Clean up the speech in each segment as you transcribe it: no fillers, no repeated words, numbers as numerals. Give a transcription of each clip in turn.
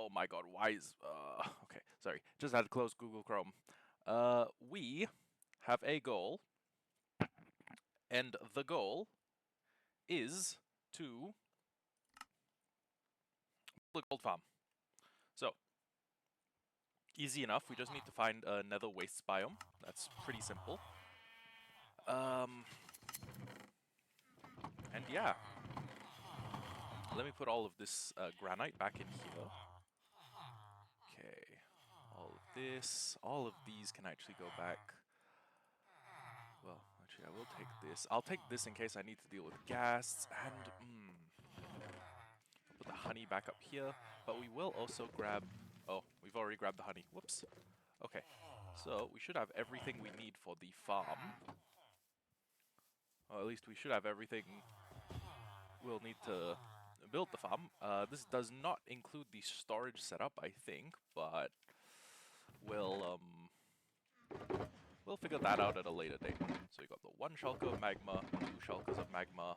Oh my god, why is... okay, sorry. Just had to close Google Chrome. We have a goal, and the goal is to build a gold farm. So, easy enough, we just need to find a nether waste biome. That's pretty simple. And yeah. Let me put all of this granite back in here. Okay. All of these can actually go back. Well, actually, I will take this. I'll take this in case I need to deal with gas, and I'll put the honey back up here, but we will also grab... Oh, we've already grabbed the honey. Whoops. Okay, so we should have everything we need for the farm. Or at least we should have everything we'll need to build the farm. This does not include the storage setup, I think, but we'll figure that out at a later date. So you got the 1 shulker of magma, 2 shulkers of magma,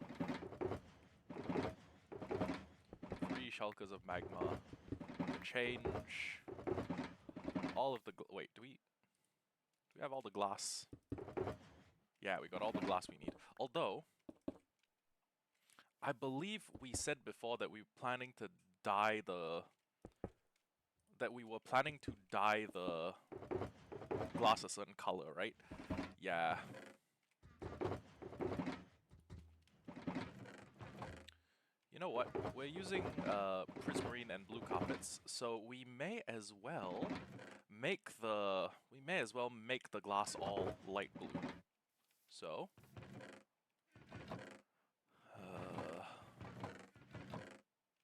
3 shulkers of magma, the change, all of the... Wait, do we have all the glass? Yeah, we got all the glass we need. Although, I believe we said before that we were planning to dye the... glass a certain color, right? Yeah. You know what? We're using prismarine and blue carpets, so we may as well make the glass all light blue. So,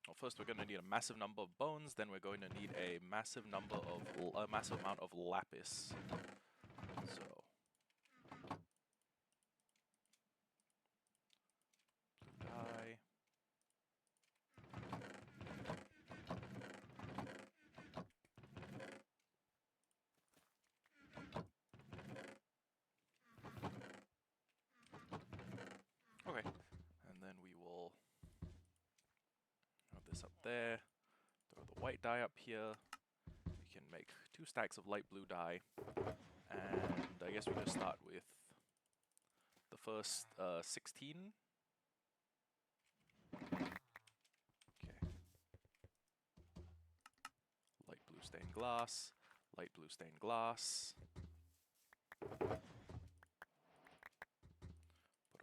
well, first we're going to need a massive number of bones, then we're going to need a massive amount of lapis. So, blue dye. Okay, and then we will throw this up there, throw the white dye up here. We can make 2 stacks of light blue dye, and I guess we just start with the first 16. Okay. Light blue stained glass, light blue stained glass. Put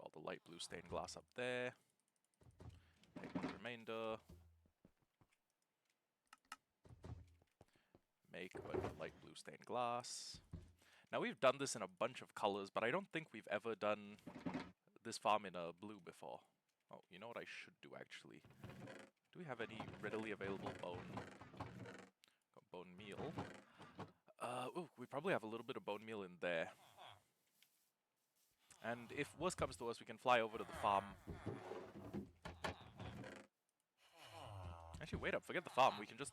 all the light blue stained glass up there. Take the remainder. Make a bunch of light blue stained glass. Now we've done this in a bunch of colors, but I don't think we've ever done this farm in a blue before. Oh, you know what I should do actually? Do we have any readily available bone? Got bone meal. Ooh, we probably have a little bit of bone meal in there. And if worse comes to worse, we can fly over to the farm. Actually, wait up, forget the farm. We can just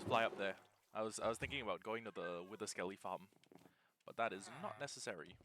fly up there. I was thinking about going to the Wither Skelly farm, but that is not necessary.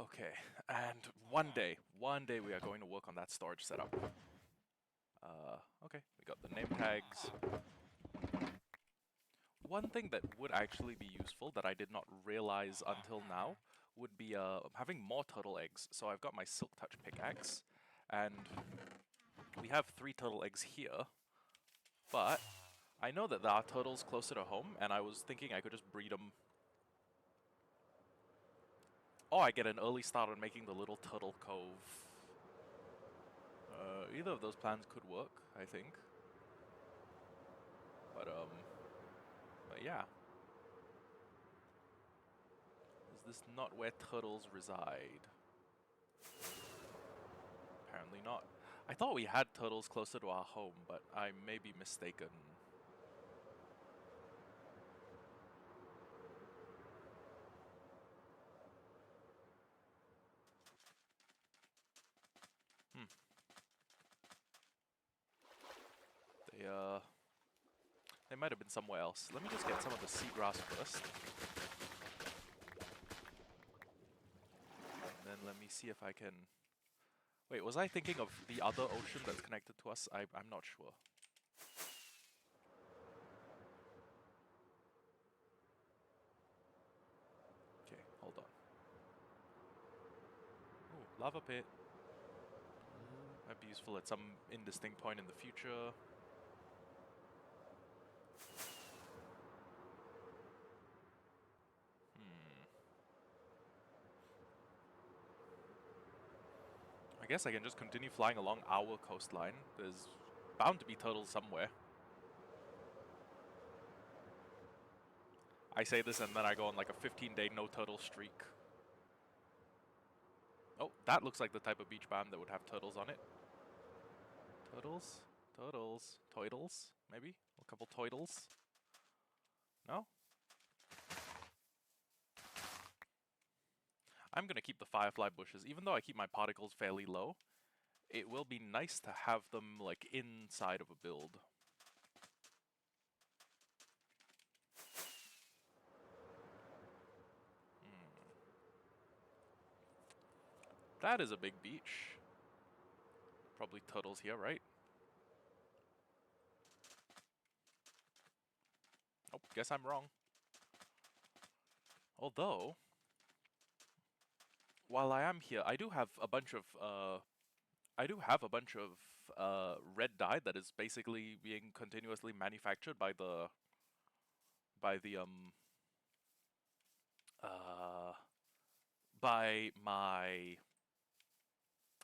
Okay, and one day we are going to work on that storage setup. Okay, we got the name tags. One thing that would actually be useful that I did not realize until now would be having more turtle eggs. So I've got my Silk Touch pickaxe, and we have 3 turtle eggs here, but I know that there are turtles closer to home, and I was thinking I could just breed them. Oh, I get an early start on making the little turtle cove. Either of those plans could work, I think. But yeah. Is this not where turtles reside? Apparently not. I thought we had turtles closer to our home, but I may be mistaken. They might have been somewhere else. Let me just get some of the seagrass first. And then let me see if I can... Wait, was I thinking of the other ocean that's connected to us? I'm not sure. Okay, hold on. Ooh, lava pit. Might be useful at some indistinct point in the future. I guess I can just continue flying along our coastline. There's bound to be turtles somewhere. I say this and then I go on like a 15-day no turtle streak. Oh, that looks like the type of beach biome that would have turtles on it. Turtles? Turtles? Toidles? Maybe? A couple toidles? No? I'm gonna keep the firefly bushes. Even though I keep my particles fairly low, it will be nice to have them like inside of a build. That is a big beach. Probably turtles here, right? Oh, guess I'm wrong. Although, while I am here, I do have a bunch of red dye that is basically being continuously manufactured by the by my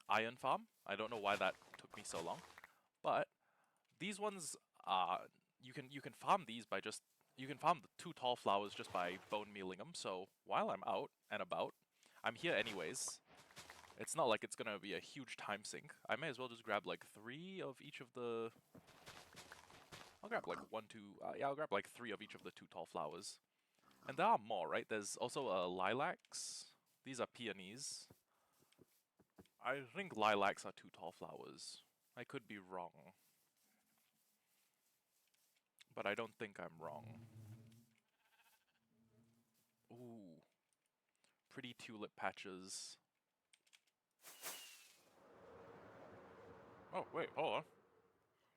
iron farm. I don't know why that took me so long, but these ones you can farm these by just you can farm the 2 tall flowers just by bone mealing them. So while I'm out and about, I'm here anyways. It's not like it's gonna be a huge time sink. I may as well just grab like 3 of each of the... I'll grab like 1, 2... yeah, I'll grab like 3 of each of the 2 tall flowers. And there are more, right? There's also lilacs. These are peonies. I think lilacs are 2 tall flowers. I could be wrong. But I don't think I'm wrong. Ooh. Pretty tulip patches. Oh, wait, hold on.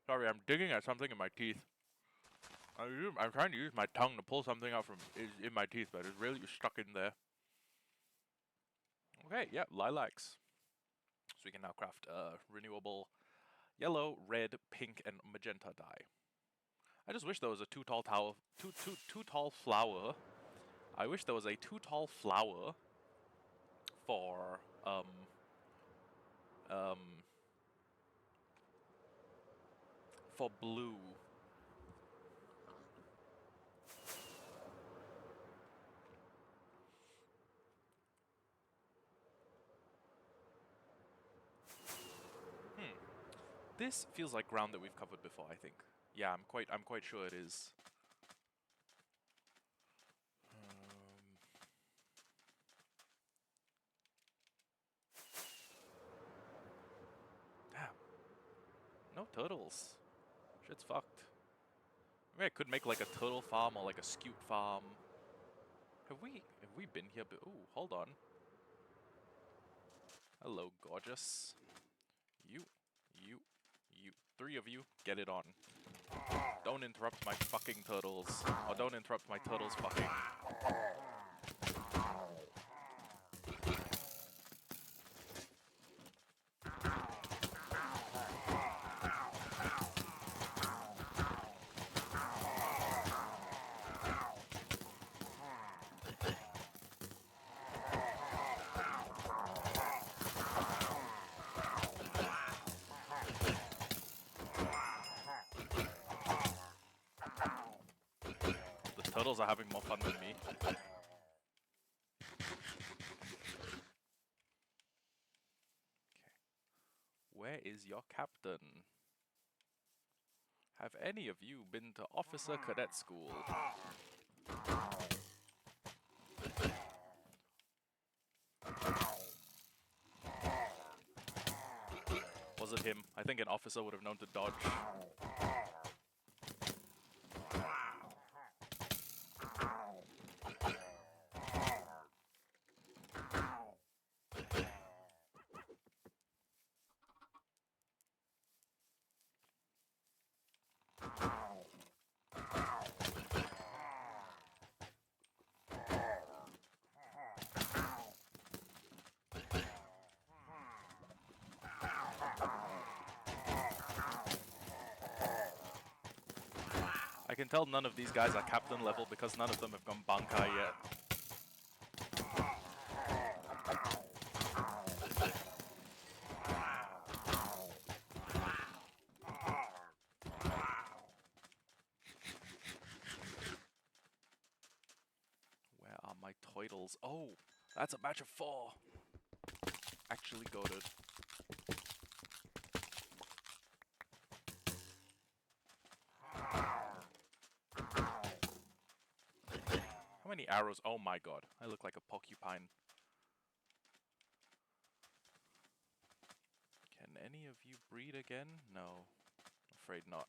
Sorry, I'm digging at something in my teeth. I'm trying to use my tongue to pull something out from in my teeth, but it's really stuck in there. Okay, yeah, lilacs. So we can now craft renewable yellow, red, pink, and magenta dye. I just wish there was a too tall flower. I wish there was a too tall flower for for blue. This feels like ground that we've covered before, I think. Yeah, I'm quite sure it is. Damn. No turtles. Shit's fucked. Maybe I could make like a turtle farm or like a skute farm. Have we been here? Ooh, hold on. Hello, gorgeous. You. 3 of you, get it on. Don't interrupt my fucking turtles. Or don't interrupt my turtles fucking. turtles are having more fun than me. Okay. Where is your captain? Have any of you been to Officer Cadet School? Was it him? I think an officer would have known to dodge. I can tell none of these guys are captain level because none of them have gone Bankai yet. Where are my titles? Oh, that's a batch of 4. Actually goated. How many arrows? Oh my god, I look like a porcupine. Can any of you breed again? No, afraid not.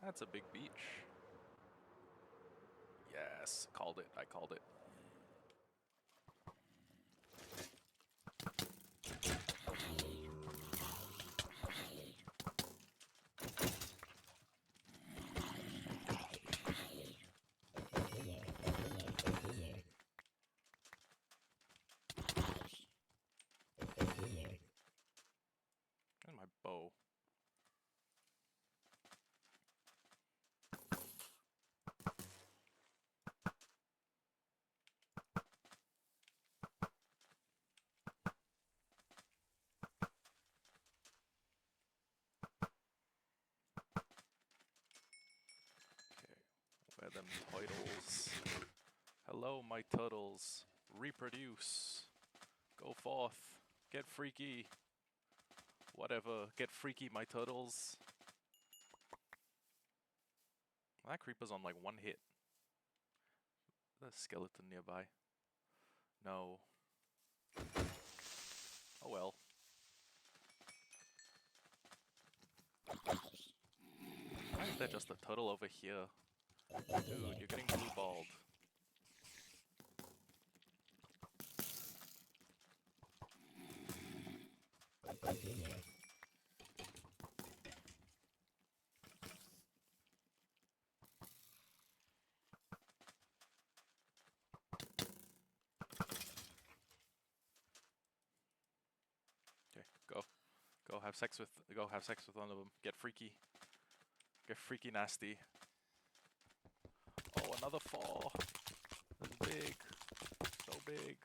That's a big beach. Yes, called it. I called it. And my bow. Okay, where them titles? Hello, my turtles. Reproduce. Go forth. Get freaky. Whatever. Get freaky, my turtles. That creeper's on like 1 hit. There's a skeleton nearby. No. Oh well. Why is there just a turtle over here? Dude, you're getting blue balled. Okay, go. Go have sex with one of them. Get freaky. Get freaky nasty. Oh, another 4. That's big. So big.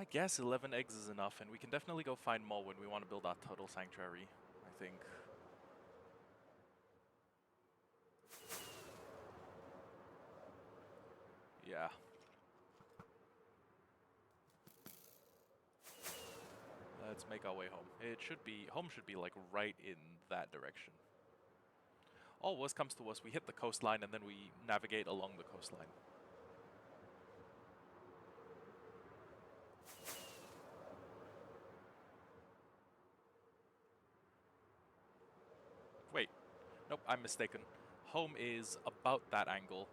I guess 11 eggs is enough, and we can definitely go find more when we want to build our turtle sanctuary, I think. Yeah. Let's make our way home. Home should be like right in that direction. All worst comes to worst, we hit the coastline and then we navigate along the coastline. Wait, nope, I'm mistaken. Home is about that angle.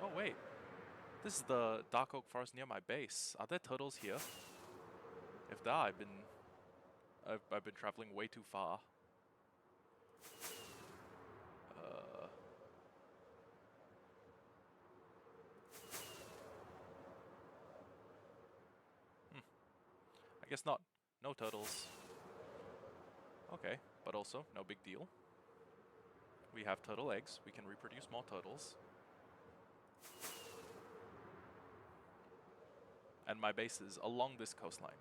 Oh wait, this is the dark oak forest near my base. Are there turtles here? If there are, I've been traveling way too far. I guess not. No turtles. Okay, but also, no big deal. We have turtle eggs. We can reproduce more turtles. And my base is along this coastline.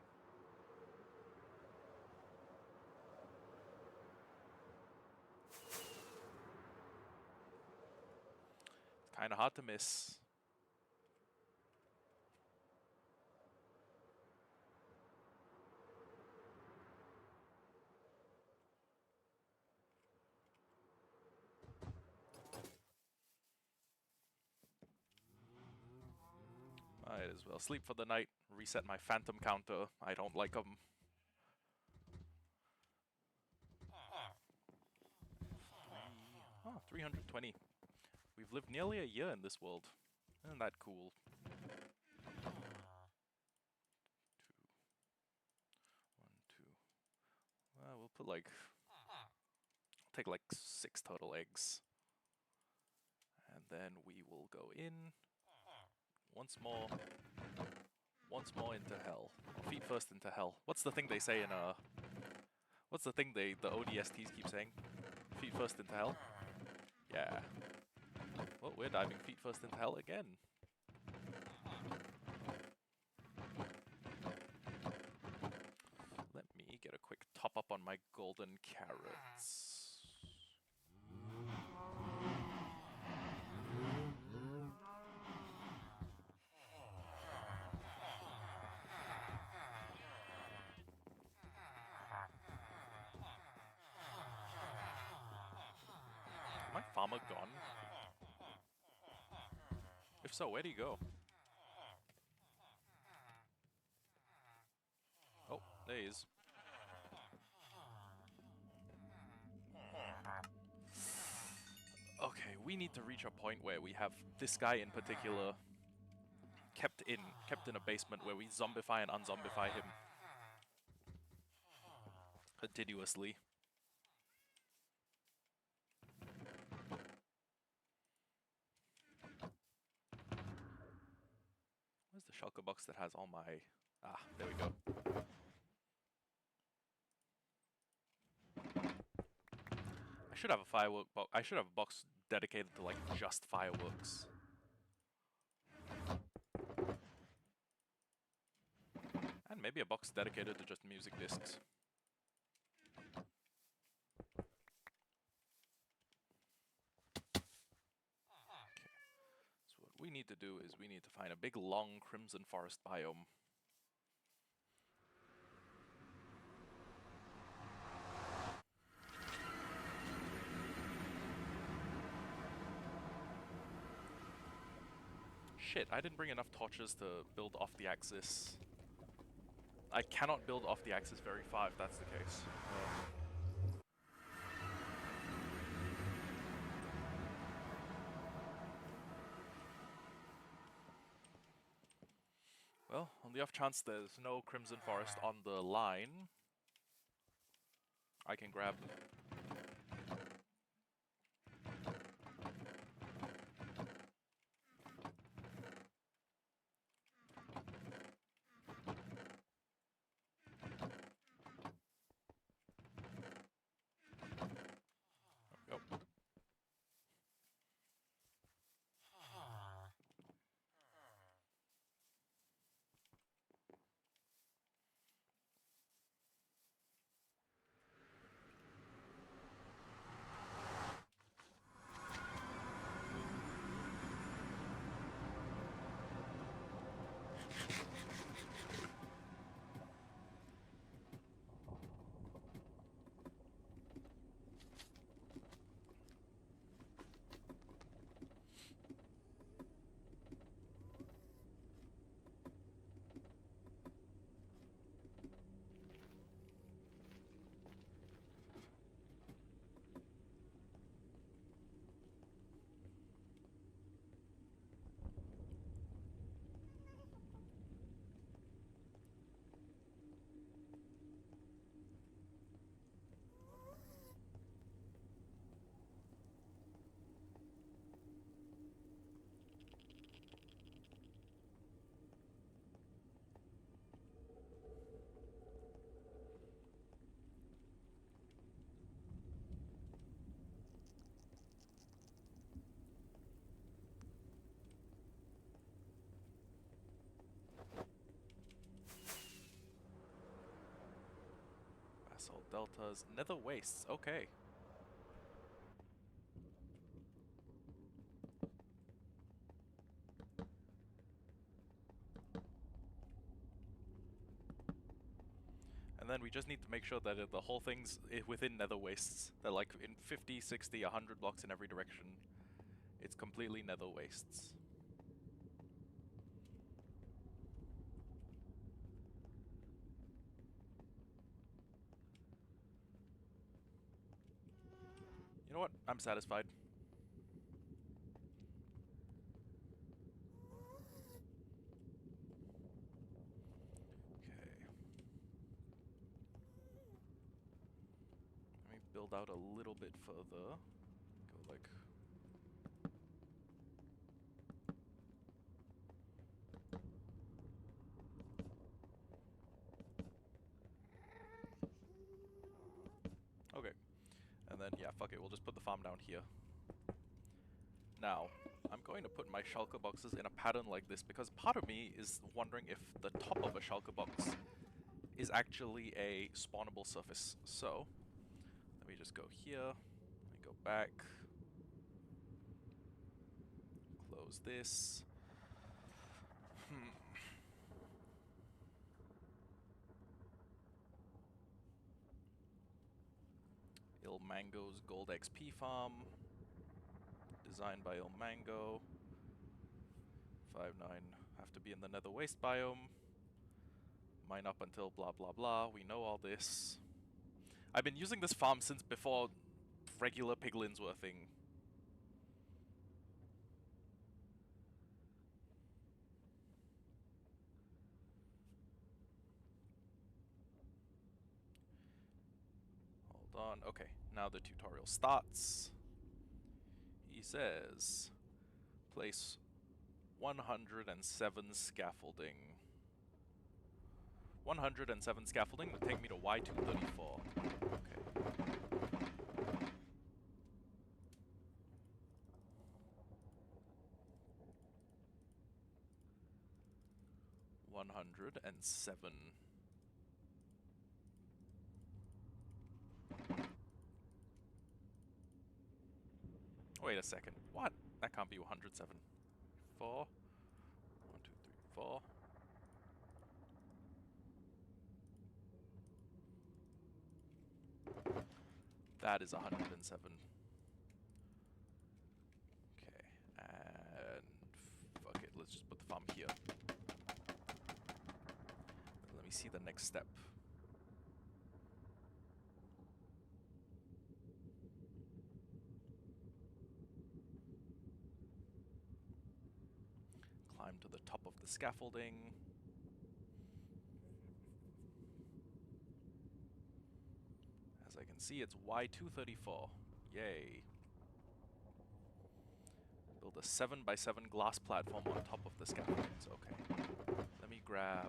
It's kind of hard to miss. Might as well sleep for the night, reset my phantom counter. I don't like them. 320. We've lived nearly a year in this world. Isn't that cool? 2, 1, 2. Well, we'll put like... take like 6 total eggs. And then we will go in. Once more into hell. Or feet first into hell. What's the thing they say in what's the thing the ODSTs keep saying? Feet first into hell? Yeah. Well, we're diving feet first into hell again. Let me get a quick top up on my golden carrots. My farmer gone? If so, where'd he go? Oh, there he is. Okay, we need to reach a point where we have this guy in particular kept in a basement where we zombify and unzombify him continuously. Where's the shulker box that has all my... Ah, there we go. I should have a firework box. I should have a box dedicated to like just fireworks. And maybe a box dedicated to just music discs. Okay. So what we need to do is we need to find a big long crimson forest biome. Shit, I didn't bring enough torches to build off the axis. I cannot build off the axis very far if that's the case. On the off chance there's no Crimson Forest on the line, I can grab... There we go. Basalt deltas, nether wastes, okay. And then we just need to make sure that the whole thing's within nether wastes. They're like in 50, 60, 100 blocks in every direction. It's completely nether wastes. You know what? I'm satisfied. Okay. Let me build out a little bit further. Go like... Okay. And then, yeah, fuck it, we'll just put the farm down here. Now, I'm going to put my shulker boxes in a pattern like this because part of me is wondering if the top of a shulker box is actually a spawnable surface. So, let me just go here, and go back, close this. Ilmango's Gold XP Farm, designed by Ilmango. 5-9, have to be in the Nether Waste biome. Mine up until blah blah blah, we know all this. I've been using this farm since before regular piglins were a thing. Hold on, okay, now the tutorial starts. He says, place 107 scaffolding. 107 scaffolding would take me to Y234. Okay. 107. Wait a second. What? That can't be 107. 4. 1, 2, 3, 4. That is 107. Okay, and fuck it, let's just put the farm here. Let me see the next step. Climb to the top of the scaffolding. see it's Y234. Yay. Build a 7x7 glass platform on top of the scaffoldings. Okay. Let me grab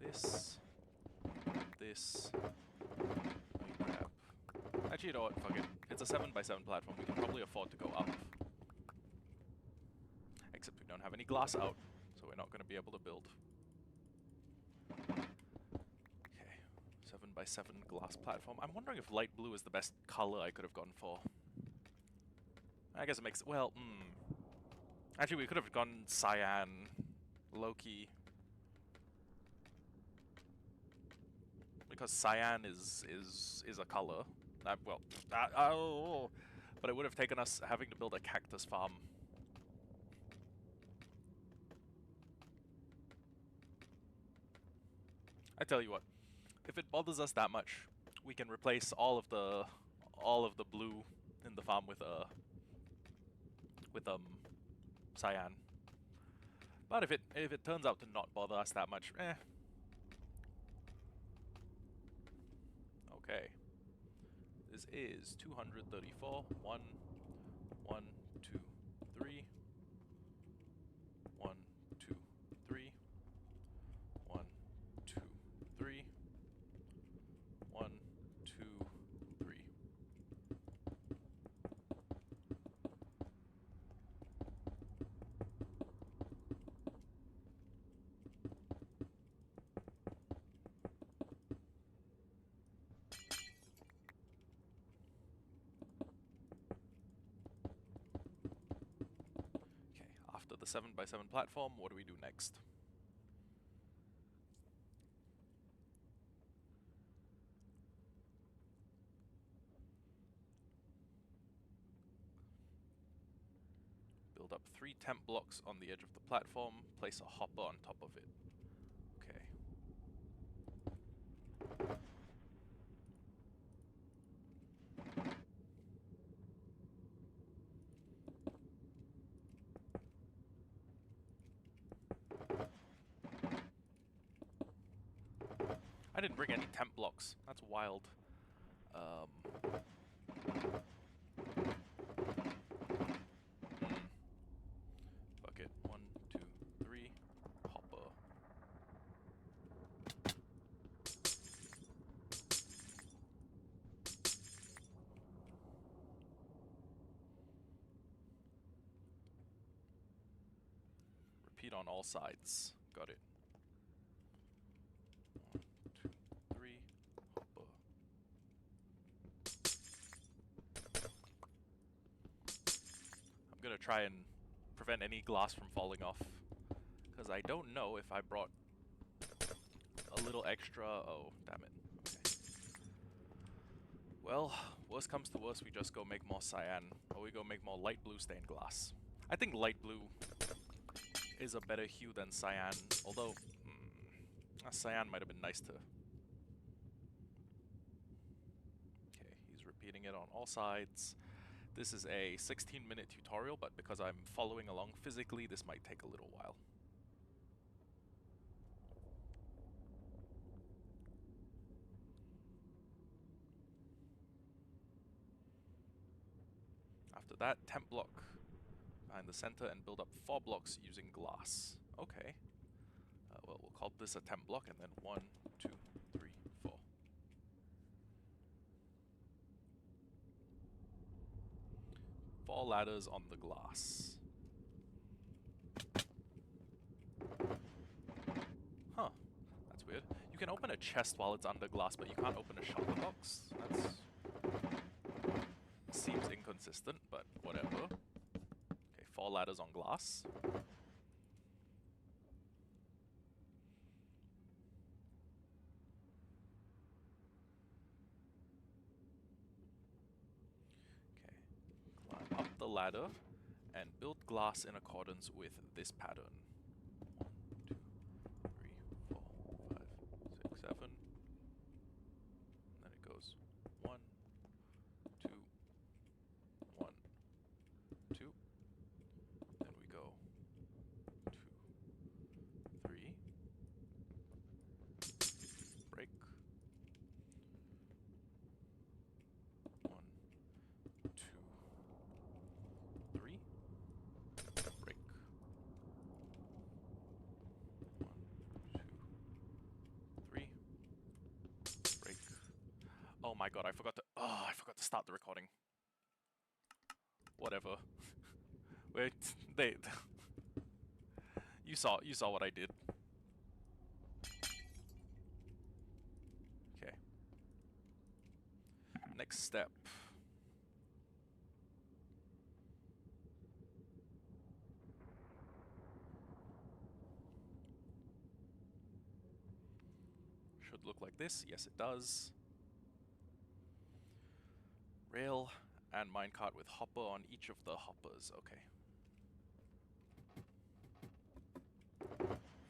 this. Let me grab... Actually, you know what? Fuck it. It's a 7x7 platform. We can probably afford to go up. Except we don't have any glass out, so we're not going to be able to build. Okay. 7x7 glass platform. I'm wondering if light blue is the best color I could have gone for. I guess it makes... Well, Actually, we could have gone cyan, low-key. Because cyan is a color. But it would have taken us having to build a cactus farm. I tell you what, if it bothers us that much, we can replace all of the blue in the farm with cyan. But if it turns out to not bother us that much, eh. Okay. This is 234. 1, 1, 2, 3. 1, 2, 3. 1, 2, 3. 1, 2, 3. Okay, after the 7x7 platform, what do we do next? Build up 3 temp blocks on the edge of the platform, place a hopper on top of it. Okay. I didn't bring any temp blocks. That's wild. Bucket. 1, 2, 3. Hopper. Repeat on all sides. Got it. 1, 2, 3. Hopper. I'm gonna try and prevent any glass from falling off, because I don't know if I brought a little extra. Oh, damn it. Okay. Well, worst comes to worst, we just go make more cyan, or we go make more light blue stained glass. I think light blue is a better hue than cyan, although cyan might have been nice to... Okay, he's repeating it on all sides. This is a 16-minute tutorial, but because I'm following along physically, this might take a little while. After that, temp block behind the center and build up 4 blocks using glass. Okay. Well, we'll call this a temp block, and then 1, 2, 3, 4. 4 ladders on the glass. Huh. That's weird. You can open a chest while it's under glass, but you can't open a shulker box? That's... seems inconsistent, but whatever. Okay, 4 ladders on glass. Okay. Climb up the ladder and build glass in accordance with this pattern. 1, 2, 3, 4, 5, 6, 7. And then it goes 1, 2, 1, 2. Then we go 2, 3. Break. Oh my god, I forgot to... Oh, I forgot to start the recording. Whatever. Wait, they... You saw what I did. Okay. Next step. Should look like this. Yes, it does. Rail and minecart with hopper on each of the hoppers. Okay.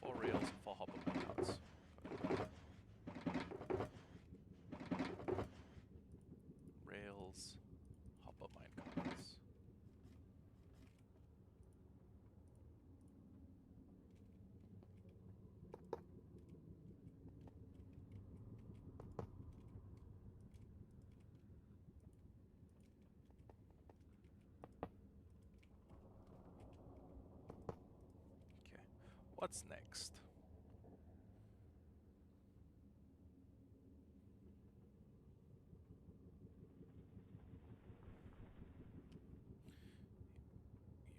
4 rails, 4 hopper minecarts. Rails, hopper minecarts. Okay. What's next?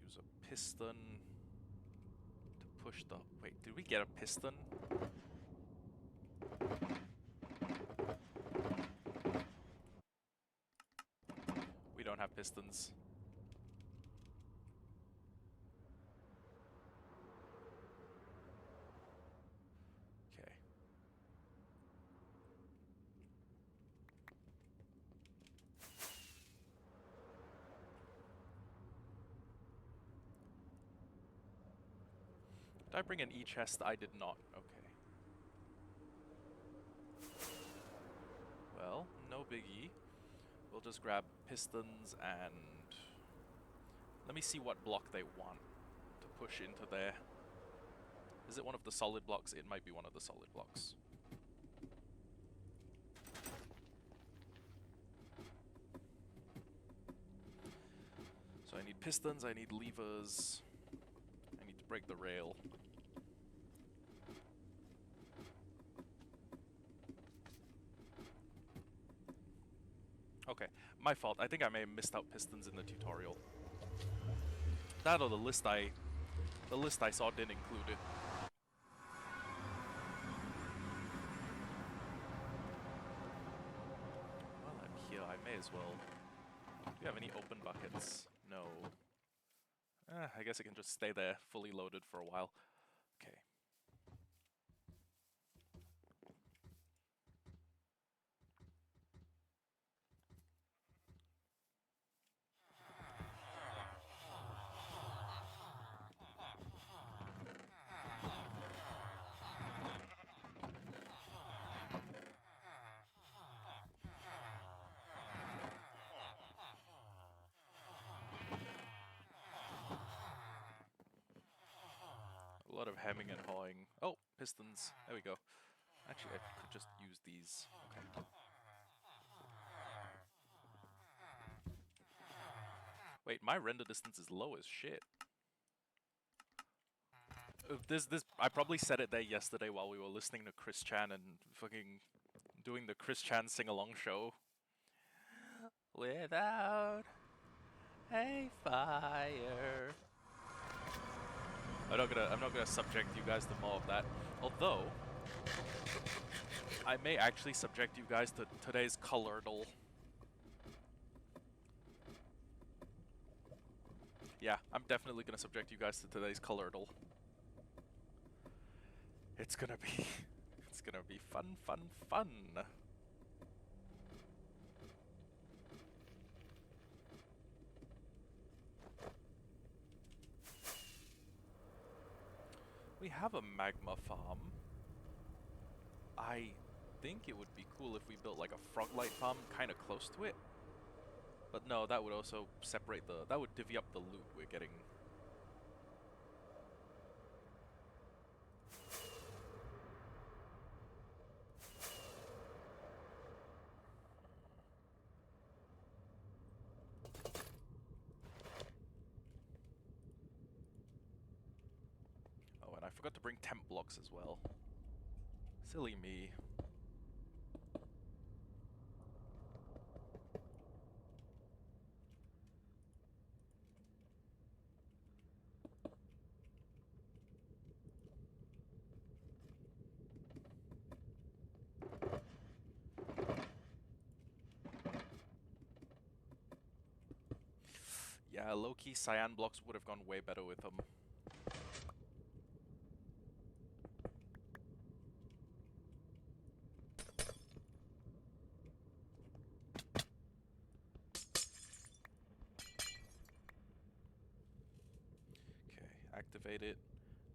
Use a piston to push the... Wait, did we get a piston? We don't have pistons. Okay. Did I bring an e-chest? I did not. Okay. Well, no biggie. We'll just grab pistons and... Let me see what block they want to push into there. Is it one of the solid blocks? It might be one of the solid blocks. So I need pistons, I need levers, I need to break the rail. Okay, my fault. I think I may have missed out pistons in the tutorial. That or the list I saw didn't include it. Well, I'm here. I may as well. Do you have any open buckets? No. I guess it can just stay there, fully loaded for a while. Okay. A lot of hemming and hawing. Oh, pistons. There we go. Actually, I could just use these. Okay. Wait, my render distance is low as shit. I probably said it there yesterday while we were listening to Chris Chan and fucking doing the Chris Chan sing-along show. Without a fire. I'm not gonna subject you guys to more of that. Although, I may actually subject you guys to today's colordle. Yeah, I'm definitely gonna subject you guys to today's colordle. It's gonna be fun, fun, fun. We have a magma farm. I think it would be cool if we built like a froglight farm kind of close to it. But no, that would also separate that would divvy up the loot we're getting. Oh, and I forgot to bring temp blocks as well. Silly me. Yeah, low-key cyan blocks would have gone way better with them. Okay, activate it.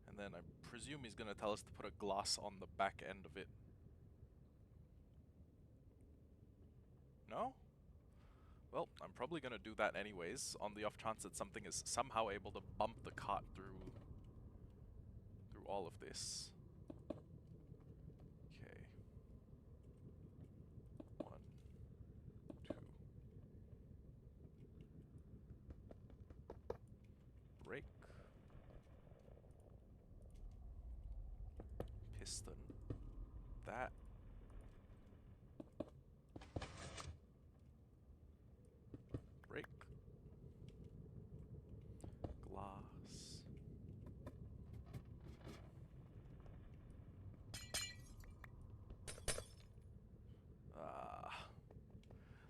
And then I presume he's gonna tell us to put a glass on the back end of it. No? Well, I'm probably gonna do that anyways, on the off chance that something is somehow able to bump the cart through all of this. Okay. 1, 2. Brake. Piston. That. Brake. Glass.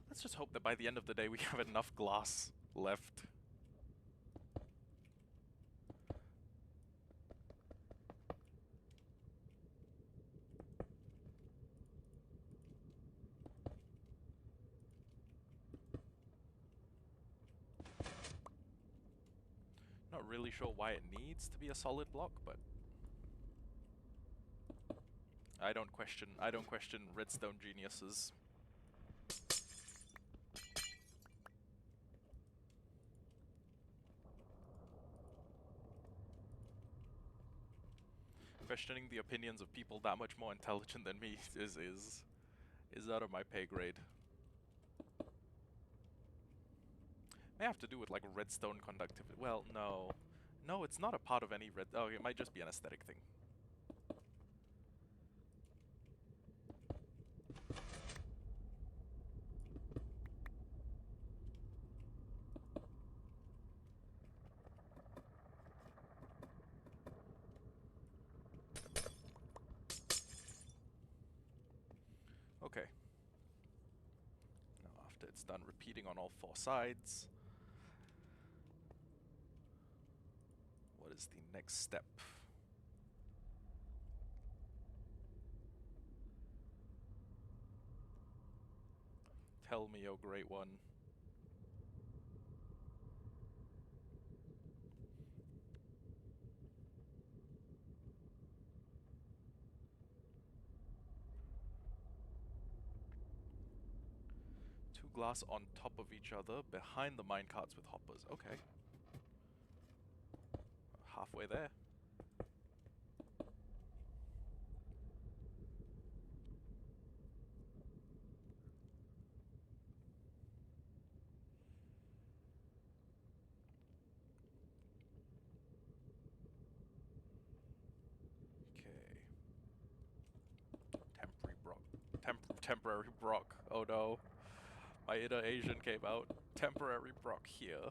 Let's just hope that by the end of the day we have enough glass left. Not really sure why it needs to be a solid block, but I don't question redstone geniuses. Questioning the opinions of people that much more intelligent than me is out of my pay grade. May have to do with like redstone conductivity. Well, no. No, it's not a part of any red. Oh, it might just be an aesthetic thing. Okay. Now, after it's done repeating on all 4 sides, what is the next step? Tell me, oh great one. Two glass on top of each other, behind the minecarts with hoppers. Okay. Halfway there. Okay. Temporary Brock. Oh no. My inner Asian came out. Temporary Brock here.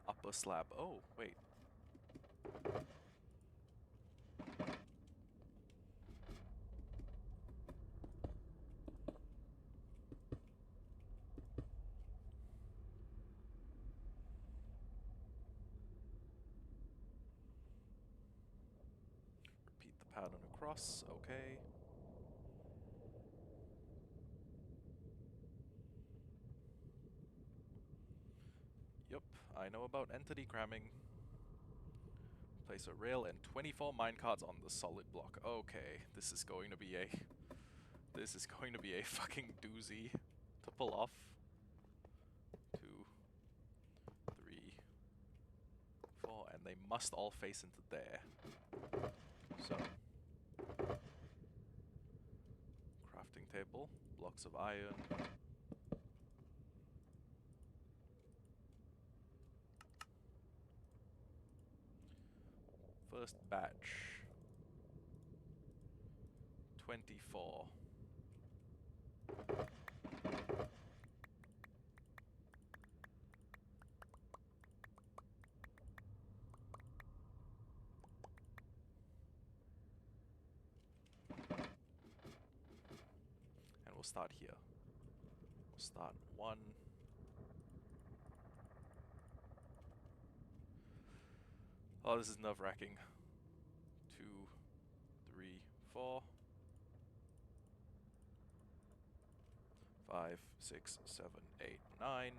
Upper slab. Oh, wait. Repeat the pattern across. Okay. Yep, I know about entity cramming. Place a rail and 24 minecarts on the solid block. Okay, this is going to be a fucking doozy to pull off. 2, 3, 4, and they must all face into there. So, crafting table, blocks of iron. First batch. 24. start here. We'll start 1. Oh, this is nerve-wracking. 2, 3, 4. 5, 6, 7, 8, 9.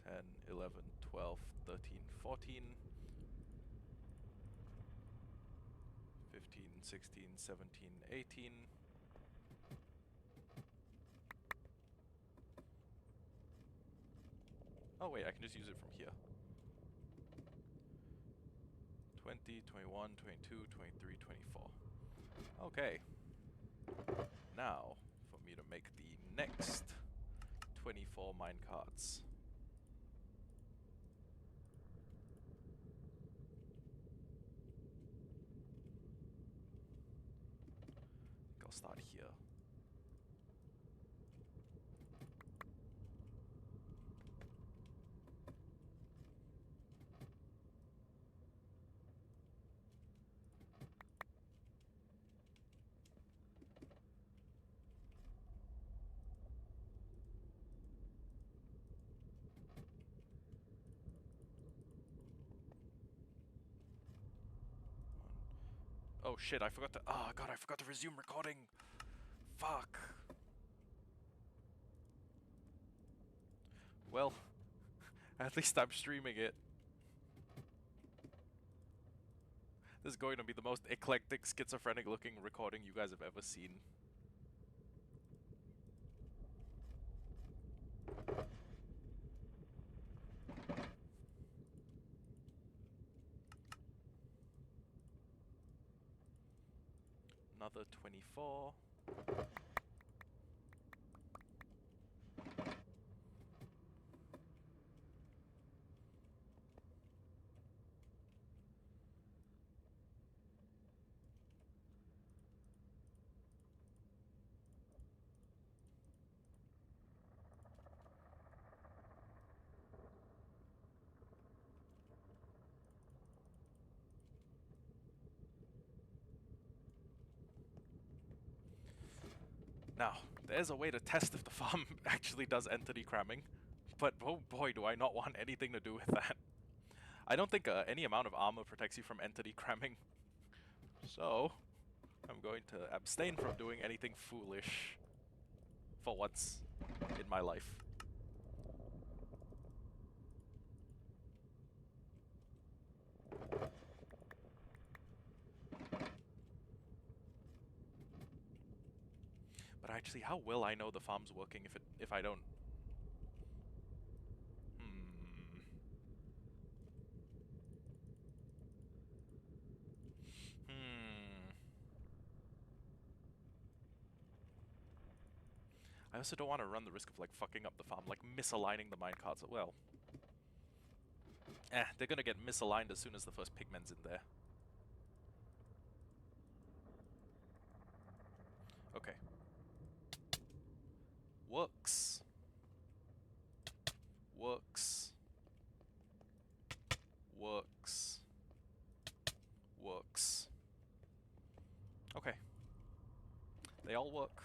10, 11, 12, 13, 14. 15, 16, 17, 18. Oh wait, I can just use it from here. 20, 21, 22, 23, 24. Okay. Now, for me to make the next 24 minecarts. I'll start here. Oh shit, I forgot to... Oh god, I forgot to resume recording! Fuck! Well, at least I'm streaming it. This is going to be the most eclectic, schizophrenic looking recording you guys have ever seen. Another 24. Now, there's a way to test if the farm actually does entity cramming, but oh boy do I not want anything to do with that. I don't think any amount of armor protects you from entity cramming, so I'm going to abstain from doing anything foolish for once in my life. But actually, how will I know the farm's working if I don't? I also don't want to run the risk of like fucking up the farm, like misaligning the minecarts. Well, they're gonna get misaligned as soon as the first pigman's in there. Okay. Works. Works. Works. Works. Okay. They all work.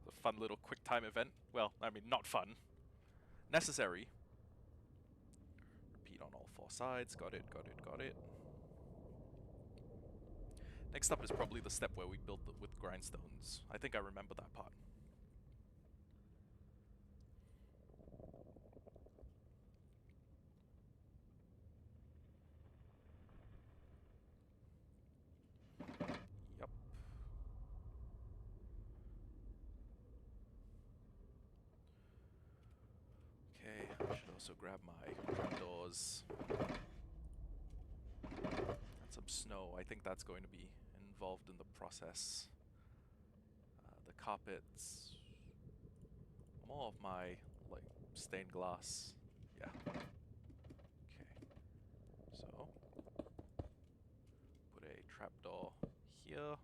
A fun little quick time event. Well, I mean, not fun. Necessary. Repeat on all 4 sides. Got it, got it, got it. Next up is probably the step where we build with grindstones. I think I remember that part. Yep. Okay, I should also grab my trapdoors. And some snow. I think that's going to be involved in the process. The carpets. More of my, like, stained glass. Yeah. Okay. So, put a trapdoor here.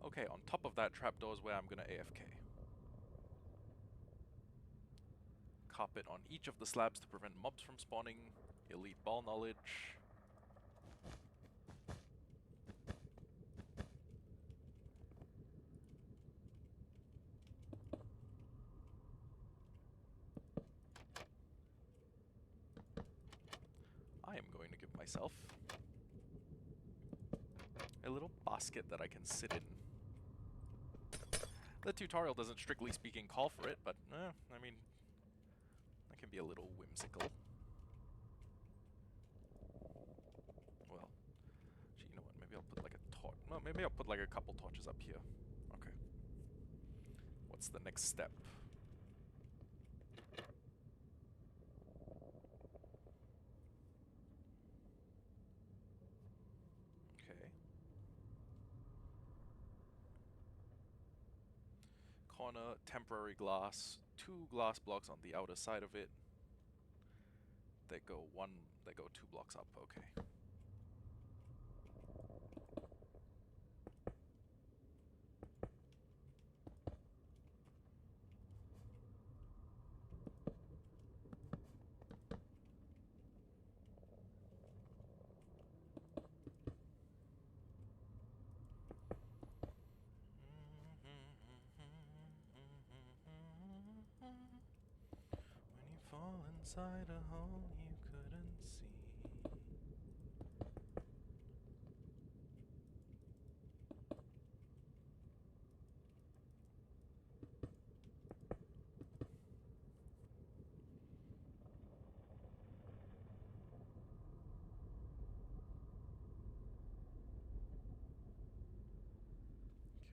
Okay, on top of that trapdoor is where I'm gonna AFK. carpet on each of the slabs to prevent mobs from spawning. Elite ball knowledge. I am going to give myself a little basket that I can sit in. The tutorial doesn't strictly speaking call for it, but I mean, that can be a little whimsical. Well, actually, you know what? Maybe I'll put like a torch. No, maybe I'll put like a couple torches up here. Okay. What's the next step? Okay. Corner, temporary glass, 2 glass blocks on the outer side of it. They go 2 blocks up, okay. When you fall inside a hole you couldn't see.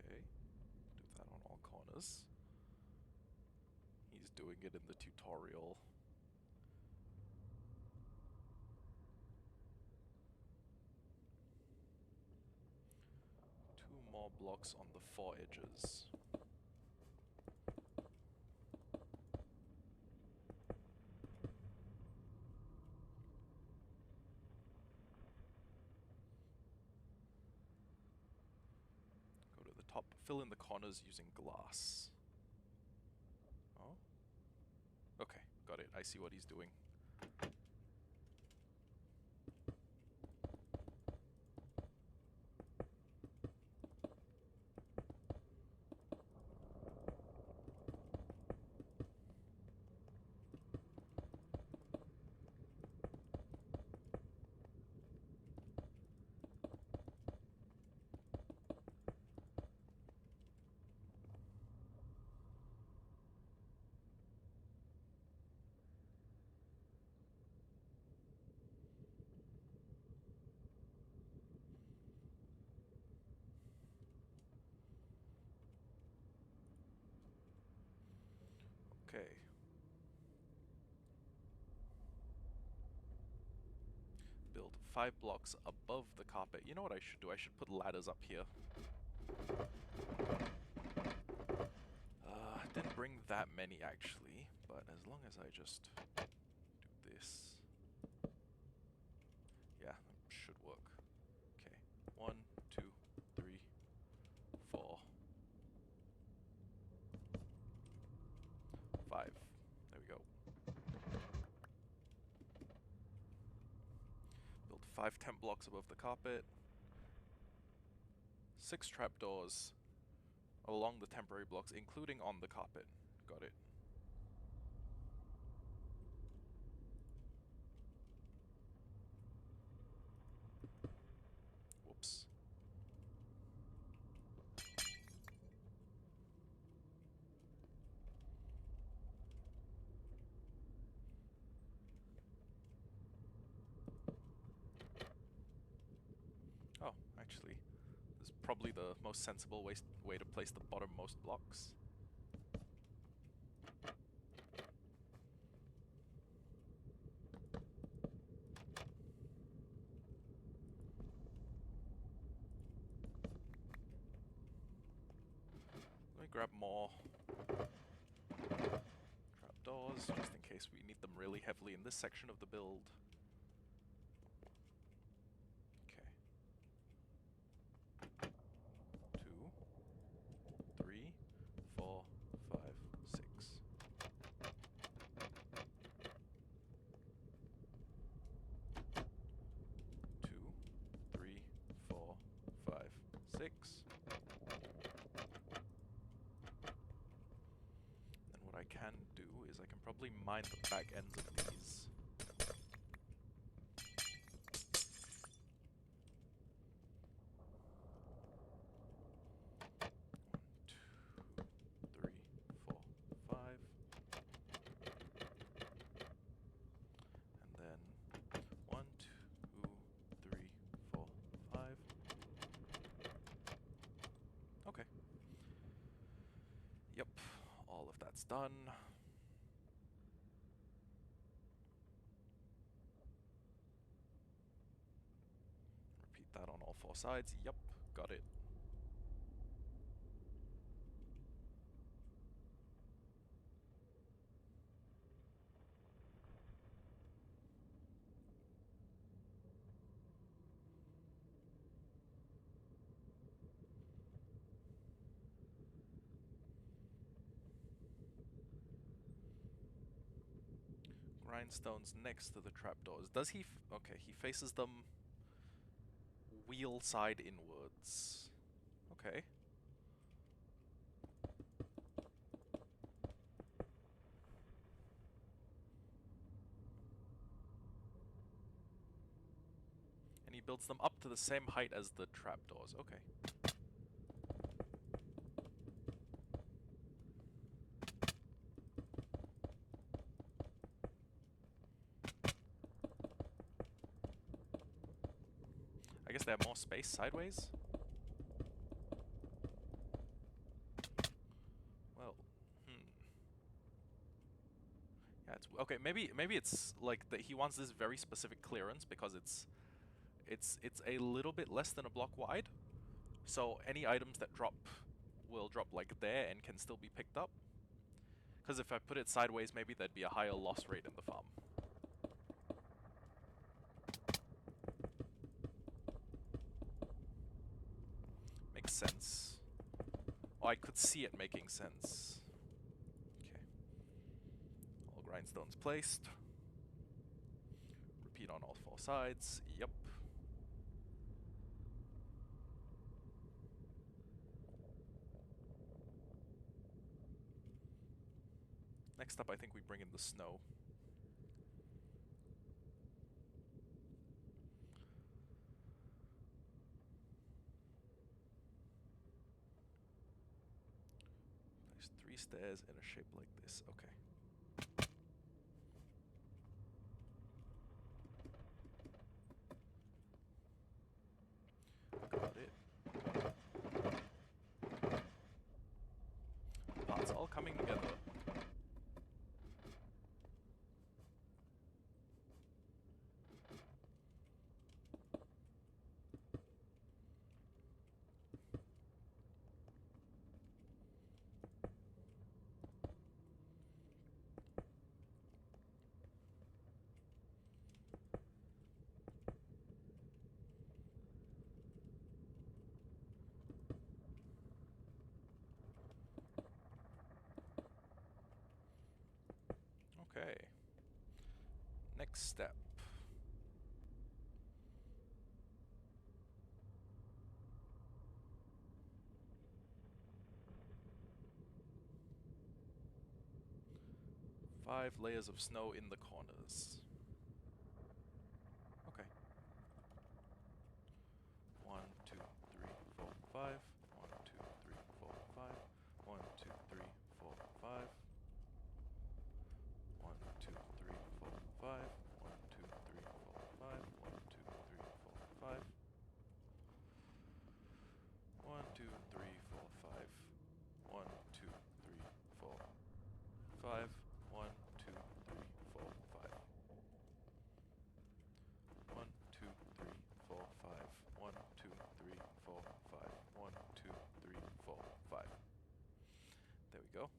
Okay, do that on all corners. He's doing it in the tutorial. Two more blocks on the 4 edges. Go to the top, fill in the corners using glass. Oh? Okay, got it. I see what he's doing. Okay. Build 5 blocks above the carpet. You know what I should do? I should put ladders up here. Didn't bring that many actually, but as long as I just do this. Yeah, should work. Okay. 1, 2, 3, 4, 5. There we go. Build 5 temp blocks above the carpet. 6 trapdoors along the temporary blocks, including on the carpet. Got it. Whoops. Oh, actually, this is probably the most sensible way to place the bottommost blocks. Let me grab more trapdoors, just in case we need them really heavily in this section of the build. Okay. 2, 3, 4, 5, 6. can do is I can probably mine the back ends of these. One, two, three, four, five. Okay. Yep, all of that's done. Repeat that on all four sides. Yep, got it. Grindstones next to the trapdoors. Does he... okay, he faces them wheel side inwards. Okay. And he builds them up to the same height as the trapdoors. Okay. I guess they have more space sideways? Well, yeah, it's okay. Maybe it's like that he wants this very specific clearance because it's a little bit less than a block wide. So any items that drop will drop like there and can still be picked up. Because if I put it sideways, maybe there'd be a higher loss rate in the farm. Makes sense. Oh, I could see it making sense. Okay. All grindstones placed. Repeat on all four sides. Yep. Next up, I think we bring in the snow. There's 3 stairs in a shape like this. Okay. Got it. Parts all coming together. Okay. Next step. Five layers of snow in the corners. Okay. 1, 2, 3, 4, 5. 1, 2, 3, 4, 5. 1, 2, 3, 4, 5. 1, 2, 3, 4, 5. 1, 2, 3, 4, 5. 1, 2, 3, 4, 5. 1, 2, 3, 4, 5. 1, 2, 3, 4, 5. 1, 2, 3, 4, 5. 1, 2, 3, 4, 5. 1, 2, 3, 4, 5. 1, 2, 3, 4, 5. There we go.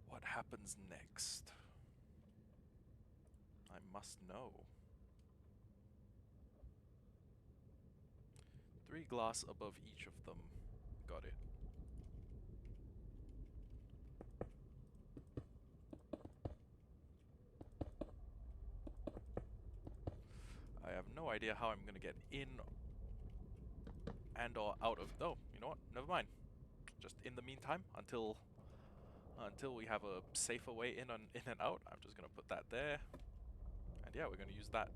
What happens next? I must know. 3 glass above each of them. Got it. I have no idea how I'm gonna get in and or out of... Oh, you know what? Never mind. Just in the meantime, until we have a safer way in and out, I'm just gonna put that there. And yeah, we're gonna use that.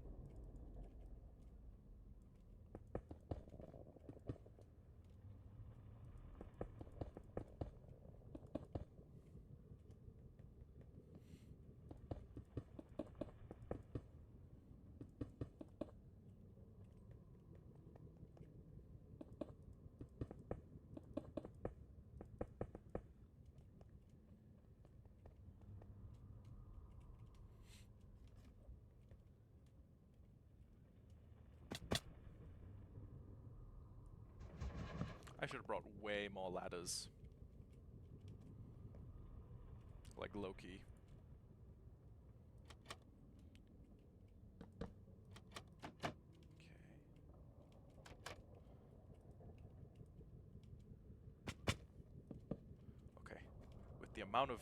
I should have brought way more ladders. Like Loki. Okay. With the amount of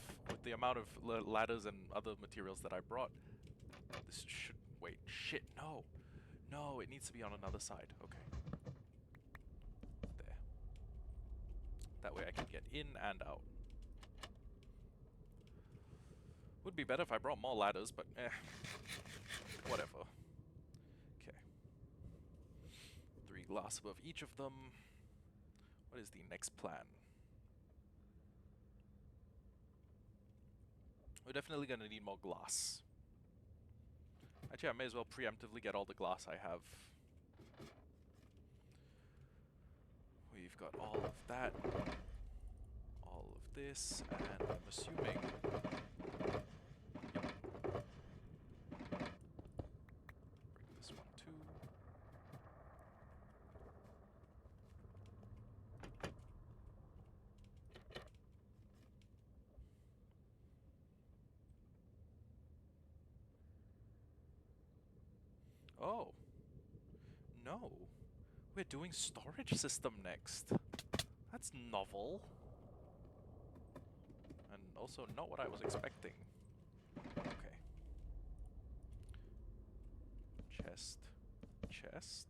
ladders and other materials that I brought, this should... Wait, shit, no. No, it needs to be on another side. Okay. There. That way I can get in and out. Would be better if I brought more ladders, but whatever. Okay. 3 glass above each of them. What is the next plan? We're definitely gonna need more glass. Actually, I may as well preemptively get all the glass I have. We've got all of that, all of this, and I'm assuming... Yep. Bring this one too. Oh. No. We're doing storage system next. That's novel. And also not what I was expecting. Okay. Chest. Chest.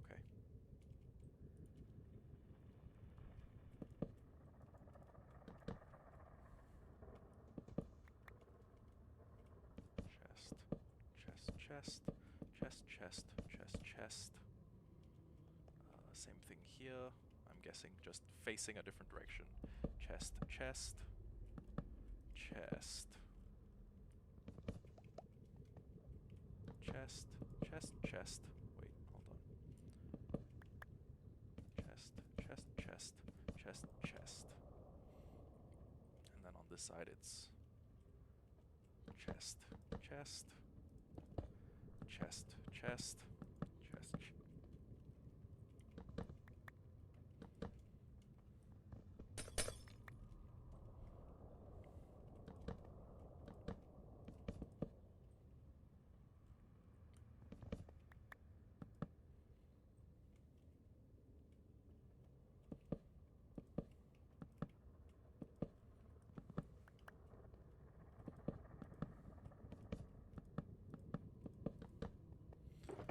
Okay. Chest. Chest, chest, chest, chest. Same thing here. I'm guessing just facing a different direction. Chest, chest, chest. Chest, chest, chest. Wait, hold on. Chest, chest, chest, chest, chest. And then on this side it's chest, chest, chest, chest, chest.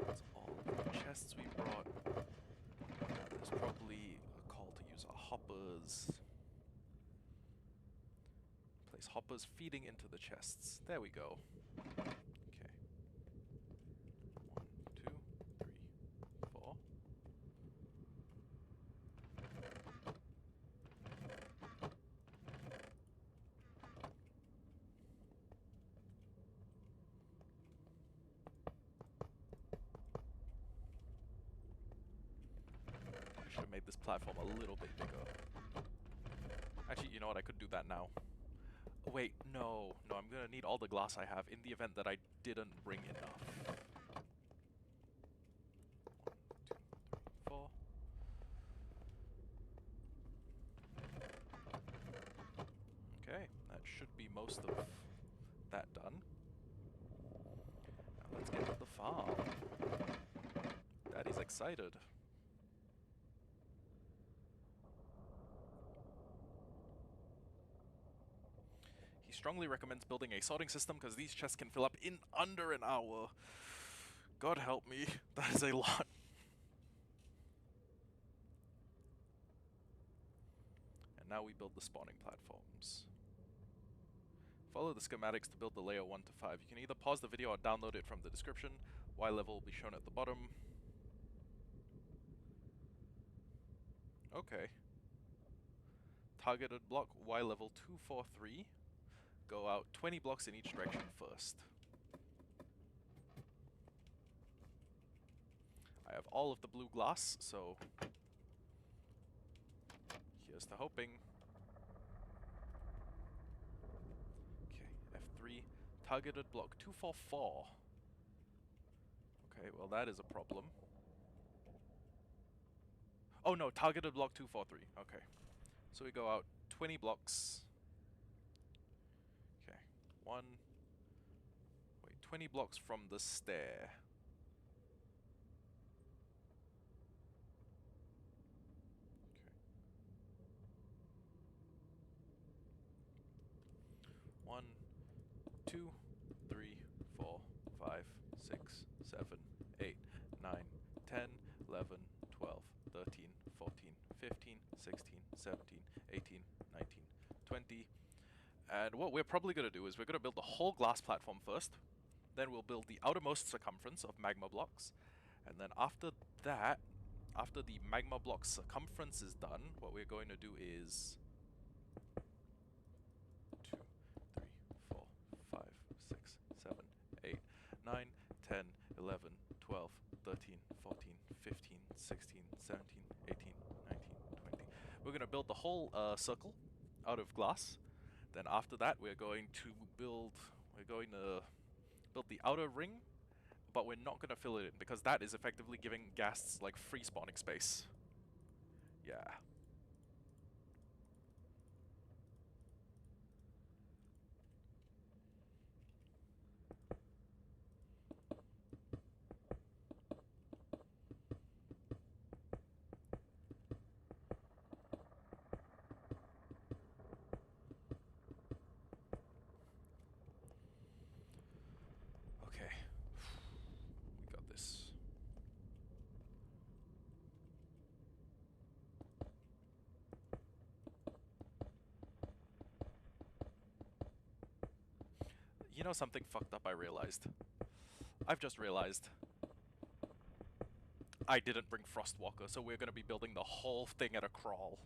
That's all the chests we brought. There's probably a call to use our hoppers. Place hoppers feeding into the chests. There we go. Okay. 1, 2, 3, 4. I should have made this platform a little bit bigger. Actually, you know what? I could do that now. Wait, no. No, I'm gonna need all the glass I have in the event that I didn't bring enough. 1, 2, 3, 4. Okay, that should be most of that done. Now let's get to the farm. Daddy's excited. strongly recommends building a sorting system because these chests can fill up in under an hour. God help me, that is a lot. And now we build the spawning platforms. Follow the schematics to build the layer 1 to 5. You can either pause the video or download it from the description. Y level will be shown at the bottom. Okay. Targeted block, Y level 243. Go out 20 blocks in each direction first. I have all of the blue glass, so here's to hoping. Okay, F3. Targeted block 244. Okay, well that is a problem. Oh no, targeted block 243. Okay. So we go out 20 blocks. Okay, 20 blocks from the stair. Okay. 1, 2, 3, 4, 5, 6, 7, 8, 9, 10, 11, 12, 13, 14, 15, 16, 17, 18, 19, 20. And what we're probably going to do is we're going to build the whole glass platform first. Then we'll build the outermost circumference of magma blocks. And then after that, after the magma block circumference is done, what we're going to do is 2, 3, 4, 5, 6, 7, 8, 9, 10, 11, 12, 13, 14, 15, 16, 17, 18, 19, 20. We're going to build the whole circle out of glass. Then after that, we're going to build the outer ring, but we're not going to fill it in because that is effectively giving ghasts like free spawning space. Yeah. Okay. We got this. You know something fucked up I realized? I've just realized I didn't bring Frostwalker, so we're going to be building the whole thing at a crawl.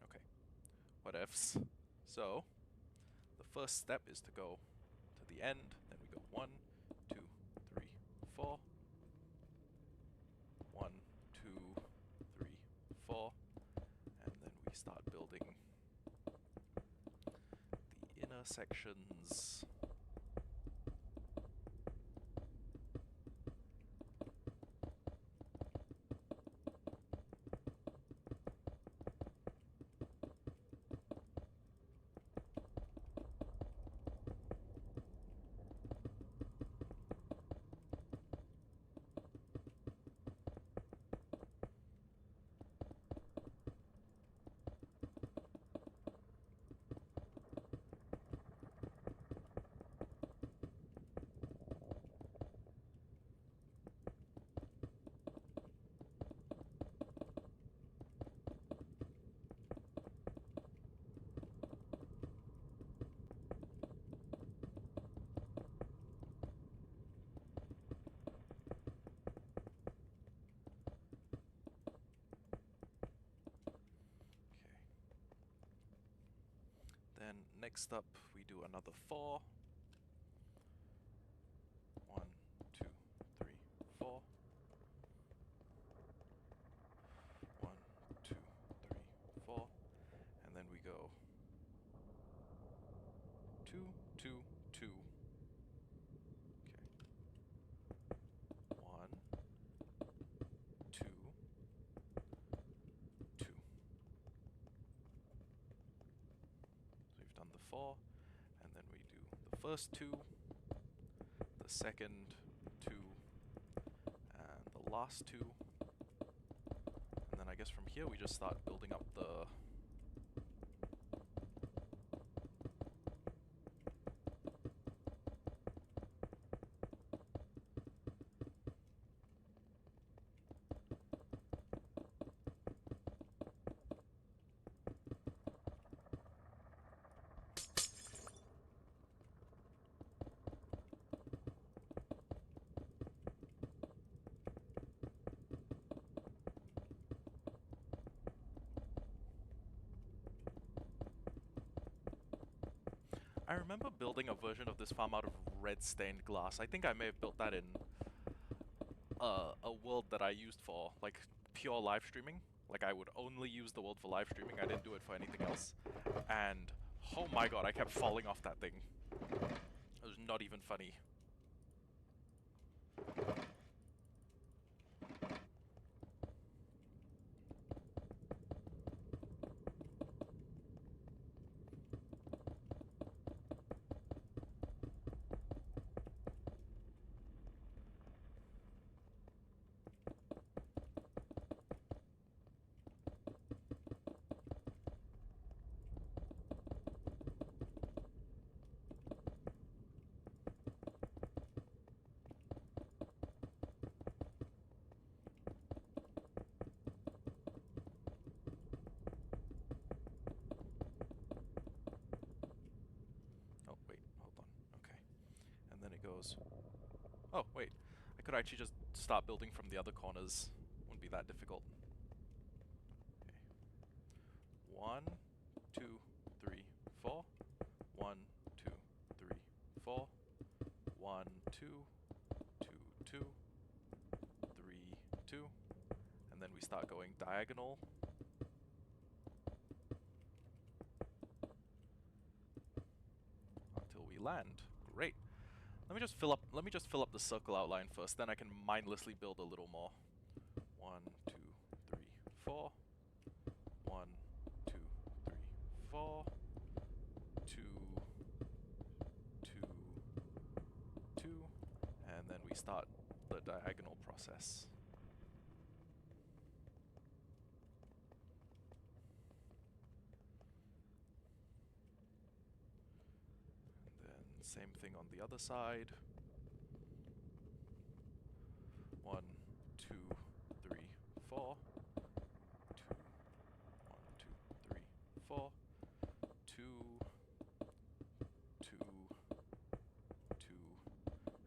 Okay. Whatevs. So, the first step is to go to the end, then we go 1, 2, 3, 4. 1, 2, 3, 4. And then we start building the inner sections. Then next up we do another 4. 1, 2, 3, 4. 1, 2, 3, 4. And then we go 2, 2, 2. Okay. 1, 2, 2. So we've done the 4, and then we do the first 2, the second 2, and the last 2. And then I guess from here we just start building up the I remember building a version of this farm out of red stained glass. I think I may have built that in a world that I used for like pure live streaming. Like I would only use the world for live streaming. I didn't do it for anything else. And oh my god, I kept falling off that thing. It was not even funny. Oh, wait, hold on. Okay. And then it goes... Oh, wait. I could actually just start building from the other corners. Wouldn't be that difficult. Okay. 1, 2, 3, 4. 1, 2, 3, 4. 1, 2, 2, 2, 3, 2. And then we start going diagonal. Until we land. Great. Let me just fill up the circle outline first, then I can mindlessly build a little more. 1, 2, 3, 4. 1, 2, 3, 4. 2, 2, 2. And then we start the diagonal process. And then same thing on the other side. 1, 2, 3, 4. 2, 1, 2, 3, 4. 2, 2, 2,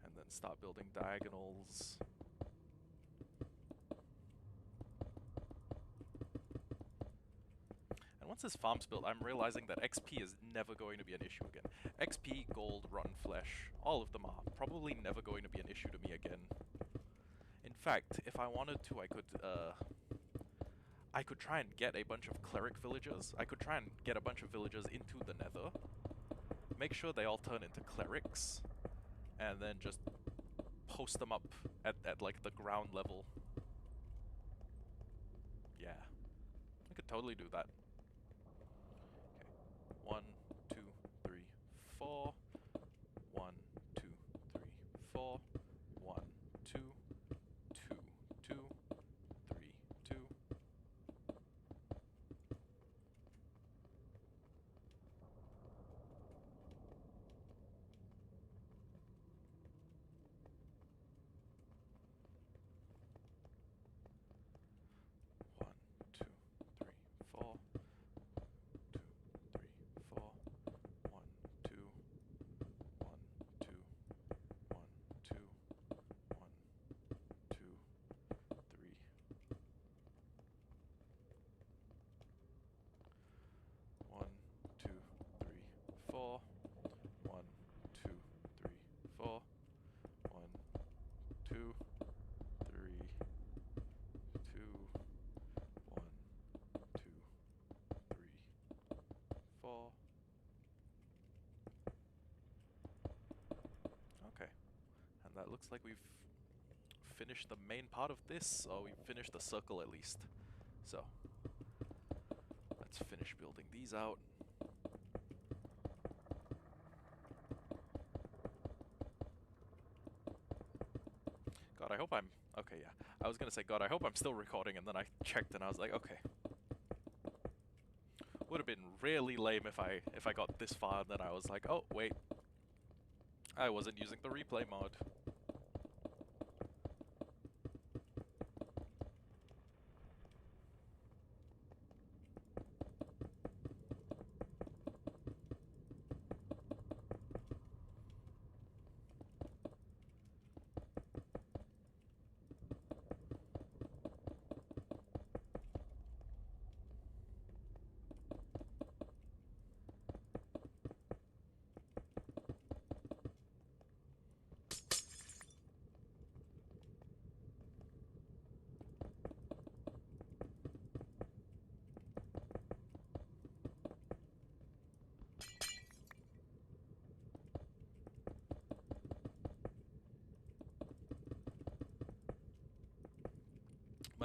and then start building diagonals. And once this farm's built, I'm realizing that XP is never going to be an issue again. XP, gold, rotten flesh, all of them are probably never going to be an issue to me again. In fact, if I wanted to, I could try and get a bunch of cleric villagers. I could try and get a bunch of villagers into the nether, make sure they all turn into clerics, and then just post them up at like the ground level. Yeah, I could totally do that. Okay. 1, 2, 3, 4. 1, 2, 3, 4. 1, 2, 2, 2, 3, 2. One, two, three, four. 2, 3, 4. 1, 2. 1, 2. 1, 2. 1, 2, 3. 1, 2, 3, 4. 1, 2, 3, 4. 1, 2, 3, 2. 1, 2, 3, 4. Okay. And that looks like we've finished the main part of this, or we've finished the circle at least. So, let's finish building these out. God, I hope I'm... Okay, yeah. I was gonna say, God, I hope I'm still recording, and then I checked and I was like, okay. Would have been really lame if I got this far and then I was like, oh, wait. I wasn't using the replay mod.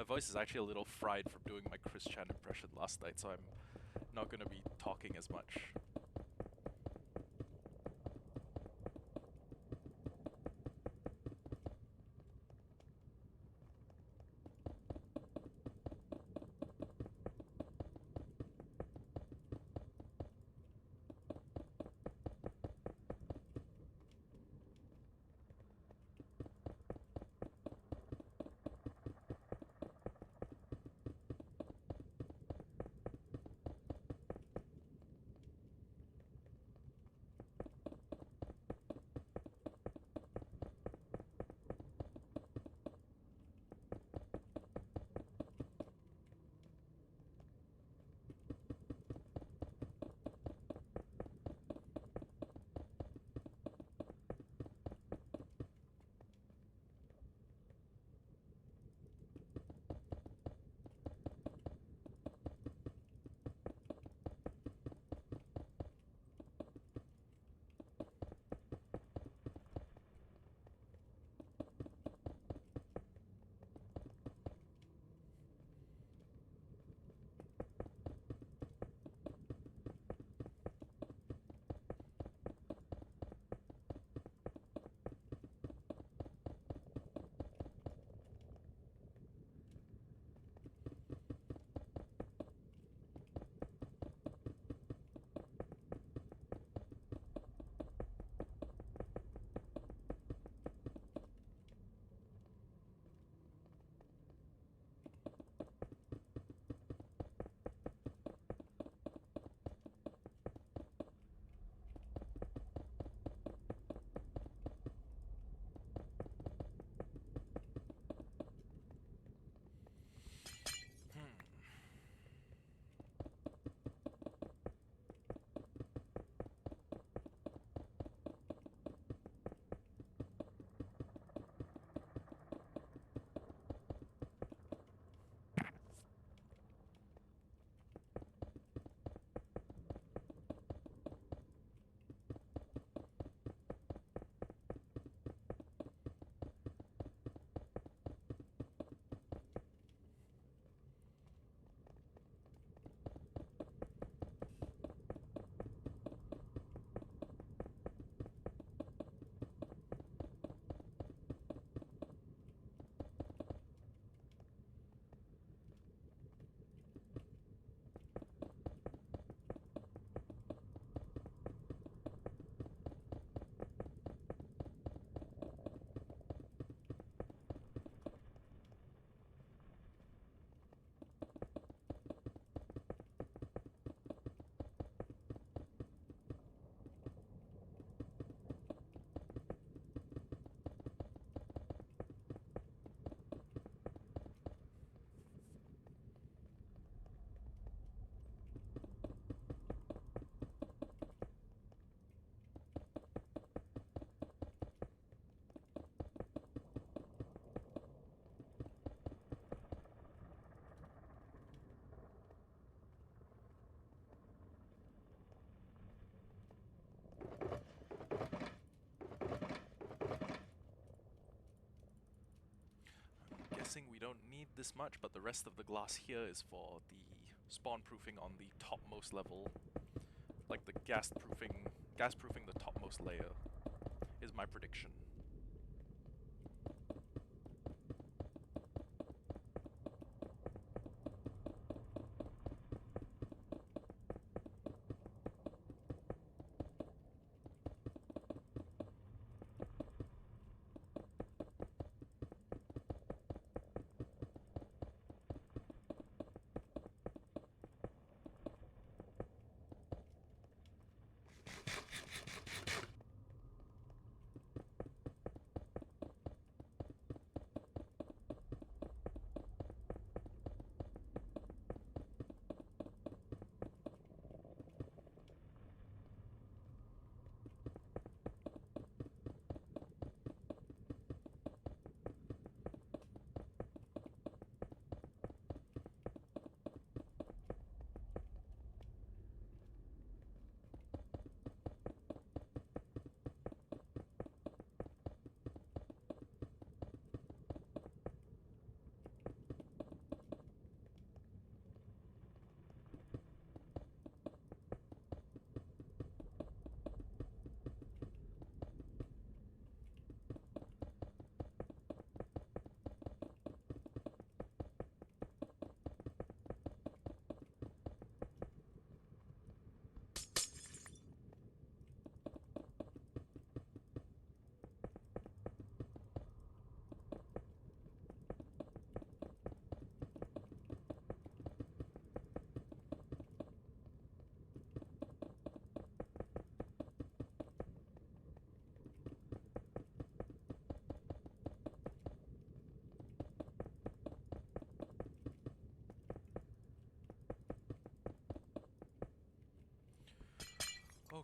My voice is actually a little fried from doing my Chris Chan impression last night, so I'm not going to be talking as much. Guessing we don't need this much, but the rest of the glass here is for the spawn proofing on the topmost level. Like the gas proofing the topmost layer is my prediction.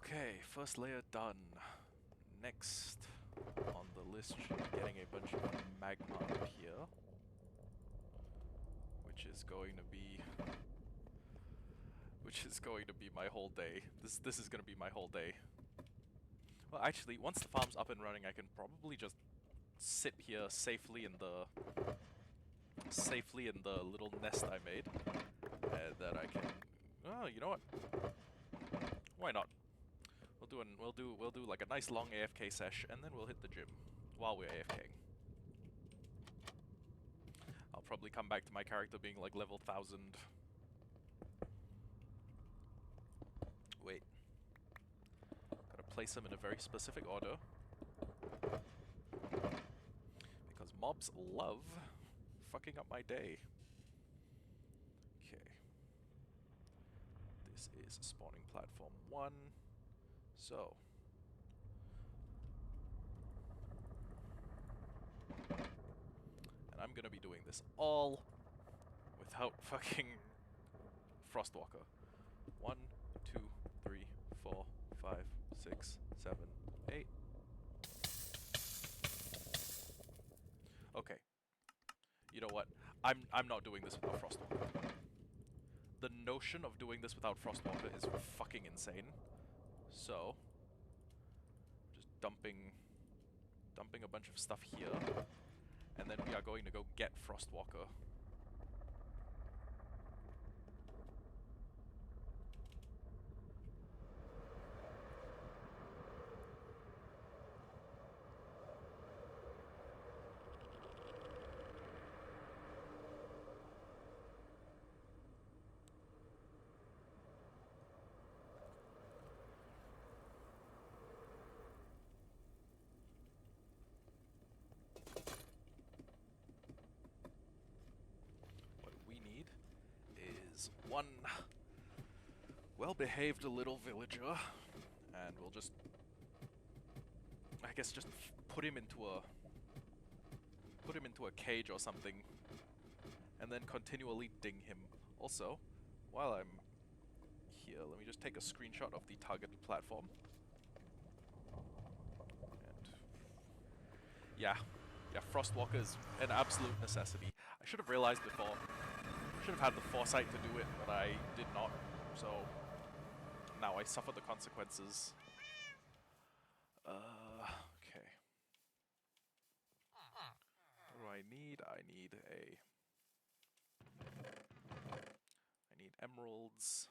Okay, first layer done. Next on the list should be getting a bunch of magma up here, which is going to be my whole day. This is going to be my whole day. Well, actually, once the farm's up and running, I can probably just sit here safely in the little nest I made, and then I can. Oh, you know what? Why not? We'll do like a nice long AFK sesh, and then we'll hit the gym while we're AFKing. I'll probably come back to my character being like level 1000. Wait. Gotta place them in a very specific order. Because mobs love fucking up my day. Okay. This is spawning platform 1. So. And I'm gonna be doing this all without fucking Frostwalker. 1, 2, 3, 4, 5, 6, 7, 8. Okay. You know what? I'm not doing this without Frostwalker. The notion of doing this without Frostwalker is fucking insane. So, just dumping a bunch of stuff here, and then we are going to go get Frostwalker. What we need is one well-behaved little villager, and we'll just, I guess, just put him into a cage or something, and then continually ding him. Also, while I'm here, let me just take a screenshot of the targeted platform. And yeah, Frostwalker is an absolute necessity. I should have realized before. I should have had the foresight to do it, but I did not. So now I suffer the consequences. Okay. What do I need? I need emeralds.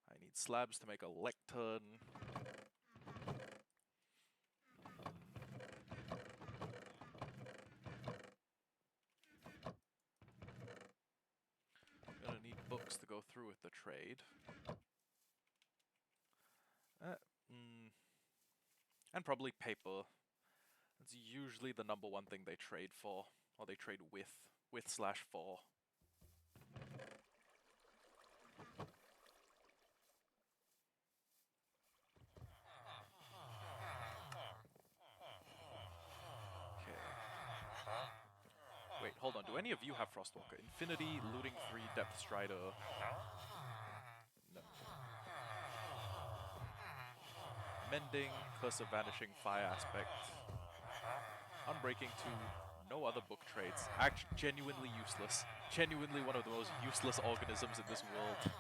I need slabs to make a lectern. I'm gonna need books to go through with the trade. And probably paper. It's usually the number one thing they trade for, or they trade with/for. Wait, hold on. Do any of you have Frostwalker? Infinity, Looting 3, Depth Strider. No. Mending, Curse of Vanishing, Fire Aspect. Unbreaking 2, no other book trades. Actually, genuinely useless. Genuinely one of the most useless organisms in this world.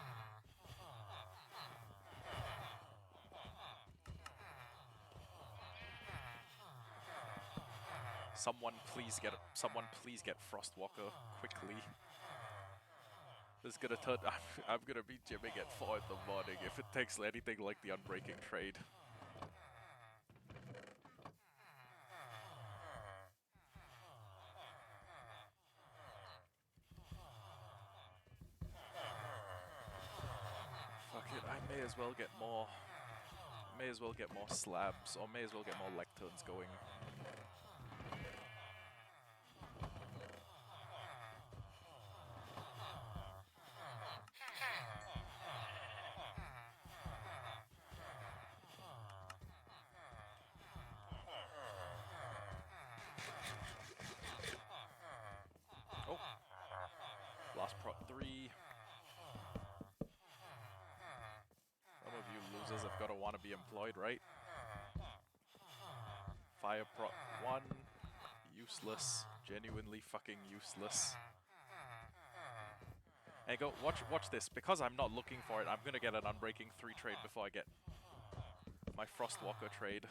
Someone please get Frostwalker quickly. This is gonna turn. I'm gonna be gymming at 4 in the morning if it takes anything like the Unbreaking trade. Fuck it, I may as well get more. May as well get more slabs, or may as well get more lecterns going. Oh, last prot 3. Some of you losers resources have got to want to be employed, right? Fire prot 1. Useless. Genuinely fucking useless. And go, watch this. Because I'm not looking for it, I'm gonna get an Unbreaking 3 trade before I get my Frostwalker trade.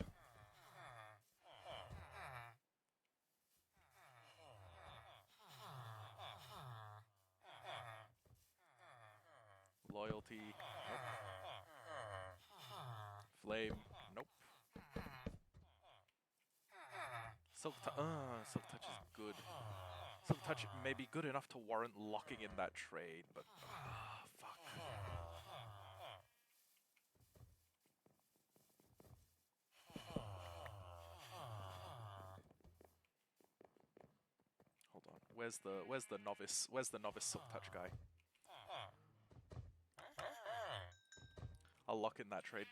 Loyalty. Nope. Flame. Nope. Silk Touch is good. Silk Touch may be good enough to warrant locking in that trade, but fuck. Hold on. Where's the novice? Where's the novice Silk Touch guy? I'll lock in that trade.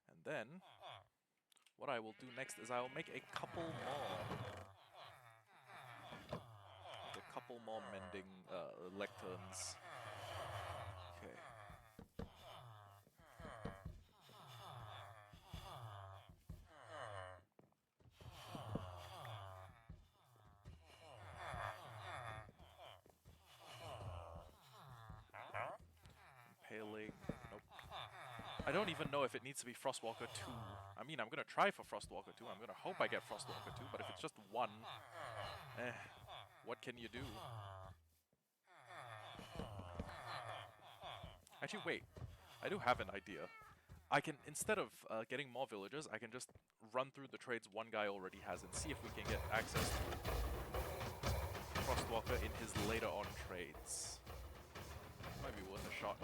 And then what I will do next is I'll make a couple more mending lecterns. Okay. Impaling. Nope. I don't even know if it needs to be Frostwalker 2. I mean, I'm gonna try for Frostwalker 2. I'm gonna hope I get Frostwalker 2, but if it's just 1, what can you do? Actually, wait. I do have an idea. I can, instead of getting more villagers, I can just run through the trades one guy already has and see if we can get access to Frostwalker in his later on trades. Might be worth a shot.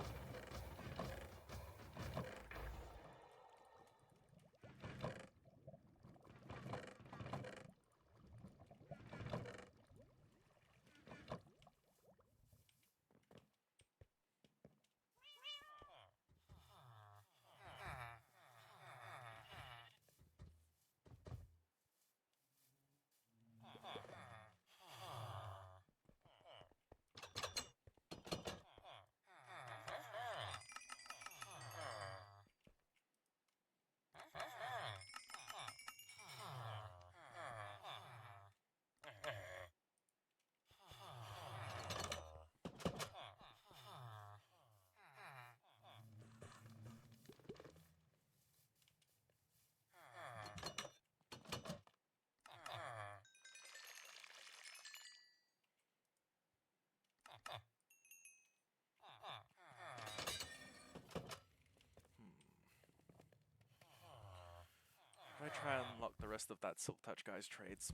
If I try and unlock the rest of that Silk Touch guy's trades.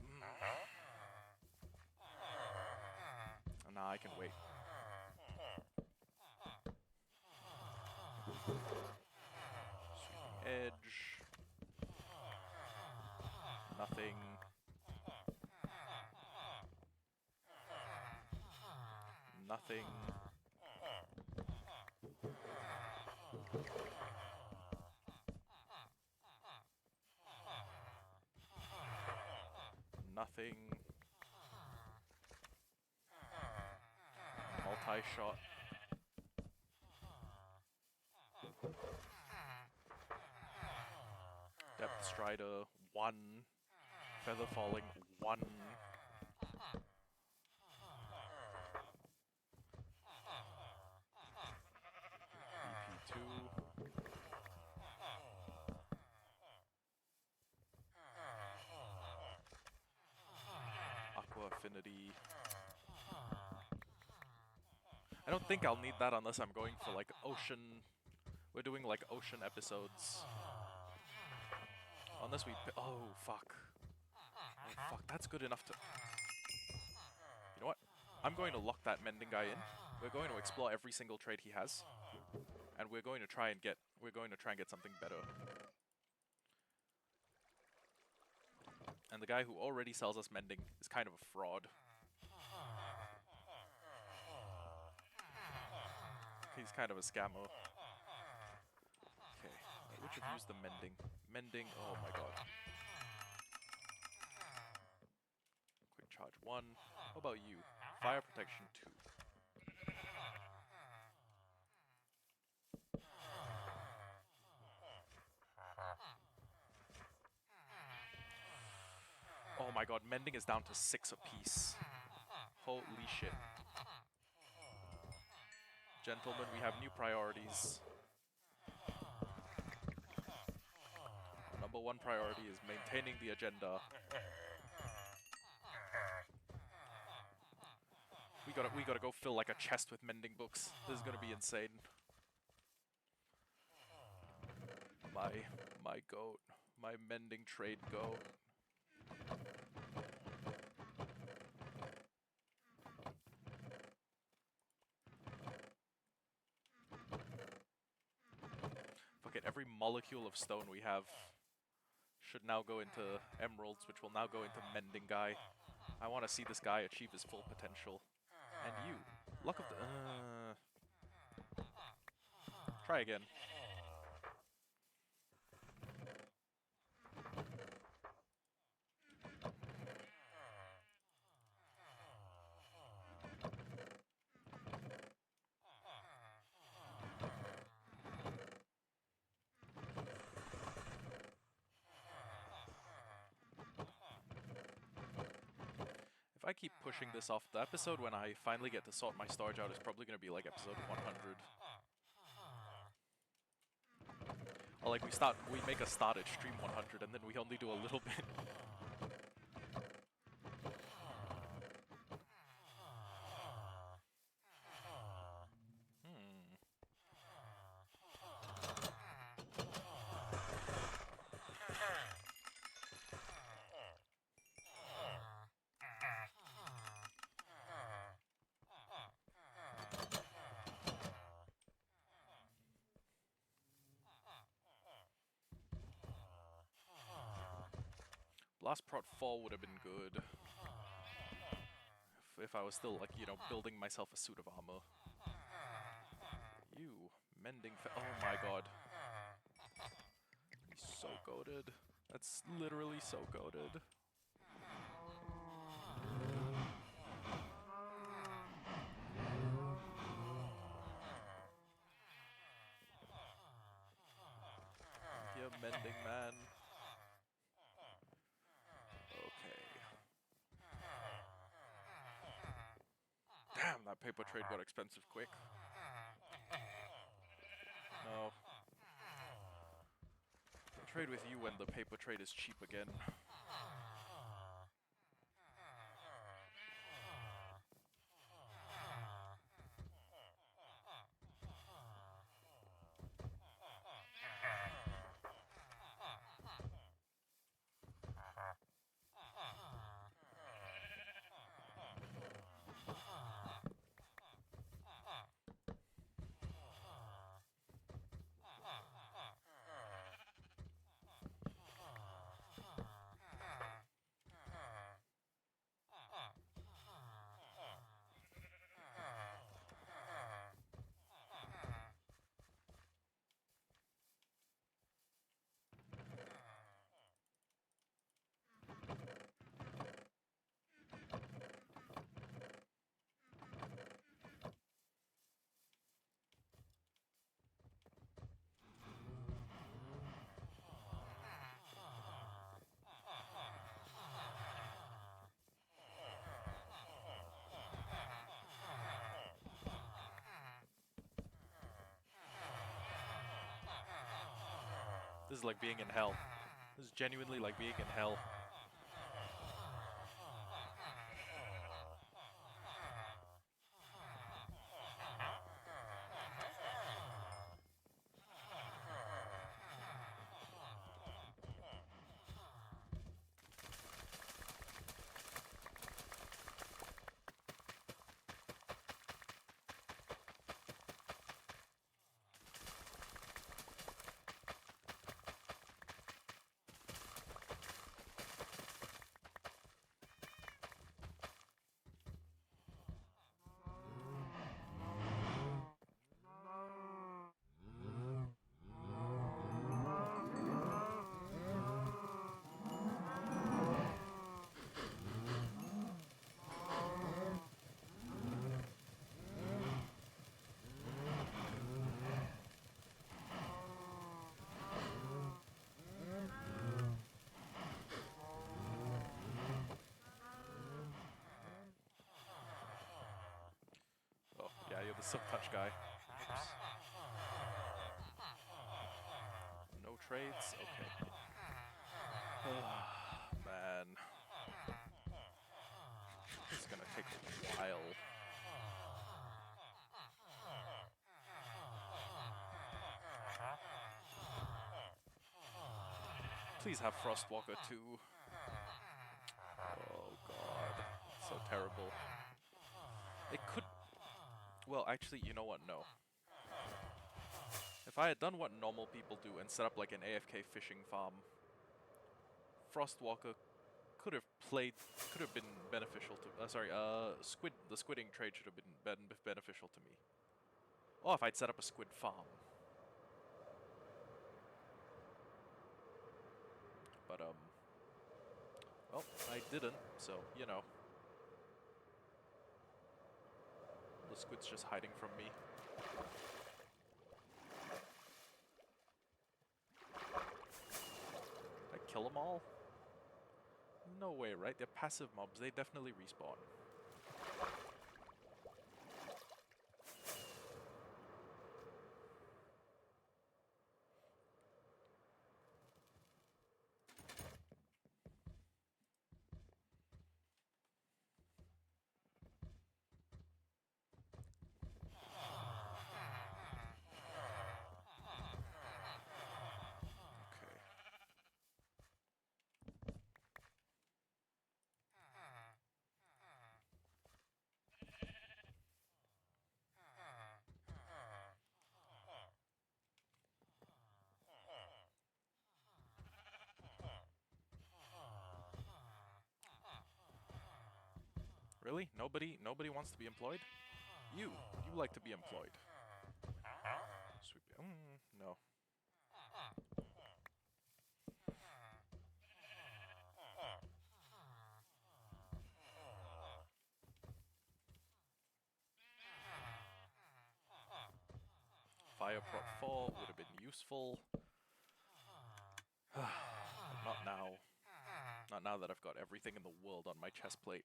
Nah, I can wait. Sweeping Edge. Nothing. Nothing. Nothing. Multi-shot. Depth Strider, 1. Feather Falling, 1. EP2. Aqua Affinity. I don't think I'll need that unless I'm going for like ocean. We're doing like ocean episodes. Unless we. Oh, fuck. Oh, fuck. That's good enough to. You know what? I'm going to lock that mending guy in. We're going to explore every single trade he has. And we're going to try and get. We're going to try and get something better. And the guy who already sells us mending is kind of a fraud. He's kind of a scammer. Okay, which have used the mending? Mending, oh my god. Quick charge 1. What about you? Fire protection 2. god, mending is down to 6 apiece. Holy shit. Gentlemen, we have new priorities. Our number one priority is maintaining the agenda. We gotta go fill like a chest with mending books. This is gonna be insane. My goat. My mending trade goat. Fuck it, every molecule of stone we have should now go into emeralds, which will now go into mending guy. I want to see this guy achieve his full potential. And you, luck of the... Try again. If I keep pushing this off, the episode when I finally get to sort my storage out is probably going to be like episode 100. Or like we make a start at stream 100 and then we only do a little bit. Blast Prot 4 would have been good. If I was still, like, you know, building myself a suit of armor. You, mending oh my god. He's so goated. That's literally so goated. Yeah, mending man. Okay. Damn, that paper trade got expensive quick. No. I'll trade with you when the paper trade is cheap again. This is like being in hell. This is genuinely like being in hell. the silk touch guy. Oops. No trades? Okay. Man. This is gonna take a while. Please have Frostwalker too. Oh god. So terrible. It could... Well, actually, you know what? No. If I had done what normal people do and set up like an AFK fishing farm, Frostwalker could have been beneficial to... the squidding trade should have been beneficial to me. Or if I'd set up a squid farm. But, well, I didn't, so, you know. The squid's just hiding from me. Did I kill them all? No way, right? They're passive mobs, they definitely respawn. Okay. Really? Nobody wants to be employed? You like to be employed. Sweep. No. Fire prot 4 would have been useful. Not now. Not now that I've got everything in the world on my chest plate.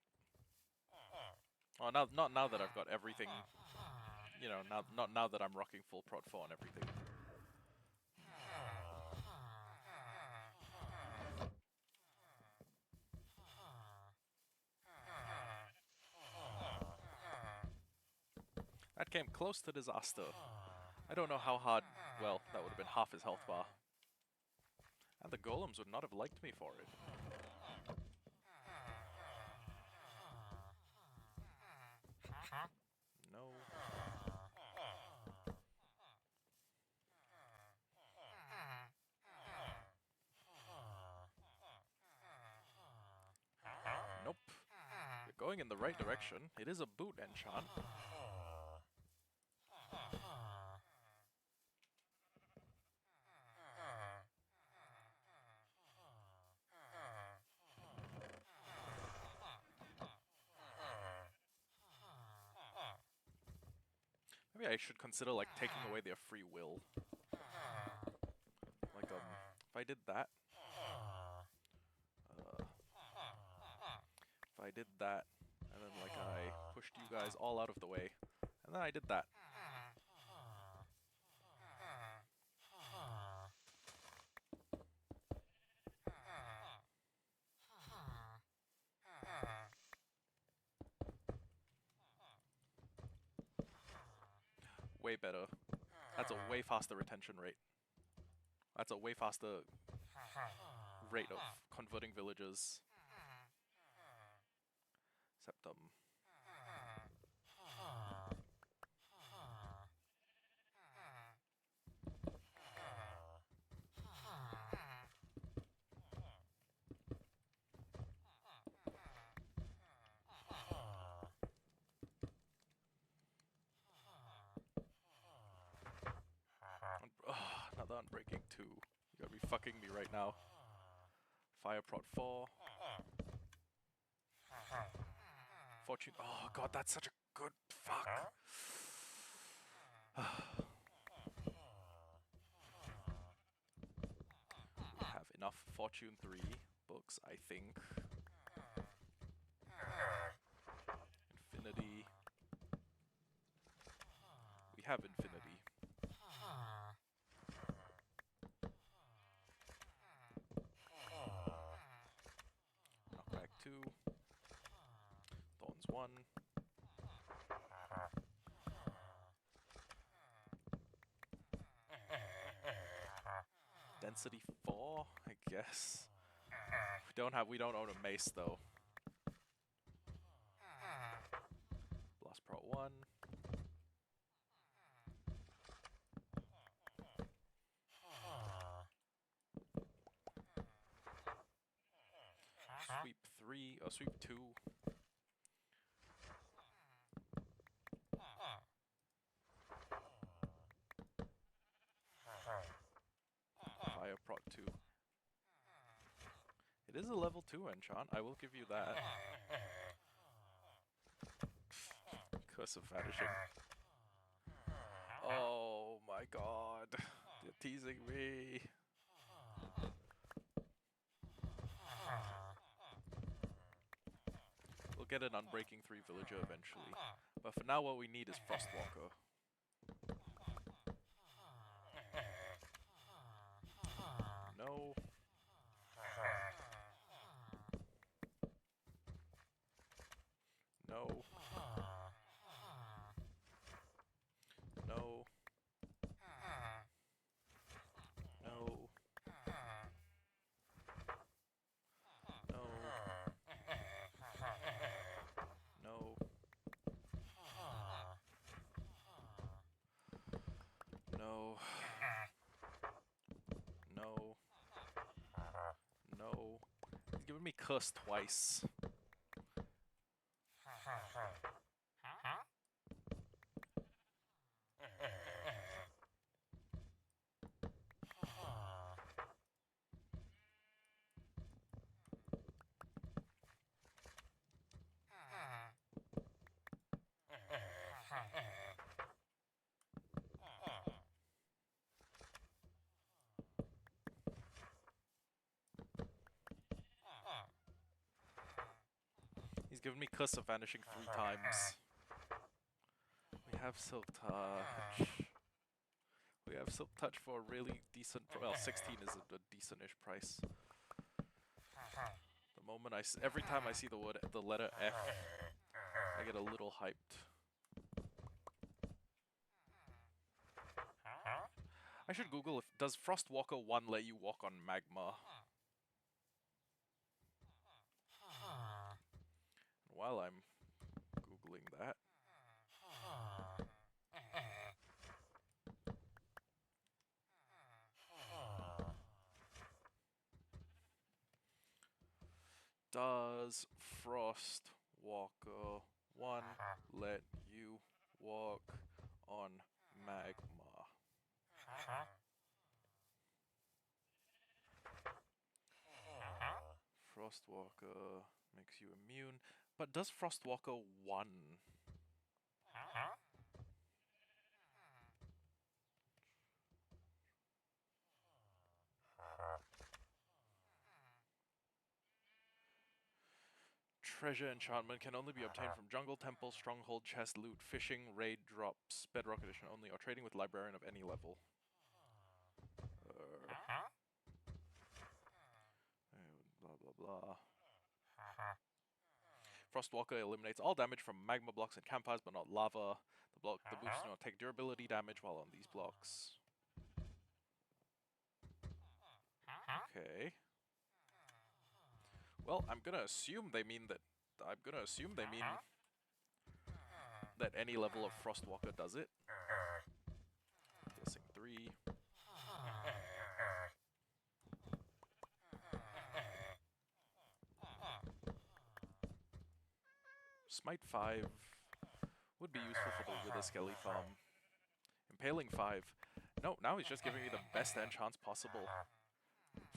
Oh, not now that I've got everything. You know, not now that I'm rocking full prot 4 and everything. That came close to disaster. I don't know how hard... Well, that would have been half his health bar. And the golems would not have liked me for it. No. Nope. You're going in the right direction. It is a boot enchant. Maybe I should consider, like, taking away their free will. Like, if I did that... if I did that, and then, like, I pushed you guys all out of the way, and then I did that. Way better. That's a way faster retention rate. That's a way faster rate of converting villagers. Septum. Another Unbreaking 2. You gotta be fucking me right now. Fire prot 4. Fortune. Oh god, that's such a good fuck. We have enough Fortune 3 books, I think. Infinity. have infinity. Knockback 2. Thorns 1. Density 4, I guess. We don't own a mace though. Blast Pro 1. Sweep 3, or sweep 2. Fire Prot 2. It is a level 2 enchant, I will give you that. Curse of Vanishing. Oh my god. They're teasing me. We'll get an Unbreaking 3 villager eventually. But for now what we need is Frostwalker. No. No. No. No. No. No. No. No. No. He's giving me curse twice. He's given me Curse of Vanishing 3 times. We have Silk Touch. We have Silk Touch for a really decent... Well, 16 is a decent-ish price. The moment every time I see the letter F, I get a little hyped. I should Google does Frostwalker 1 let you walk on magma? While I'm Googling that... Does Frostwalker 1 let you walk on magma? Frostwalker makes you immune, but does Frostwalker 1? Treasure enchantment can only be obtained from jungle, temple, stronghold, chest, loot, fishing, raid drops, bedrock edition only, or trading with librarian of any level. Blah blah blah. Frostwalker eliminates all damage from magma blocks and campfires, but not lava. The boots do not take durability damage while on these blocks. Okay. Well, I'm gonna assume they mean that. That any level of Frostwalker does it. I'm guessing 3. Smite 5 would be useful for the Wither Skelly farm. Impaling 5. No, now he's just giving me the best enchants possible.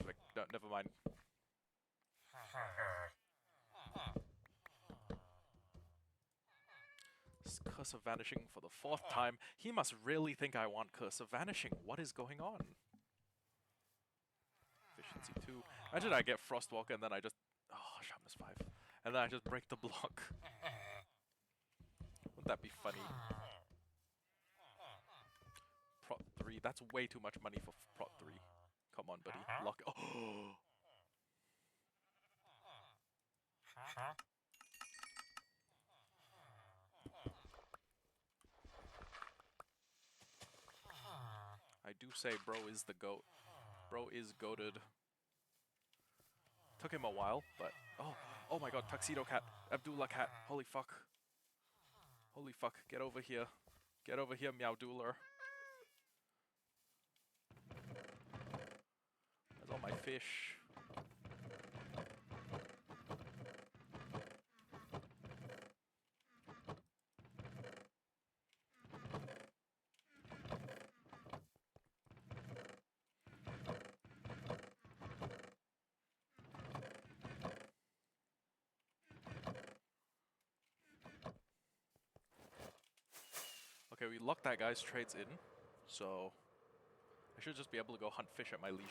Like, no, never mind. Curse of Vanishing for the 4th time. He must really think I want Curse of Vanishing. What is going on? Efficiency 2. Imagine I get Frostwalker and then I just... Oh, Sharpness 5. And then I just break the block. Wouldn't that be funny? That's way too much money for prot 3. Come on, buddy. Lock. Oh! I do say bro is the GOAT. Bro is goated. Took him a while, but... Oh my god, Tuxedo Cat. Abdullah Cat. Holy fuck. Holy fuck, get over here. Get over here, Meow Dueler. There's all my fish. Okay, we locked that guy's trades in, so I should just be able to go hunt fish at my leisure.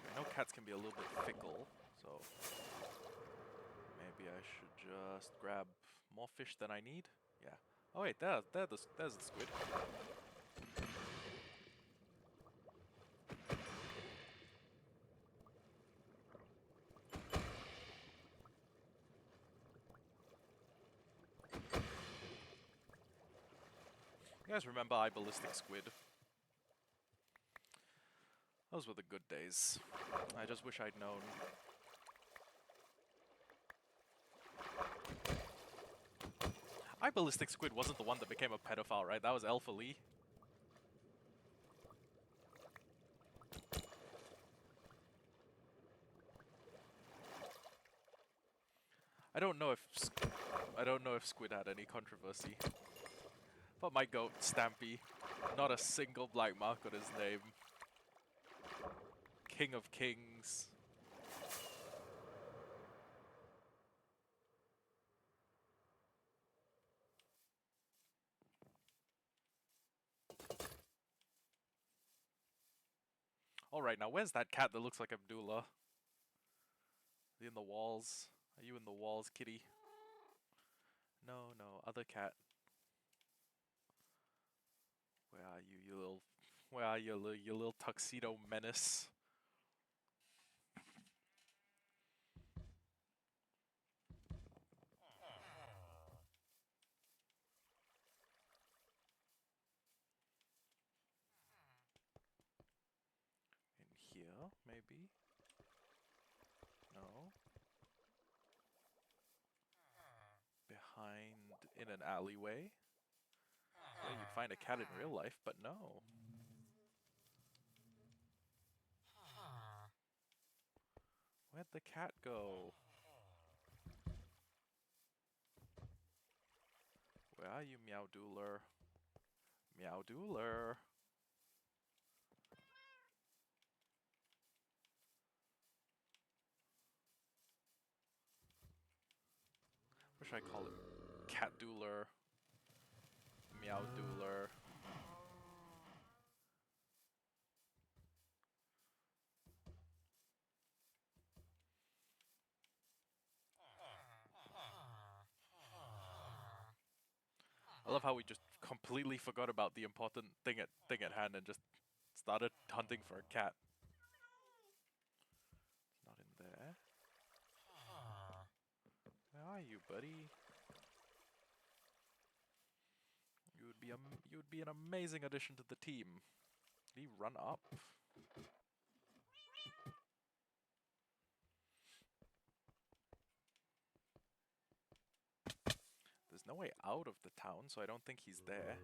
I know cats can be a little bit fickle, so maybe I should just grab more fish than I need. Yeah. Oh wait, there's the squid. You guys remember I ballistic squid? Those were the good days. I just wish I'd known. I ballistic squid wasn't the one that became a pedophile, right? That was Alpha Lee. I don't know if Squid had any controversy. But my goat, Stampy, not a single black mark on his name. King of Kings. Alright, now where's that cat that looks like Abdullah? Is he in the walls? Are you in the walls, kitty? No, no, other cat. Where are you, you little... Where are you, you little tuxedo menace? In here, maybe? No. Behind, in an alleyway? Yeah, you'd find a cat in real life, but no. Where'd the cat go? Where are you, Meow Dueler? Meow Dueler. What should I call it? Cat Dueler. Meow Dueler. I love how we just completely forgot about the important thing at hand and just started hunting for a cat. It's not in there. Where are you, buddy? You would be an amazing addition to the team. Did he run up? There's no way out of the town, so I don't think he's there.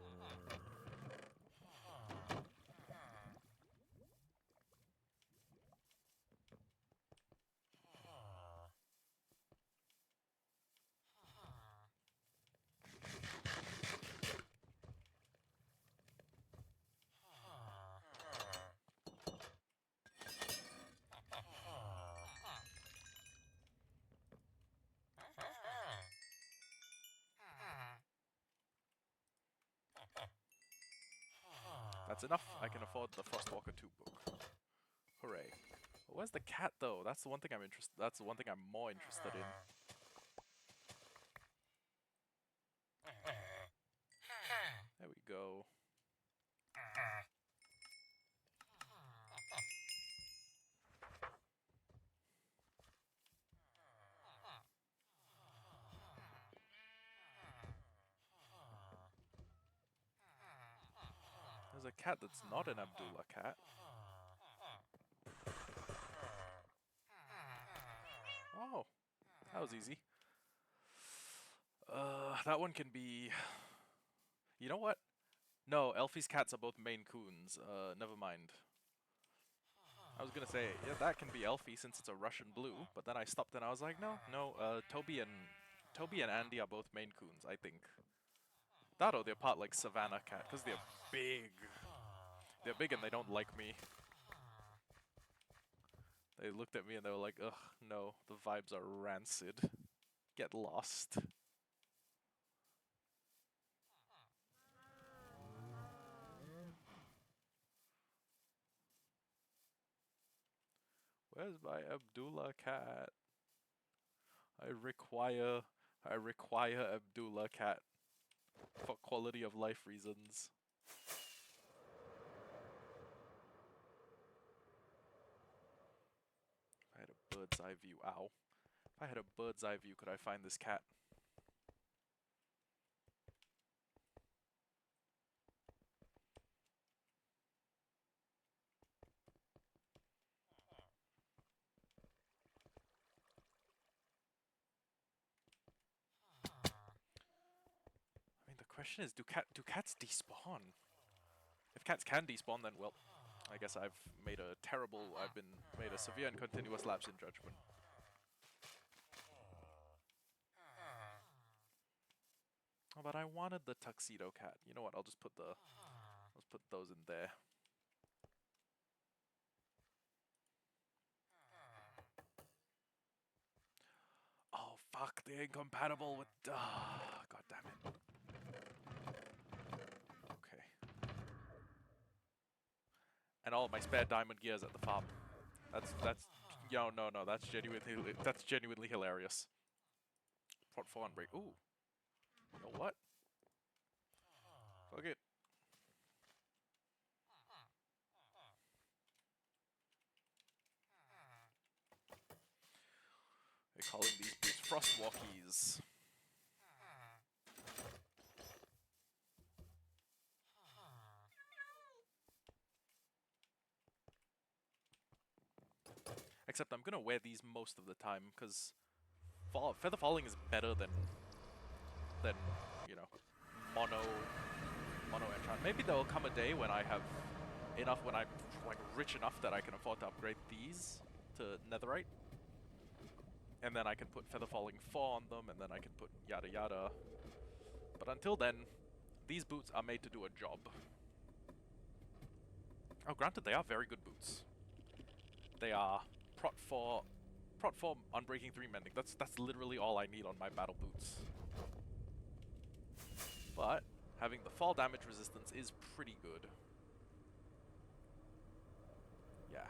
enough. I can afford the Frostwalker 2 book. Hooray. Where's the cat though? That's the one thing that's the one thing I'm more interested in. There we go. There's a cat that's not an Abdullah cat. Oh, that was easy. That one can be... You know what? No, Elfie's cats are both Maine Coons. Never mind. I was gonna say, yeah, that can be Elfie since it's a Russian blue, but then I stopped and I was like, no, Toby and Andy are both Maine Coons, I think. That or they're part like Savannah cat, because they're big. They're big and they don't like me. They looked at me and they were like, ugh, no, the vibes are rancid. Get lost. Where's my Abdullah cat? I require Abdullah cat for quality of life reasons. If I had a bird's eye view, ow. If I had a bird's eye view, could I find this cat? I mean, the question is, do cats despawn? If cats can despawn, then well, I guess I've made a severe and continuous lapse in judgment. Oh, but I wanted the tuxedo cat. You know what? Let's put those in there. Oh fuck! They're incompatible with. God damn it. Okay. And all of my spare diamond gears at the farm. That's yo no, that's genuinely hilarious. Prot 4 on break. Ooh. You know what? Fuck it. They're calling these boots Frostwalkies. Except I'm gonna wear these most of the time because feather falling is better than you know mono enchant. Maybe there'll come a day when I have enough, when I'm like rich enough that I can afford to upgrade these to netherite, and then I can put feather falling 4 on them, and then I can put yada yada. But until then, these boots are made to do a job. Oh, granted, they are very good boots. They are Prot 4 Unbreaking 3 Mending. That's literally all I need on my battle boots. But having the fall damage resistance is pretty good. Yeah.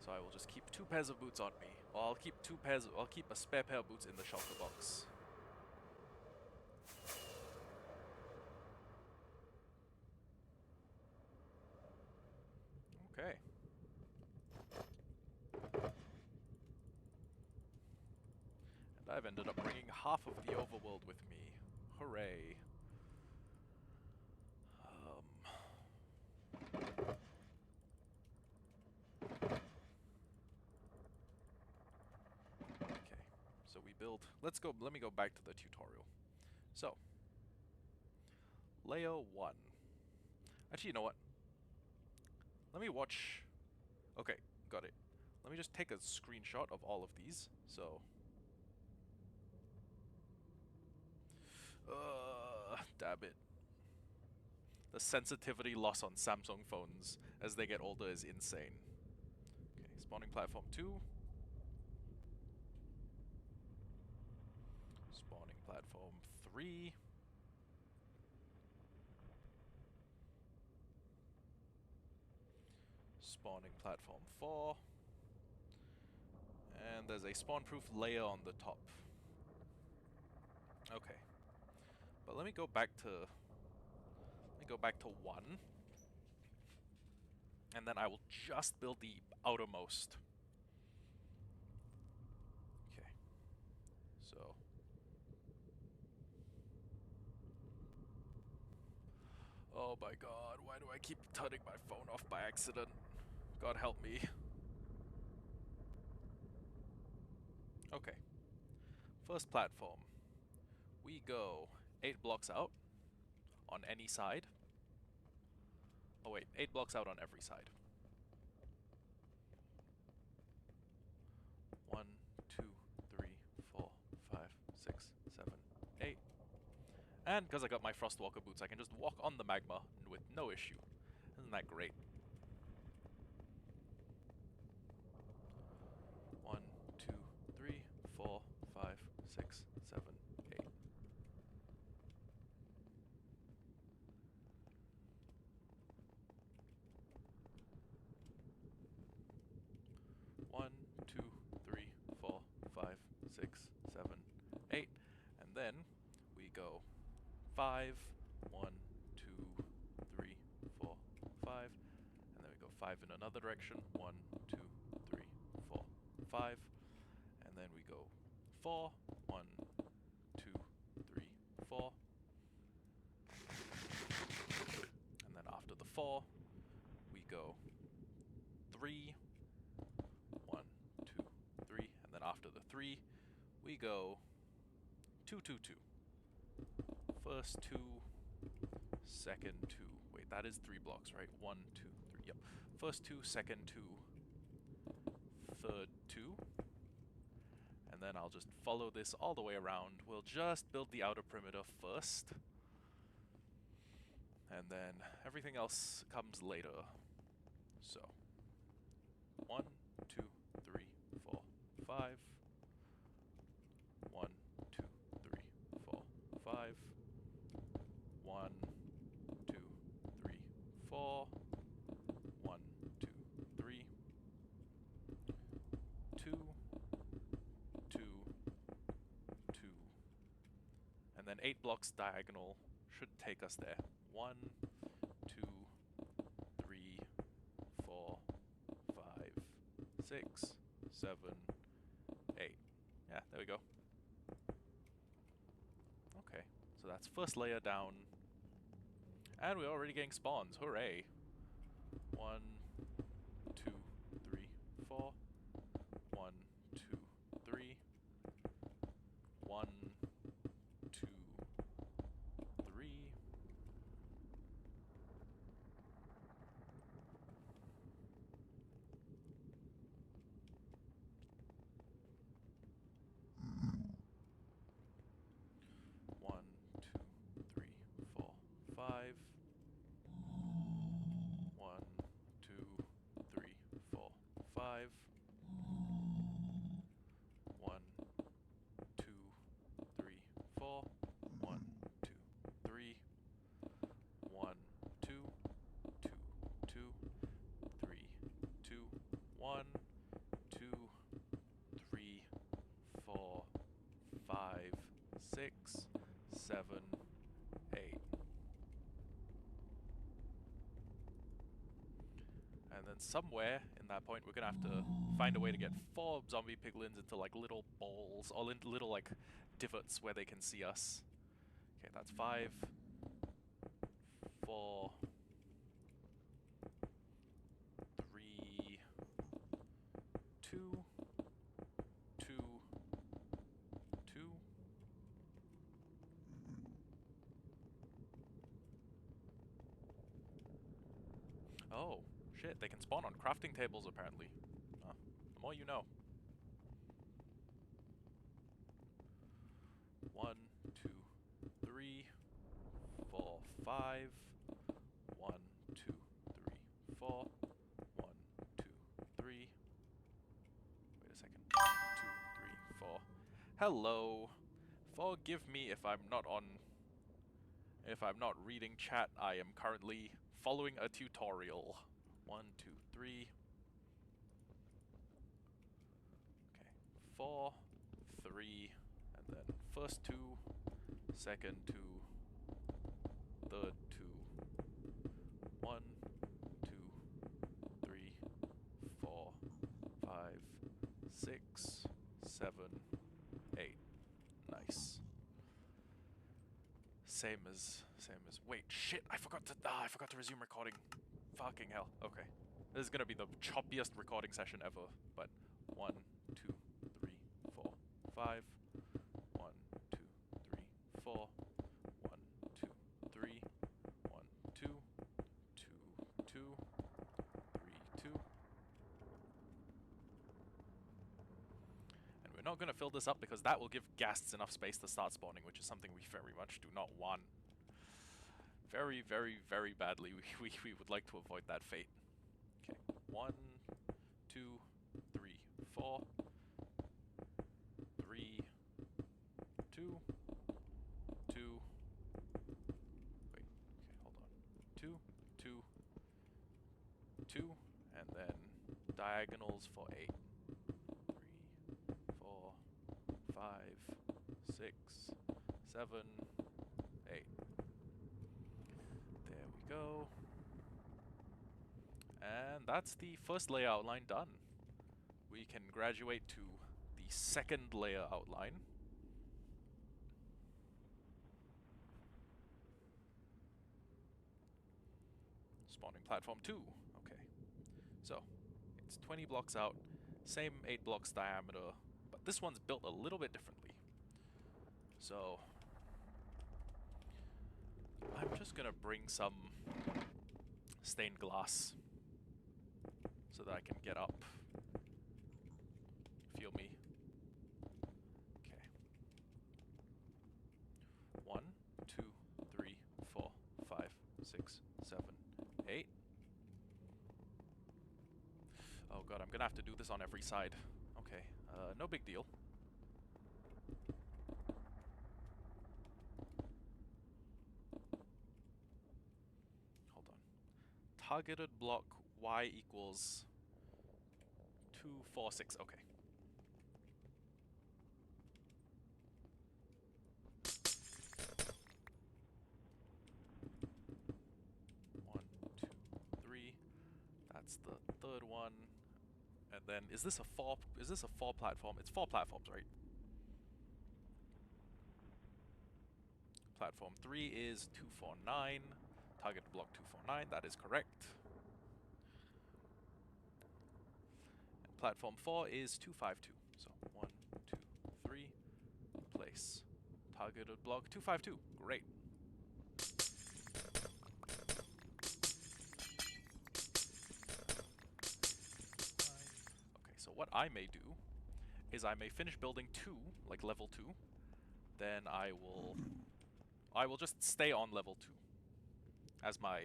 So I will just keep 2 pairs of boots on me. Or I'll keep a spare pair of boots in the shelter box. Okay. And I've ended up bringing half of the overworld with me. Hooray. Okay. So we build... let me go back to the tutorial. So. Layer 1. Actually, you know what? Let me watch... Okay, got it. Let me just take a screenshot of all of these. So... damn it. The sensitivity loss on Samsung phones as they get older is insane. Okay, spawning platform 2. 3. Spawning platform 4. And there's a spawn-proof layer on the top. Okay. But let me go back to 1. And then I will just build the outermost. Okay. So oh my god, why do I keep turning my phone off by accident? God help me. Okay. First platform. We go 8 blocks out on any side. Oh wait, 8 blocks out on every side. 1, 2, 3, 4, 5, 6, 7, 8. And because I got my Frostwalker boots, I can just walk on the magma with no issue. Isn't that great? 1, 2, 3, 4, 5, 6, 7, 8. 1, 2, 3, 4, 5, 6, 7, 8. And then we go 5, 1, 2, 3, 4, 5. And then we go 5 in another direction. 1, 2, 3, 4, 5. And then we go 4, 1, 2, 3, 4. And then after the 4, we go 3, 1, 2, 3. And then after the 3, we go 2, 2, 2. First 2, second 2. Wait, that is 3 blocks, right? 1, 2, 3. Yep. First 2, second 2, third 2. And then I'll just follow this all the way around. We'll just build the outer perimeter first. And then everything else comes later. So 1, 2, 3, 4, 5. 1, 2, 3, 4, 5. 1, 2, 3, 4. 1, 2, 3. 2, 2, 2. And then 8 blocks diagonal should take us there. 1, 2, 3, 4, 5, 6, 7, 8. Yeah, there we go. Okay, so that's first layer down. And we're already getting spawns. Hooray! 1, 2, 3, 4. 1, 2, 3. 1, 2, 3. One, two, three, four, 5. 1, 2, 3, 4, 5. 1, 2, 3, 4. 1, 2, 3. 1, 2, 2, 2, 3, 2, 1, 2, 3, 4, 5, 6, 7, 8. And then somewhere in that point, we're gonna have to find a way to get 4 zombie piglins into like little balls, or into little like divots where they can see us. Okay, that's 5, 4, 3, 2, 2, 2. Oh, shit, they can spawn on crafting tables apparently. Oh, the more you know. 1, 2, 3, 4, 5. 1, 2, 3, 4. 1, 2, 3. Wait a second. 1, 2, 3, 4. Hello. Forgive me if I'm not reading chat. I am currently following a tutorial. 1, 2, 3. Okay, 4, 3, and then first 2, second 2, third 2, 1, 2, 3, 4, 5, 6, 7, 8. Nice. Same as wait, shit, I forgot to resume recording. Fucking hell. Okay. This is gonna be the choppiest recording session ever, but 1, 2, 3, 4, 5. 1, 2, 3, 4. 1, 2, 3. 1, 2, 2, 2, 3, 2. And we're not gonna fill this up because that will give ghasts enough space to start spawning, which is something we very much do not want. Very, very, very badly, we would like to avoid that fate. Okay, 1, 2, 3, 4, 3, 2, 2, wait, okay, hold on, 2, 2, 2, and then diagonals for 8. 3, 4, 5, 6, 7, 8. There we go. And that's the first layer outline done. We can graduate to the second layer outline. Spawning platform 2. Okay. So, it's 20 blocks out, same 8 blocks diameter, but this one's built a little bit differently. So, I'm just gonna bring some stained glass so that I can get up. Feel me? Okay. 1, 2, 3, 4, 5, 6, 7, 8. Oh god, I'm gonna have to do this on every side. Okay, no big deal. Hold on. Targeted block Y equals 2, 4, 6. Okay. One, 2, 3. That's the third one. And then is this a 4 platform? It's 4 platforms, right? Platform 3 is 249. Target block 249, that is correct. And platform 4 is 252. So 1, 2, 3, place. Targeted block 252. Great. Okay, so what I may do is I may finish building 2, like level 2, then I will just stay on level 2 as my...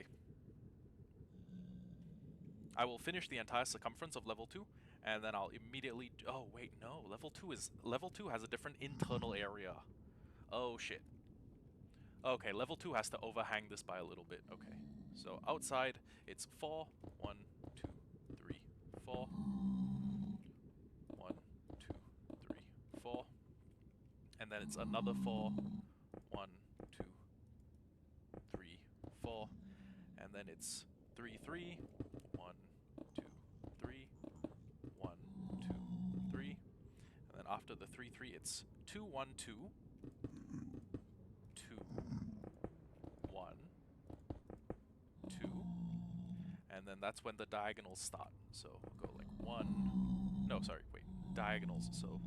I will finish the entire circumference of level 2, and then I'll immediately... Oh, wait, no. Level 2 has a different internal area. Oh, shit. Okay, level 2 has to overhang this by a little bit. Okay. So outside, it's 4. 1, 2, 3, 4. 1, 2, 3, 4. And then it's another 4. 1, 2, 3, 4. And then it's 3, 3. 1, 2, 3. 1, 2, 3. And then after the 3, 3, it's 2, 1, 2. 2, 1, 2. And then that's when the diagonals start. So we'll go like 1. No, sorry, wait. Diagonals. So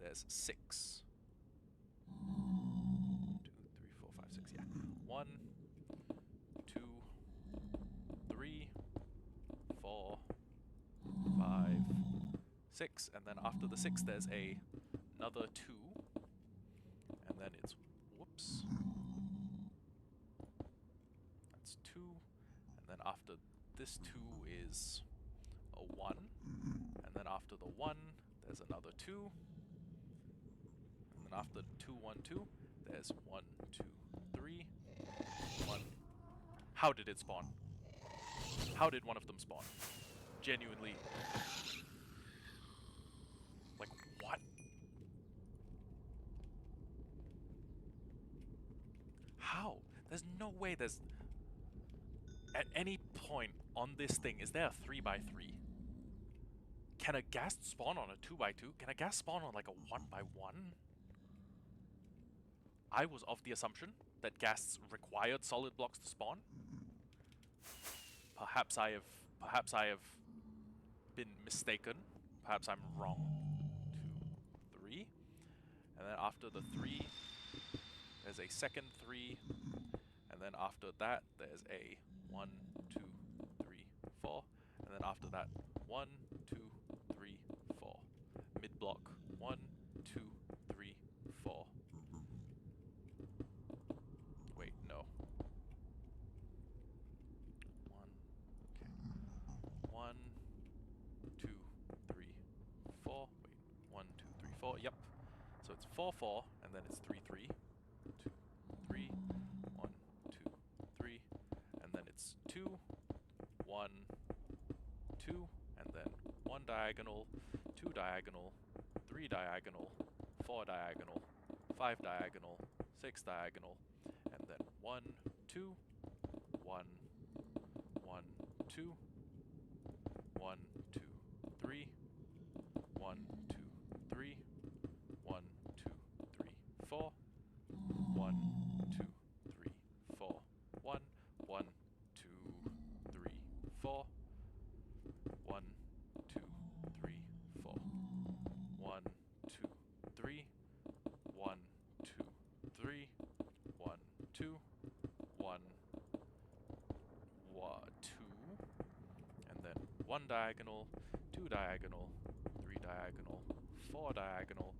there's 6. 2, 3, 4, 5, 6. Yeah. 1, 2, 3, 4, 5, 6. And then after the 6, there's another 2. And then it's... Whoops. That's 2. And then after this 2 is a 1. And then after the 1, there's another 2. And then after 2, 1, 2, there's 1, 2, 3, 1. How did it spawn? How did one of them spawn? Genuinely. Like, what? How? There's no way there's... At any point on this thing, is there a 3x3? Can a ghast spawn on a 2x2? Can a ghast spawn on like a 1x1? I was of the assumption that ghasts required solid blocks to spawn. Perhaps I have been mistaken. Perhaps I'm wrong. 2, 3. And then after the 3, there's a second 3. And then after that, there's a 1, 2, 3, 4. And then after that, 1, 2, 3, 4. Mid block, 1, 2, 3, 4. Wait, no. 1, 2, 3, 4. Wait, 1, 2, 3, 4. Yep. So it's 4, 4, and then it's 3, 3. 2, 3. 1, 2, 3. And then it's 2, 1, 2, and then 1 diagonal, 2 diagonal, 3 diagonal, 4 diagonal, 5 diagonal, 6 diagonal, and then 1, 2, 1, 1, 2, 1, 2, 3, 1, 2, 3, 1, 2, 3, 4, 1, 2, 3, 4, 1, 1, 2, 3, 4, 1, 2, 3, 4, 1, 2, 3, 1, 2, 3, 1, 2, 1, 2, and then 1 diagonal, 2 diagonal, 3 diagonal, 4 diagonal,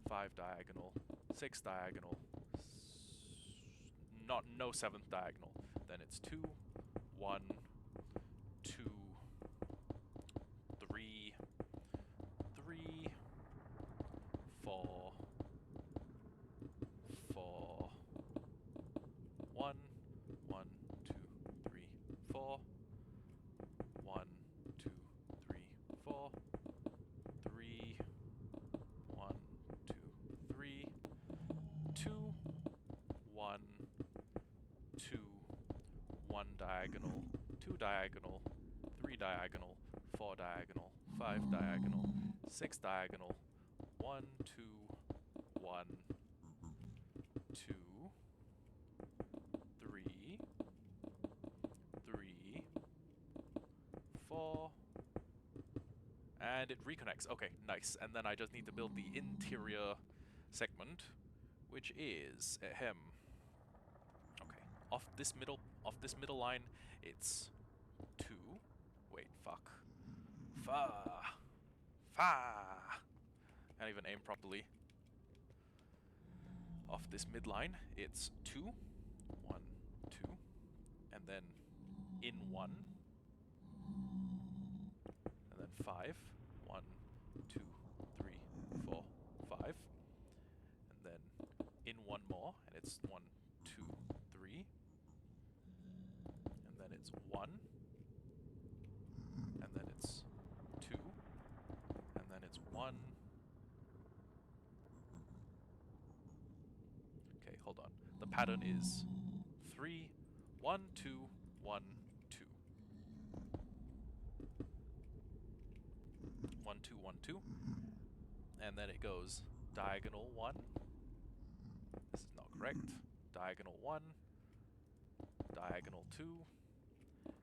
5 diagonal, 6 diagonal, no 7th diagonal. Then it's 2, 1, 2, 3, 3, 4, 4, 1, 1, 2, 3, 4, 1, 2, 3, 4, 3, 1, 2, 3, 2, 1, 2, 1 diagonal, 2 diagonal, 3 diagonal, 4 diagonal, 5 diagonal, 6 diagonal, 1, 2, 1, 2, 3, 3, 4, and it reconnects. Okay, nice. And then I just need to build the interior segment, which is ahem. Okay, off this middle line, it's 2. Wait, fuck. Can't even aim properly. Off this midline, it's 2, 1, 2, and then in 1, and then 5, 1, 2, 3, 4, 5, and then in 1 more, and it's 1, 2, 3, and then it's 1, and then it's 2, and then it's 1. Okay, hold on. The pattern is 3, 1, 2, 1, 2. 1, 2, 1, 2. And then it goes diagonal 1. This is not correct. Diagonal 1. Diagonal 2.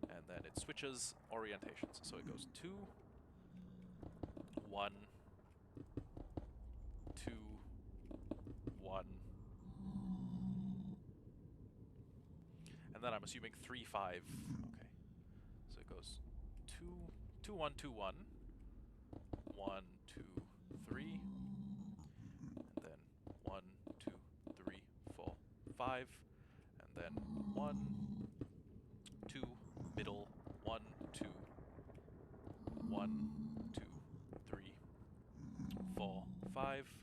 And then it switches orientations. So it goes 2, 1, 2, 1. And then I'm assuming 3, 5. Okay. So it goes 2, 2, 1, 2, 1. 1, 2, 3. And then 1, 2, 3, 4, 5. And then 1, 2, middle, 1, 2, 1, 2, 3, 4, 5.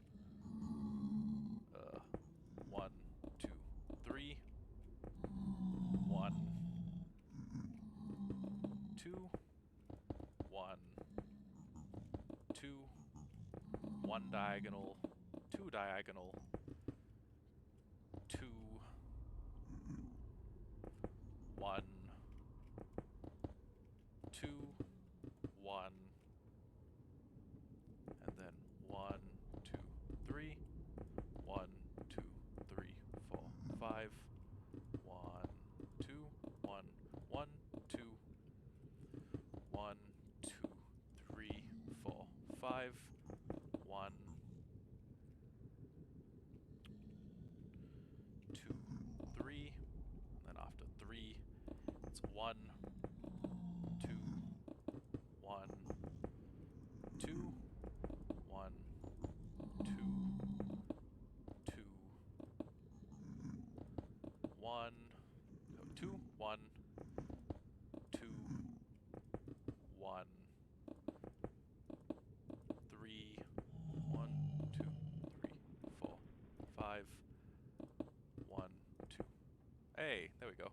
2, 1, 2, 1 diagonal, 2 diagonal, 2, 1, 2, 1, and then 1, 2, 3, 1, 2, 3, 4, 5, 1, 2, 1, 1, 2, 1, 2, 3, 4, 5, 1, 2, 3, and then after 3, it's 1, 2, 1, 2, 1, 2, 2, 1, 2, 1, 2, 1, 3, 1, 2, 3, 4, 5, 1, 2. Hey, there we go.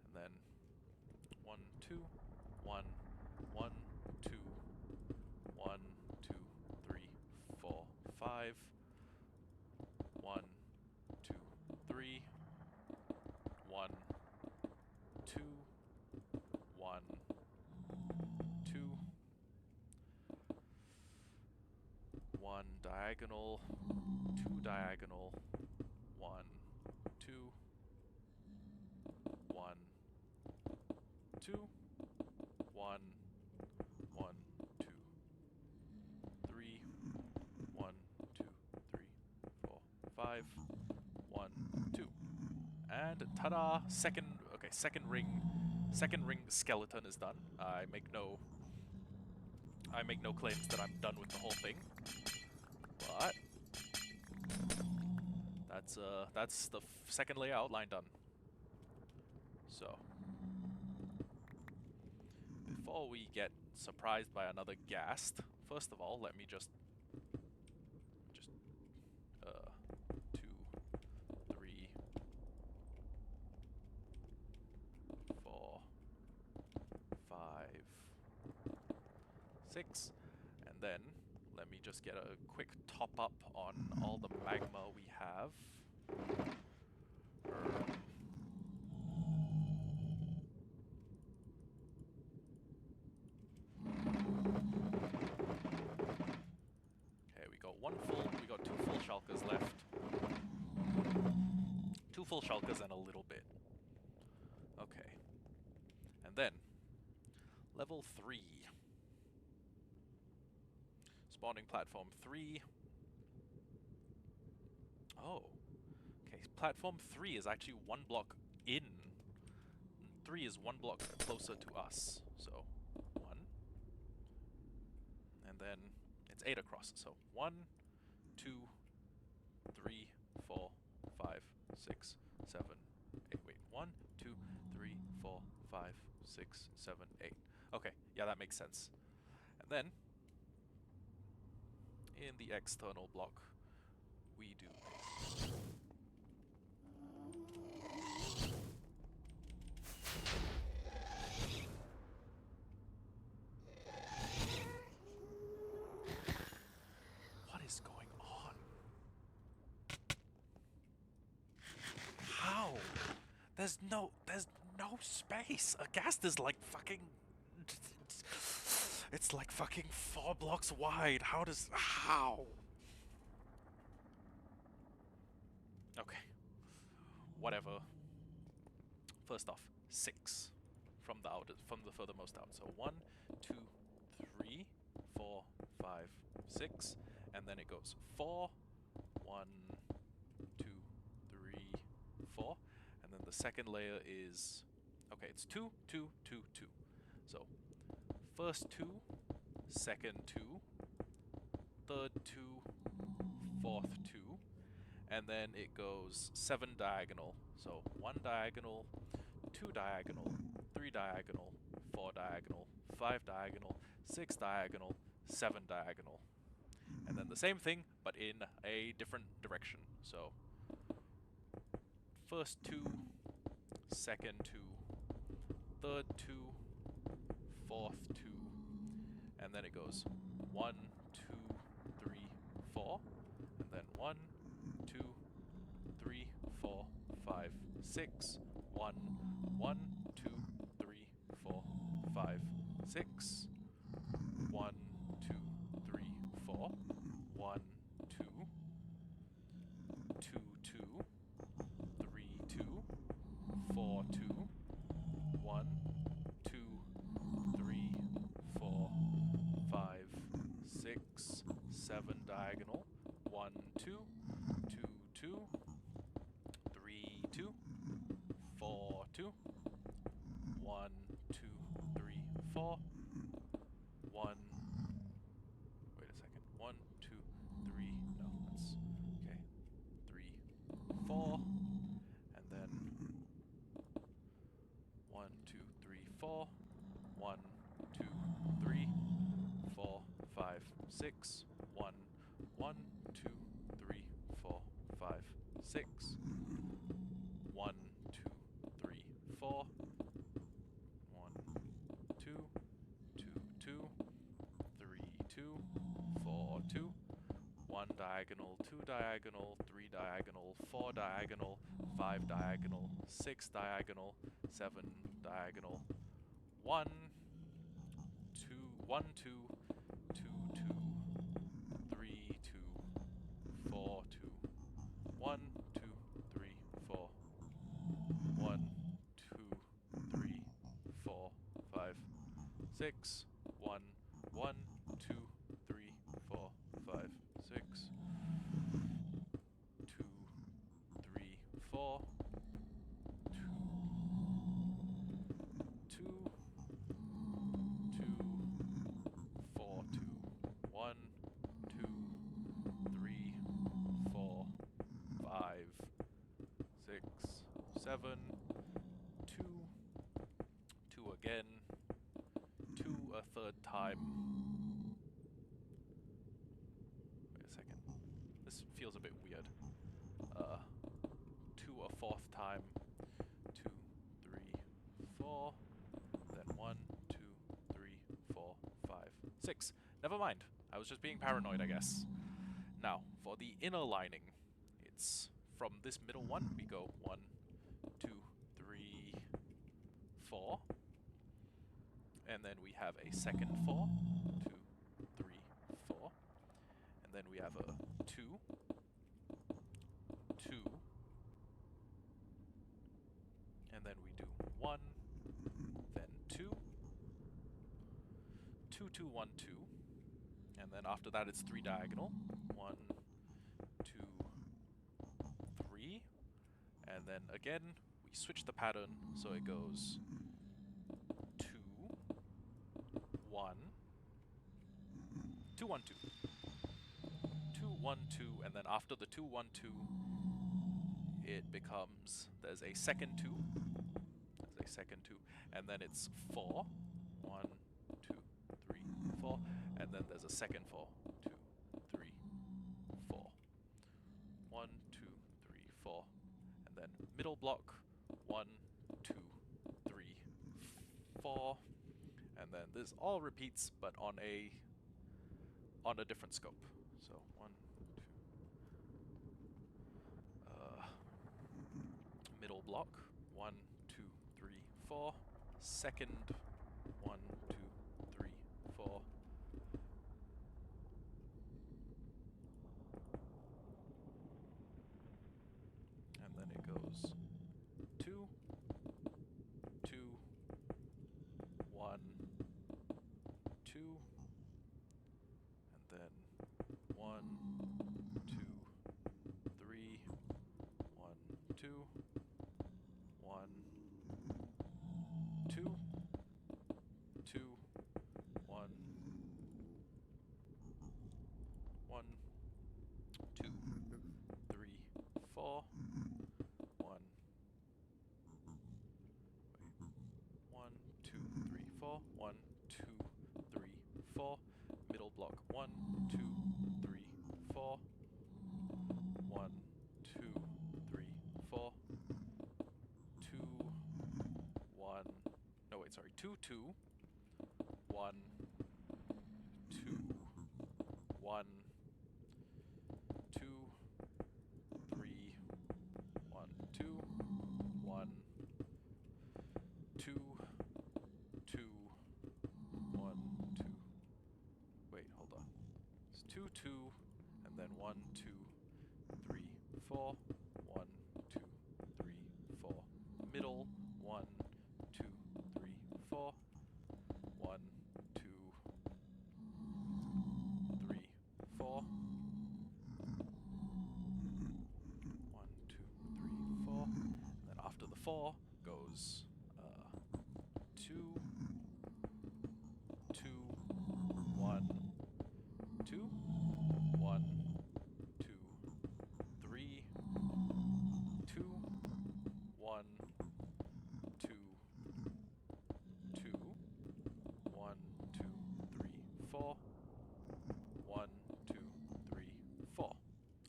And then 1, 2, 1, 1, 2, 1, 2, 3, 4, 5, 1, 2, 3, 1, 2, 1, 2, 1 diagonal, 2 diagonal, 1, 2, 1, 2, 1, 1, 2, 3, 1, 2, 3, 4, 5, 1, 2. And ta-da! Second ring skeleton is done. I make no claims that I'm done with the whole thing. But that's the second layer outline done. So before we get surprised by another ghast, first of all, let me just 2, 3, 4, 5, 6, and then let me just get a quick top up on all the magma we have. Okay, we got 2 full shulkers left. 2 full shulkers and a little bit. Okay. And then level 3. Spawning platform 3. Oh. Okay, platform 3 is actually 1 block in. 3 is 1 block closer to us. So, 1. And then it's 8 across. So, 1, 2, 3, 4, 5, 6, 7, 8. Wait, 1, 2, 3, 4, 5, 6, 7, 8. Okay, yeah, that makes sense. And then, in the external block, we do what is going on? How? There's no space. A ghast is like fucking... It's like fucking 4 blocks wide. How? Okay. Whatever. First off, 6 from the furthermost out. So 1, 2, 3, 4, 5, 6, and then it goes 4, 1, 2, 3, 4, and then the second layer is it's 2, 2, 2, 2. So first 2, second 2, third 2, fourth 2, and then it goes 7 diagonal. So 1 diagonal, 2 diagonal, 3 diagonal, 4 diagonal, 5 diagonal, 6 diagonal, 7 diagonal. And then the same thing, but in a different direction. So first 2, second 2, third 2, and then it goes 1, 2, 3, 4, and then 1, 2, 3, 4, 5, 6, 1, 1, 2, 3, 4, 5, 6, 1, 2, 3, 4, 1, 2, 2, 2, 3, 2, 4, 2, 1, 2, 3, 4, 5, 6, 7 diagonal, 1, 2, 2, 2, 3, 2, 4, 2, 1, 2, 3, 4, 1, wait a second, 1, 2, 3, no, that's, okay, 3, 4, and then 1, 2, 3, 4, 1, 2, 3, 4, 5, 6, 1, 1, 2, 3, 4, 5, 6, 1, 2, 3, 4, 1, 2, 2, 2, 3, 2, 4, 2, 1 diagonal, 2 diagonal, 3 diagonal, 4 diagonal, 5 diagonal, 6 diagonal, 7 diagonal, 1, 2, 1, 2, 2, 2, 3, 2, 4, 2, 1, 2, 3, 4, 1, 2, 3, 4, 5, 6, 1, 1, 2, 3, 4, 5, 6, 2, 3, 4, 2, 2, 4, 2, 1, 2, 3, 4, 5, 6, 7, 2, 2 again, 2 a third time. Wait a second. This feels a bit weird. 2 a fourth time. 2, 3, 4. Then 1, 2, 3, 4, 5, 6. Never mind. I was just being paranoid, I guess. Now, for the inner lining, it's from this middle one, we go 1, 2, 3, 4. And then we have a second 4, 2, 3, 4. And then we have a 2, 2. And then we do 1, then 2, 2, 2, 1, 2. And then after that it's 3 diagonal. 1, 2, 3. And then again, we switch the pattern, so it goes 2, 1, 2, 1, 2. 2, 1, 2, and then after the 2, 1, 2, it becomes, there's a second 2, there's a second 2, and then it's 4, 1, 2, 3, 4, and then there's a second 4, 2, 3, 4, 1, 2, 3, 4, and then middle block, 1, 2, 3, 4, and then this all repeats, but on a different scope. So 1, 2, middle block, 1, 2, 3, 4, second, 1, 2, 3, 4, and then it goes 2, 2, 1, 2, and then 1, 2, 3, 1, 2, 1, 2, 2, 1, 1, 2, 3, 4, 1, wait, 1, 2, 3, 4, 1, 2, 3, 4, middle block, 1, 2, 3, 4, 1, 2, 3, 4, 2, 1, no wait, sorry, 2, 2, 1, 1, 2, 3, 1, 2, 1, 2, 2, 1, 2. Wait, hold on. It's 2, 2, and then 1, 2, 3, 4. 1, 2, 3, 4. Middle, 1, 2, 3, 4. 1, 2, 3, 4. 1, 2, 3, 4. And then after the 4 goes 2, 2, 1, 2, 1, 2, 3, 2, 1, 2, 2, 1, 2, 3, 4. 1, 2, 3, 4.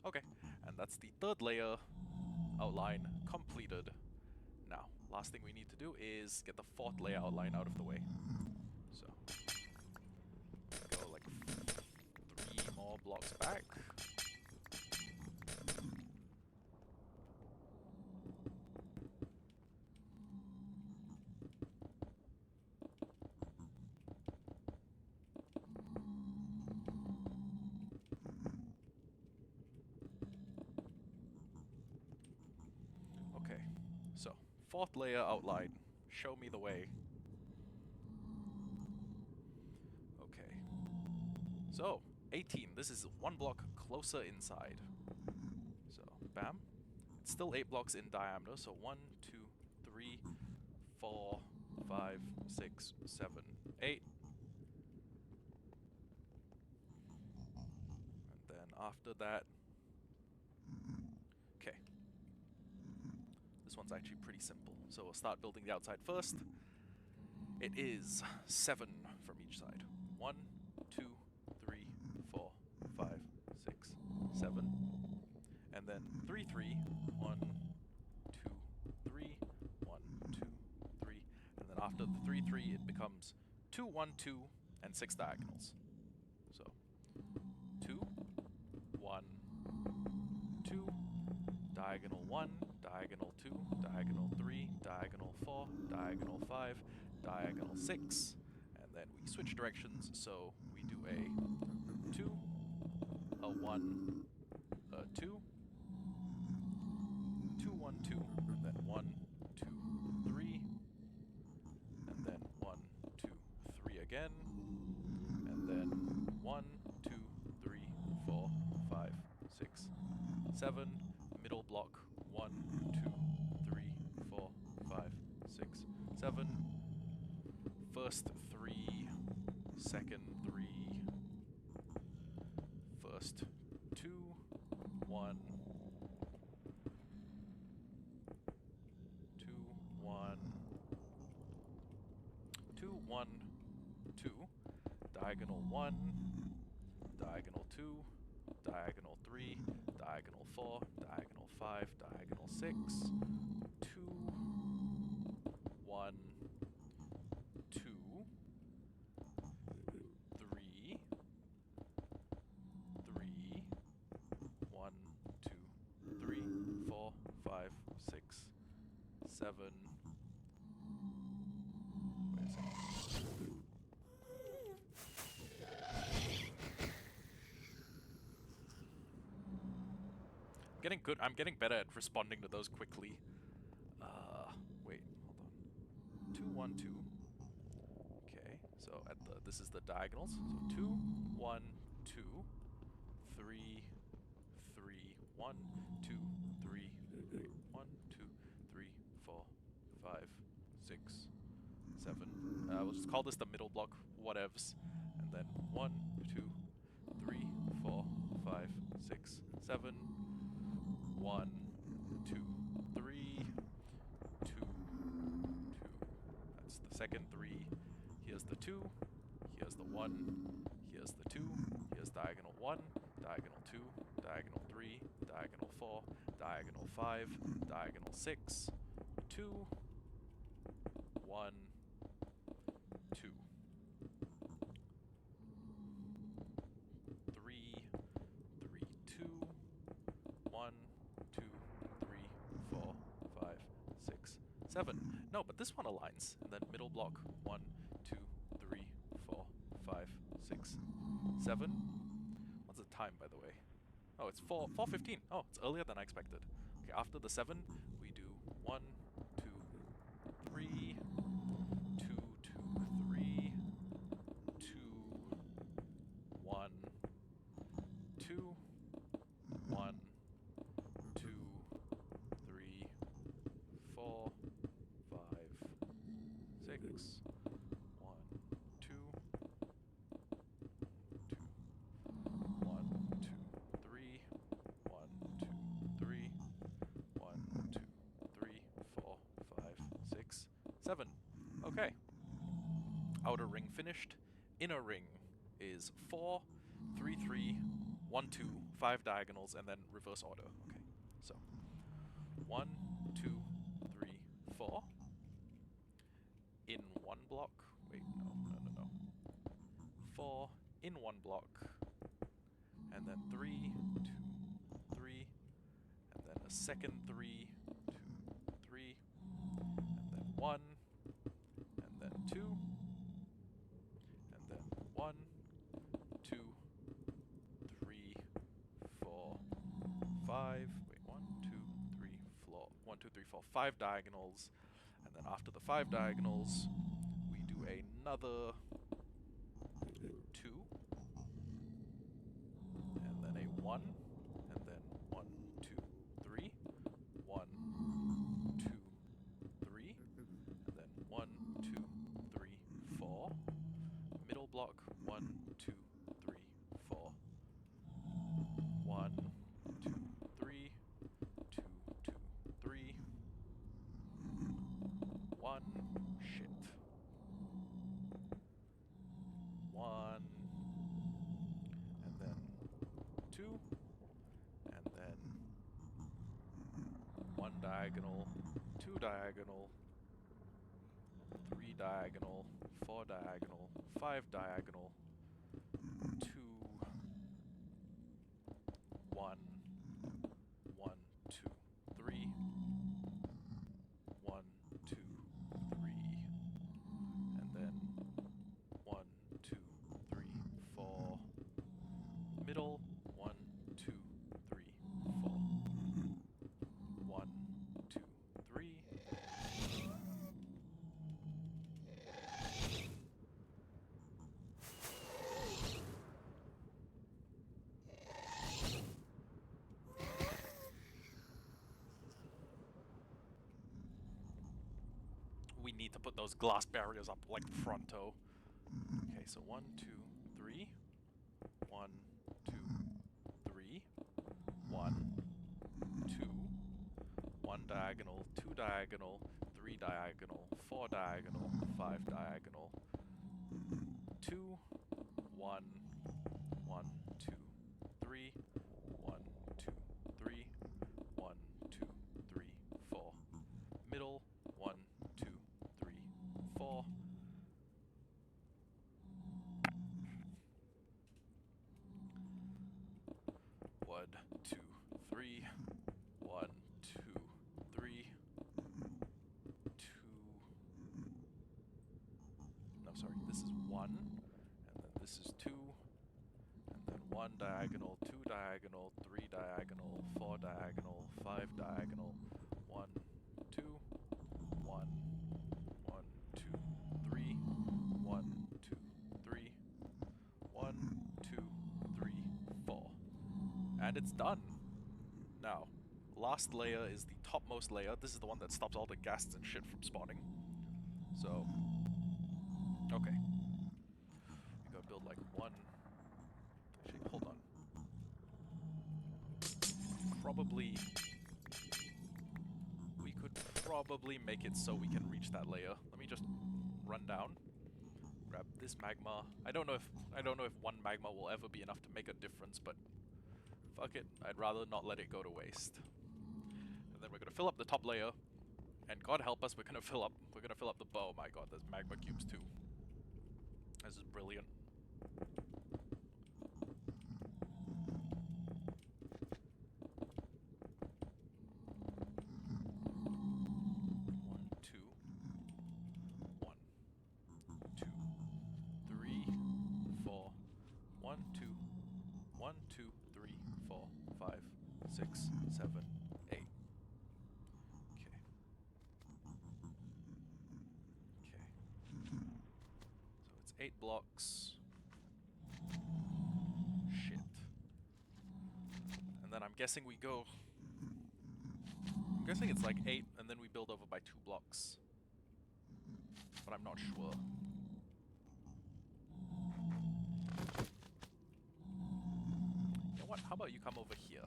Okay, and that's the third layer outline completed. Now, last thing we need to do is get the fourth layer outline out of the way. So, go like 3 more blocks back. Okay, so fourth layer outline. Show me the way. Okay. So, 18. This is 1 block closer inside. So, bam. It's still 8 blocks in diameter, so 1, 2, 3, 4, 5, 6, 7, 8. And then after that... Okay. This one's actually pretty simple. So we'll start building the outside first. It is 7 from each side. 1, 2, 3, 4, 5, 6, 7. And then 3, 3. 1, 2, 3. 1, 2, 3. And then after the 3, 3, it becomes 2, 1, 2, and 6 diagonals. So 2, 1, 2, diagonal 1, diagonal 2, diagonal 3, diagonal 4, diagonal 5, diagonal 6, and then we switch directions, so we do a 2, a 1, a 2, 2, 1, 2, and then 1, 2, 3, and then 1, 2, 3 again, and then 1, 2, 3, 4, 5, 6, 7, middle block, 1, 2, 3, 4, 5, 6, 7, first 3, second 3, first 2, 1, 2, 1, 2, 1, 2, diagonal 1, diagonal 2, diagonal 3, diagonal 4, diagonal 5, diagonal 6, 2, 1, 2, 3, 3, 1, 2, 3, 4, 5, 6, 7. Wait a second. Getting good. I'm getting better at responding to those quickly. Wait, hold on. 2, 1, 2. Okay, so at the this is the diagonals. So 2, 1, 2, 3, 3, 1, 2, 3, 1, 2, 3, 4, 5, 6, 7. We'll just call this the middle block, whatevs. And then 1, 2, 3, 4, 5, 6, 7. 1, 2, 3, 2, 2. That's the second 3. Here's the 2. Here's the 1. Here's the 2. Here's diagonal 1, diagonal 2, diagonal 3, diagonal 4, diagonal 5, diagonal 6, 2, 1, 2, 3, 7. No, but this one aligns. And then middle block, 1, 2, 3, 4, 5, 6, 7. What's the time, by the way? Oh, it's 4:15. Oh, it's earlier than I expected. Okay, after the 7, we do 1, 2, 3, 2, 2, 3, 2, 1, 2, 1, 2, 3, 4, 5, 6, 1, 2, 2, 1, 2, 3, 1, 2, 3, 1, 2, 3, 4, 5, 6, 7. Okay. Outer ring finished. Inner ring is 4, 3, 3, 1, 2, 5 diagonals, and then reverse order. Okay, so 1, 2, 3, 4. In one block. Wait, no. 4 in one block, and then 3, 2, 3, and then a second 3, 2, 3, and then 1, and then 2, and then 1, 2, 3, 4, 5. Wait, 1, 2, 3, 4. 1, 2, 3, 4, 5 diagonals, and then after the 5 diagonals, we do another 2, and then a 1, and then 1, 2, 3, 1, 2, 3, and then 1, 2, 3, 4. Middle block, 1, 2, 3, 4. 1, 2, 3, 2, 2, 3. 1, shit. 1, and then 2, and then 1 diagonal, 2 diagonal, 3 diagonal, 4 diagonal, 5 diagonal, 2, 1, 1, 2, 3, 1, 2, 3, and then 1, 2, 3, 4. Middle, 1, 2, 3, 4. 1, 2, 3. We need to put those glass barriers up like fronto. Okay, so 1, 2, 3. 1, 2, 3. 1, 2. 1 diagonal, 2 diagonal, 3 diagonal, 4 diagonal, 5 diagonal. 2, 1, 1, 2, 3. 1, 2, 3. 1, 2, 3, 4. Middle, 1, 2, 3, 4. 1, 2, 3. 1, 2, 3. 2. No, sorry, this is 1, and then this is 2, and then 1 diagonal, 2 diagonal, 3 diagonal, 4 diagonal, 5 diagonal, 1, 2, 1, 1, 2, 3, 1, 2, 3, 1, 2, 3, 4. And it's done. Now, last layer is the topmost layer. This is the one that stops all the ghasts and shit from spawning. So, okay. We gotta build like one. Actually, hold on. Probably. We could probably make it so we can reach that layer. Let me just run down. Grab this magma. I don't know if one magma will ever be enough to make a difference, but fuck it. I'd rather not let it go to waste. And then we're gonna fill up the top layer. And God help us, we're gonna fill up the bow. My God, there's magma cubes too. This is brilliant. One, two, 1, 2, 1, 2, 3, 4, 5, 6, 7, 8. Okay. Okay. So it's 8 blocks. Shit. And then I'm guessing we go... I'm guessing it's like 8, and then we build over by 2 blocks. But I'm not sure. You know what? How about you come over here?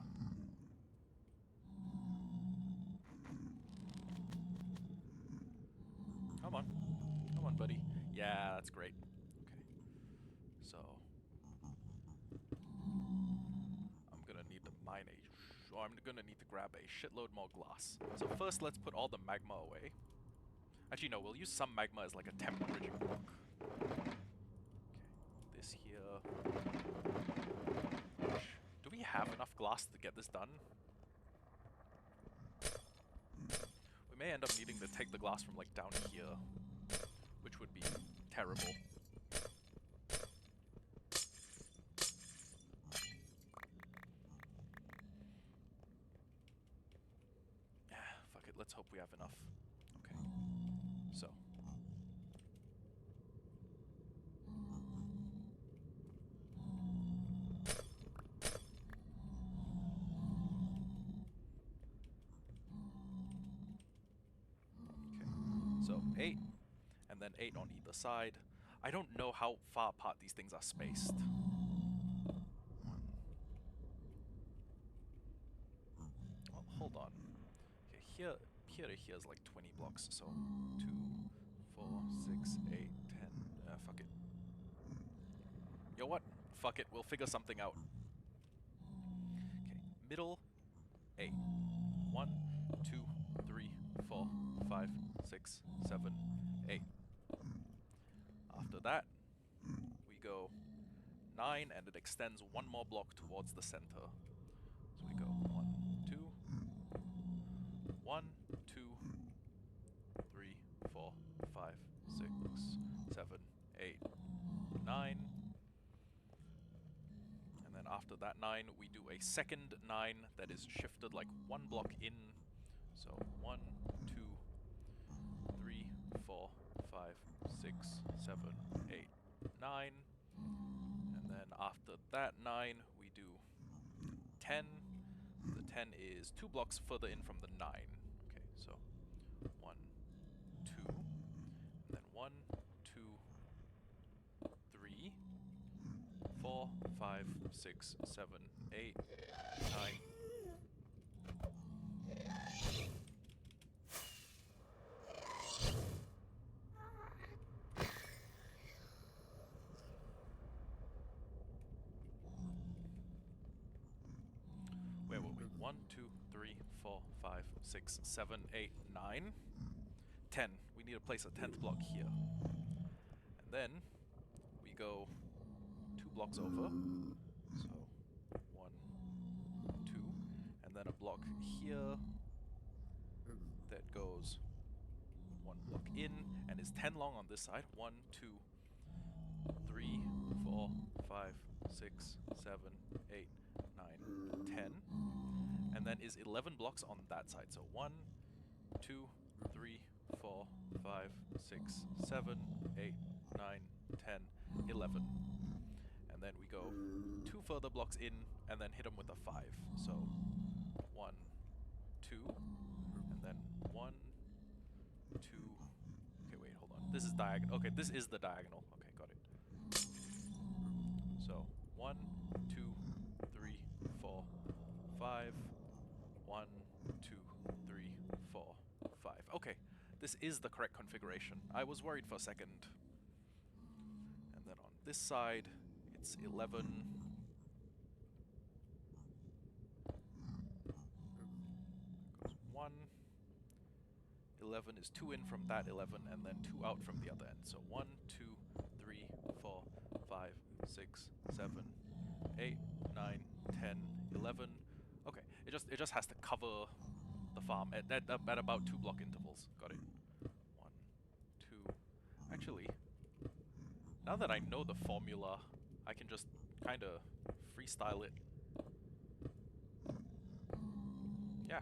Come on. Come on, buddy. Yeah, that's great. Okay. So... I'm gonna need to mine a... I'm gonna need to grab a shitload more glass. So first, let's put all the magma away. Actually, no, we'll use some magma as like a temp bridging block. Okay. This here... Do we have enough glass to get this done? We may end up needing to take the glass from like down here, which would be terrible. Fuck it, let's hope we have enough. Okay. So. Okay. So 8, and then 8 on either side. I don't know how far apart these things are spaced. Oh, hold on. Okay, here to here is like 20 blocks, so 2, 4, 6, 8, 10. Fuck it. You know what? Fuck it, we'll figure something out. Okay, middle 8. 1, 2, 3, 4, 5, 6, 7, 8. After that, we go 9, and it extends 1 more block towards the center. So we go 1, 2, 1, 2, 3, 4, 5, 6, 7, 8, 9. And then after that 9, we do a second 9 that is shifted like 1 block in. So 1, 2, 3, 4, 5, 6, 7, 8, 9. And then after that 9, we do 10. The 10 is 2 blocks further in from the 9. Okay, so 1, 2, and then 1, 2, 3, 4, 5, 6, 7, 8, 9. Where were we? 1, 2, 3, 4, 5, 6, 7, 8, 9. 10. We need to place a 10th block here. And then we go 2 blocks over. So 1, 2, and then a block here that goes 1 block in and is 10 long on this side. 1, 2, 3, 4, 5, 6, 7, 8, 9, 10. And then is 11 blocks on that side. So 1, 2, 3, 4, 5, 6, 7, 8, 9, 10, 11. And then we go 2 further blocks in and then hit them with a 5. So 1, 2, and then 1, 2. Okay, wait, hold on. This is diagonal. Okay, this is the diagonal. Okay, got it. So 1, 2, 3, 4, 5. 1, 2, 3, 4, 5. Okay, this is the correct configuration. I was worried for a second. And then on this side, it's 11. Goes 1. 11 is 2 in from that 11, and then 2 out from the other end. So 1, 2, 3, 4, 5, 6, 7, 8, 9, 10, 11. Okay, it just has to cover the farm at about 2 block intervals. Got it. 1, 2. Actually, now that I know the formula, I can just kind of freestyle it. Yeah.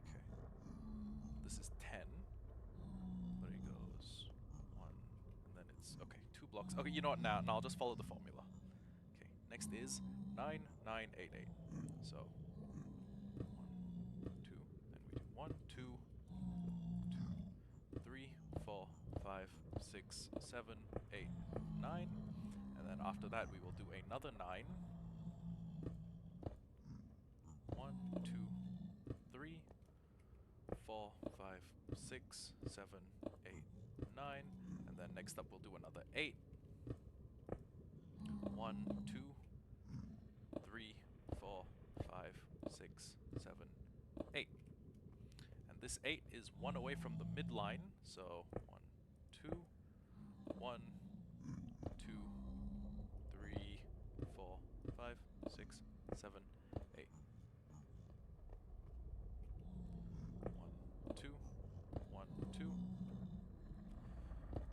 Okay. This is 10. There he goes. 1, and then it's, okay, 2 blocks. Okay, you know what, now I'll just follow the formula. Okay, next is 9, 9, 8, 8. So, 1, 2, then we do 1, 2, 3, 4, 5, 6, 7, 8, 9. And then after that, we will do another 9. 1, 2, 3, 4, 5, 6, 7, 8, 9. And then next up, we'll do another 8. 1, 2, 3, 4, 5, 6, 7, 8. And this 8 is 1 away from the midline. So 1, 2, 1, 2, 3, 4, 5, 6, 7, 8. 1, 2, 1, 2,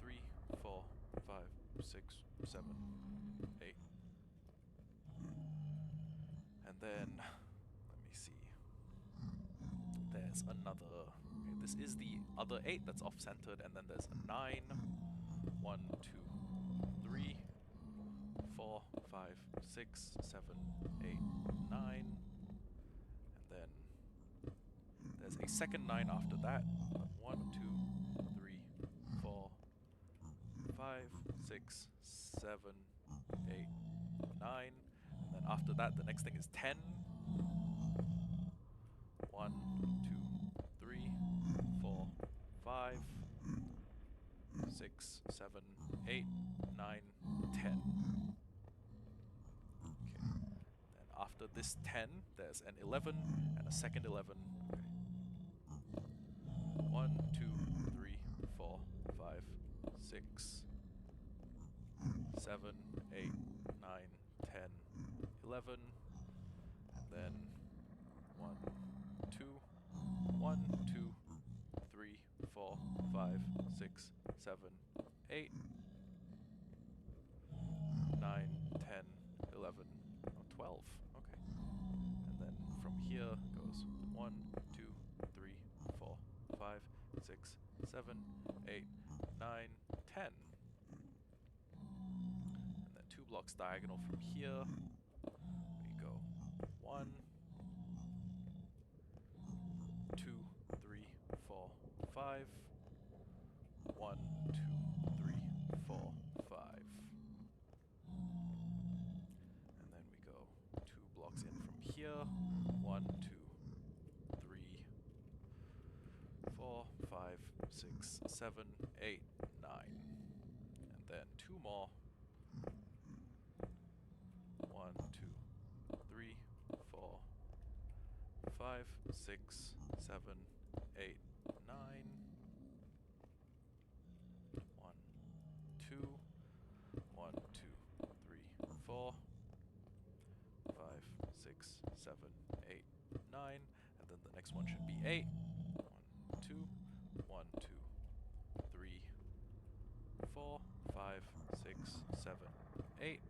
3, 4, 5, 6, 7, 8. And then, let me see. There's another. Okay, this is the other 8 that's off-centered, and then there's a 9. 1, 2, 3, 4, 5, 6, 7, 8, 9. And then there's a second 9 after that. 1, 2, 3, 4, 5, 6, 7, 8, 9. And then after that, the next thing is 10. 1, 2, 3, 4, 5, 6, 7, 8, 9, 10. Okay. Then after this 10, there's an 11 and a second 11. Okay. 1, 2, 3, 4, 5, 6, 7, 8, 9, 10, 11. And then 1, 2, 1, 2, 3, 4, 5, 6, 7, 8, 9, 10, 11, oh, 12. Okay. And then from here goes 1, 2, 3, 4, 5, 6, 7, 8, 9, 10. And then 2 blocks diagonal from here. We go 1, 2, 3, 4, 5. 1, 2, 3, 4, 5. And then we go 2 blocks in from here. 1, 2, 3, 4, 5, 6, 7, 8, 9. And then 2 more. 1, 2, 3, 4, 5, 6, 7, 8, 9. 1, 2, 1, 2, 3, 4, 5, 6, 7, 8, 9. And then the next one should be 8. 1, 2, 1, 2, 3, 4, 5, 6, 7, 8.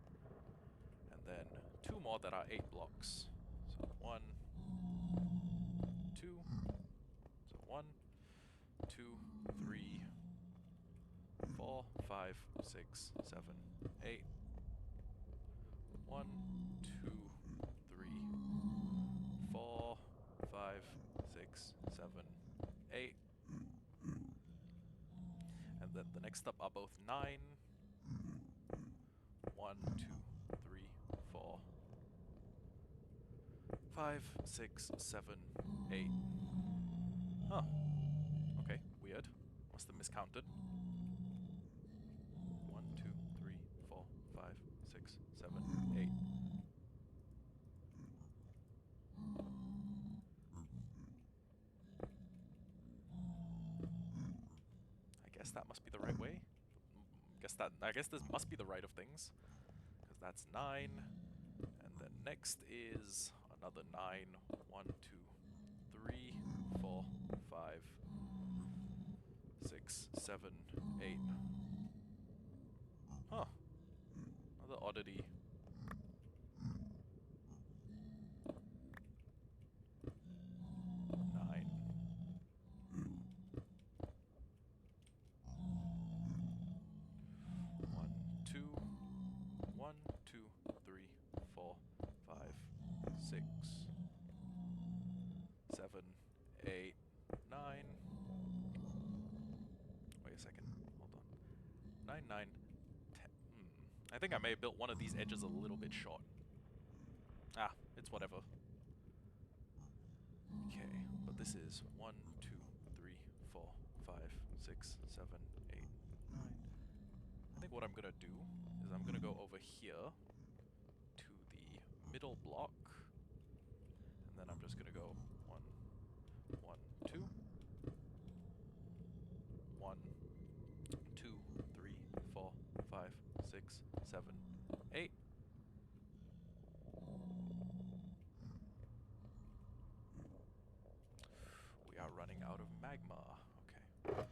And then 2 more that are 8 blocks. So 1, 2. So 1, 2, 3, 4, 5, 6, 7, 8. 1, 2, 3, 4, 5, 6, 7, 8. And then the next up are both 9. 1, 2, 3, 4, 5, 6, 7, 8. Huh. Okay, weird. Must have miscounted. 1, 2, 3, 4, 5, 6, 7, 8. I guess that must be the right way. I guess this must be the right of things. Because that's 9. And then next is another 9. 1, 2, 3, 4, 5, 6, 7, 8. Huh. Another oddity. Nine. One, two. 1, 2, 3, 4, 5, 6, 7, 8, 9. Wait a second. Hold on. 9, 9, 10. I think I may have built one of these edges a little bit short. Ah, it's whatever. Okay, but this is 1, 2, 3, 4, 5, 6, 7, 8, 9. I think what I'm gonna do is I'm gonna go over here to the middle block, and then I'm just gonna go 1, 1, 2, 1, 2, 3, 4, 5, 6, 7, 8. We are running out of magma. Okay.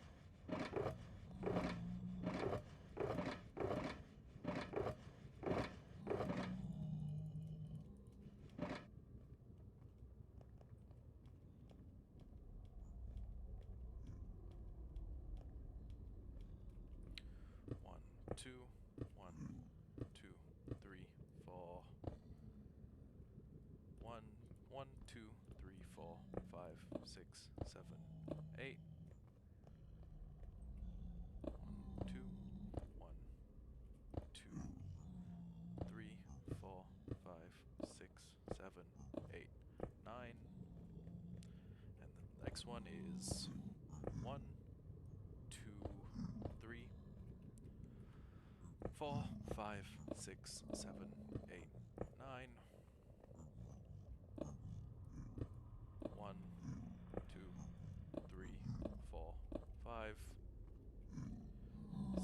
1, 2, 1, 2, 3, 4. 1, 1, 2, 3, 4, 5, 6, 7, 8. 1, 2, 1, 2, 3, 4, 5, 6, 7, 8, 9. And the next one is 1, 2, 3, 4, 5, 6, 7, 8, 9. 1, 2, 3, 4, 5,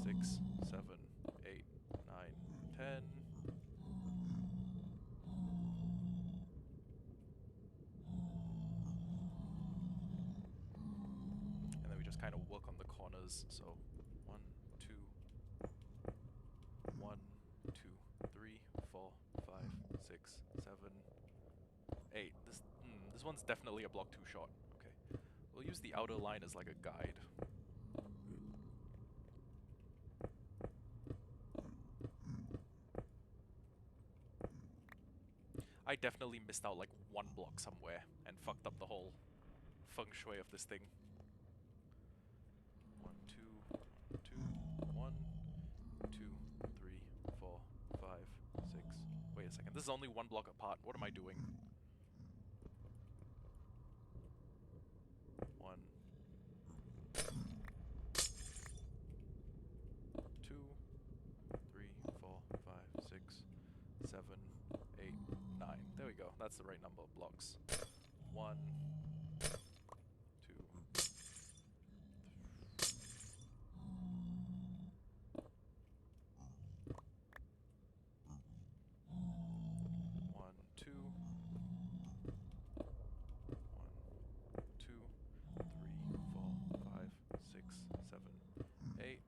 6, 7, 8, 9, 10. And then we just kind of work on the corners. So 1, 2, 1, 2, 3, 4, 5, 6, 7, 8. This one's definitely a block too short. Okay. We'll use the outer line as like a guide. I definitely missed out like one block somewhere and fucked up the whole feng shui of this thing. 1, 2, 2, 1, 2, 3, 4, 5, 6. Wait a second, this is only one block apart. What am I doing? 1, 2, 3, 4, 5, 6, 7, 8, 9. There we go. That's the right number of blocks. 1, 2, 1, 2, 1, 2, 3, 4, 5, 6, 7, 8.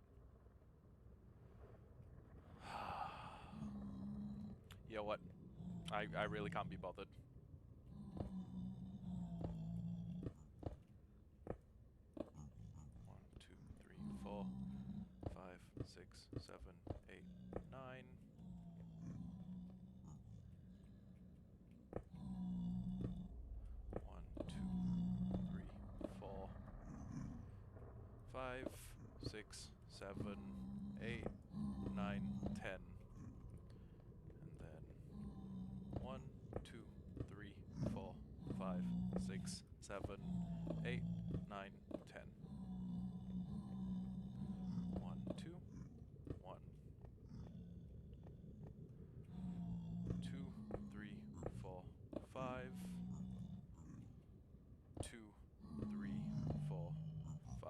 You know what? I really can't be bothered. 1, 2, 3, 4, 5, 6, 7, 8, 9. 1, 2, 3, 4, 5, 6, 7, 8, 9, 10. And then 1, 2, 3, 4, 5, 6, 7, 8, 9, 10. 1, 2, 1, 2, 3, 4, 5, 2, 3, 4, 5.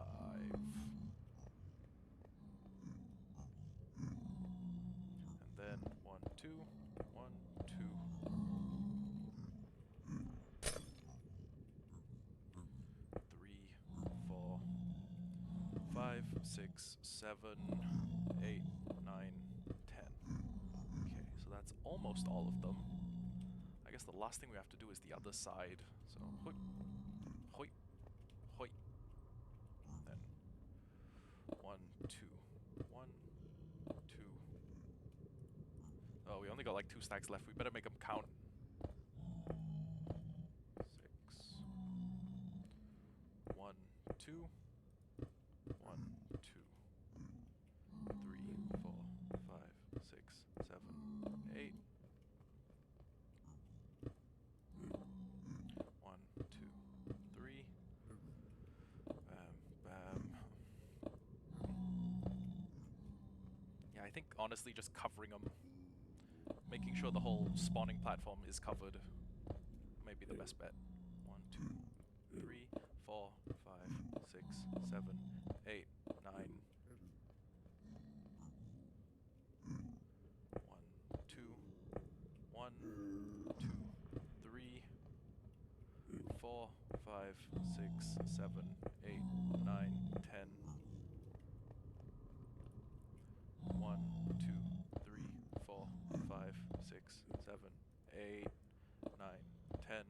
And then 1, 2, 1, 2. 3, 4, 5, 6, 7, 8, 9, So that's almost all of them. I guess the last thing we have to do is the other side. So, hoi, hoi, hoi. Then 1, 2, 1, 2. Oh, we only got like 2 stacks left. We better make them count. 6. 1, 2. 1, 2. 3, 4, 5, 6, 7, 8. 1, 2, 3. Bam, bam. Yeah, I think honestly just covering them, making sure the whole spawning platform is covered, may be the best bet. 1, 2, 3, 4, 5, 6, 7, 8, 9. 1, 2, 1, 2, 3, 4, 5, 6, 7, 8, 9, 10. 1, 2, 3, 4, 5, 6, 7, 8, 9, 10.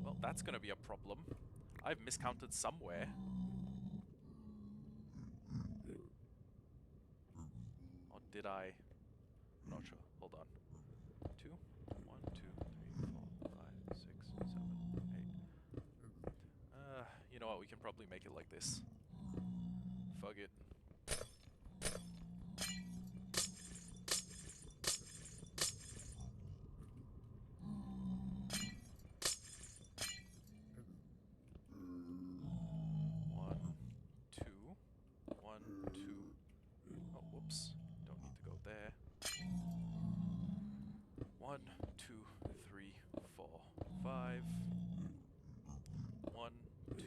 Well, that's gonna be a problem. I've miscounted somewhere. Or did I? I'm not sure. Hold on. 2, 1, 2, 3, 4, 5, 6, 7, 8. You know what? We can probably make it like this. Fuck it. One, two, 1, 2. Oh, whoops. Don't need to go there. 1, 2, 3, 4, 5. 1, 2,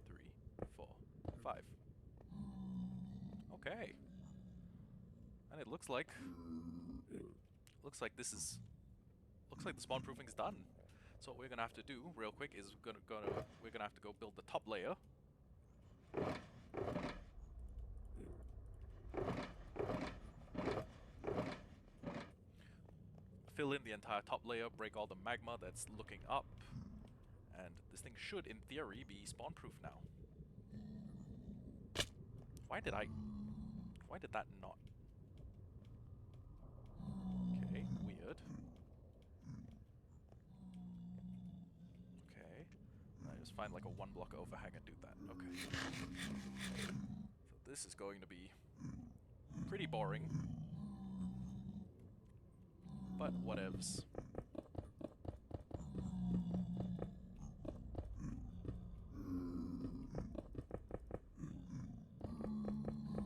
3, 4, 5. Okay. And it looks like this is the spawn proofing's done. So what we're gonna have to do real quick is we're gonna have to go build the top layer. Fill in the entire top layer, break all the magma that's looking up, and this thing should, in theory, be spawn proof now. Why did that not? Okay, weird. Okay, I just find like a 1 block overhang and do that. Okay. So this is going to be pretty boring, but whatevs.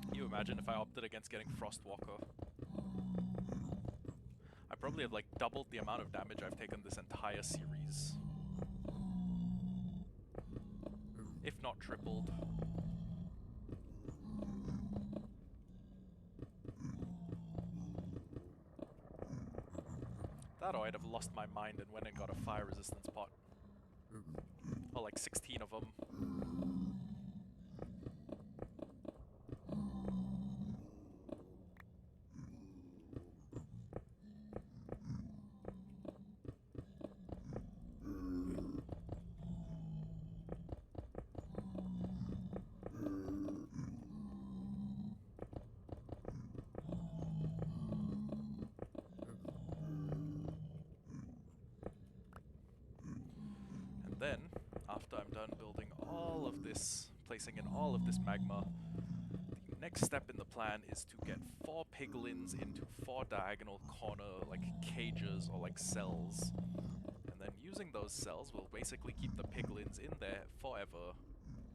Can you imagine if I opted against getting Frostwalker? I probably have like doubled the amount of damage I've taken this entire series. If not tripled. That or I'd have lost my mind and went and got a fire resistance pot. Or like 16 of them. And then, after I'm done building all of this, placing in all of this magma, the next step in the plan is to get 4 piglins into 4 diagonal corner, like, cages or like cells. And then using those cells will basically keep the piglins in there forever,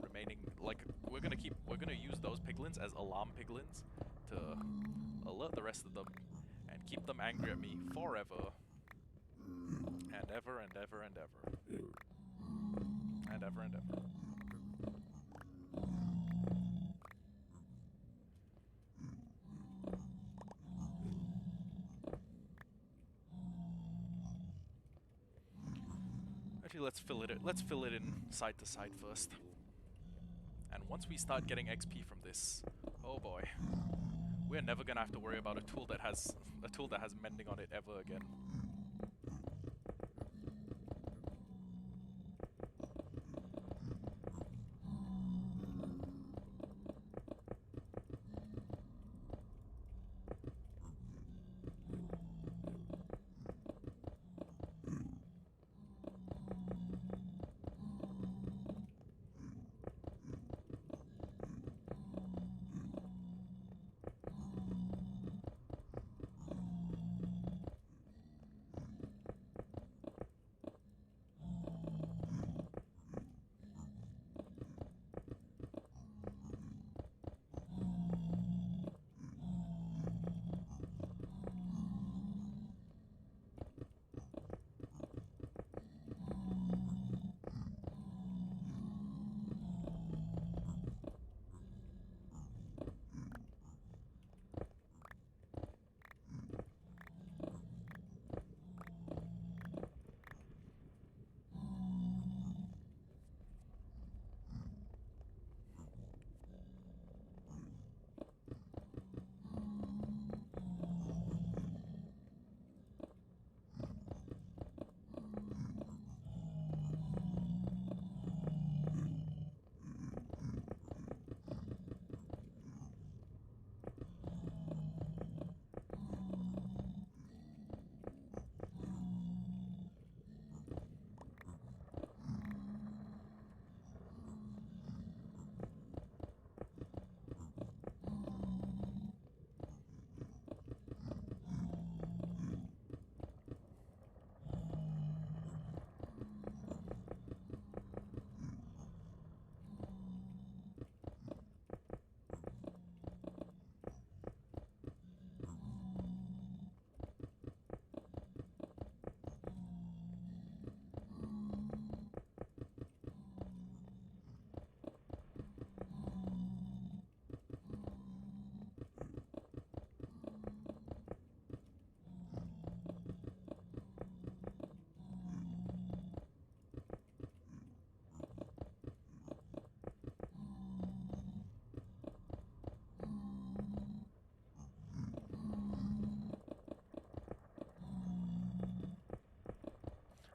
remaining, like, we're gonna use those piglins as alarm piglins to alert the rest of them and keep them angry at me forever. And ever and ever and ever. And ever and ever. Actually, let's fill it in side to side first. And once we start getting XP from this, oh boy, We're never gonna have to worry about a tool that has mending on it ever again.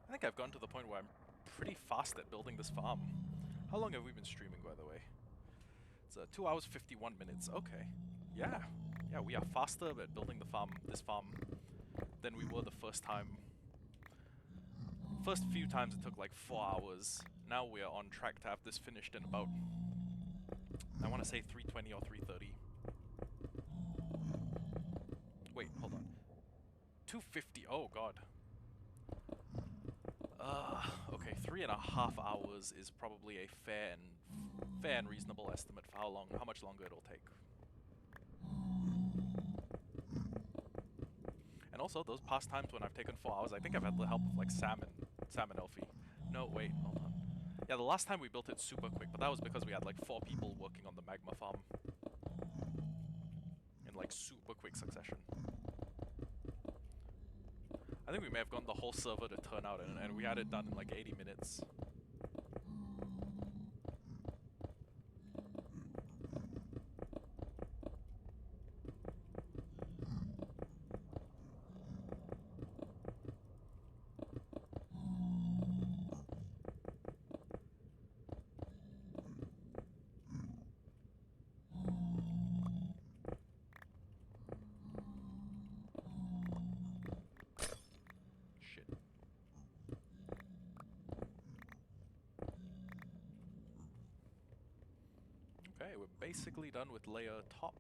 I think I've gotten to the point where I'm pretty fast at building this farm. How long have we been streaming, by the way? It's 2 hours 51 minutes. Okay. Yeah. Yeah, we are faster at building this farm, than we were the first time. First few times it took like 4 hours. Now we are on track to have this finished in about, I want to say 3:20 or 3:30. Wait, hold on. 2:50. Oh god. Okay, 3.5 hours is probably a fair and reasonable estimate for how much longer it'll take. And also, those past times when I've taken 4 hours, I think I've had the help of like Sam and Elfie. No, wait, hold on. Yeah, the last time we built it super quick, but that was because we had like 4 people working on the magma farm. In like super quick succession. I think we may have gotten the whole server to turn out and we had it done in like 80 minutes. Okay, we're basically done with layer top.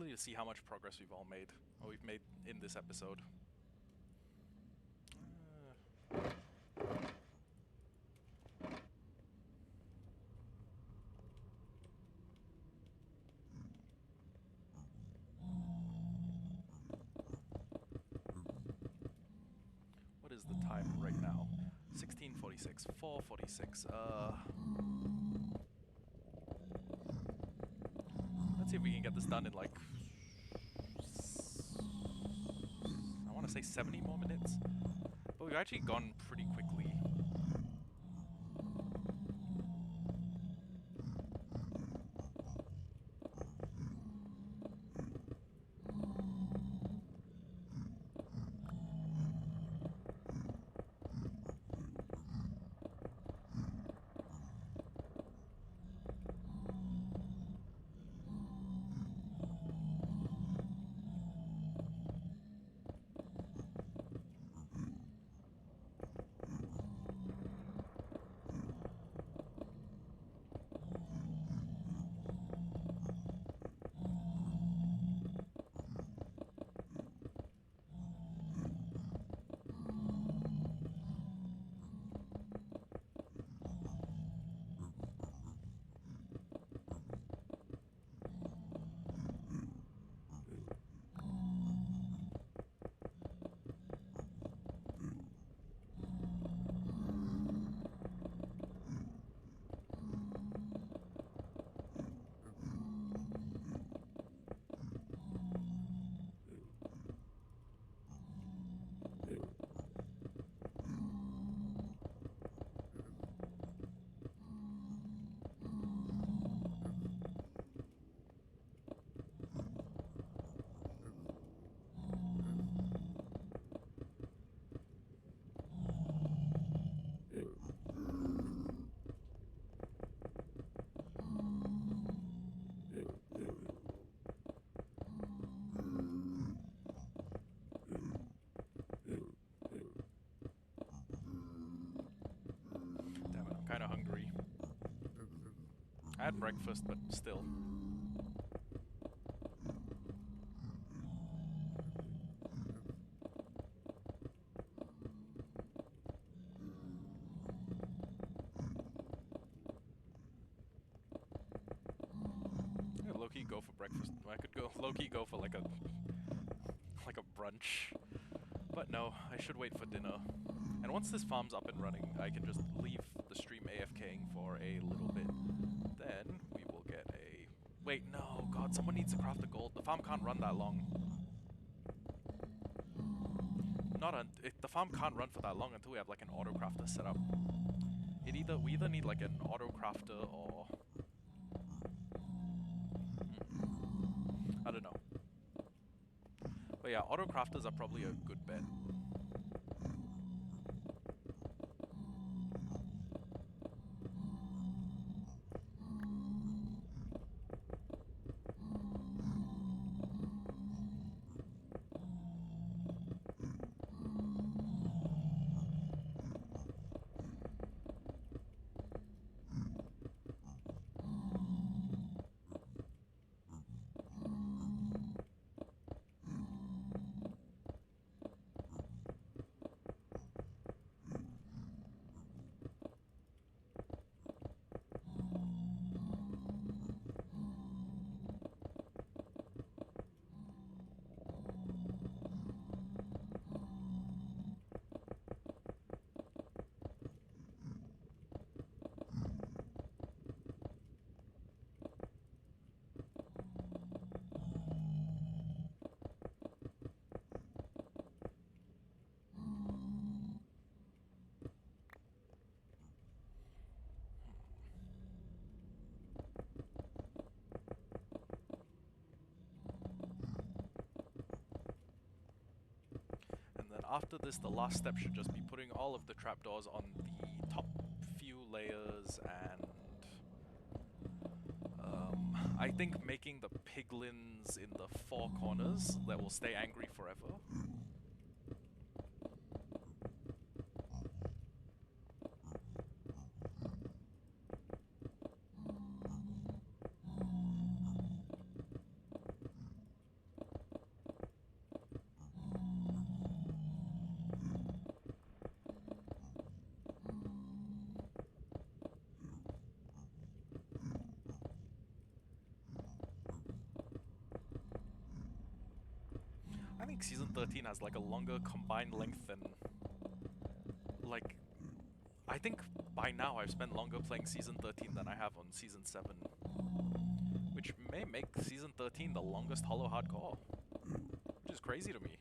lovely to see how much progress we've all made, or we've made in this episode. What is the time right now? 16:46, 4:46. Let's see if we can get this done in like, I want to say 70 more minutes, but we've actually gone pretty quickly. Kind of hungry. I had breakfast, but still. I could low-key go for breakfast. I could go low-key go for like a brunch. But no, I should wait for dinner. And once this farm's up and running, I can just leave the stream AFKing for a little bit. Then we will get a... Wait, no, God, someone needs to craft the gold. The farm can't run that long. The farm can't run for that long until we have like an auto crafter set up. We either need like an auto crafter or... I don't know. But yeah, auto crafters are probably a good bet. After this, the last step should just be putting all of the trapdoors on the top few layers and I think making the piglins in the 4 corners that will stay angry forever. I think Season 13 has like a longer combined length than... Like, I think by now I've spent longer playing Season 13 than I have on Season 7. Which may make Season 13 the longest Hollowhardcore. Which is crazy to me.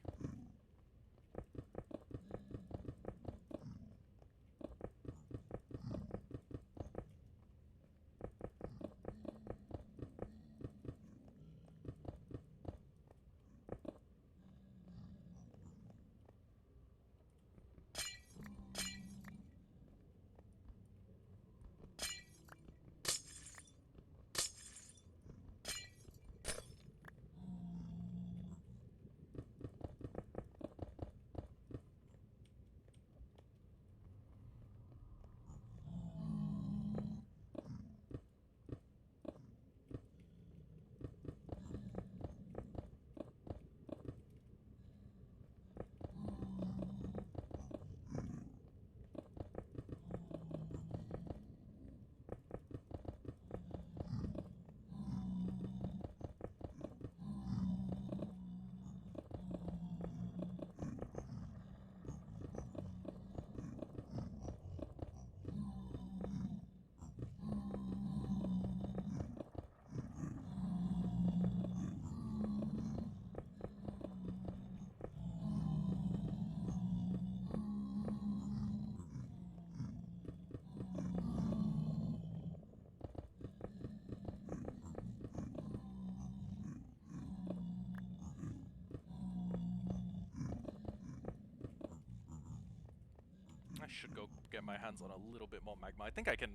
I should go get my hands on a little bit more magma. I think I can...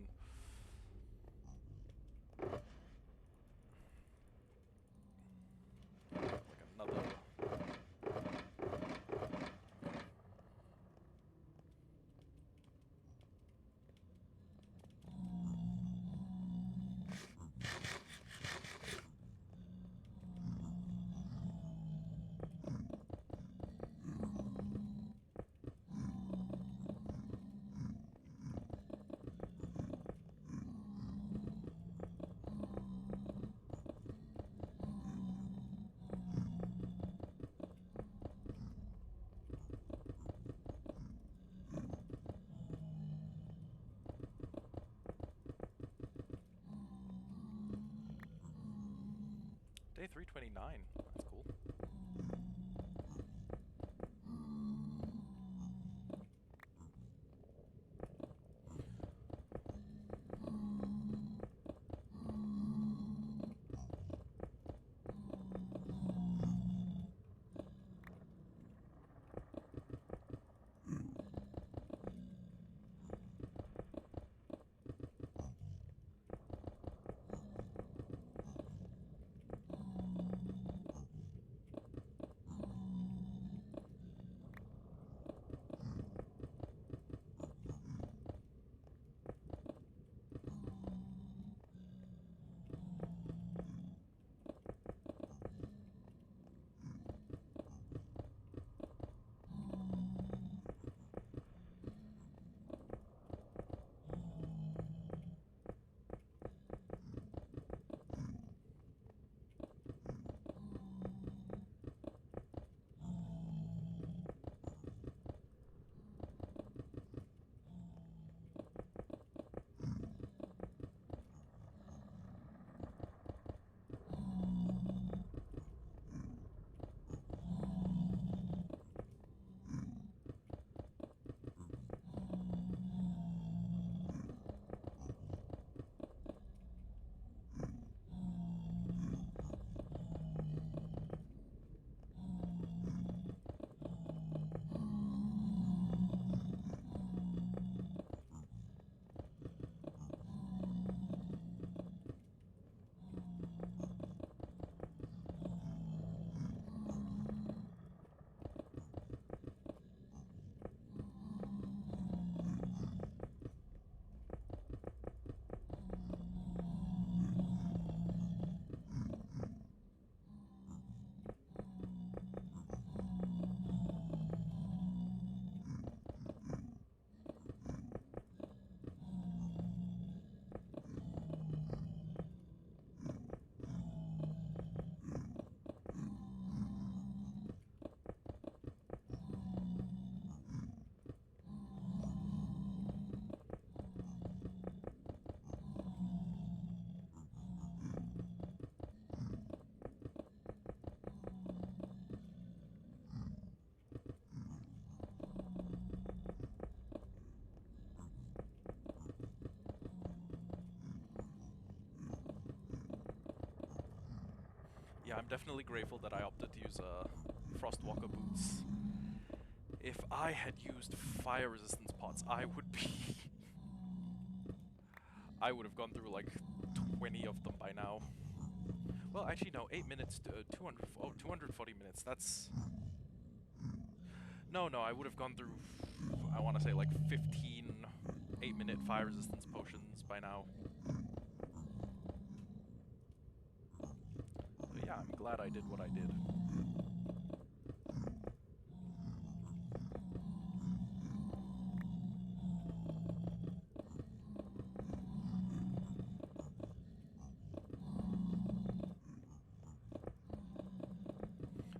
Like another... Day 329. That's cool. Yeah, I'm definitely grateful that I opted to use Frostwalker boots. If I had used fire resistance pots, I would be... I would have gone through like 20 of them by now. Well, actually no, 8 minutes to 240 minutes, that's... No, I would have gone through, I want to say like 15 8-minute fire resistance potions by now. So yeah, I'm glad I did what I did.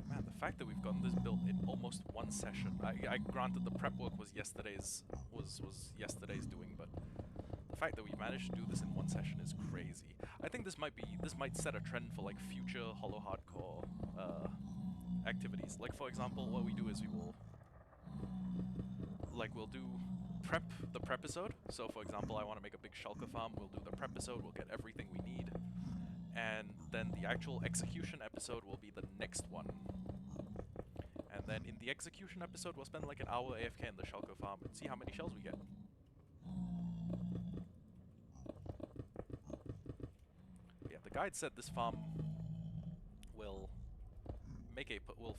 Man, the fact that we've gotten this built in almost one session. I granted the prep work was yesterday's doing, but the fact that we managed to do this in one session is crazy. I think this might set a trend for like future Hollowhardcore activities. Like for example, what we do is we'll do the prep episode. So for example, I want to make a big shulker farm, we'll do the prep episode, we'll get everything we need. And then the actual execution episode will be the next one. And then in the execution episode, we'll spend like an hour AFK in the shulker farm and see how many shells we get. But yeah, the guide said this farm will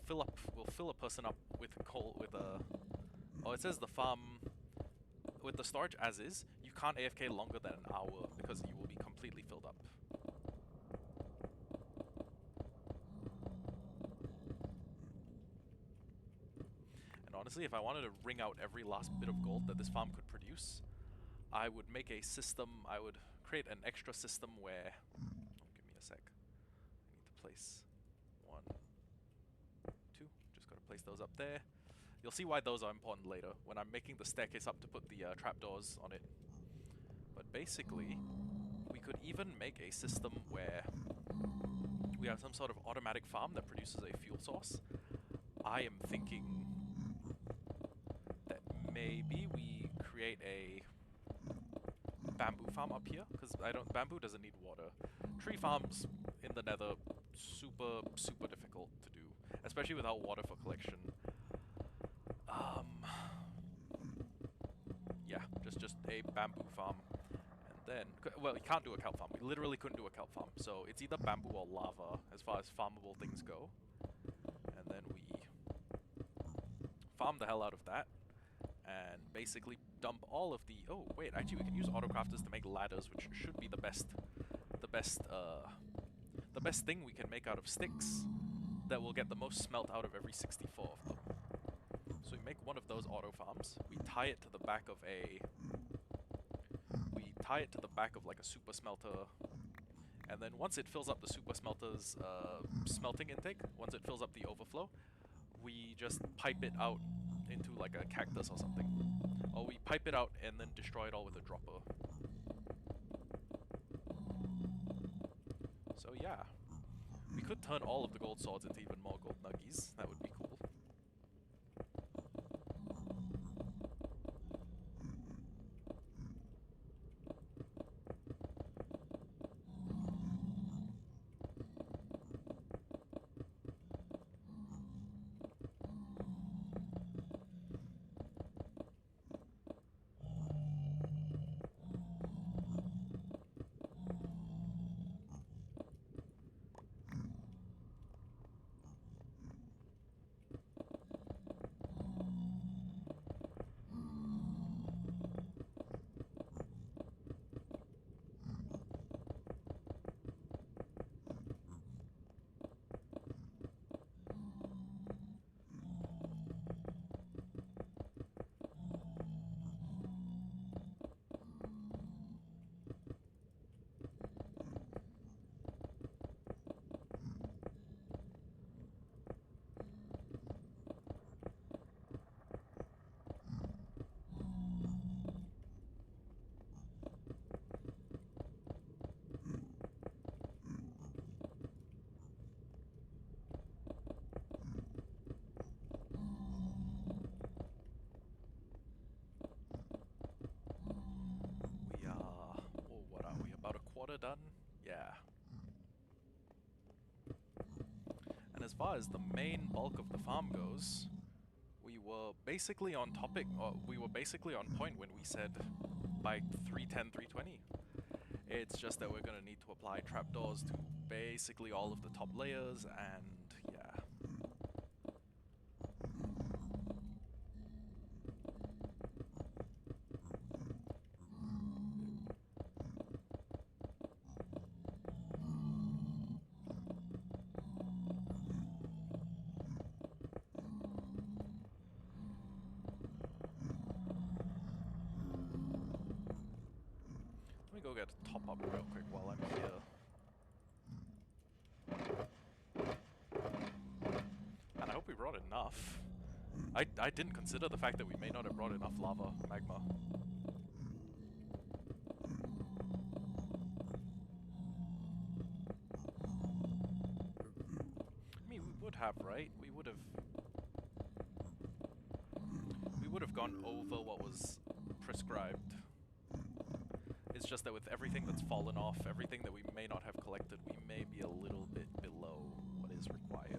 fill a person up with coal with a... Oh, it says the farm with the storage as is, you can't AFK longer than an hour because you will be completely filled up. And honestly, if I wanted to wring out every last bit of gold that this farm could produce, I would make a system, I would create an extra system where... Oh, give me a sec. I need to place 1, 2, just gotta place those up there. You'll see why those are important later, when I'm making the staircase up to put the trapdoors on it. But basically, we could even make a system where we have some sort of automatic farm that produces a fuel source. I am thinking that maybe we create a bamboo farm up here, because bamboo doesn't need water. Tree farms in the nether, super difficult to do, especially without water for collection. Yeah, just a bamboo farm. And then, well, you can't do a kelp farm. We literally couldn't do a kelp farm. So it's either bamboo or lava as far as farmable things go. And then we farm the hell out of that and basically dump all of the... Oh, wait, actually we can use autocrafters to make ladders, which should be the best thing we can make out of sticks that will get the most smelt out of every 64 of them. So we make one of those auto farms, we tie it to the back of like a super smelter, and then once it fills up the super smelter's smelting intake, once it fills up the overflow, we just pipe it out into like a cactus or something. Or we pipe it out and then destroy it all with a dropper. So yeah, we could turn all of the gold swords into even more gold nuggies. That would be cool. About a quarter done? Yeah. far as the main bulk of the farm goes, we were basically on topic, or we were basically on point when we said by 310, 320. It's just that we're gonna need to apply trapdoors to basically all of the top layers, and yeah. Let me go get a top up real quick while I'm here. And I hope we brought enough. I didn't consider the fact that we may not have brought enough lava, magma. I mean, we would have, right? We would have gone over what was prescribed. It's just that with everything that's fallen off, everything that we may not have collected, we may be a little bit below what is required.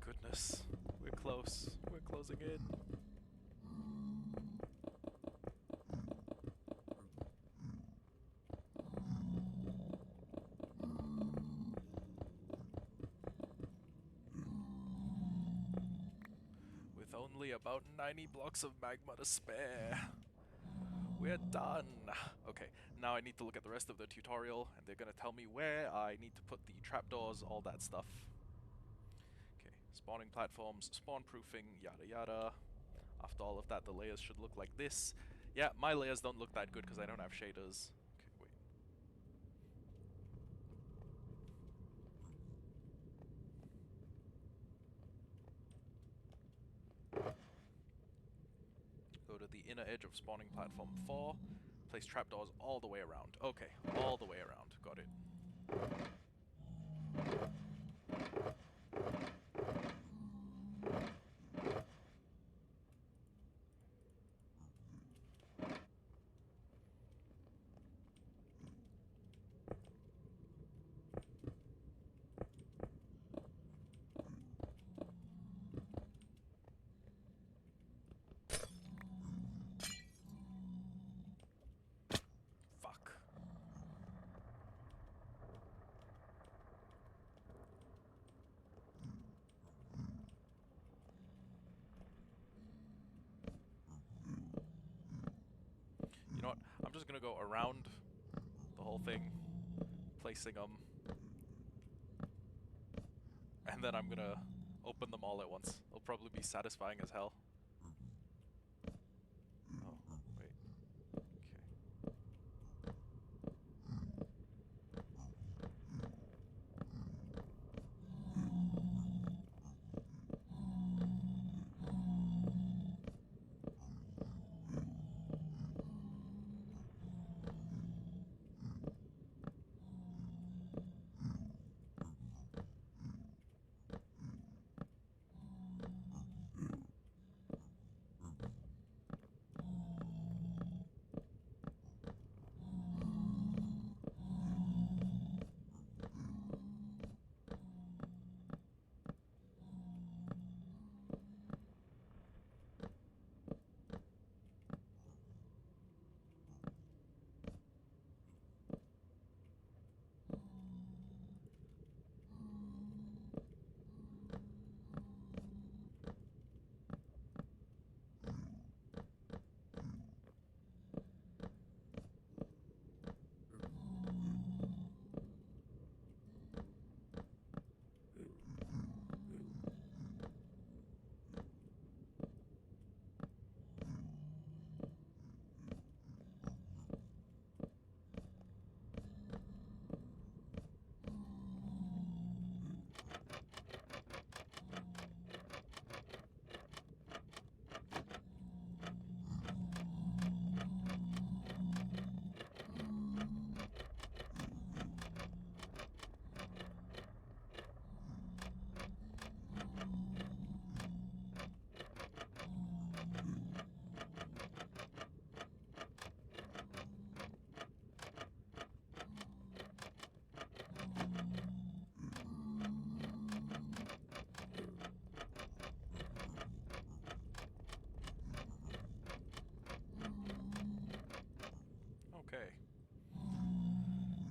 Goodness. We're close. We're closing in. With only about 90 blocks of magma to spare. We're done. Okay, now I need to look at the rest of the tutorial, and they're gonna tell me where I need to put the trapdoors, all that stuff. Okay, spawning platforms, spawn proofing, yada yada. After all of that, the layers should look like this. Yeah, my layers don't look that good because I don't have shaders. Okay, wait. Go to the inner edge of spawning platform 4. Place trapdoors all the way around. Okay, all the way around. Got it. I'm just gonna go around the whole thing, placing them, and then I'm gonna open them all at once. It'll probably be satisfying as hell. Oh, wait. Okay. Okay.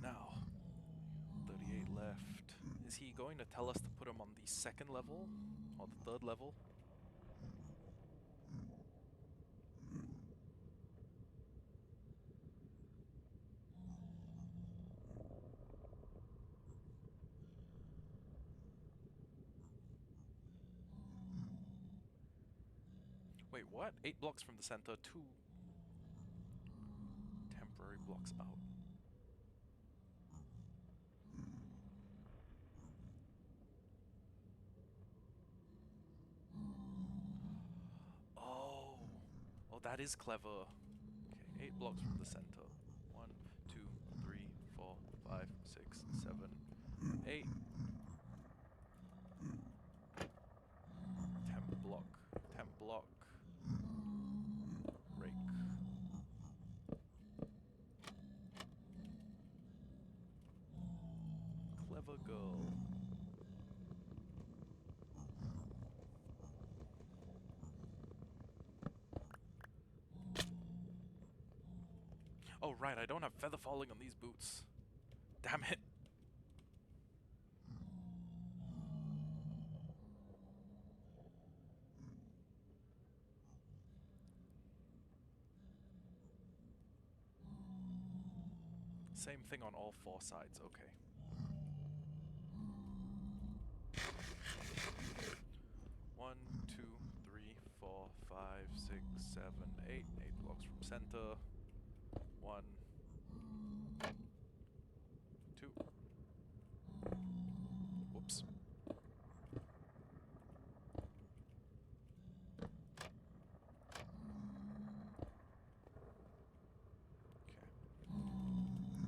Now, 38 left. Is he going to tell us to put him on the second level? Or the third level? Wait, what? 8 blocks from the center, 2 temporary blocks out. Oh, oh, that is clever. Okay, 8 blocks from the center. 1, 2, 3, 4, 5, 6, 7, 8. Temp block, temp block. Rake. Clever girl. Oh right, I don't have feather falling on these boots. Damn it. Same thing on all 4 sides, okay. One, two, three, 4, 5, 6, 7, 8. 8 blocks from center. 1, 2. Whoops. Okay.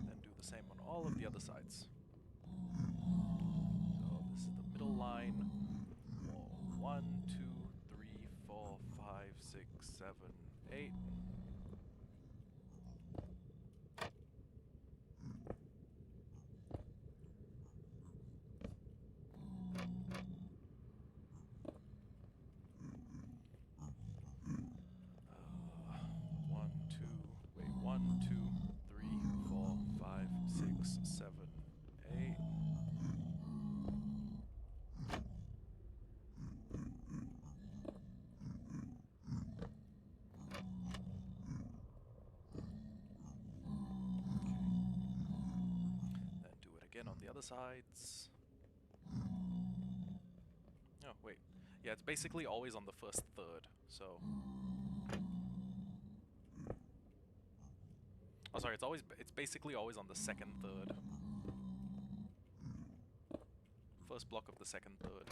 Then do the same on all of the other sides. So this is the middle line. 1, 2, 3, 4, 5, 6, 7, 8. One, two, wait, 1, 2, 3, 4, 5, 6, 7, 8. sides. Oh, wait. Yeah, it's basically always on the first third, so... Oh, sorry, it's basically always on the second third. First block of the second third.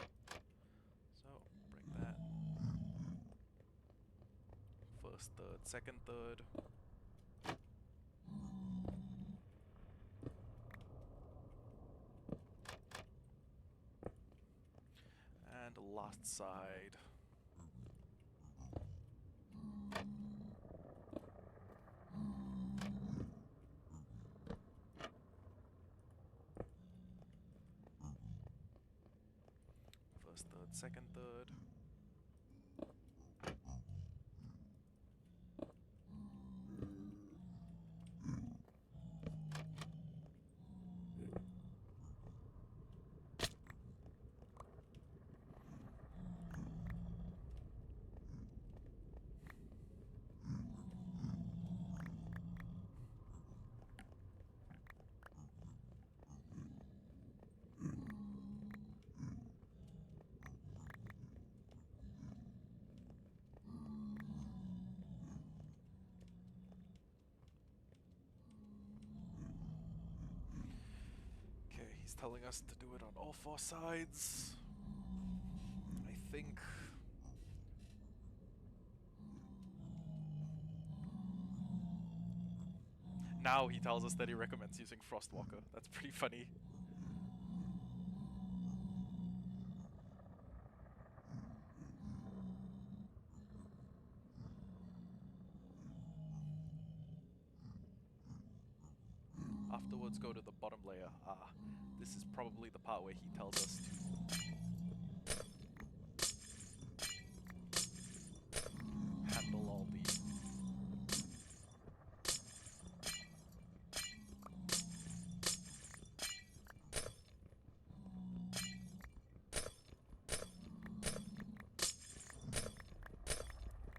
So, break that. First third, second third. And last side. First third, second third. Okay, he's telling us to do it on all four sides. I think... Now he tells us that he recommends using Frostwalker. That's pretty funny. Afterwards, go to the bottom layer. Ah, this is probably the part where he tells us to handle all the...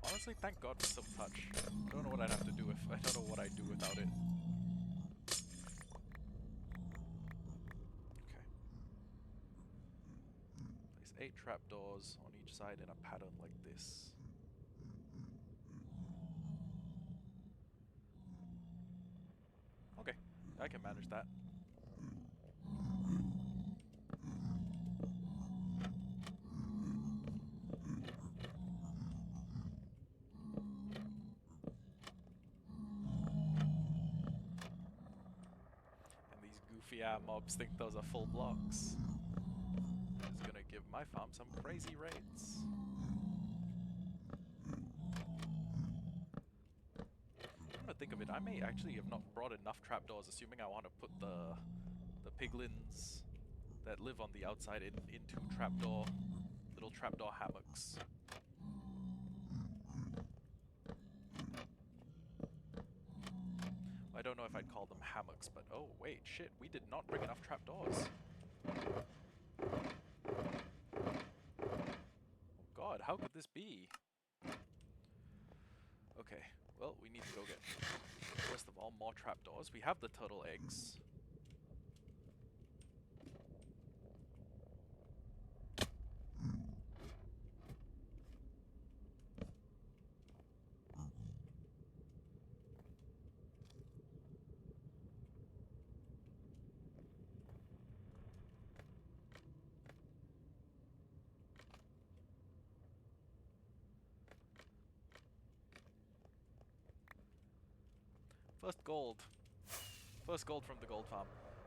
Honestly, thank God for Silk Touch. I don't know what I'd have to do if... I don't know what I'd do without it. Okay. Place 8 trapdoors on each side in a pattern like this. Okay, I can manage that. And these goofy-ass mobs think those are full blocks. Which is gonna give my farm some crazy rates. Come to think of it, I may actually have not brought enough trapdoors, assuming I want to put the piglins that live on the outside into little trapdoor hammocks. I don't know if I'd call them hammocks, but oh wait, shit, we did not bring enough trapdoors. Oh god, how could this be? Okay, well, we need to go get, first of all, more trapdoors. We have the turtle eggs. First gold. First gold from the gold farm.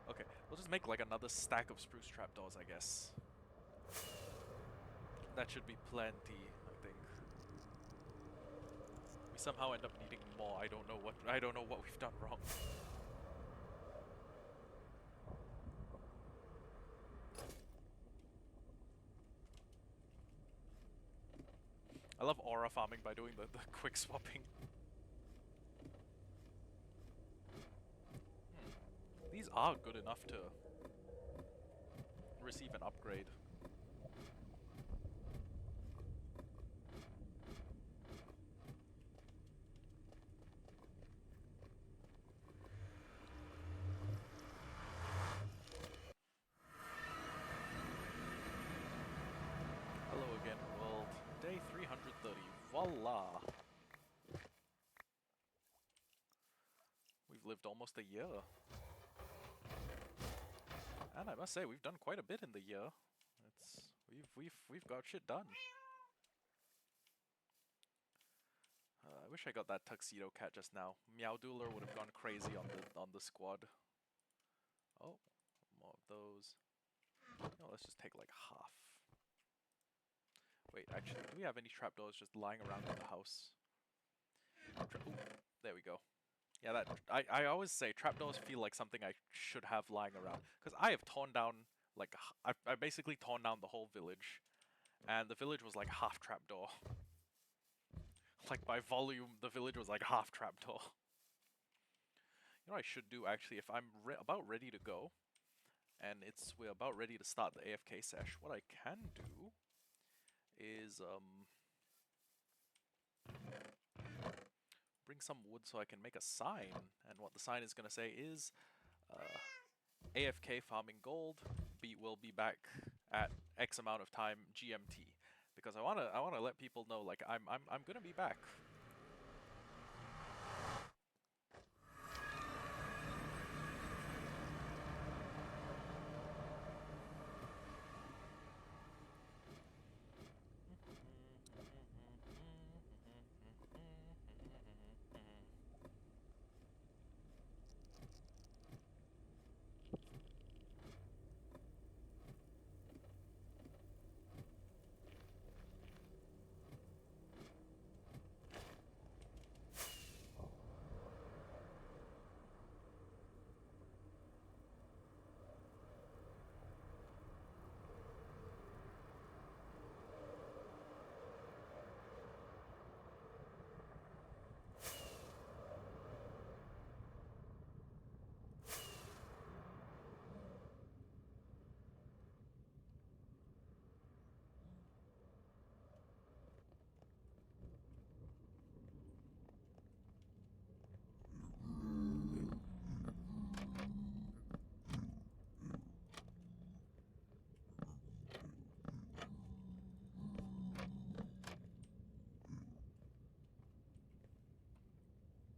Okay, we'll just make like another stack of spruce trapdoors, I guess. That should be plenty, I think. We somehow end up needing more. I don't know what we've done wrong. I love aura farming by doing the quick swapping. These are good enough to receive an upgrade. voila! We've lived almost a year. And I must say, we've done quite a bit in the year. We've got shit done. I wish I got that tuxedo cat just now. Meowdoodler would have gone crazy on the squad. Oh, more of those. No, let's just take like half. Wait, actually, do we have any trapdoors just lying around in the house? Ooh, there we go. Yeah, that I always say trapdoors feel like something I should have lying around, because I have torn down like I basically torn down the whole village, and the village was like half trapdoor. Like by volume, the village was like half trapdoor. You know what I should do actually, if I'm about ready to go, and we're about ready to start the AFK sesh, what I can do is bring some wood so I can make a sign, and what the sign is gonna say is AFK farming gold. Will be back at X amount of time GMT, because I wanna let people know like I'm gonna be back.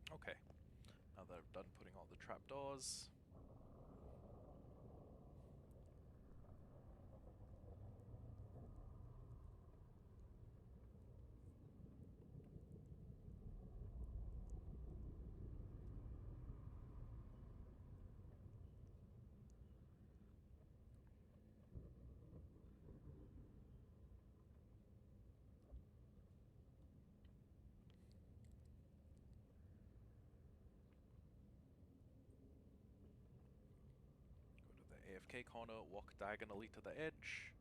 Okay, now that I've done putting all the trapdoors. AFK corner, walk diagonally to the edge.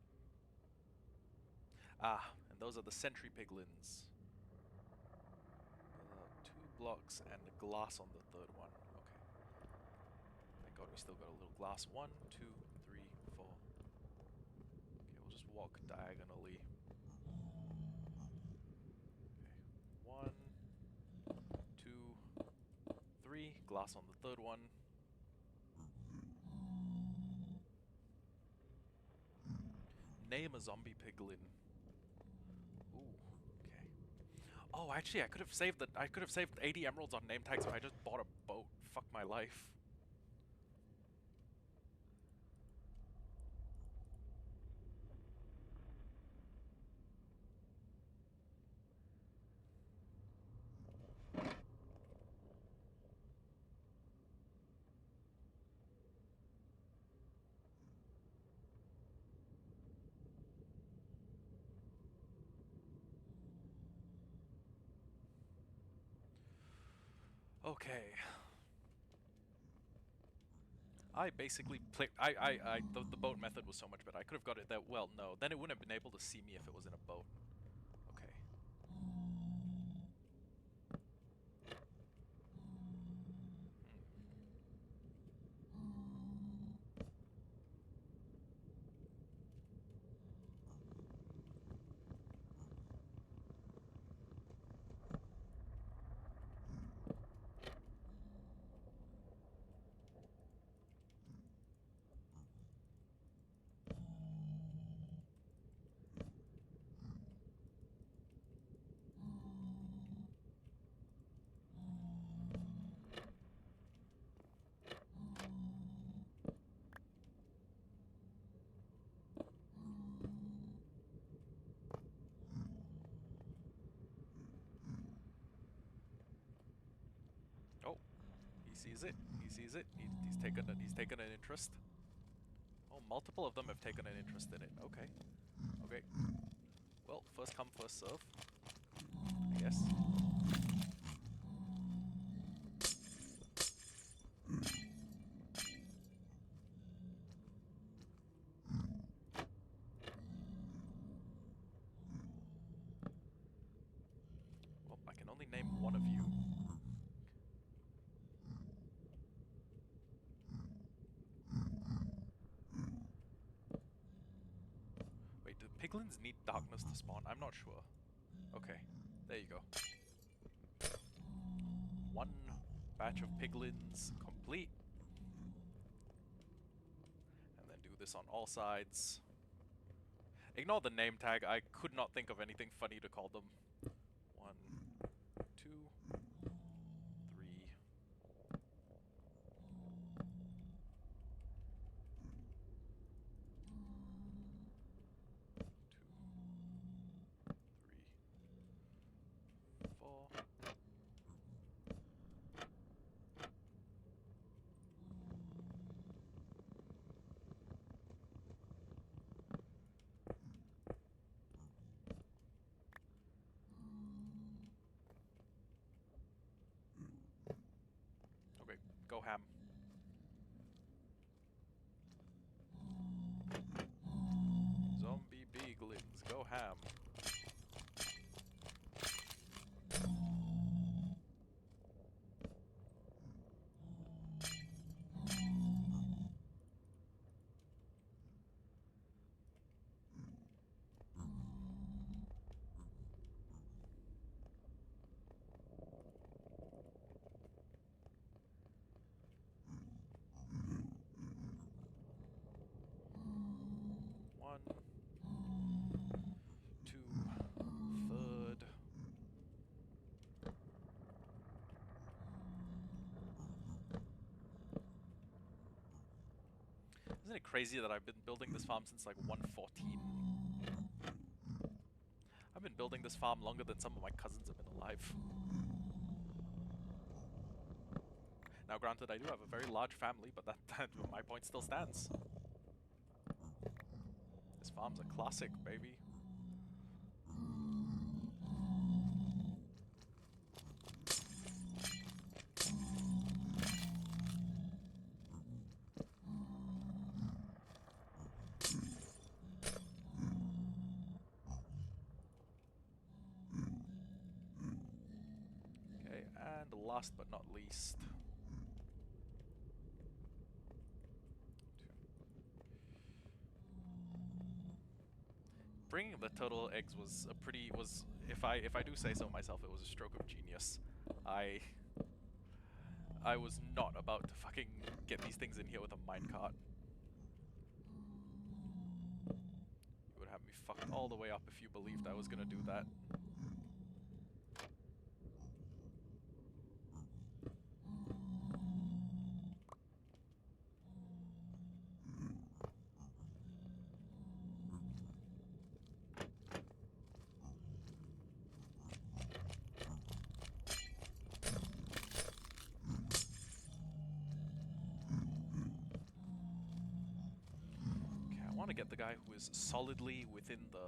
Ah, and those are the sentry piglins. 2 blocks and a glass on the third one. Okay. Thank God we still got a little glass. 1, 2, 3, 4. Okay, we'll just walk diagonally. Okay. 1, 2, 3. Glass on the third one. Name a zombie piglin. Ooh, okay. Oh, actually, I could have saved 80 emeralds on name tags if I just bought a boat. Fuck my life. Okay. I basically played. The boat method was so much better. I could have got it that. Well, no. Then it wouldn't have been able to see me if it was in a boat. Okay. sees it. He sees it. He's taken an interest. Oh, multiple of them have taken an interest in it. Okay. Okay. Well, first come, first serve. I guess. Well, I can only name one of you. Wait, do piglins need darkness to spawn? I'm not sure. Okay, there you go. One batch of piglins complete. And then do this on all sides. Ignore the name tag, I could not think of anything funny to call them. 1, 2, 3. 2, 3, 4. Okay, go ham. Zombie beaglins, go ham. One, two, third. Isn't it crazy that I've been building this farm since like 114? I've been building this farm longer than some of my cousins have been alive. Now granted, I do have a very large family, but that my point still stands. This farm's a classic, baby. Okay, and last but not least, bringing the turtle eggs was a pretty if I do say so myself, it was a stroke of genius. I was not about to fucking get these things in here with a minecart. You would have me fucked all the way up if you believed I was gonna do that. I want to get the guy who is solidly within the...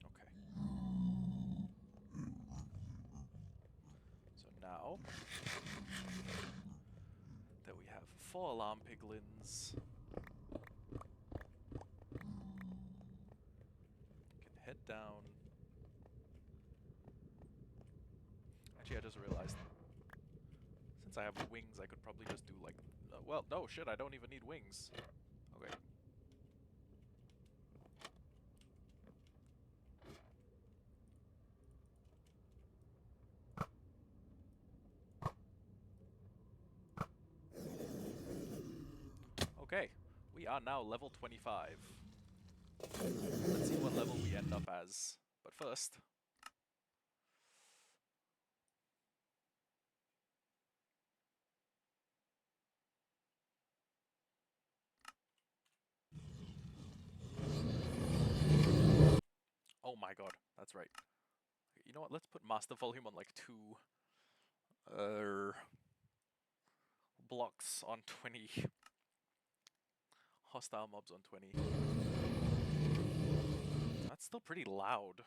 Okay. So now that we have 4 alarm piglins, can head down. Actually, I just realized, since I have wings, I could probably just do like... well, no, shit, I don't even need wings. Okay. Okay, we are now level 25. Let's see what level we end up as. But first... oh my god, That's right. You know what? Let's put master volume on like 2 blocks on 20. Hostile mobs on 20. That's still pretty loud.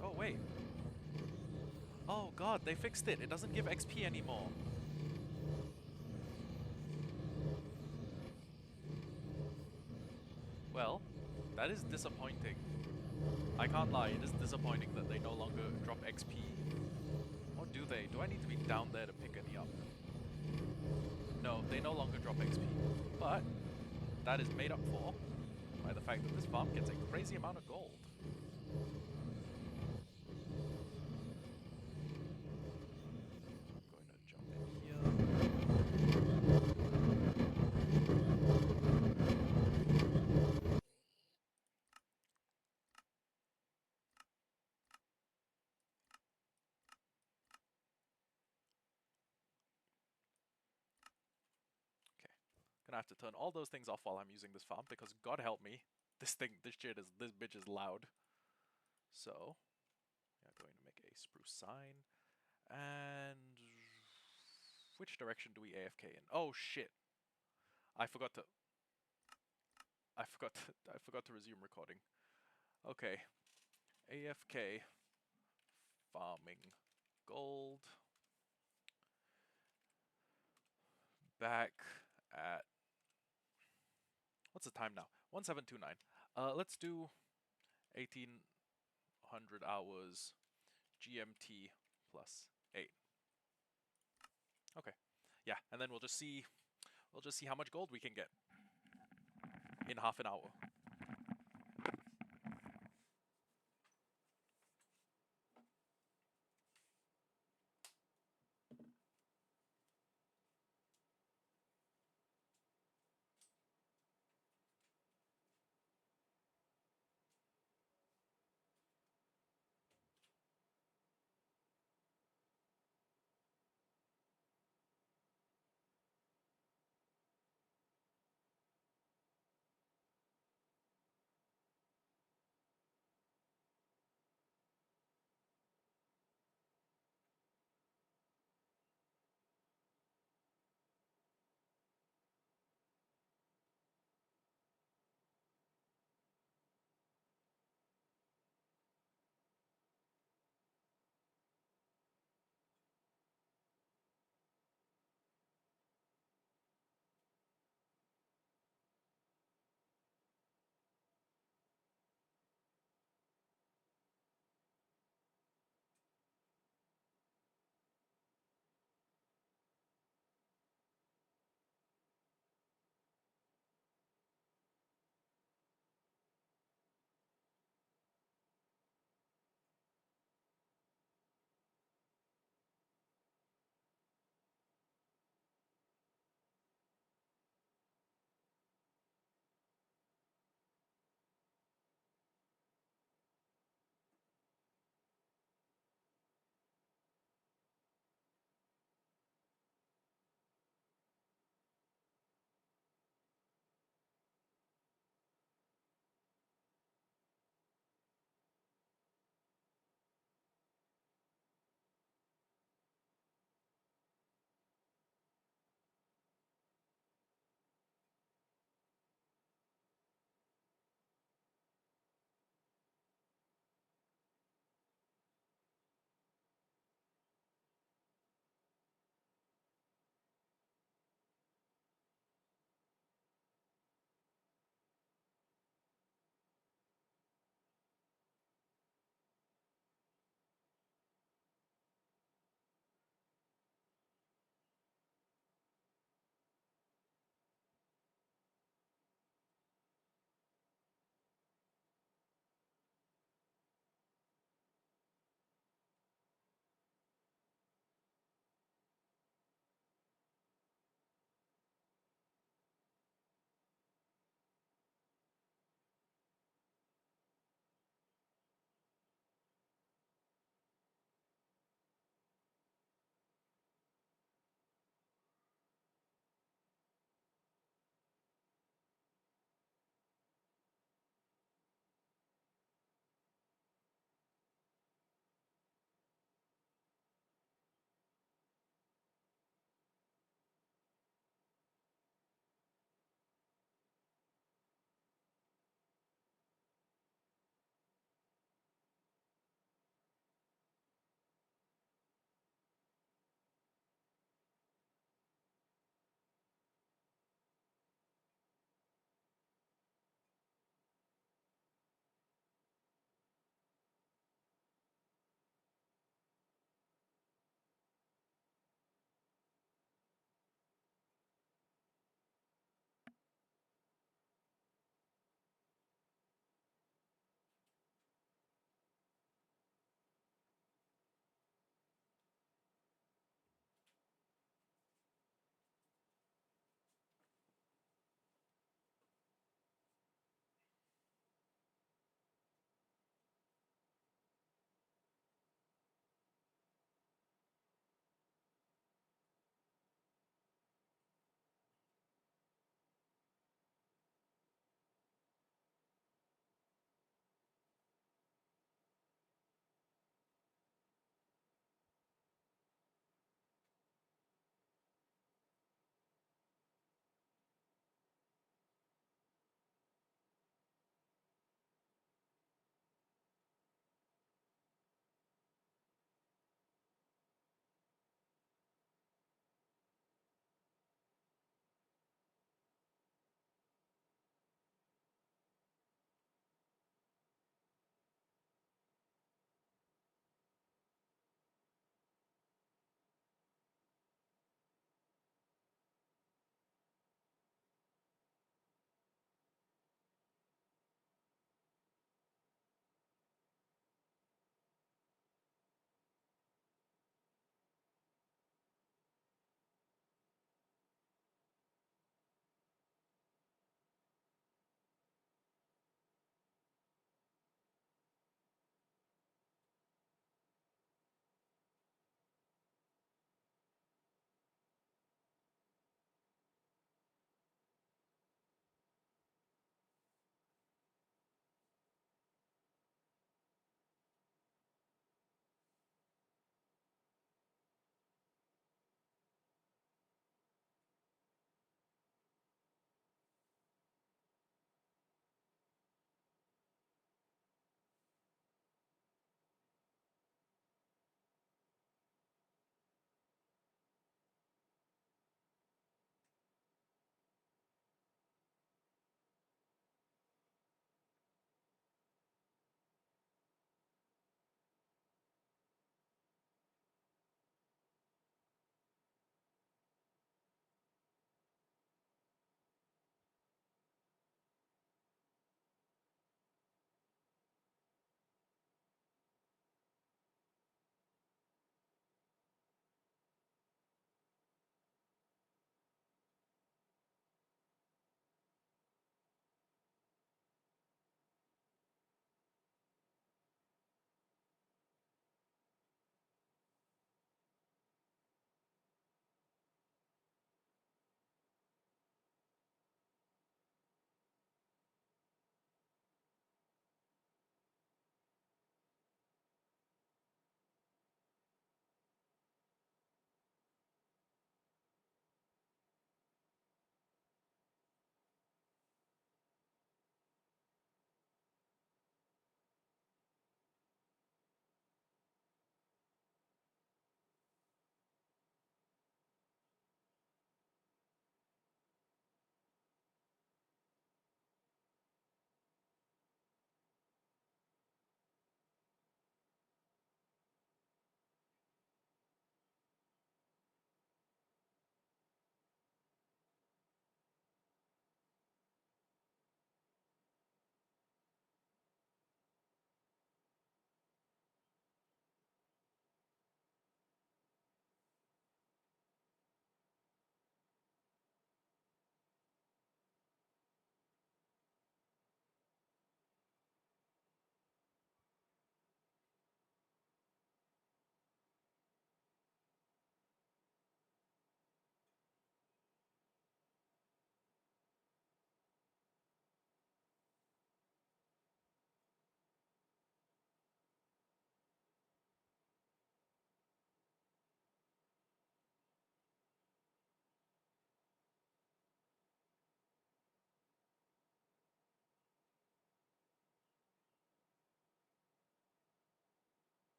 Oh, wait. Oh god, they fixed it. It doesn't give XP anymore. Well, that is disappointing. I can't lie, it is disappointing that they no longer drop XP. Or do they? Do I need to be down there to pick any up? No, they no longer drop XP. But that is made up for by the fact that this farm gets a crazy amount of gold. I'm going to jump in here. Okay. Gonna have to turn all those things off while I'm using this farm because God help me, this bitch is loud. So, yeah, going to make a spruce sign. And which direction do we AFK in? Oh shit. I forgot to I forgot to resume recording. Okay. AFK farming gold back at what's the time now? 1729. Let's do 1800 hours GMT plus 8. Okay. Yeah, and then we'll just see how much gold we can get in half an hour.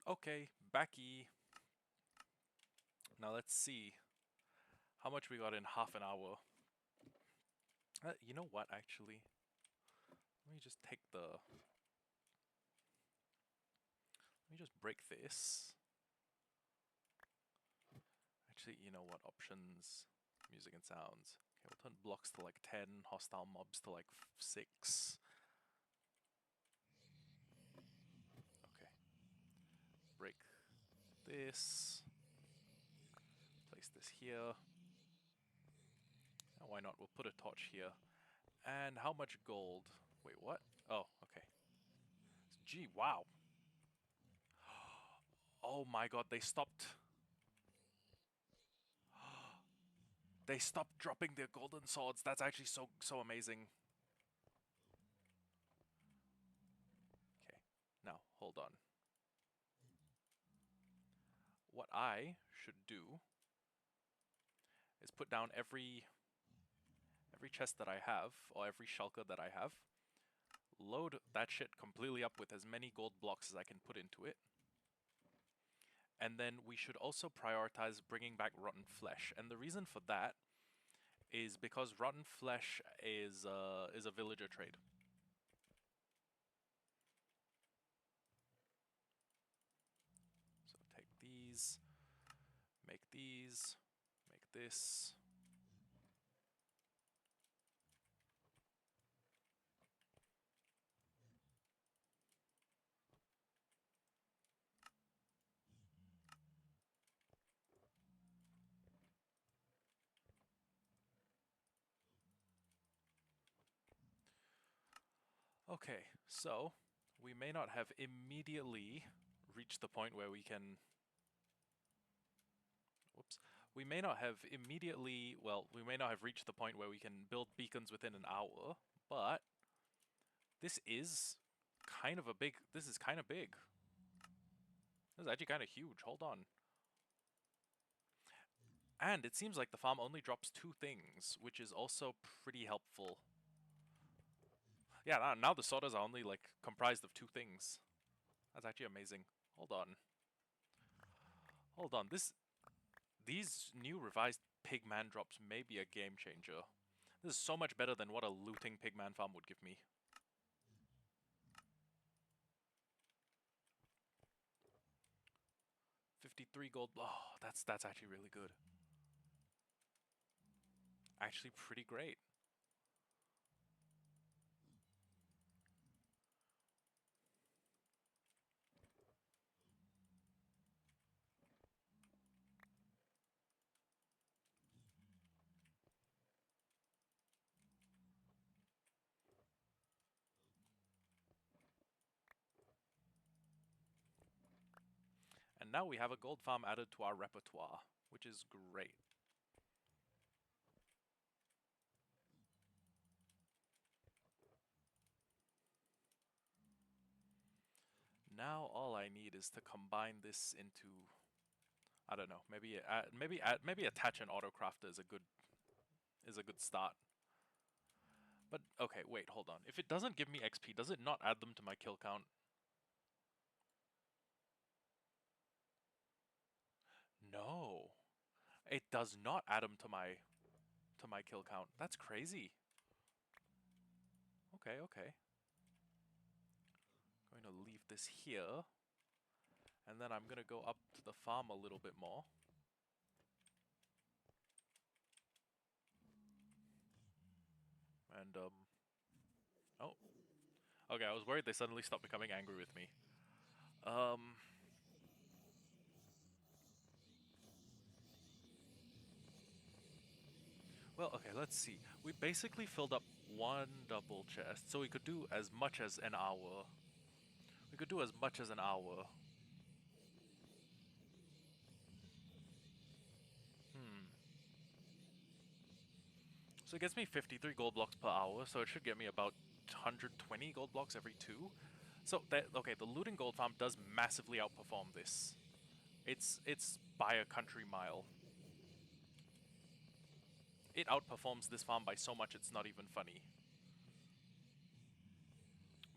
Okay, backy. Now let's see how much we got in half an hour. You know what, actually? Let me just take the... Let me just break this. Actually, you know what? Options, music and sounds. Okay, we'll turn blocks to like 10, hostile mobs to like 6. Okay. Break this. Place this here. And why not? We'll put a torch here. And how much gold? Wait, what? Oh, okay. Gee, wow. Oh my god, they stopped. They stopped dropping their golden swords. That's actually so amazing. Okay, now hold on. What I should do is put down every chest that I have, or every shulker that I have, load that shit completely up with as many gold blocks as I can put into it. And then we should also prioritize bringing back rotten flesh. And the reason for that is because rotten flesh is a villager trade. So take these, make this. Okay, so we may not have immediately reached the point where we can... Whoops. We may not have immediately... Well, we may not have reached the point where we can build beacons within an hour, but this is kind of a big... This is kind of big. This is actually kind of huge. Hold on. And it seems like the farm only drops 2 things, which is also pretty helpful. Yeah, now the sodas are only, like, comprised of 2 things. That's actually amazing. Hold on. Hold on. These new revised pigman drops may be a game changer. This is so much better than what a looting pigman farm would give me. $53 gold. Oh, that's actually really good. Actually pretty great. And now we have a gold farm added to our repertoire, which is great. Now all I need is to combine this into, I don't know, maybe attach an autocrafter is a good start. But okay, wait, hold on. If it doesn't give me XP, does it not add them to my kill count? No. It does not add them to my kill count. That's crazy. Okay, okay. Going to leave this here. And then I'm going to go up to the farm a little bit more. And, oh. Okay, I was worried they suddenly stopped becoming angry with me. Well, okay, let's see. We basically filled up 1 double chest, so we could do as much as an hour. We could do as much as an hour. So it gets me 53 gold blocks per hour, so it should get me about 120 gold blocks every 2. So, okay, the looting gold farm does massively outperform this. It's by a country mile. It outperforms this farm by so much it's not even funny.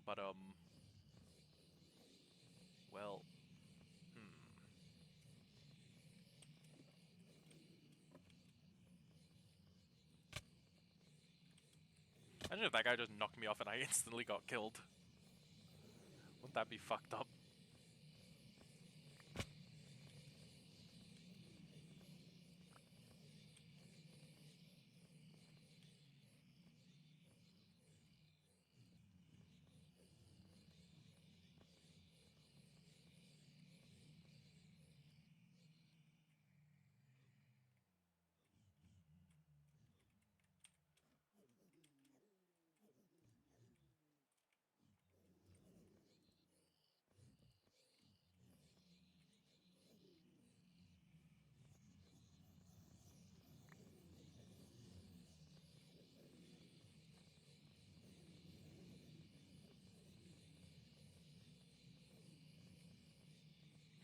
But, well... Imagine if that guy just knocked me off and I instantly got killed. Wouldn't that be fucked up?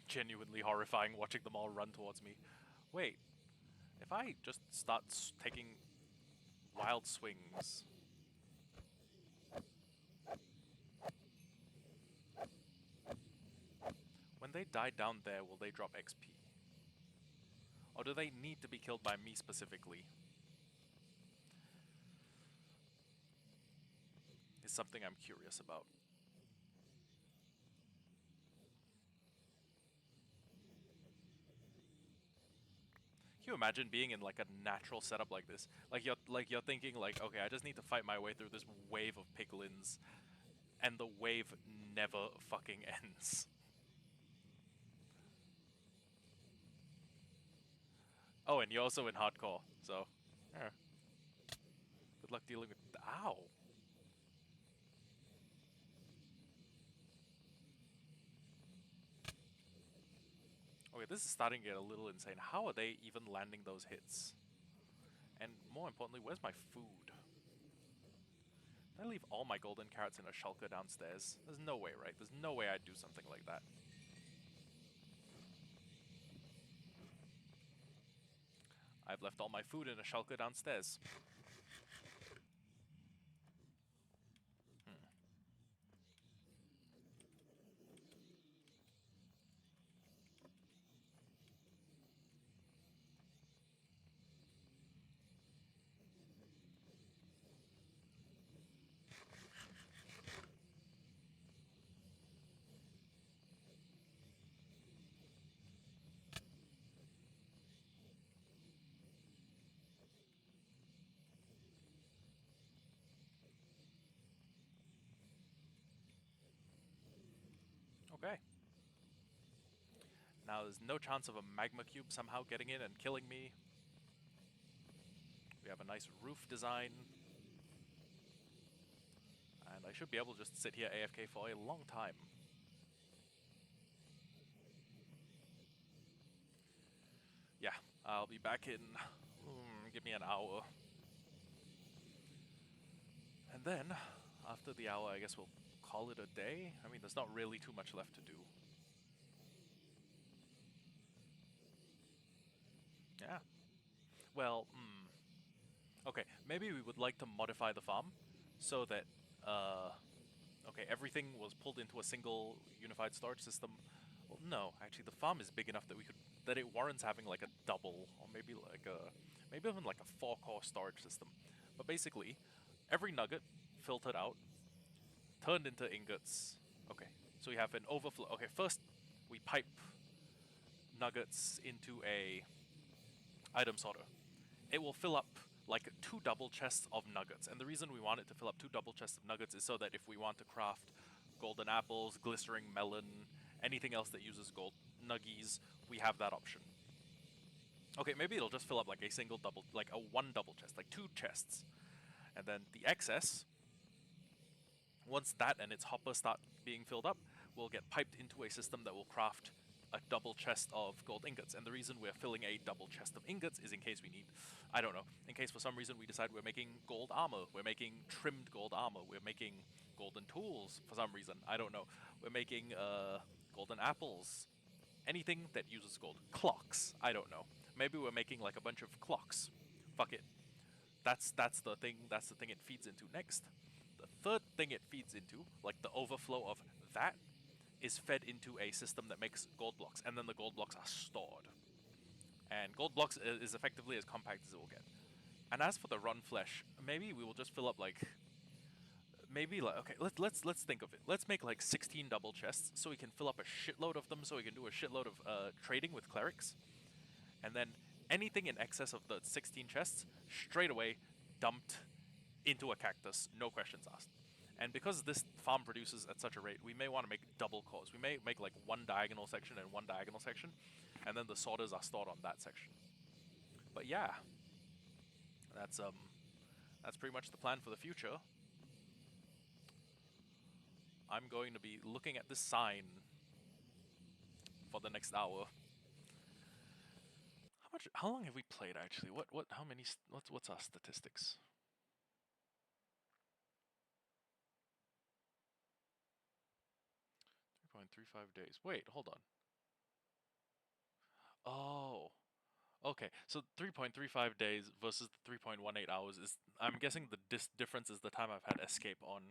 Genuinely horrifying watching them all run towards me. Wait, if I just start taking wild swings... When they die down there, will they drop XP? Or do they need to be killed by me specifically? Is something I'm curious about. Can you imagine being in like a natural setup like this? You're thinking like, okay, I just need to fight my way through this wave of piglins, and the wave never fucking ends. Oh, and you're also in hardcore, so yeah. Good luck dealing with. Ow. Okay, this is starting to get a little insane. How are they even landing those hits? And more importantly, where's my food? Did I leave all my golden carrots in a shulker downstairs? There's no way, right? There's no way I'd do something like that. I've left all my food in a shulker downstairs. Okay. Now there's no chance of a magma cube somehow getting in and killing me. We have a nice roof design. And I should be able to just sit here AFK for a long time. Yeah, I'll be back in... give me an hour. And then, after the hour, I guess we'll call it a day. I mean, there's not really too much left to do. Yeah. Well, okay, maybe we would like to modify the farm so that, okay, everything was pulled into a single unified storage system. Well, no, actually, the farm is big enough that that it warrants having like a double, or maybe maybe even like a 4-core storage system. But basically, every nugget filtered out, turned into ingots. Okay, so we have an overflow. Okay, first we pipe nuggets into a item sorter. It will fill up like 2 double chests of nuggets, and the reason we want it to fill up 2 double chests of nuggets is so that if we want to craft golden apples, glistering melon, anything else that uses gold nuggies, we have that option. Okay, maybe it'll just fill up like a single double, like a 1 double chest, like 2 chests. And then the excess, once that and its hopper start being filled up, will get piped into a system that will craft a double chest of gold ingots. And the reason we're filling a double chest of ingots is in case we need, I don't know, in case for some reason we decide we're making gold armor, we're making trimmed gold armor, we're making golden tools for some reason, I don't know, we're making golden apples, anything that uses gold. Clocks, I don't know. Maybe we're making like a bunch of clocks. Fuck it. That's the thing it feeds into next. The third thing it feeds into, like the overflow of that, is fed into a system that makes gold blocks, and then the gold blocks are stored. And gold blocks is effectively as compact as it will get. And as for the run flesh, maybe we will just fill up like maybe like okay, let's think of it. Let's make like 16 double chests so we can fill up a shitload of them, so we can do a shitload of trading with clerics, and then anything in excess of the 16 chests straight away dumped into a cactus, no questions asked. And because this farm produces at such a rate, we may want to make double cores. We may make like one diagonal section and one diagonal section, and then the sorters are stored on that section. But yeah, that's pretty much the plan for the future. I'm going to be looking at this sign for the next hour. How long have we played actually? How many, what's our statistics? 3.35 days. Wait, hold on. Oh, okay. So 3.35 days versus the 3.18 hours is, I'm guessing the difference is the time I've had escape on.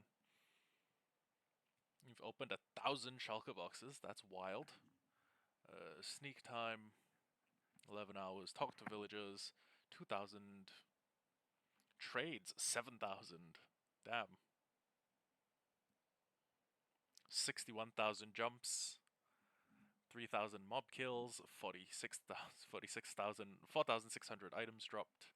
You've opened 1,000 shulker boxes. That's wild. Sneak time, 11 hours. Talk to villagers, 2,000. Trades, 7,000. Damn. 61,000 jumps. 3,000 mob kills, 4,600 items dropped.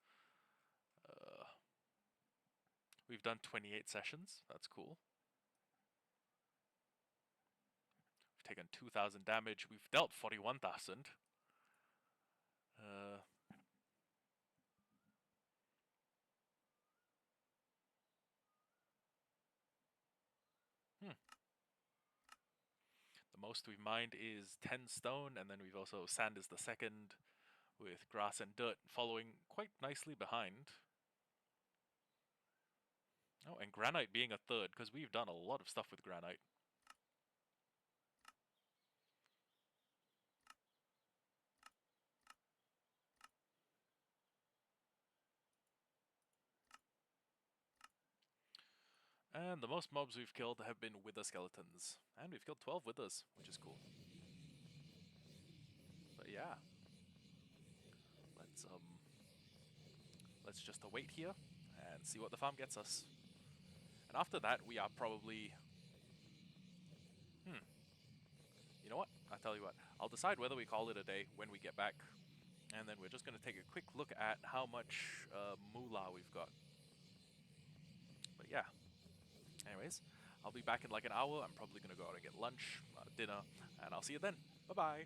We've done 28 sessions. That's cool. We've taken 2,000 damage. We've dealt 41,000. The most we've mined is 10 stone, and then we've also sand is the second, with grass and dirt following quite nicely behind. Oh, and granite being a third, because we've done a lot of stuff with granite. And the most mobs we've killed have been wither skeletons. And we've killed 12 withers, which is cool. But yeah. Let's just await here and see what the farm gets us. And after that, we are probably... You know what? I'll tell you what. I'll decide whether we call it a day when we get back. And then we're just going to take a quick look at how much moolah we've got. But yeah. Anyways, I'll be back in like an hour. I'm probably going to go out and get lunch, dinner, and I'll see you then. Bye-bye.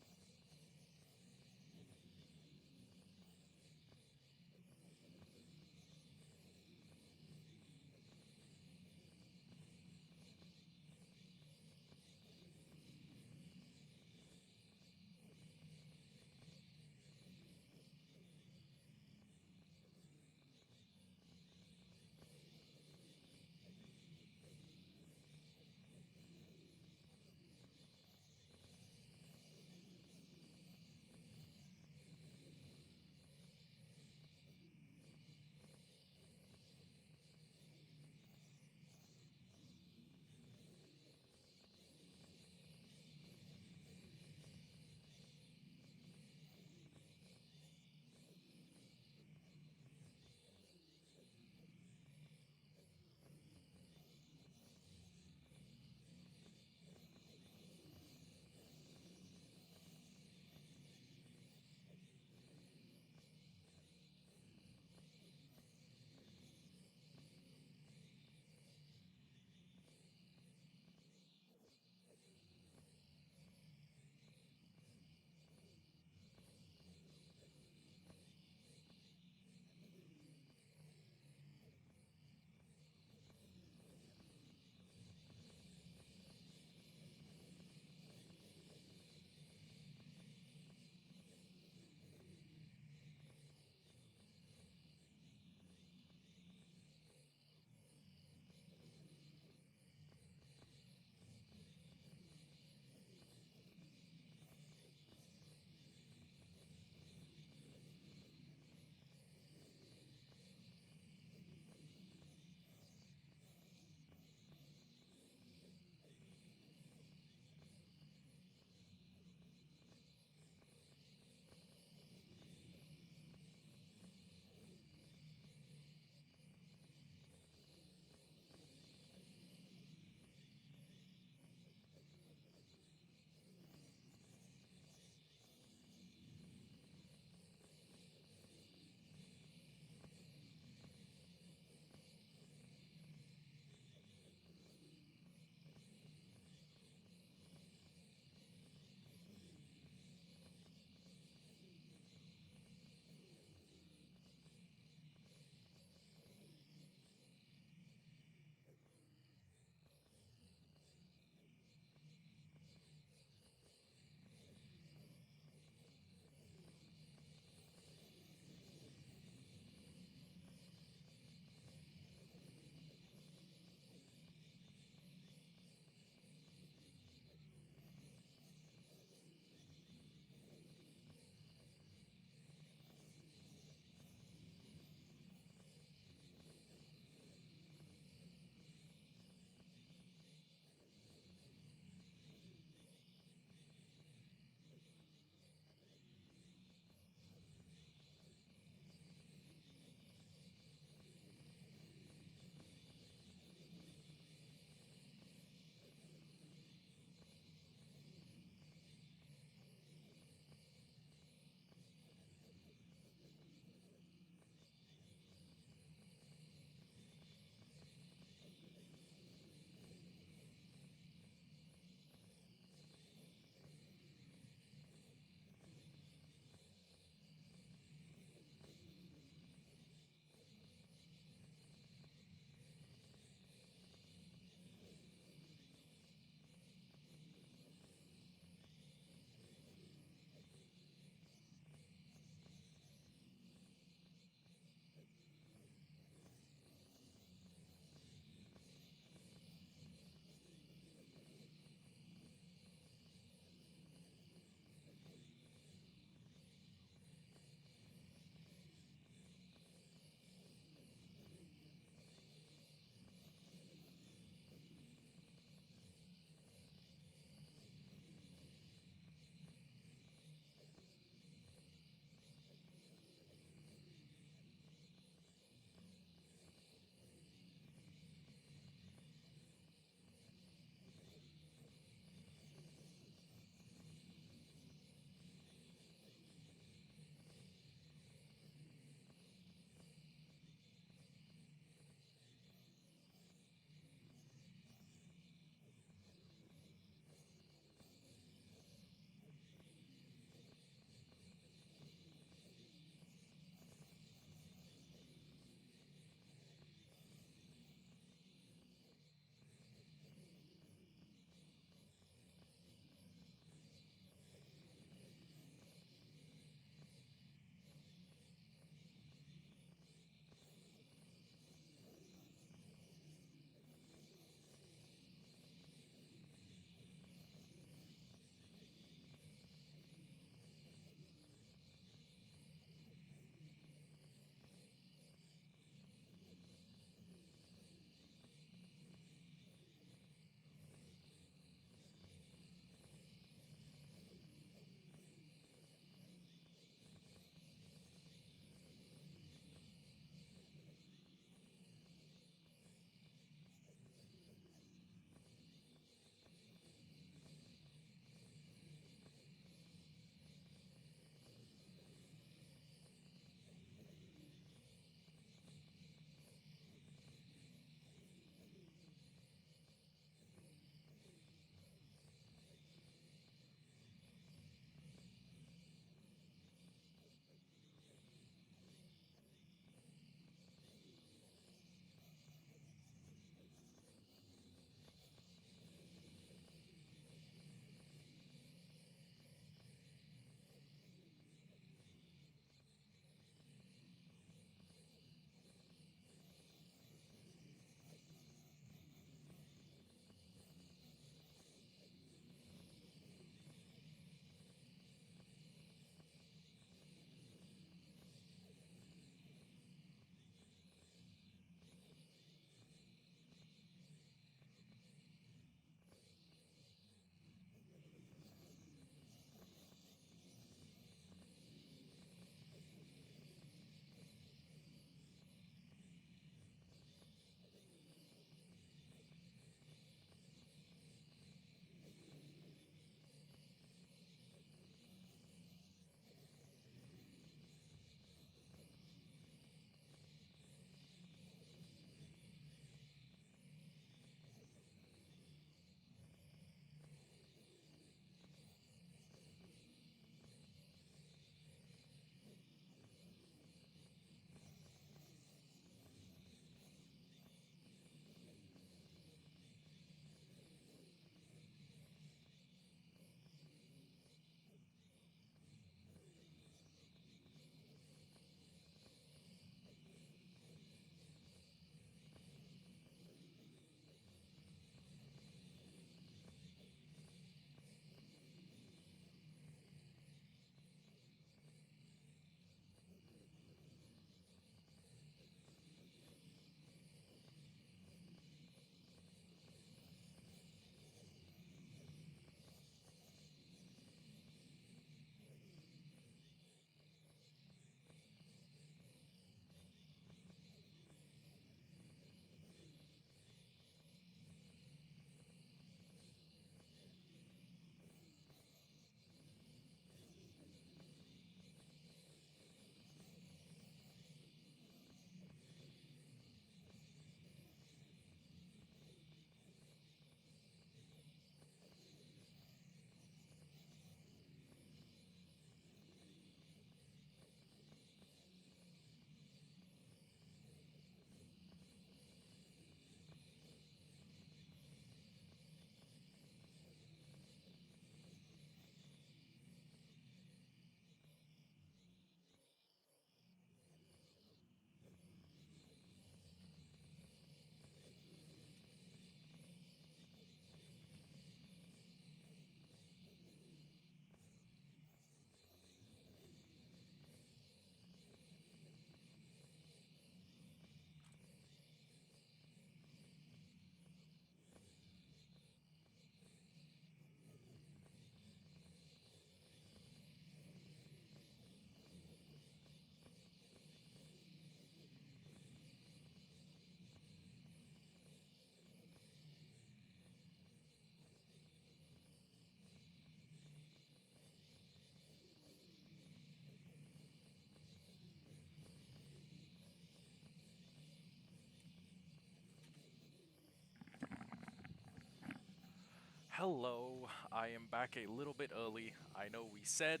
Hello, I am back a little bit early. I know we said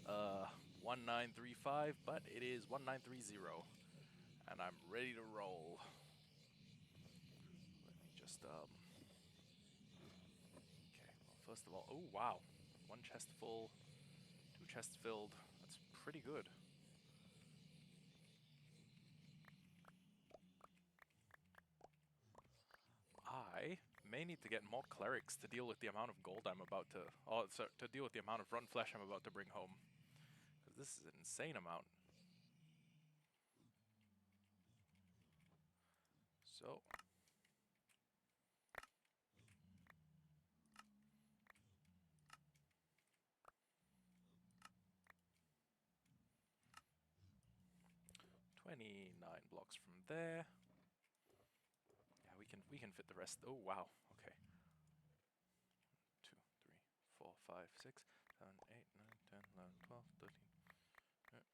1935, but it is 1930, and I'm ready to roll. Let me just okay, well, first of all, oh wow. One chest full, two chests filled. That's pretty good. I may need to get more clerics to deal with the amount of gold I'm about to, oh, sorry, to deal with the amount of run flesh I'm about to bring home. Because this is an insane amount. So, $29 blocks from there. Yeah, we can fit the rest. Oh wow. Okay. 2, 3, 4, 5, 6, 7, 8, 9, 10, 11, 12, 13. Another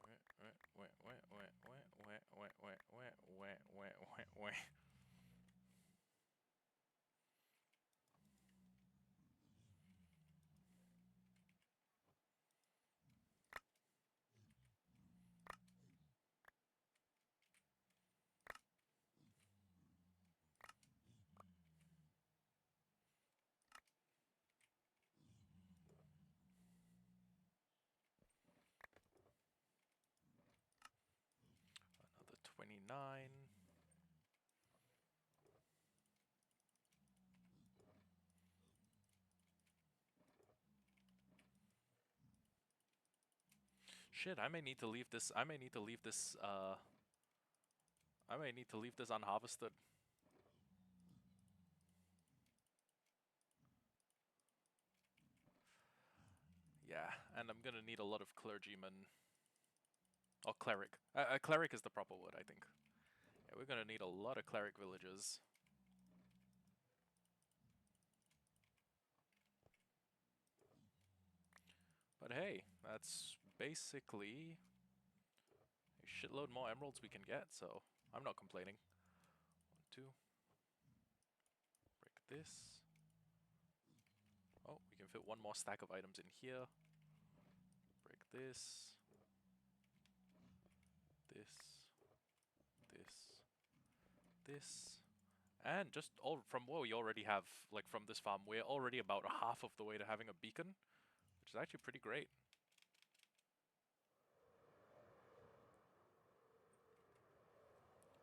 29. Shit, I may need to leave this. I may need to leave this. I may need to leave this unharvested. Yeah, and I'm gonna need a lot of clergymen. Or cleric. Cleric is the proper word, I think. Yeah, we're gonna need a lot of cleric villagers. But hey, that's basically a shitload more emeralds we can get, so I'm not complaining. 1, 2. Break this. Oh, we can fit one more stack of items in here. Break this. This. This. This. And just all from what we already have, like from this farm, we're already about half of the way to having a beacon, which is actually pretty great.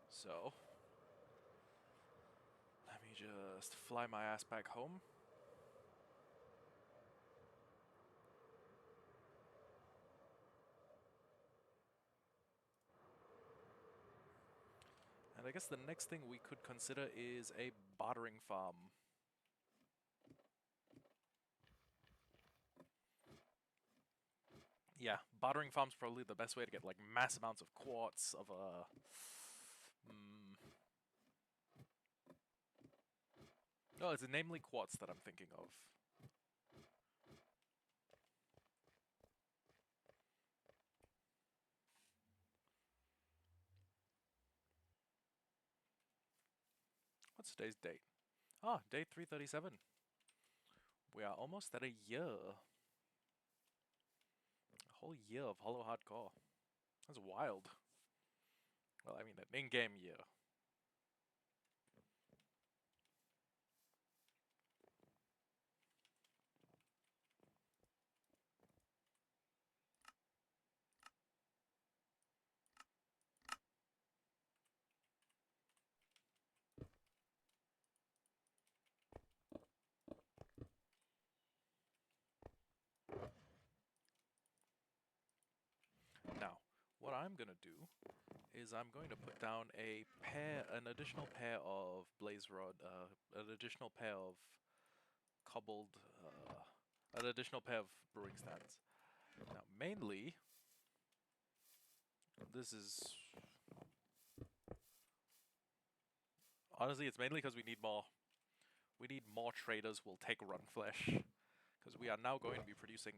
So, let me just fly my ass back home. And I guess the next thing we could consider is a bartering farm. Yeah, bartering farm's probably the best way to get like mass amounts of quartz of No, it's namely quartz that I'm thinking of. What's today's date? Ah, day 337. We are almost at a year. A whole year of Hollowhardcore. That's wild. Well, I mean, an in-game year. Now, what I'm gonna do is I'm going to put down an additional pair of blaze rod, an additional pair of cobbled, an additional pair of brewing stands. Now, mainly, this is honestly, it's mainly because we need more. We need more traders who will take run flesh, because we are now going to be producing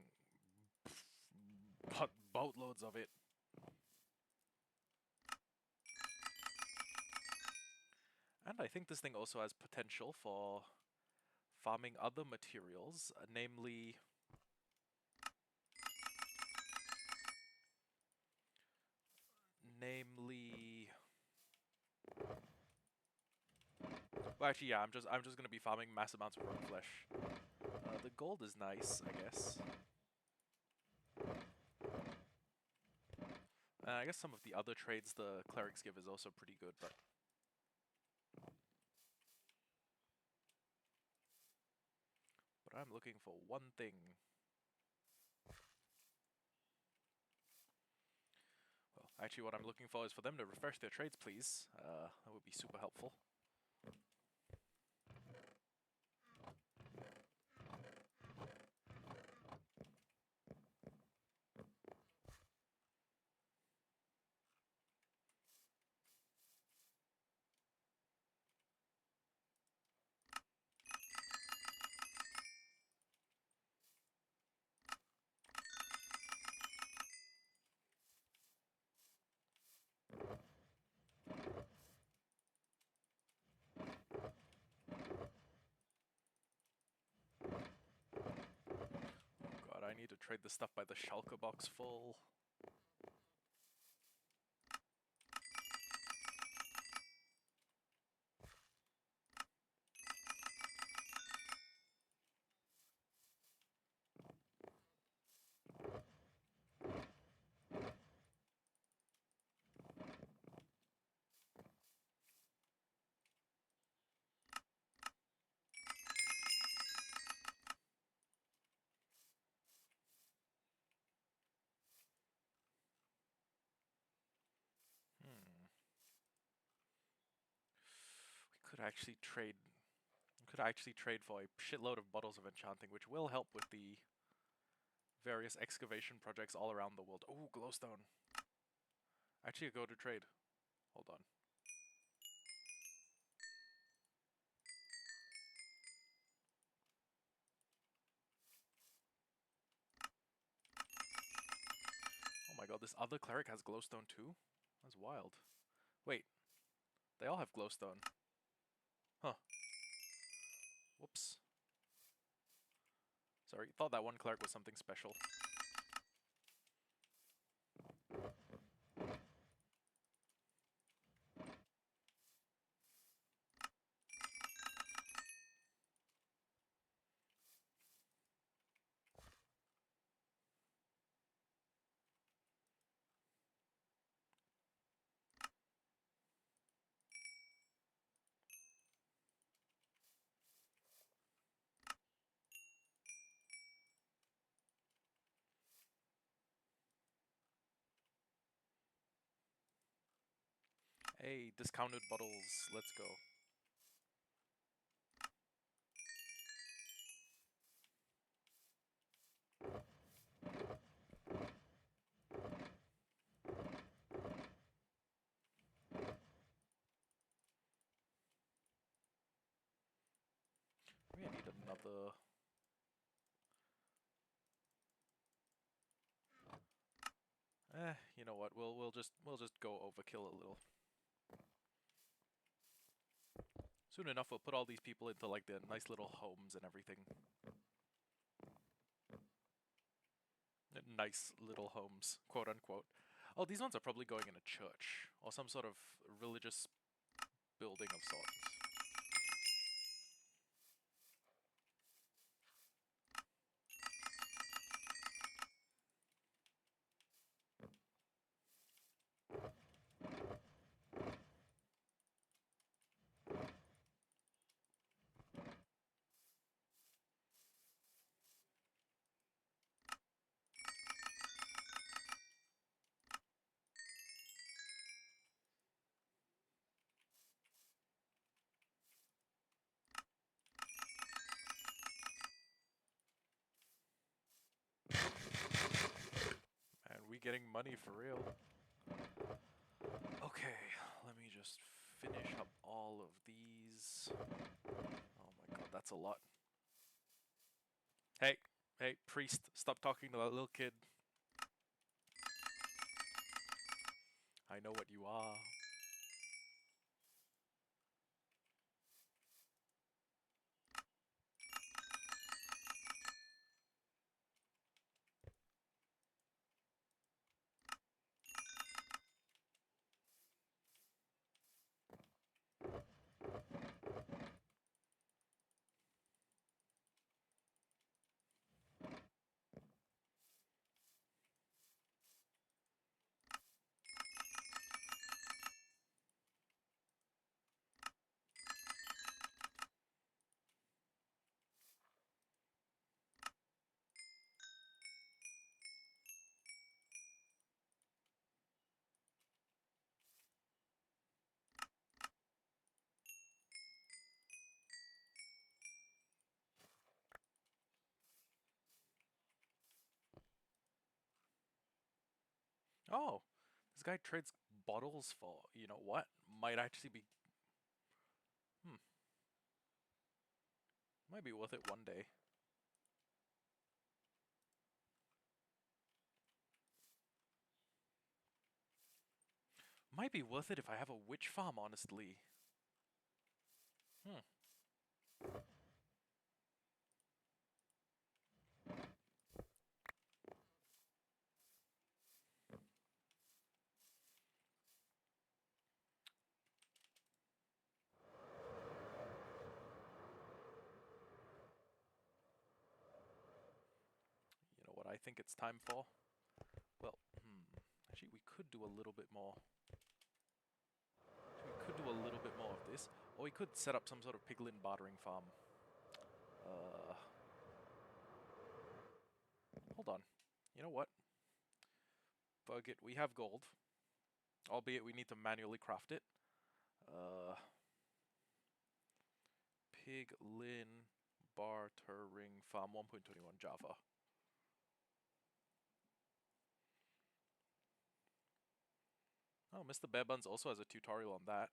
boatloads of it. And I think this thing also has potential for farming other materials, namely... Well, actually, yeah, I'm just gonna be farming mass amounts of rogue flesh. The gold is nice, I guess. I guess some of the other trades the clerics give is also pretty good, but... But I'm looking for one thing. Well, actually what I'm looking for is for them to refresh their trades, please. That would be super helpful. God, I need to trade this stuff by the shulker box full. We could actually trade for a shitload of bottles of enchanting, which will help with the various excavation projects all around the world. Oh, glowstone. Actually, go to trade. Hold on. Oh my god, this other cleric has glowstone too? That's wild. Wait, they all have glowstone. Huh. Whoops. Sorry, thought that one cleric was something special. Hey, discounted bottles, let's go. We need another... you know what? We'll just go overkill a little. Soon enough, we'll put all these people into like their nice little homes and everything. Nice little homes, quote unquote. Oh, these ones are probably going in a church or some sort of religious building of sorts. And we getting money for real. Okay, let me just finish up all of these. Oh my god, that's a lot. Hey, hey, priest, stop talking to that little kid. I know what you are. Oh, this guy trades bottles for, you know what? Might actually be, might be worth it one day. Might be worth it if I have a witch farm, honestly. Hmm. You know what I think it's time for? Well, actually we could do a little bit more. We could do a little bit more of this, or we could set up some sort of piglin bartering farm. Hold on. You know what? Bug it, we have gold. Albeit we need to manually craft it. Piglin bartering farm 1.21 Java. Oh, Mr. Bearbuns also has a tutorial on that.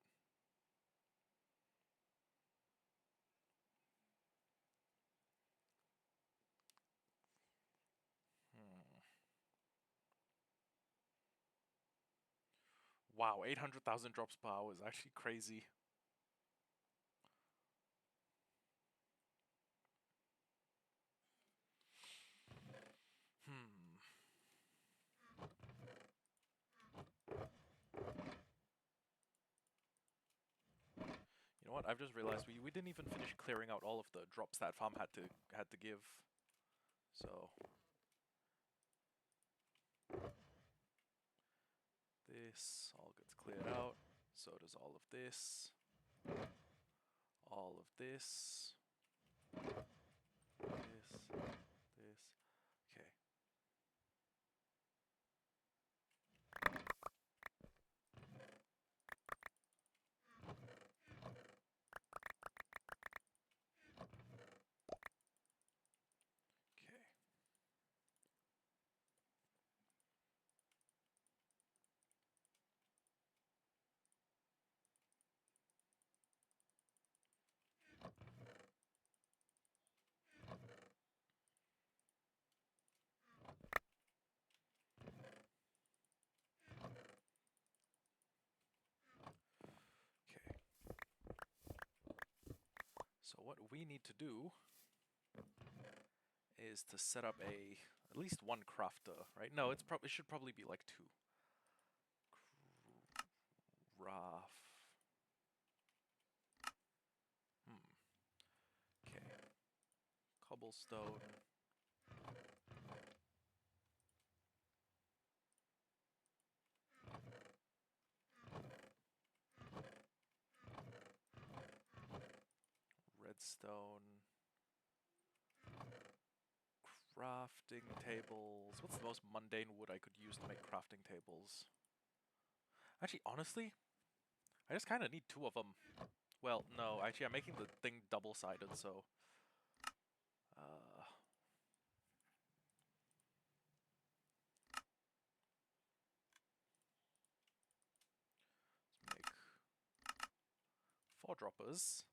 Wow, 800,000 drops per hour is actually crazy. You know what? I've just realized we didn't even finish clearing out all of the drops that farm had to give. So this all gets cleared out. So does all of this. All of this. This. This. Okay. Okay. Okay. So what we need to do is to set up at least one crafter, right? No, it should probably be like two. Craft. Okay. Cobblestone. Redstone. Crafting tables. What's the most mundane wood I could use to make crafting tables? Actually, honestly, I just kind of need two of them. Well, no, actually, I'm making the thing double-sided, so... let's make 4 droppers.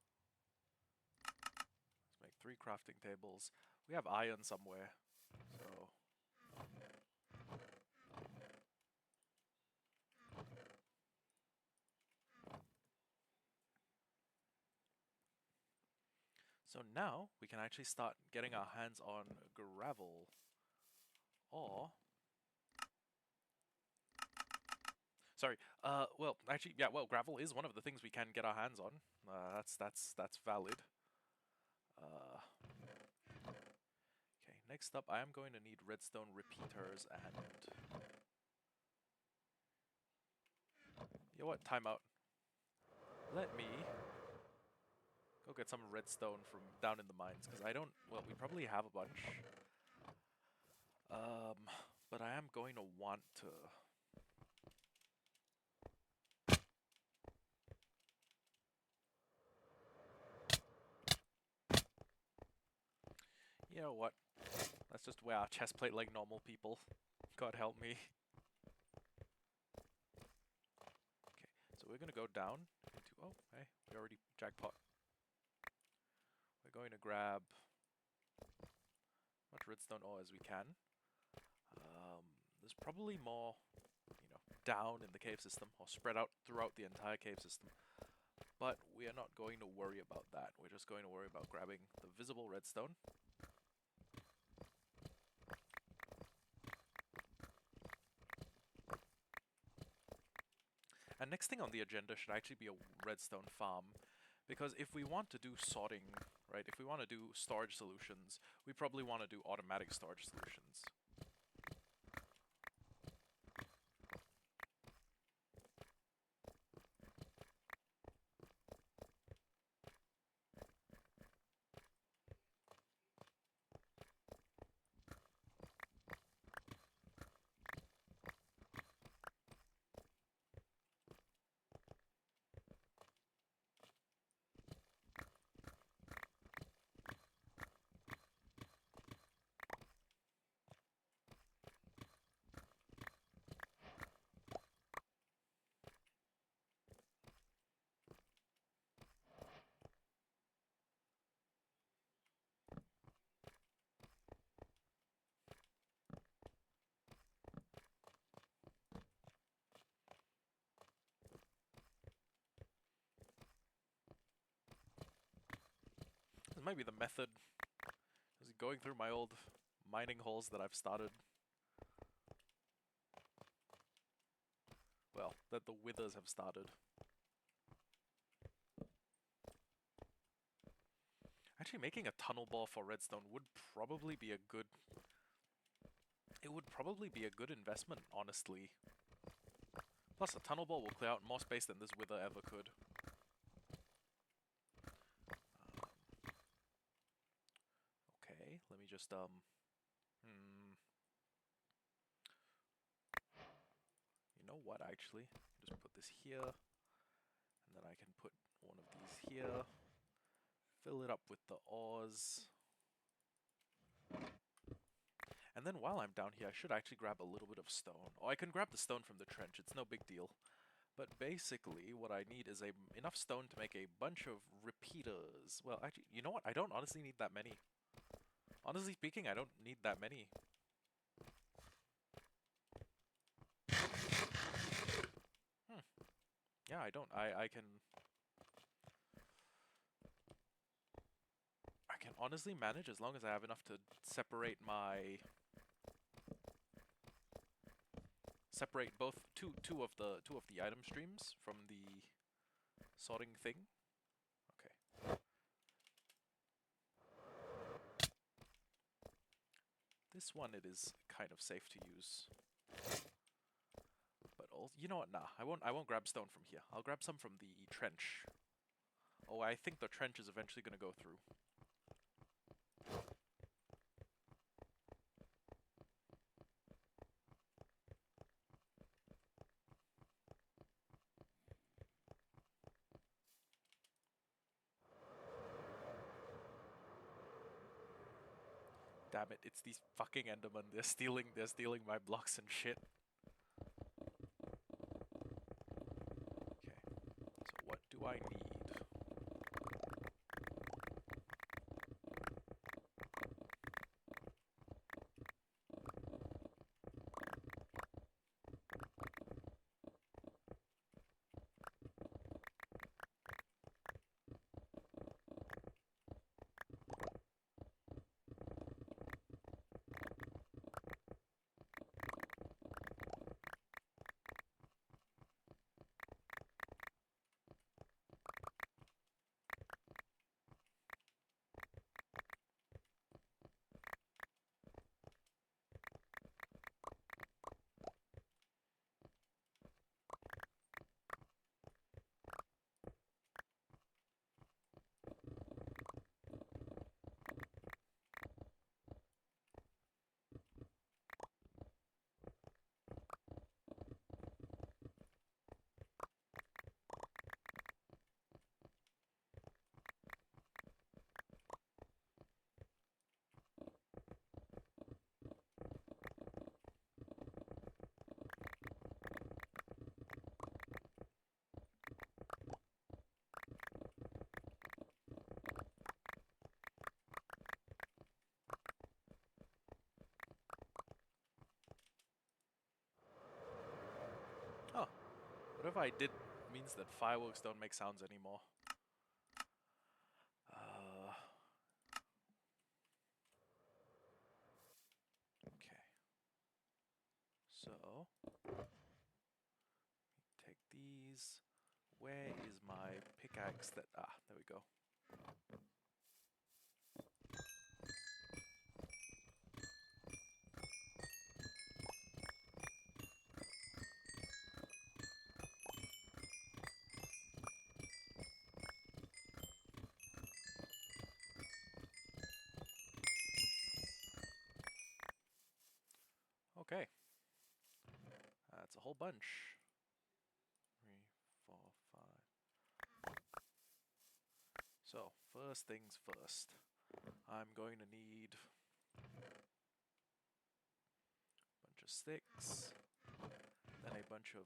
Let's make 3 crafting tables. We have iron somewhere, so... So now, we can actually start getting our hands on gravel. Or... Sorry, well, actually, yeah, well, gravel is one of the things we can get our hands on. That's valid. Okay, next up, I am going to need redstone repeaters and... You know what? Timeout. Let me go get some redstone from down in the mines, because I don't... Well, we probably have a bunch. But I am going to want to... You know what? Let's just wear our chest plate like normal people. God help me. So we're going to go down into... Oh, hey, we already jackpot. We're going to grab as much redstone ore as we can. There's probably more, you know, down in the cave system, or spread out throughout the entire cave system. But we are not going to worry about that. We're just going to worry about grabbing the visible redstone. And next thing on the agenda should actually be a redstone farm. Because if we want to do sorting, right, if we want to do storage solutions, we probably want to do automatic storage solutions. This might be the method. Just going through my old mining holes that I've started. Well, that the withers have started. Actually, making a tunnel bore for redstone would probably be a good... It would probably be a good investment, honestly. Plus, a tunnel bore will clear out more space than this wither ever could. Okay, let me just, You know what, actually? Just put this here, and then I can put one of these here. Fill it up with the ores. And then while I'm down here, I should actually grab a little bit of stone. Or I can grab the stone from the trench, it's no big deal. But basically, what I need is enough stone to make a bunch of repeaters. Well, actually, you know what? I don't honestly need that many. Honestly speaking, I don't need that many. Yeah, I don't. I can honestly manage as long as I have enough to separate both two of the item streams from the sorting thing. Okay. This one it is kind of safe to use. But also, you know what? Nah, I won't grab stone from here. I'll grab some from the trench. Oh, I think the trench is eventually going to go through. Damn it, it's these fucking Endermen. They're stealing my blocks and shit. Okay. So what do I need? Whatever I did means that fireworks don't make sounds anymore. Okay. So, take these. Where is my pickaxe that... Ah, there we go. Okay. That's a whole bunch. 3, 4, 5. So, first things first. I'm going to need a bunch of sticks, then a bunch of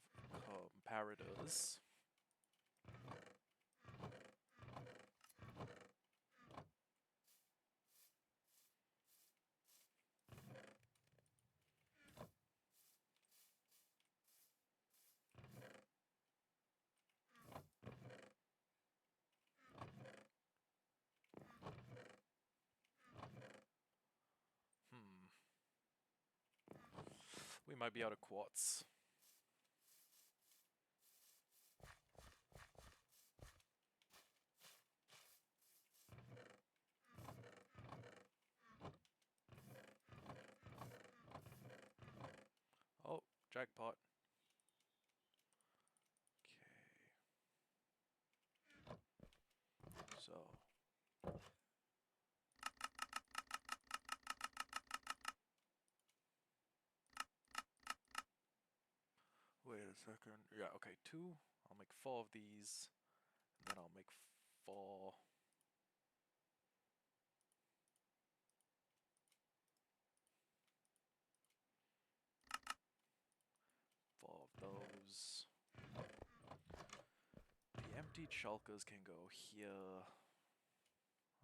comparators. We might be out of quartz. Oh, jackpot. Okay. So. Wait a second. Yeah, okay, 2. I'll make 4 of these. And then I'll make 4. 4 of those. The emptied shulkers can go here.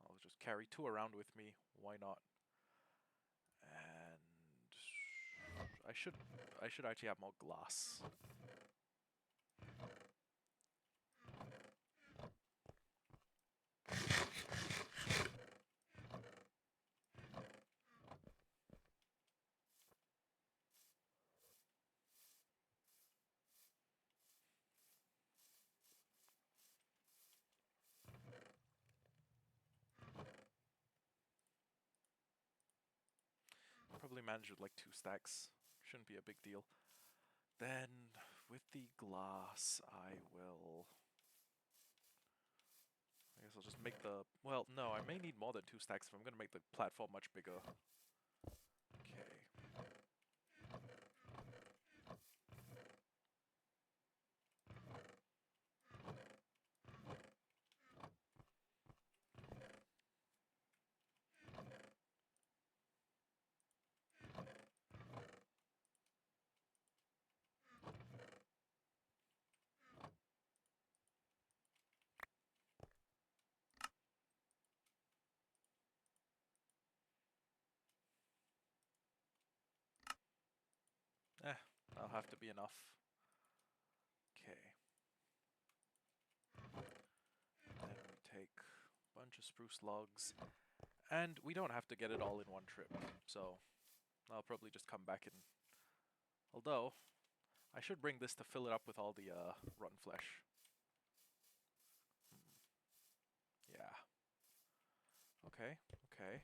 I'll just carry 2 around with me. Why not? And I should actually have more glass. Probably manage with like 2 stacks. Shouldn't be a big deal. Then, with the glass, I guess I'll just make the... Well, no, I may need more than 2 stacks if I'm going to make the platform much bigger. Okay. That'll have to be enough. Okay. Then we take a bunch of spruce logs. And we don't have to get it all in one trip, so I'll probably just come back and... Although, I should bring this to fill it up with all the rotten flesh. Yeah. Okay, okay.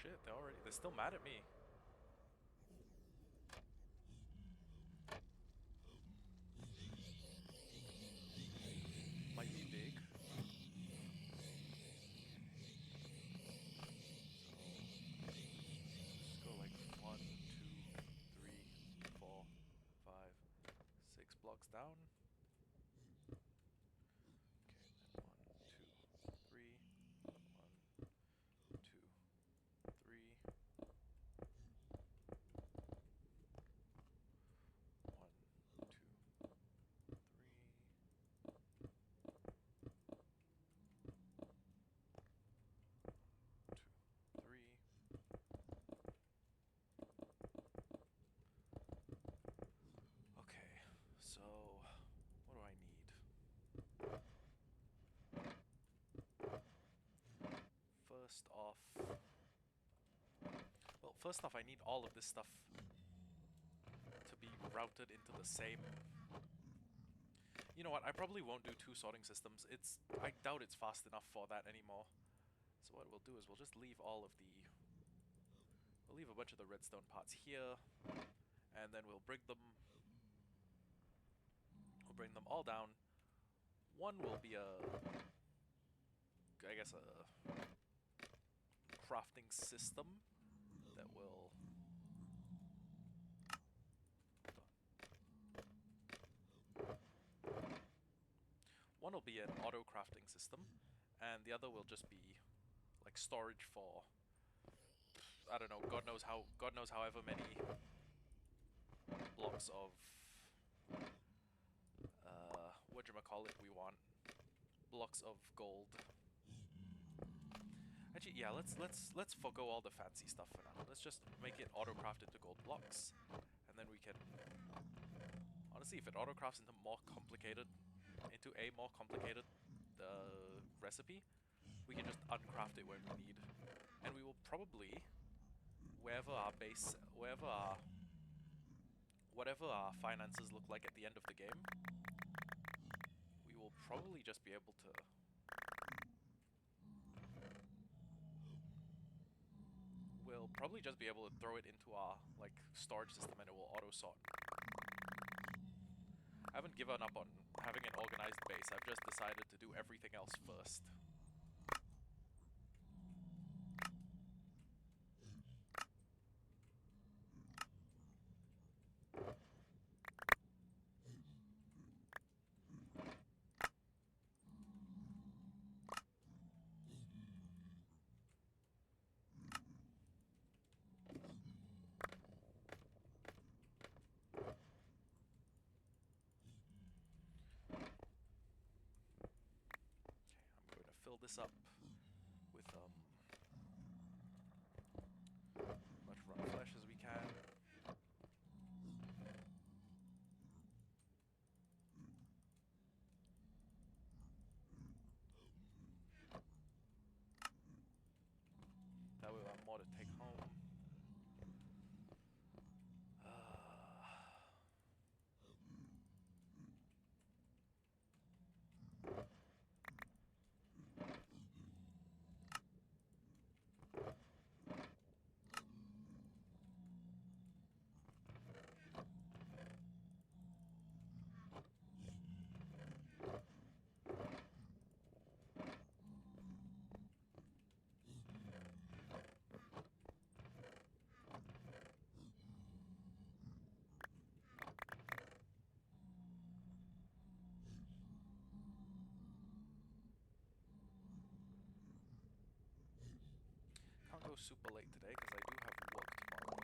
shit, they're still mad at me. Might be big. So let's go like 1, 2, 3, 4, 5, 6 blocks down. Okay, then 1, 2, 3, 1, 2, 3, 1, 2, 3, 2, 3. Okay, so what do I need? First off, well, first off, I need all of this stuff to be routed into the same. You know what? I probably won't do 2 sorting systems. I doubt it's fast enough for that anymore. So what we'll do is we'll just leave all of the. We'll leave a bunch of the redstone parts here, and then we'll bring them. We'll bring them all down. One will be I guess a crafting system that will. One will be an auto crafting system, and the other will just be like storage for, I don't know, God knows however many blocks of whatchamacallit we want. Blocks of gold. Actually, yeah, let's forgo all the fancy stuff for now. Let's just make it auto-craft into gold blocks, and then we can. Honestly, if it auto-crafts into a more complicated recipe, we can just uncraft it when we need, and we will probably, whatever our finances look like at the end of the game, we will probably just be able to. We'll probably just be able to throw it into our like storage system and it will auto sort. I haven't given up on having an organized base, I've just decided to do everything else first. Fill this up with much rough flesh as we can. That way we'll have more to take home. Can't go super late today because I do have work tomorrow.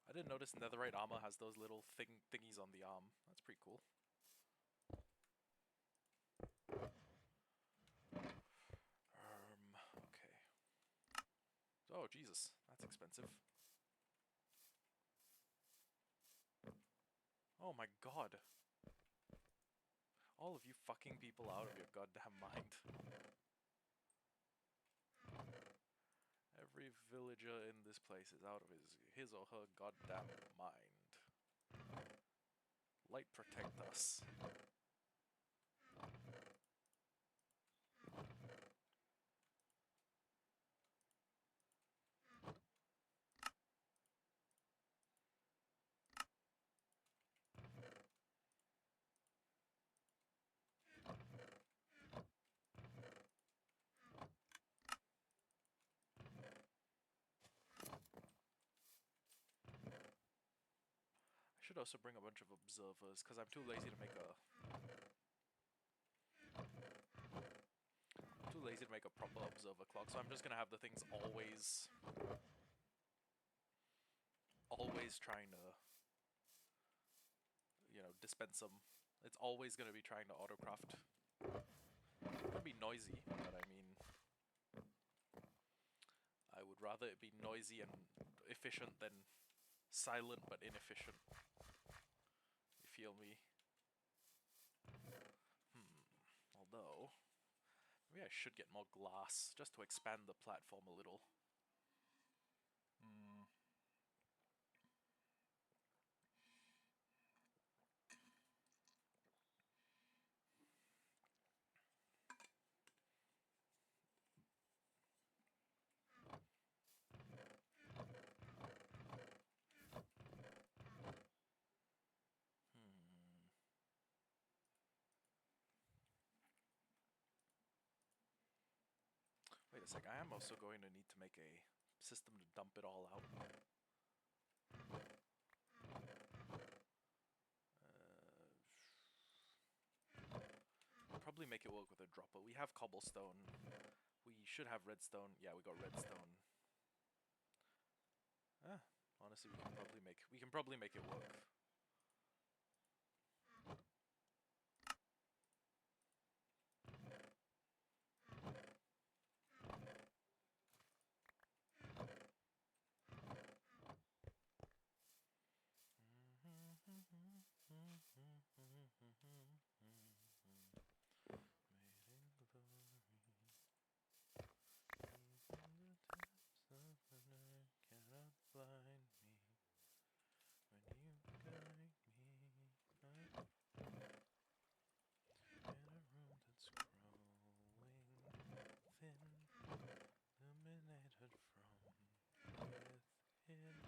I didn't notice netherite armor has those little thingies on the arm. That's pretty cool. Okay. Oh, Jesus. That's expensive. Oh my god. All of you fucking people out of your goddamn mind. Every villager in this place is out of his or her goddamn mind. Light protect us. I should also bring a bunch of observers, because I'm too lazy to make a... too lazy to make a proper observer clock, so I'm just gonna have the things always trying to, you know, dispense them. It's always gonna be trying to autocraft. It's gonna be noisy, but I mean, I would rather it be noisy and efficient than silent but inefficient. You feel me? Although, maybe I should get more glass, just to expand the platform a little. Wait a sec, I am also going to need to make a system to dump it all out. Probably make it work with a dropper. We have cobblestone. We should have redstone. Yeah, we got redstone. Honestly, we can probably make it work. Cannot blind me when you guide me in a room that's growing thin, illuminated from within.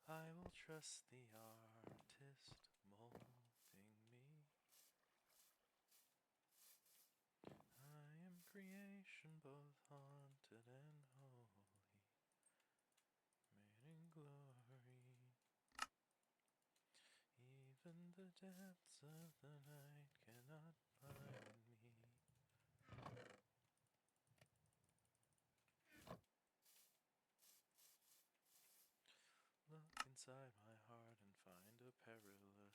I will trust the artist molding me. I am creation both haunted and holy, made in glory. Even the depths of the night cannot blind me. Look inside my heart and find a perilous ravine.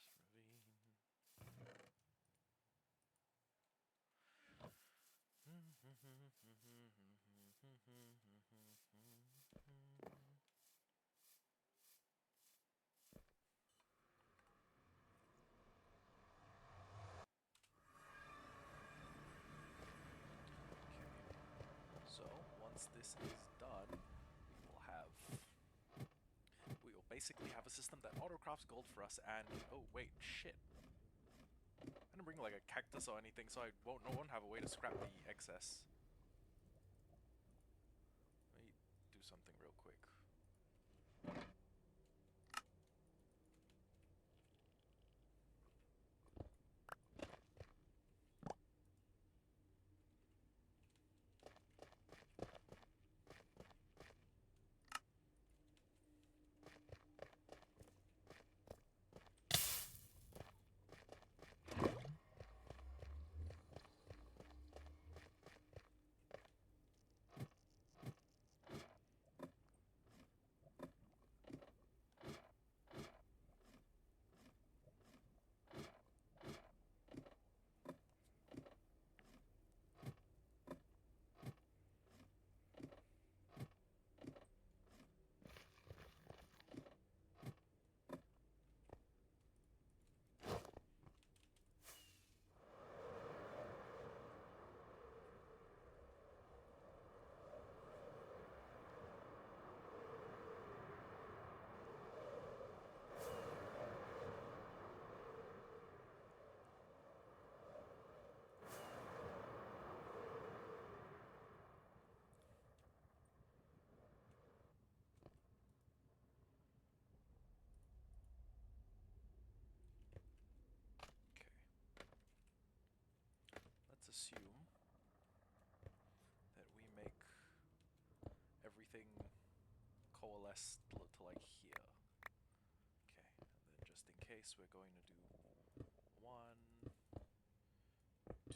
So, once this is done, we will basically have a system that autocrafts gold for us and... oh, wait, shit. I didn't bring like a cactus or anything, so no one have a way to scrap the excess. Let me do something real quick. assume that we make everything coalesce to like here. Okay, and then just in case, we're going to do 1, 2,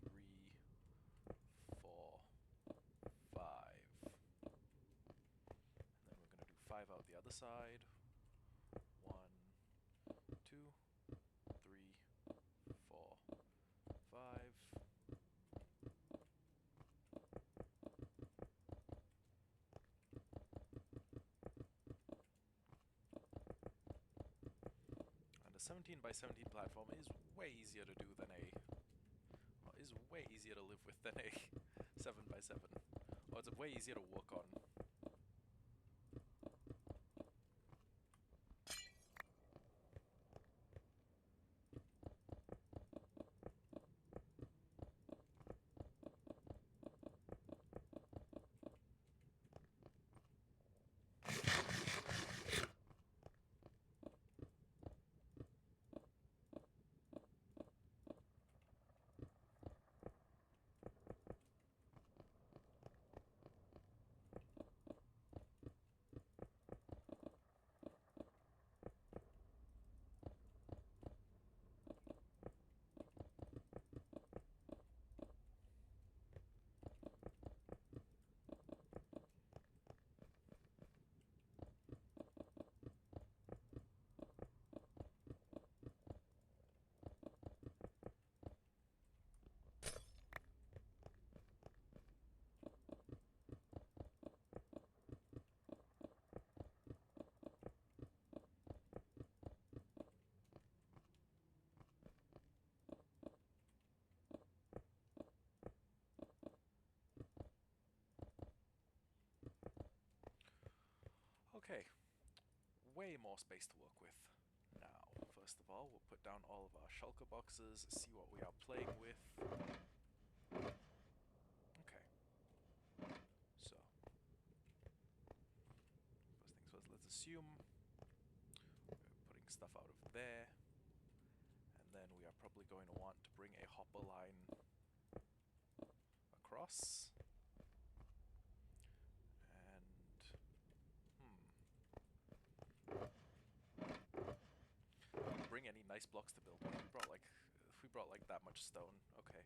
3, 4, 5. And then we're going to do 5 out the other side. 1, 2, 3, 4, 5. And a 17 by 17 platform is way easier to do than a... well, is way easier to live with than a 7 by 7. Or it's way easier to work on. Okay, way more space to work with. Now, first of all, we'll put down all of our shulker boxes, see what we are playing with. Okay. So, first things first, let's assume we're putting stuff out of there. And then we are probably going to want to bring a hopper line across. And... bring any nice blocks to build with. If we brought like that much stone, okay.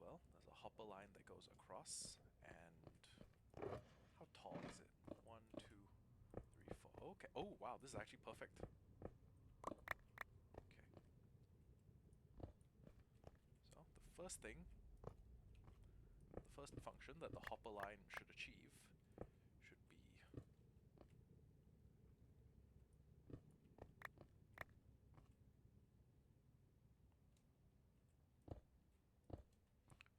Well, there's a hopper line that goes across, and how tall is it? 1, 2, 3, 4. Okay. Oh wow, this is actually perfect. Okay. So the first function that the hopper line should achieve should be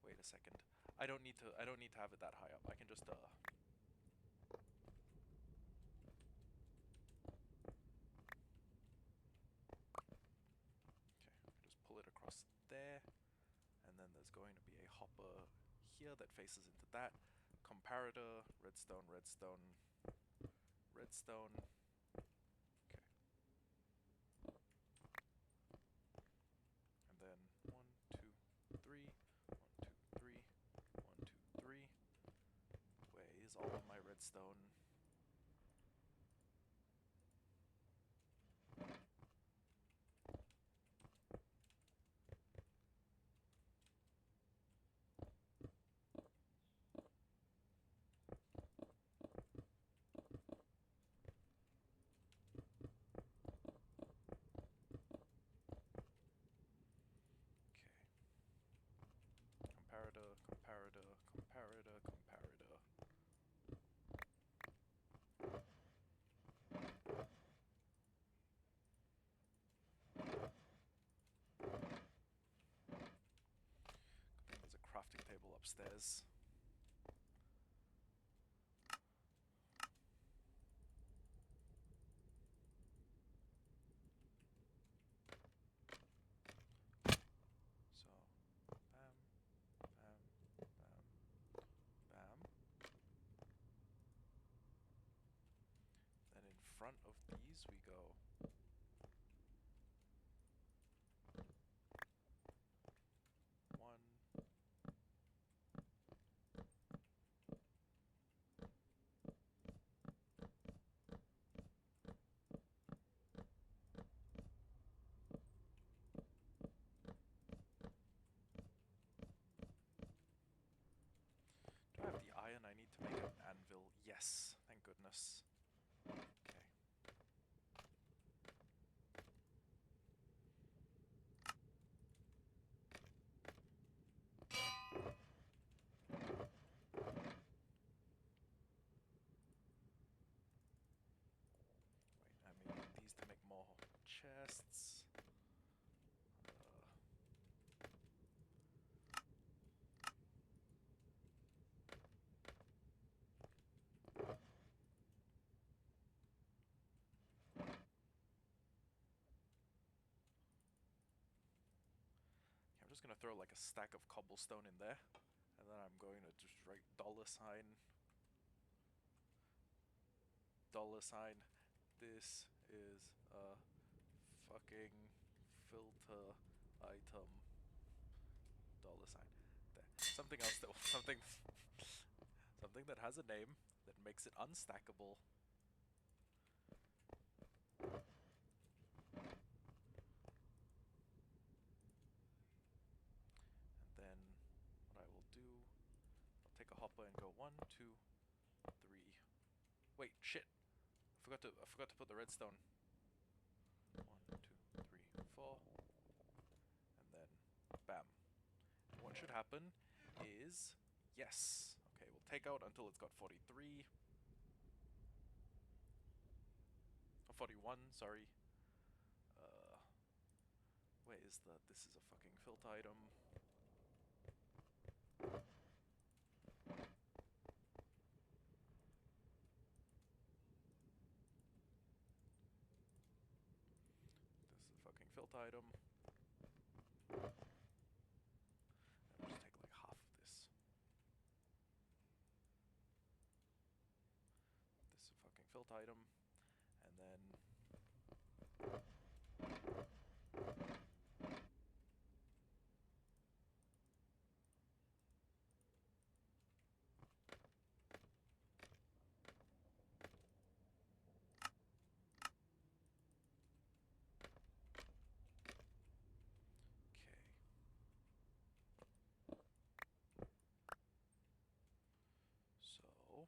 wait a second. I don't need to have it that high up. I can just okay, just pull it across there, and then there's going to be a hopper here that faces into that. Comparator, redstone, redstone, redstone. Okay. And then 1, 2, 3, 1, 2, 3, 1, 2, 3. Where is all of my redstone? Comparator, comparator, comparator, comparator. There's a crafting table upstairs. So, bam, bam, bam, bam. Then in front of these we go just gonna throw like a stack of cobblestone in there, and then I'm going to just write $. This is a fucking filter item. $. There. Something else that something that has a name that makes it unstackable. And then what I will do, I'll take a hopper and go 1, 2, 3. Wait, shit! I forgot to put the redstone. 1, 2, 3, 4, and then bam. And what should happen is yes. Okay, we'll take out until it's got 43. Or 41, sorry. Where is the... This is a fucking filter item. This is a fucking filter item. And we'll just take like half of this. This is a fucking filter item. And then... Okay. So... Okay.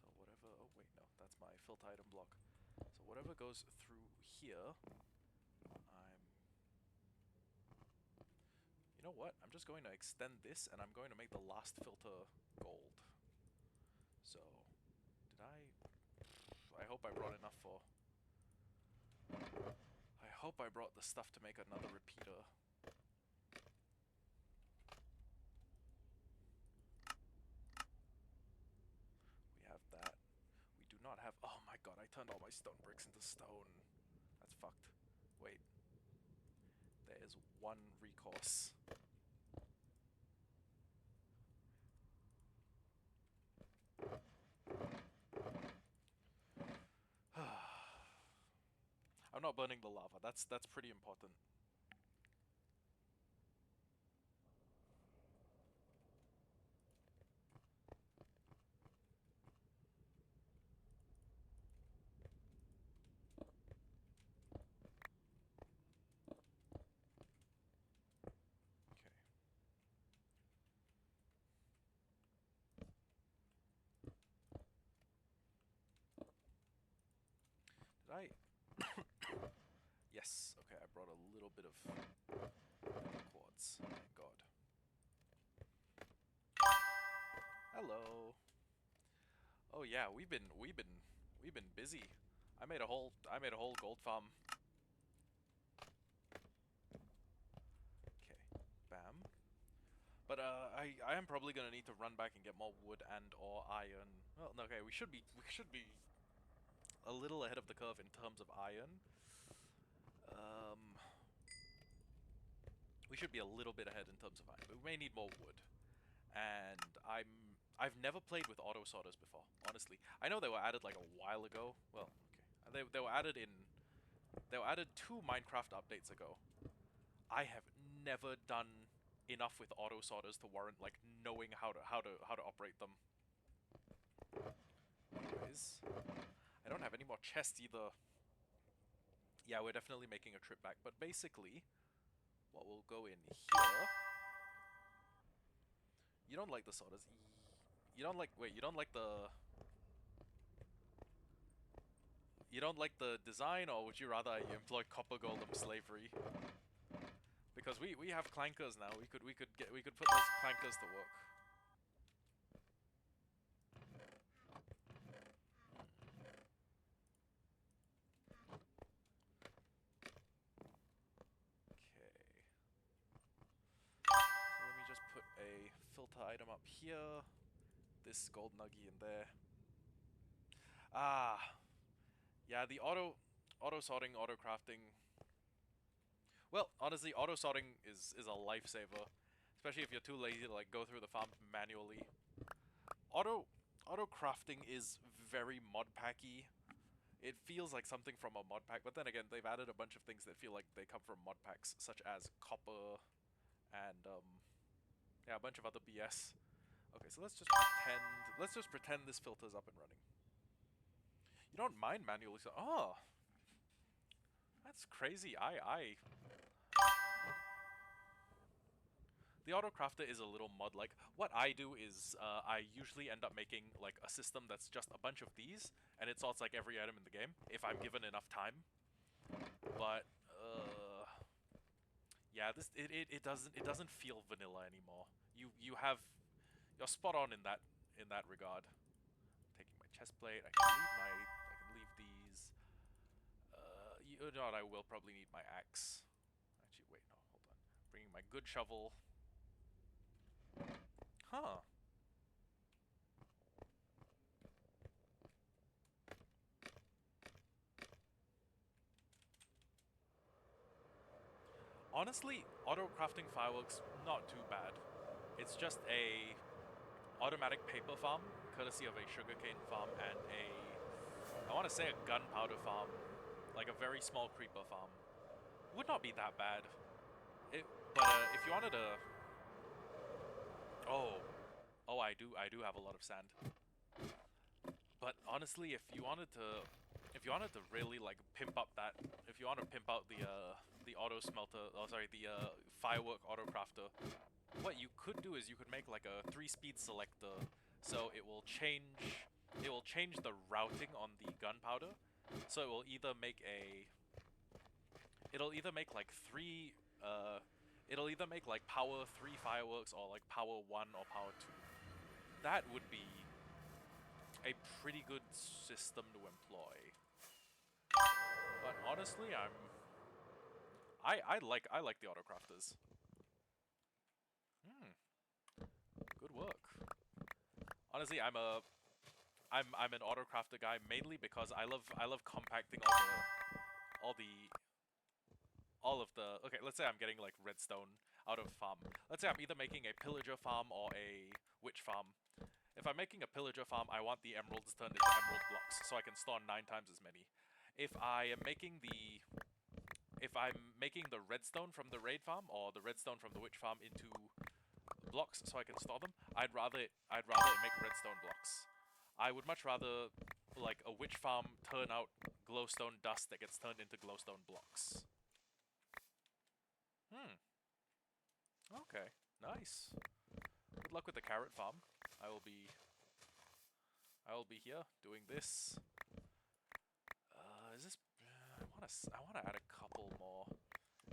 So whatever... Oh, wait, no. That's my filter item block. So whatever goes through here, I'm... You know what? I'm just going to extend this, and I'm going to make the last filter gold. So... Did I... I hope I brought enough for... I hope I brought the stuff to make another repeater. We have that. We do not have... Oh my god, I turned all my stone bricks into stone. That's fucked. Wait. There is one recourse. I'm not burning the lava. That's pretty important. Okay. Did I... Yes. Okay, I brought a little bit of quartz. Thank God. Hello. Oh yeah, we've been busy. I made a whole gold farm. Okay. Bam. But I am probably gonna need to run back and get more wood and or iron. Well, no, okay, we should be a little ahead of the curve in terms of iron. We should be a little bit ahead in terms of iron, but we may need more wood. And I've never played with auto sorters before, honestly. I know they were added like a while ago. Well, okay, they were added 2 Minecraft updates ago. I have never done enough with auto sorters to warrant like knowing how to operate them. Anyways, I don't have any more chests either. Yeah, we're definitely making a trip back, but basically, what will go in here... You don't like the sorters. You don't like... Wait, you don't like the... You don't like the design, or would you rather I employ copper golem slavery? Because we have clankers now. We could put those clankers to work. Okay. So let me just put a filter item up here. This gold nugget in there. Yeah, the auto sorting, auto crafting. Well, honestly, auto sorting is a lifesaver, especially if you're too lazy to like go through the farm manually. Auto auto crafting is very mod packy. It feels like something from a mod pack, but then again, they've added a bunch of things that feel like they come from mod packs, such as copper and yeah, a bunch of other BS. Okay, so let's just pretend this filter's up and running. You don't mind manually so oh, that's crazy. The autocrafter is a little mod like. What I do is I usually end up making like a system that's just a bunch of these, and it sorts like every item in the game if I'm given enough time. But yeah, it doesn't feel vanilla anymore. You're spot on in that regard. Taking my chest plate, I can leave these. You know what? I will probably need my axe. Actually, wait, no, hold on. Bringing my good shovel. Huh. Honestly, auto crafting fireworks not too bad. It's just a automatic paper farm, courtesy of a sugarcane farm and I want to say a gunpowder farm, like a very small creeper farm. Would not be that bad. But if you wanted to, oh, I do have a lot of sand. But honestly, if you wanted to really like pimp up that, if you want to pimp out the auto smelter, oh sorry, the firework auto crafter, what you could do is you could make like a 3-speed selector, so it will change the routing on the gunpowder, so it will either make like it'll either make like power 3 fireworks or like power 1 or power 2. That would be a pretty good system to employ. But honestly, I like the autocrafters. Good work. Honestly, I'm an autocrafter guy mainly because I love compacting all the all of the okay, let's say I'm getting like redstone out of farm. Let's say I'm either making a pillager farm or a witch farm. If I'm making a pillager farm, I want the emeralds turned into emerald blocks so I can store 9 times as many. If I'm making the redstone from the raid farm or the redstone from the witch farm into blocks so I can store them, I'd rather it make redstone blocks. I would much rather like a witch farm turn out glowstone dust that gets turned into glowstone blocks. Okay, nice. Good luck with the carrot farm. I will be here doing this. Is this? I wanna add a couple more,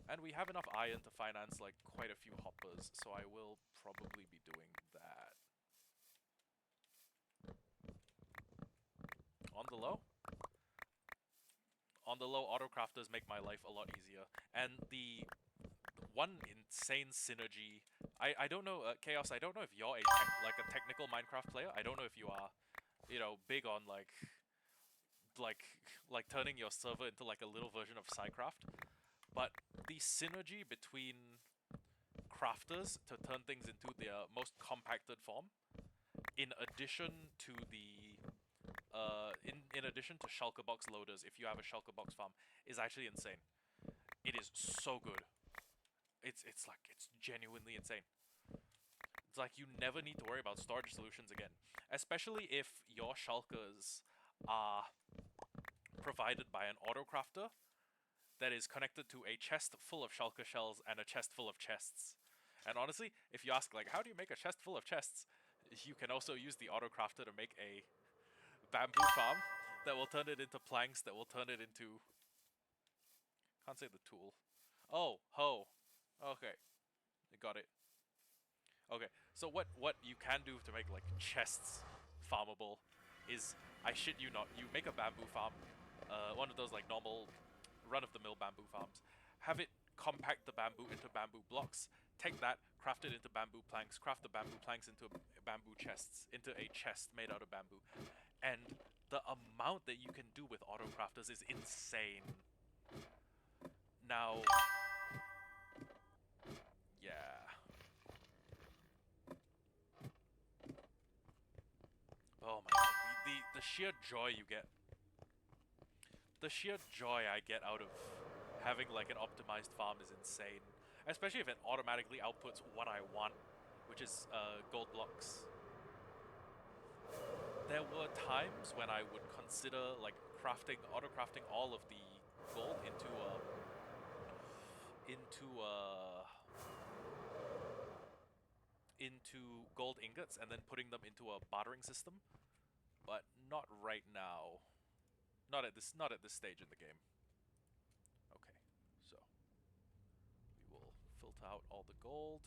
and we have enough iron to finance like quite a few hoppers, so I will probably be doing that. On the low, autocrafters make my life a lot easier, and the one insane synergy. I don't know, Chaos. I don't know if you're like a technical Minecraft player. I don't know if you are, you know, big on like turning your server into like a little version of Psycraft. But the synergy between crafters to turn things into their most compacted form, in addition to the in addition to shulker box loaders, if you have a shulker box farm, is actually insane. It is so good. It's like it's genuinely insane. It's like you never need to worry about storage solutions again, especially if your shulkers are provided by an autocrafter that is connected to a chest full of shulker shells and a chest full of chests. And honestly, if you ask like how do you make a chest full of chests, you can also use the autocrafter to make a bamboo farm that will turn it into planks that will turn it into can't say the tool. Oh, hoe. Okay. Got it. Okay, so what you can do to make like chests farmable is, I shit you not, you make a bamboo farm, one of those like normal run-of-the-mill bamboo farms, have it compact the bamboo into bamboo blocks, take that, craft it into bamboo planks, craft the bamboo planks into bamboo chests, into a chest made out of bamboo, and the amount that you can do with auto crafters is insane. Now, yeah. Oh my god, the sheer joy you get. The sheer joy I get out of having like an optimized farm is insane. Especially if it automatically outputs what I want, which is gold blocks. There were times when I would consider like auto-crafting all of the gold into gold ingots and then putting them into a bartering system, but not right now. Not at this stage in the game. Okay, so we will filter out all the gold.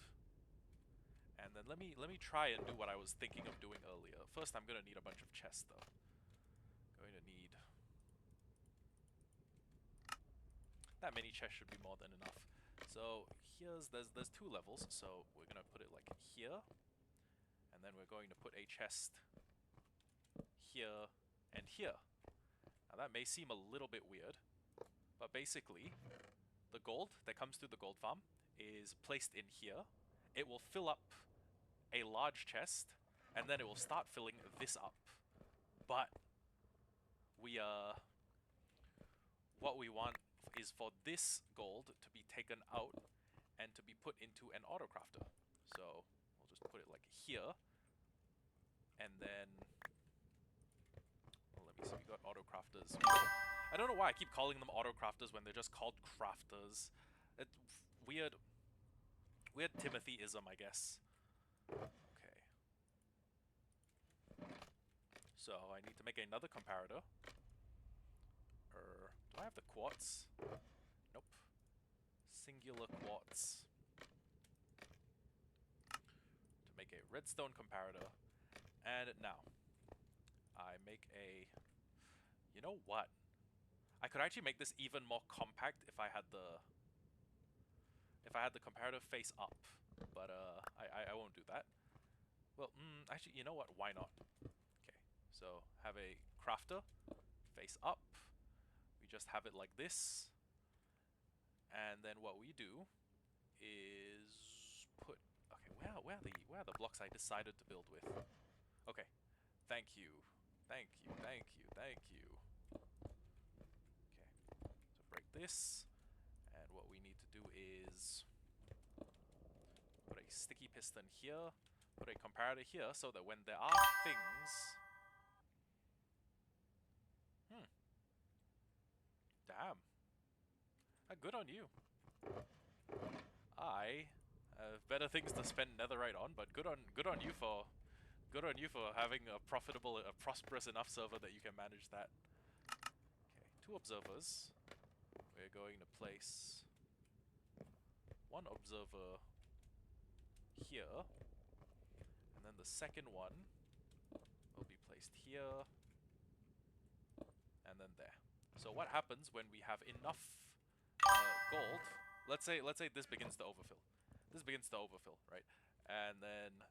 And then let me try and do what I was thinking of doing earlier. First, I'm gonna need a bunch of chests, though. Going to need that many chests should be more than enough. So there's 2 levels. So we're gonna put it like here, and then we're going to put a chest here and here. Now that may seem a little bit weird, but basically, the gold that comes through the gold farm is placed in here. It will fill up a large chest, and then it will start filling this up. But what we want is for this gold to be taken out and to be put into an autocrafter. So we'll just put it like here, and then well, let me see. We got autocrafters. I don't know why I keep calling them autocrafters when they're just called crafters. It's weird Timothyism, I guess. Okay. So I need to make another comparator. Do I have the quartz? Nope. Singular quartz. To make a redstone comparator. And now, I make a... You know what? I could actually make this even more compact if I had the comparator face up. But I won't do that. Well, actually, you know what? Why not? Okay, so have a crafter face up. We just have it like this. And then what we do is put... Okay, where are the blocks I decided to build with? Okay, thank you. Thank you. Okay, so break this. And what we need to do is put a sticky piston here, put a comparator here, so that when there are things... Damn. Good on you. I have better things to spend netherite on, but good on you for having a prosperous enough server that you can manage that. Okay, 2 observers. We're going to place 1 observer here, and then the second one will be placed here, and then there. So what happens when we have enough gold? Let's say this begins to overfill. This begins to overfill, right? And then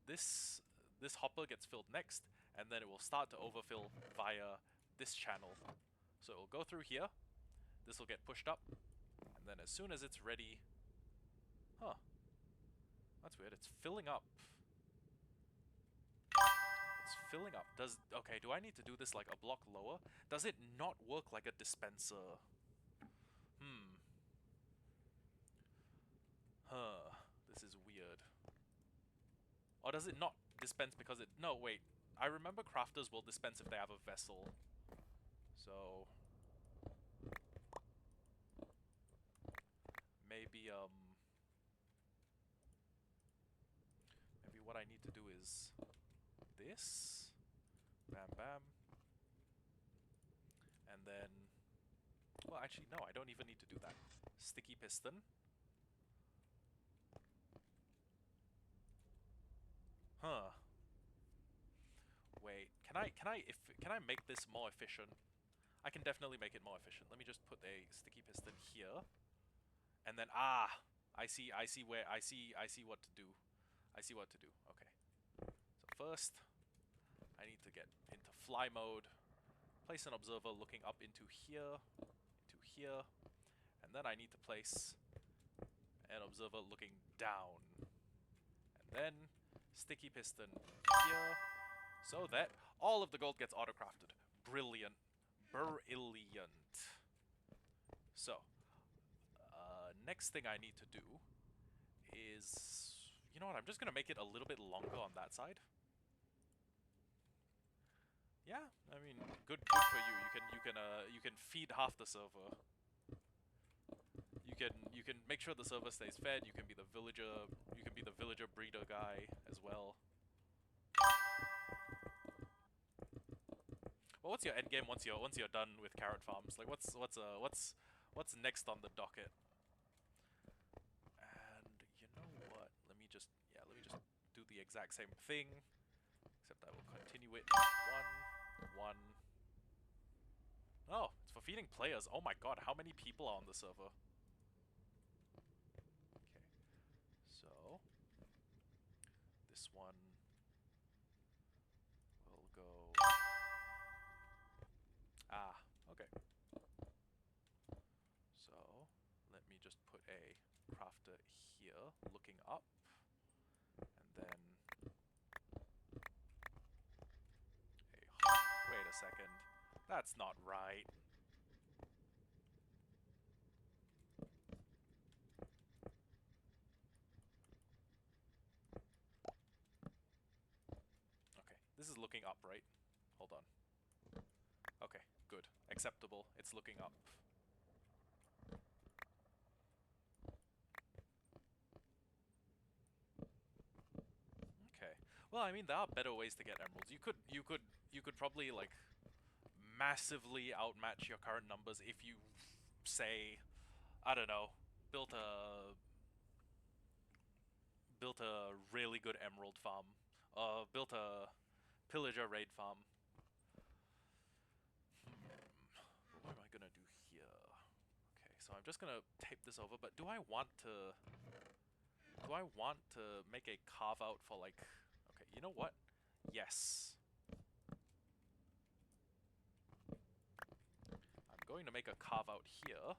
this hopper gets filled next, and then it will start to overfill via this channel. So it will go through here. This will get pushed up, and then as soon as it's ready, huh? That's weird. It's filling up. It's filling up. Okay, do I need to do this like a block lower? Does it not work like a dispenser? Huh. This is weird. Or does it not dispense because it... No, wait. I remember crafters will dispense if they have a vessel. So... Maybe, maybe what I need to do is... this. Bam, bam. And then... Well, actually, no, I don't even need to do that. Sticky piston. Huh. Wait, can I make this more efficient? I can definitely make it more efficient. Let me just put a sticky piston here. And then I see what to do. I see what to do. Okay. So first I need to get into fly mode. place an observer looking up into here, and then I need to place an observer looking down, and then sticky piston here, so that all of the gold gets auto-crafted. Brilliant. Brilliant. So, next thing I need to do is, you know what, I'm just gonna make it a little bit longer on that side. Yeah, I mean, good for you. You can feed half the server. You can make sure the server stays fed. You can be the villager breeder guy as well. Well, what's your end game once you're done with carrot farms? Like, what's next on the docket? And you know what? Let me just do the exact same thing, except I will continue it. One. Oh, it's for feeding players. Oh my god, how many people are on the server? Okay, so this one will go. Ah, okay. So let me just put a crafter here, looking up, and then wait a second. That's not right. Okay, this is looking up, right? Hold on. Okay, good. Acceptable. It's looking up. Okay. Well, I mean, there are better ways to get emeralds. You could probably like massively outmatch your current numbers if you say, I don't know, built a really good emerald farm, built a pillager raid farm. What am I gonna do here? Okay, so I'm just gonna tape this over, but do I want to make a carve out for like, okay, you know what? Yes. I'm going to make a carve out here.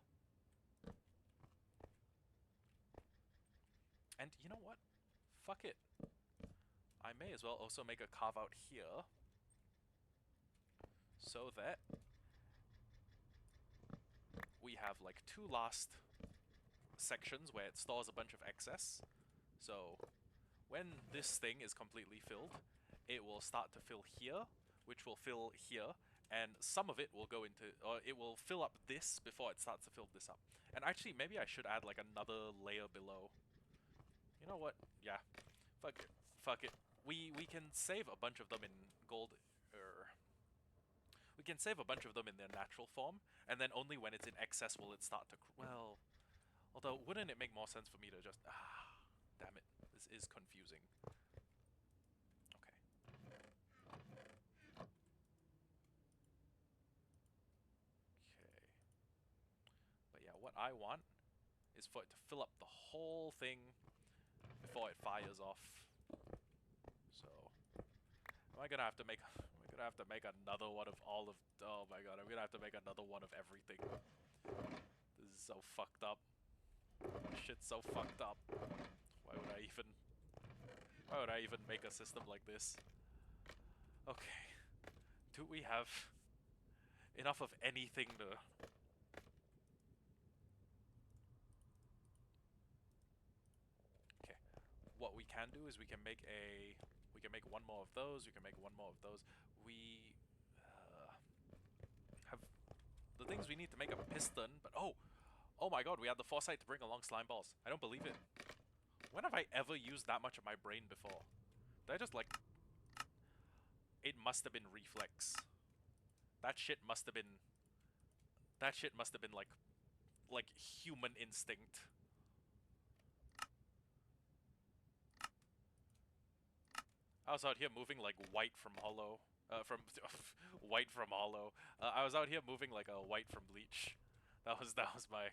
And you know what? Fuck it. I may as well also make a carve out here, so that we have like two last sections where it stores a bunch of excess. So when this thing is completely filled, it will start to fill here, which will fill here, and some of it will go into, or it will fill up this before it starts to fill this up. And actually, maybe I should add like another layer below. You know what? Yeah. Fuck it. Fuck it. We can save a bunch of them in gold, we can save a bunch of them in their natural form, and then only when it's in excess will it start to, well, although wouldn't it make more sense for me to just, damn it, this is confusing. Okay. Okay. But yeah, what I want is for it to fill up the whole thing before it fires off. So, am I gonna have to make another one of all of, oh my god, I'm gonna have to make another one of everything. This is so fucked up. Shit's so fucked up. Why would I even make a system like this? Okay. Do we have enough of anything to... Okay. What we can do is we can make one more of those, we can make one more of those. We have the things we need to make a piston, but oh my god, we had the foresight to bring along slime balls. I don't believe it. When have I ever used that much of my brain before? Did I just like... It must have been reflex. That shit must have been like human instinct. I was out here moving like white from Hollow. White from Hollow. I was out here moving like a white from Bleach. That was my...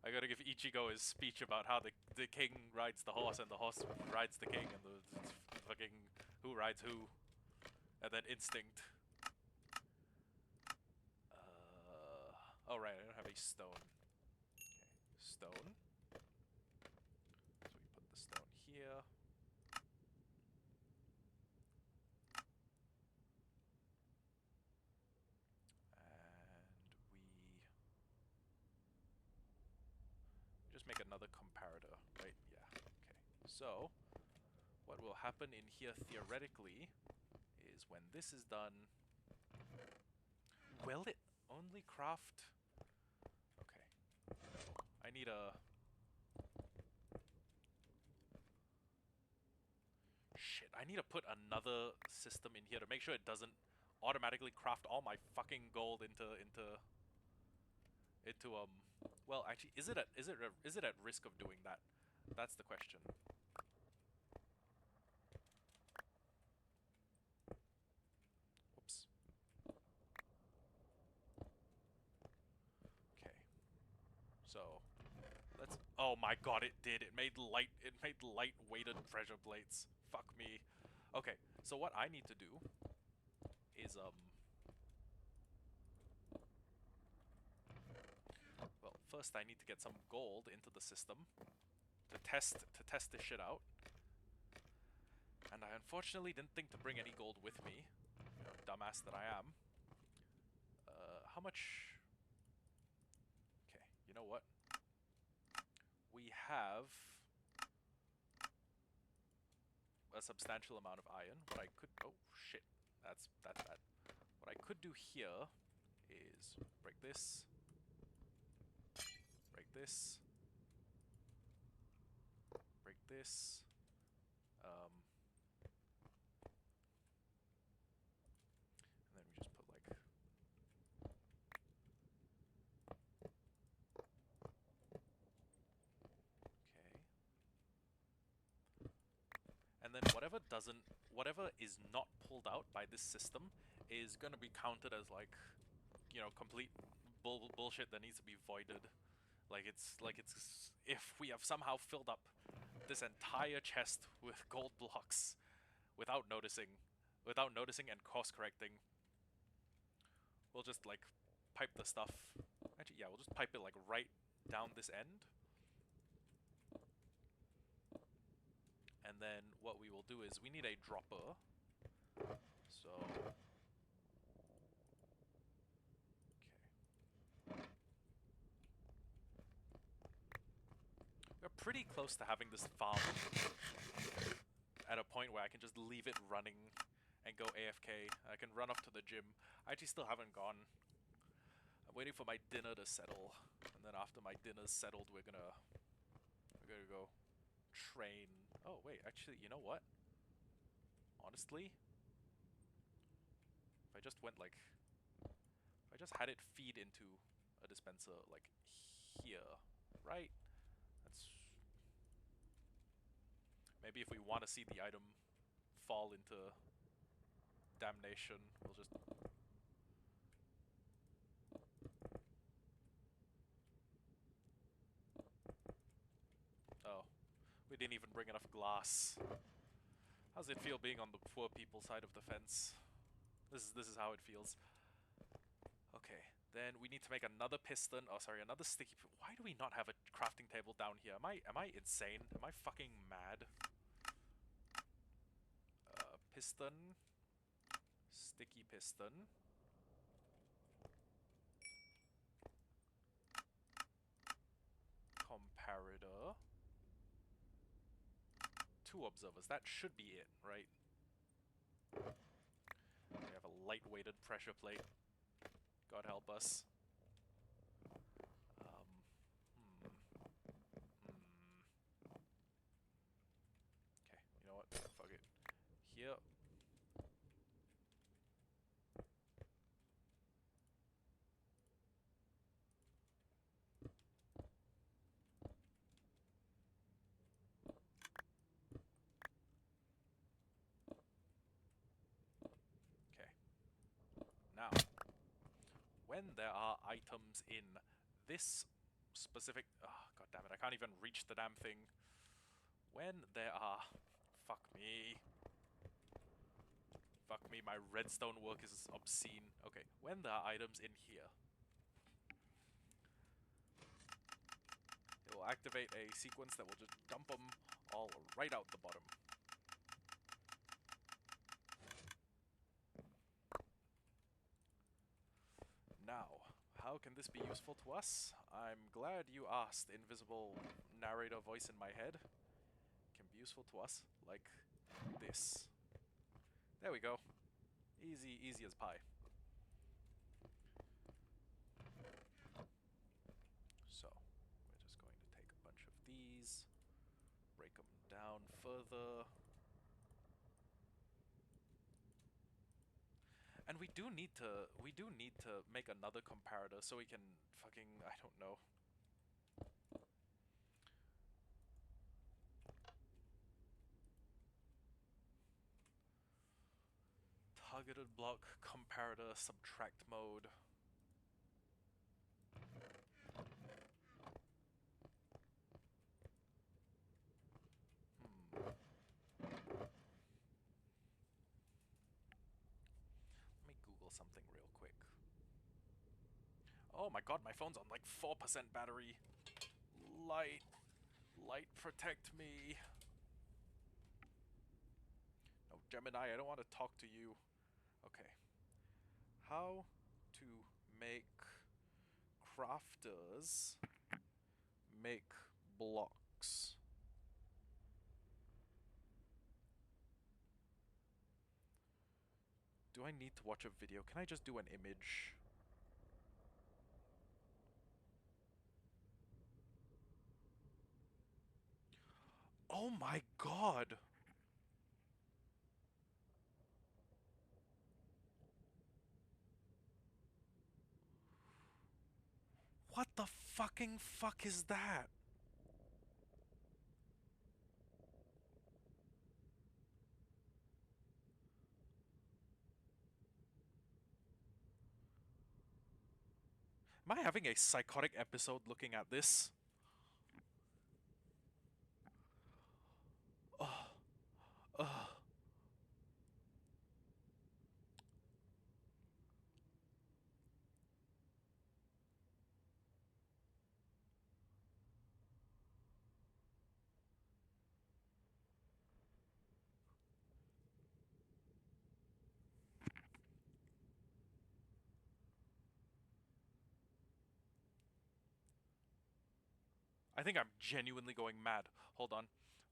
I gotta give Ichigo his speech about how the king rides the horse and the horse rides the king and the fucking who rides who. And then instinct. Oh, right, I don't have a stone. Okay, stone. So we put the stone here. And we just make another comparator, right? Yeah, okay. So, what will happen in here theoretically is when this is done, will it only craft? Okay. I need a... Shit, I need to put another system in here to make sure it doesn't automatically craft all my fucking gold into well, actually, is it at risk of doing that? That's the question. Whoops. Okay. So, let's... Oh my god, it did. It made light-weighted pressure plates. Fuck me. Okay, so what I need to do is well, first I need to get some gold into the system to test this shit out. And I unfortunately didn't think to bring any gold with me. You know, dumbass that I am. How much... Okay, you know what? We have a substantial amount of iron. What I could... Oh, shit. That's bad. What I could do here is break this. Break this. Break this. And then we just put like... Okay. And then whatever is not pulled out by this system is gonna be counted as like, you know, complete bullshit that needs to be voided. Like it's if we have somehow filled up this entire chest with gold blocks without noticing and course correcting, we'll just like pipe the stuff. Actually, yeah, we'll just pipe it like right down this end. And then what we will do is we need a dropper. So, okay. We're pretty close to having this farm at a point where I can just leave it running and go AFK. I can run off to the gym. I actually still haven't gone. I'm waiting for my dinner to settle, and then after my dinner's settled, we're gonna go train. Oh wait, actually, you know what? Honestly, if I just went like, if I just had it feed into a dispenser like here, right? That's maybe if we want to see the item fall into damnation, we'll just... Oh, we didn't even bring enough glass. How's it feel being on the poor people side of the fence? This is how it feels. Okay, then we need to make another piston. Oh, sorry, another sticky... Why do we not have a crafting table down here? Am I insane? Am I fucking mad? Piston. Sticky piston. Comparator. 2 observers. That should be it, right? We have a light-weighted pressure plate. God help us. Okay, you know what? Fuck it. Here. Okay. Now, when there are items in this specific... Oh, god damn it, I can't even reach the damn thing. When there are... Fuck me. Fuck me, my redstone work is obscene. Okay, when there are items in here, activate a sequence that will just dump them all right out the bottom. Now, how can this be useful to us? I'm glad you asked, invisible narrator voice in my head. It can be useful to us like this. There we go. Easy, easy as pie. So, we're just going to take a bunch of these, break them down further. And we do need to make another comparator so we can fucking, I don't know. Targeted block, comparator, subtract mode. Let me Google something real quick. Oh my god, my phone's on like 4% battery. Light. Light, protect me. No, Gemini, I don't want to talk to you. Okay. How to make crafters make blocks. Do I need to watch a video? Can I just do an image? Oh my god! What the fucking fuck is that? Am I having a psychotic episode looking at this? I think I'm genuinely going mad. Hold on.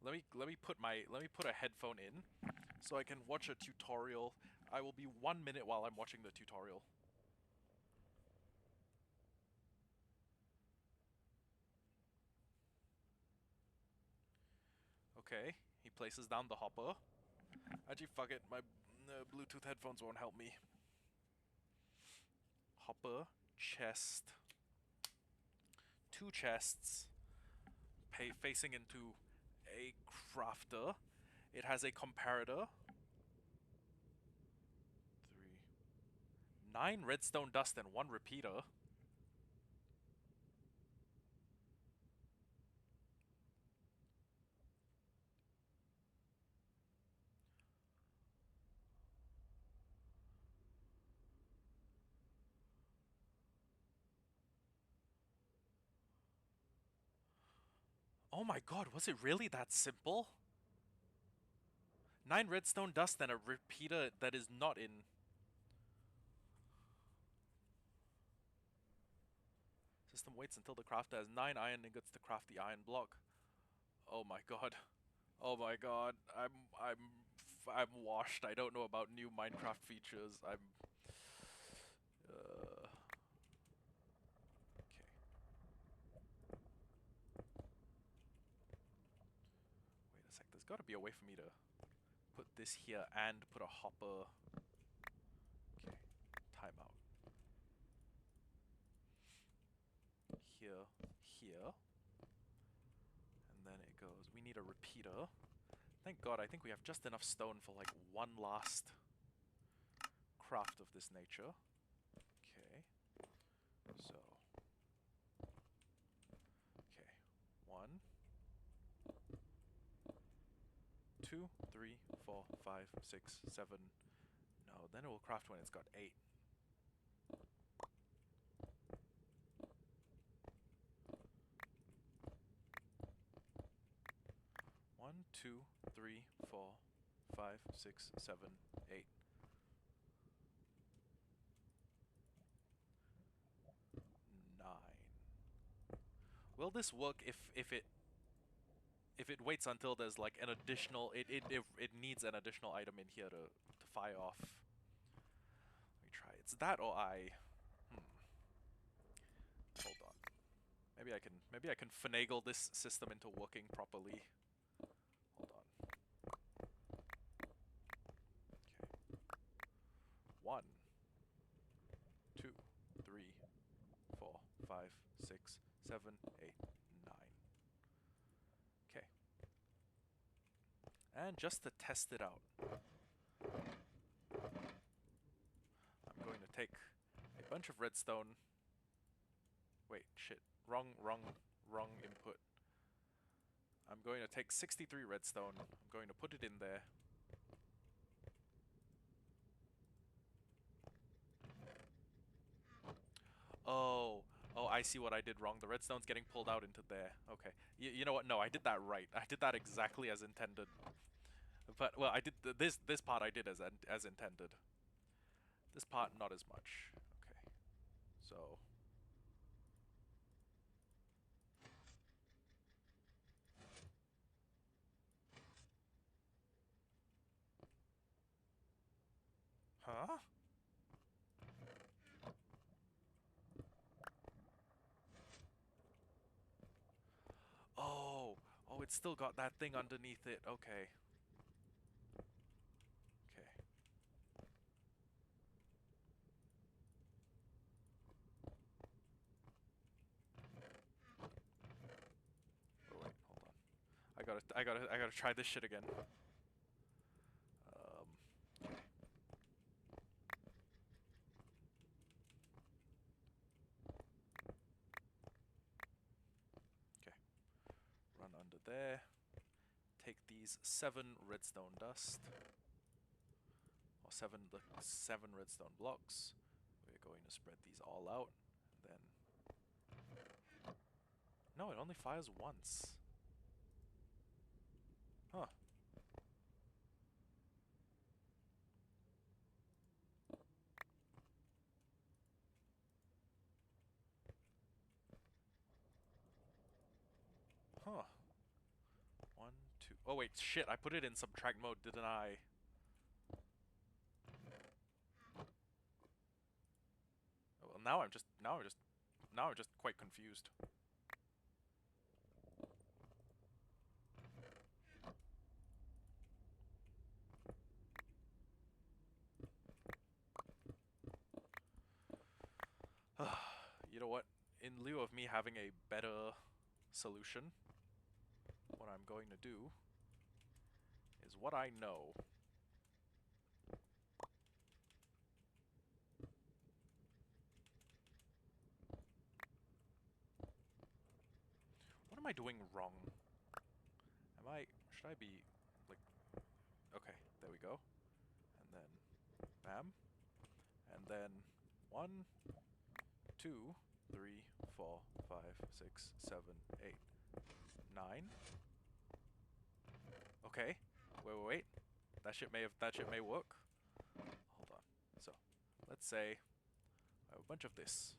Let me put a headphone in so I can watch a tutorial. I will be 1 minute while I'm watching the tutorial. Okay, he places down the hopper. Actually, fuck it, my Bluetooth headphones won't help me. Hopper, chest, 2 chests, facing into a crafter. It has a comparator. 3, 9 redstone dust and 1 repeater. Oh my god, was it really that simple? 9 redstone dust and a repeater that is not in. System waits until the crafter has 9 iron ingots to craft the iron block. Oh my god. Oh my god. I'm washed. I don't know about new Minecraft features. I'm okay. Wait a sec. There's got to be a way for me to put this here and put a hopper. Okay. Timeout. Here, here. And then it goes, we need a repeater. Thank god, I think we have just enough stone for like one last craft of this nature. Okay. So. Okay. 1, 2, 3, 4, 5, 6, 7. No, then it will craft when it's got 8. 2, 3, 4, 5, 6, 7, 8. 9. Will this work if it waits until there's like an additional it needs an additional item in here to fire off? Let me try. It's that or I. Hold on. Maybe I can finagle this system into working properly. Hold on. Okay. 1, 2, 3, 4, 5, 6, 7, 8, 9. Okay. And just to test it out, I'm going to take a bunch of redstone. Wait, shit. Wrong input. I'm going to take 63 redstone. I'm going to put it in there. Oh, I see what I did wrong. The redstone's getting pulled out into there. Okay. You know what? No, I did that right. I did that exactly as intended. But, well, I did this part I did as intended. This part, not as much. Okay. So... Huh? Oh, it's still got that thing underneath it. Okay. Okay. Oh wait, hold on. I gotta try this shit again. Okay. Okay. Run under there. Take these 7 redstone dust. Or 7 redstone blocks. We're going to spread these all out. And then... No, it only fires once. Huh. Huh. 1, 2... Oh wait, shit, I put it in subtract mode, didn't I? Well, now I'm just quite confused. You know what? In lieu of me having a better solution, what I'm going to do is what I know. What am I doing wrong? Should I be, like, okay, there we go. And then, bam. And then, 1, 2, 3, 4, 5, 6, 7, 8, 9. Okay. Wait. That shit may work. Hold on. So, let's say I have a bunch of this.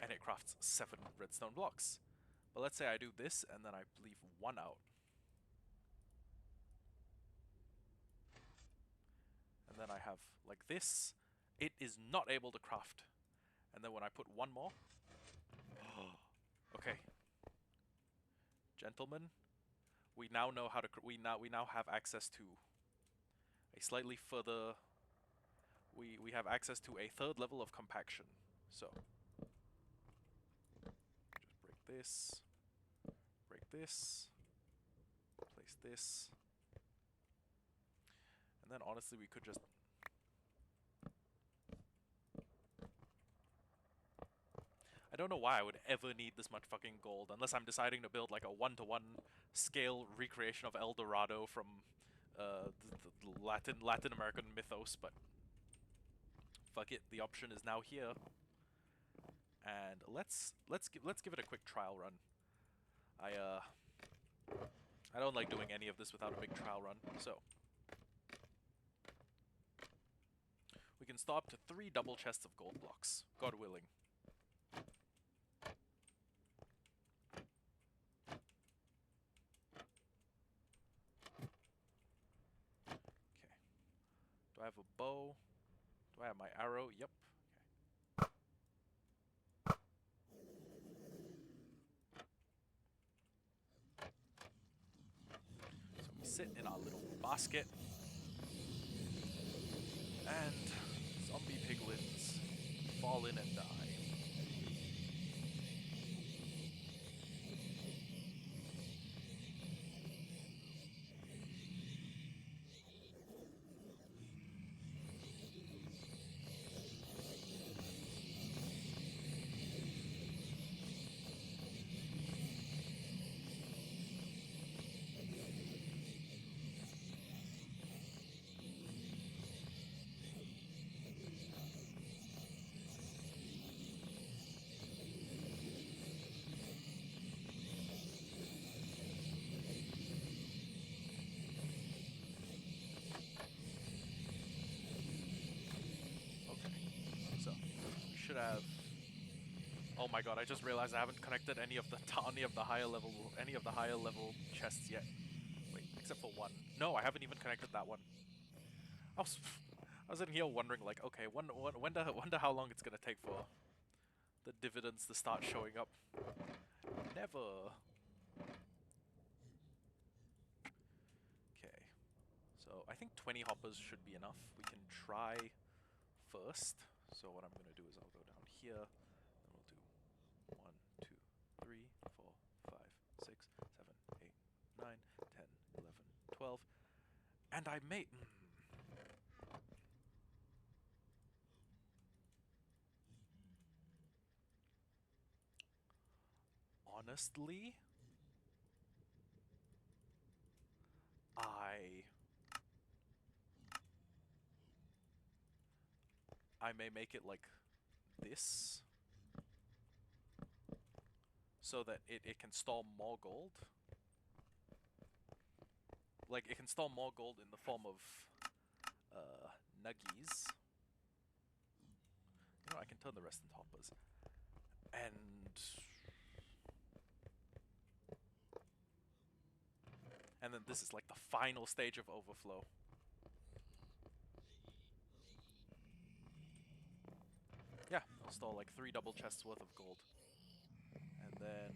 And it crafts 7 redstone blocks. But let's say I do this and then I leave 1 out. And then I have like this. It is not able to craft. And then when I put 1 more... Okay. Gentlemen, we now know how to... We now have access to a slightly further... We have access to a 3rd level of compaction. So... Just break this. Break this. Place this. And then honestly we could just... I don't know why I would ever need this much fucking gold, unless I'm deciding to build like a 1-to-1 scale recreation of El Dorado from the Latin American mythos, but fuck it, the option is now here. and let's give it a quick trial run. I don't like doing any of this without a big trial run, so we can stop to 3 double chests of gold blocks, God willing. Okay. Do I have a bow? Do I have my arrow? Yep. Okay. So we sit in our little basket, and zombie piglins fall in and die. Okay. So we should have. Oh my god! I just realized I haven't connected any of the higher level chests yet. Wait, except for one. No, I haven't even connected that one. I was I was in here wondering like, okay, wonder how long it's gonna take for the dividends to start showing up. Never. Okay. So I think 20 hoppers should be enough. We can try first. So what I'm gonna do is I'll go down here, and we'll do 1, 2, 3, 4, 5, 6, 7, 8, 9, 10, 11, 12. And I made... Honestly, I may make it like this, so that it can store more gold. Like, it can store more gold in the form of nuggies. You know, I can turn the rest into hoppers. And then this is like the final stage of overflow. Yeah, I'll store like 3 double chests worth of gold. And then...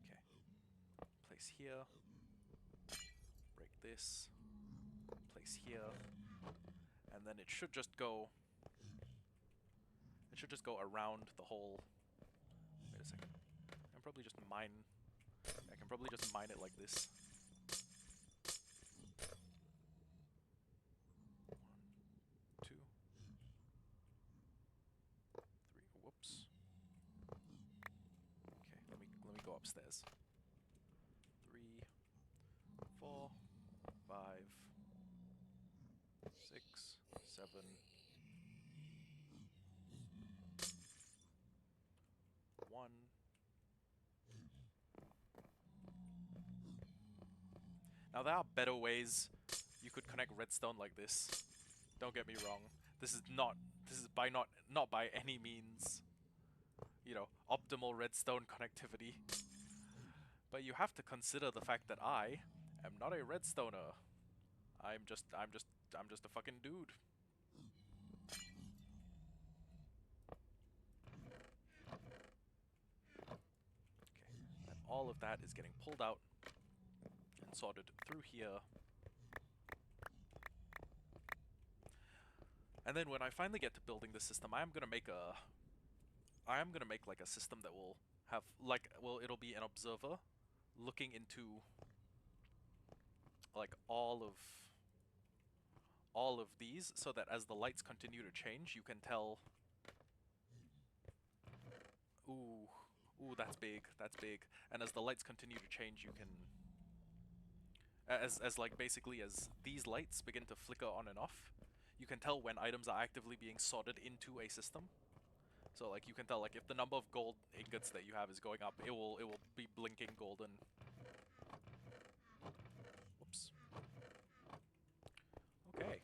Okay. Place here. Break this. Place here. And then it should just go... It should just go around the whole... Wait a second. I can probably just mine... I can probably just mine it like this. 1, 2, 3. Whoops. Okay, let me go upstairs. 3, 4, 5, 6, 7. One. Now there are better ways you could connect redstone like this. Don't get me wrong. This is not by any means, you know, optimal redstone connectivity. But you have to consider the fact that I am not a redstoner. I'm just a fucking dude. Okay. And all of that is getting pulled out and sorted through here. And then when I finally get to building the system, I am gonna make like a system that will have like, well, it'll be an observer looking into like all of these, so that as the lights continue to change, you can tell. Ooh, that's big. That's big. And as the lights continue to change, you can, as like basically as these lights begin to flicker on and off, you can tell when items are actively being sorted into a system. So like you can tell like if the number of gold ingots that you have is going up, it will be blinking golden. Whoops. Okay.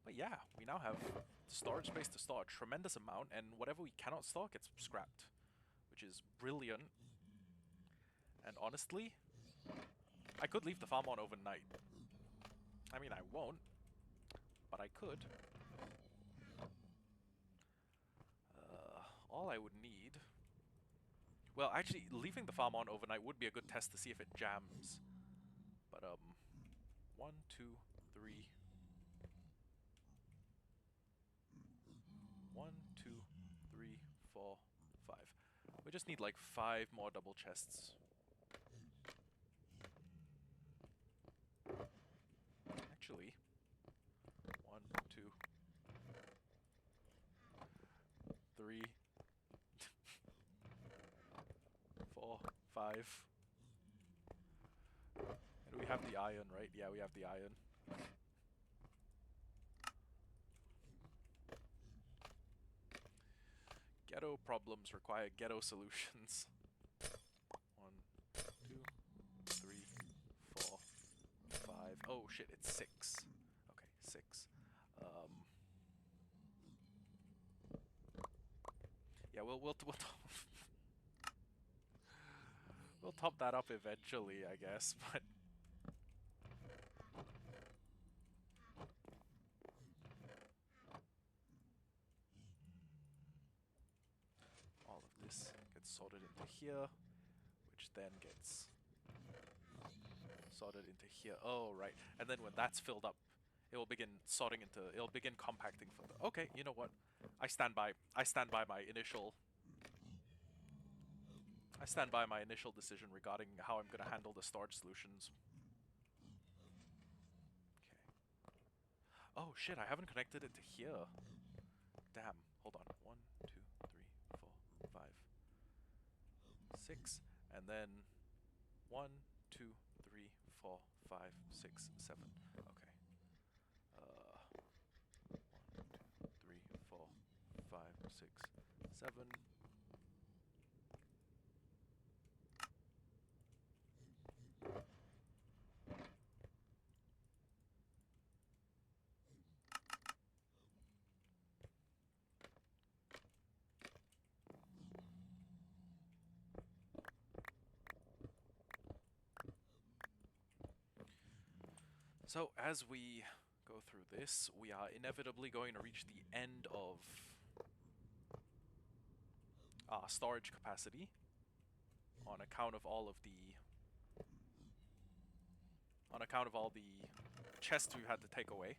But yeah, we now have storage space to store a tremendous amount, and whatever we cannot store gets scrapped, which is brilliant. And honestly, I could leave the farm on overnight. I mean, I won't, but I could. All I would need... Well, actually, leaving the farm on overnight would be a good test to see if it jams. But, 1, 2, 3... 1, 2, 3, 4, 5. We just need like 5 more double chests. Actually, 1, 2, 3, 4, 5. And we have the iron, right? Yeah, we have the iron. Ghetto problems require ghetto solutions. 1, 2, 3, 4, 5. Oh shit, it's 6. Okay, 6. Yeah, we'll we'll top that up eventually, I guess, but all of this gets sorted into here, which then gets sorted into here. Oh, right. And then when that's filled up, it will begin sorting into, it'll begin compacting for the... Okay, you know what? I stand by my initial... I stand by my initial decision regarding how I'm going to handle the storage solutions. Okay. Oh shit, I haven't connected it to here. Damn. Hold on. 1, 2, 3, 4, 5, 6, and then 1, 2, 3, 4, 5, 6, 7. Okay. 1, 2, 3, 4, 5, 6, 7. So as we go through this, we are inevitably going to reach the end of our storage capacity on account of all the chests we've had to take away.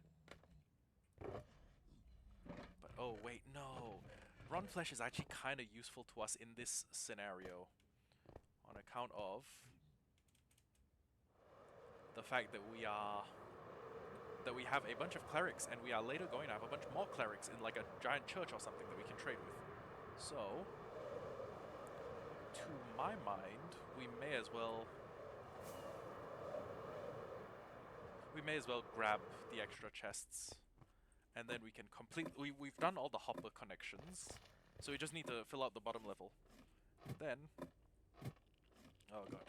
But oh wait, no. Run flesh is actually kind of useful to us in this scenario on account of the fact that we have a bunch of clerics, and we are later going to have a bunch more clerics in like a giant church or something that we can trade with. So, to my mind, we may as well grab the extra chests, and then we can complete... We've done all the hopper connections, so we just need to fill out the bottom level. Then... Oh god.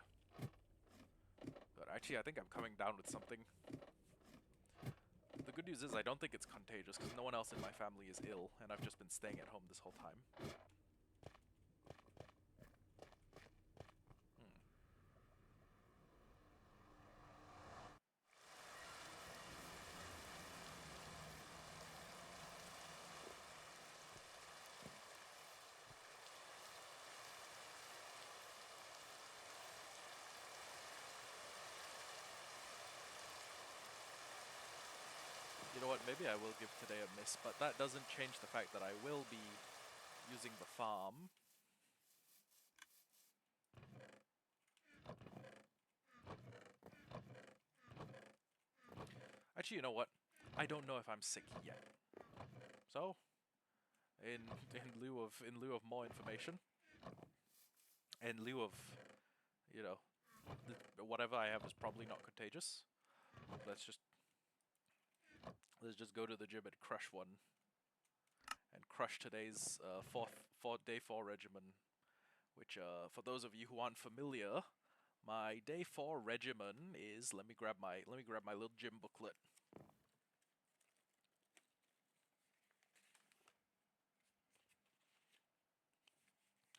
But actually, I think I'm coming down with something. The good news is I don't think it's contagious, because no one else in my family is ill, and I've just been staying at home this whole time. You know what, maybe I will give today a miss, but that doesn't change the fact that I will be using the farm. Actually, you know what? I don't know if I'm sick yet. So, in lieu of more information, in lieu of, you know, whatever I have is probably not contagious. Let's just Let's just go to the gym and crush one. And crush today's day 4 regimen. Which, for those of you who aren't familiar, my day 4 regimen is, let me grab my little gym booklet.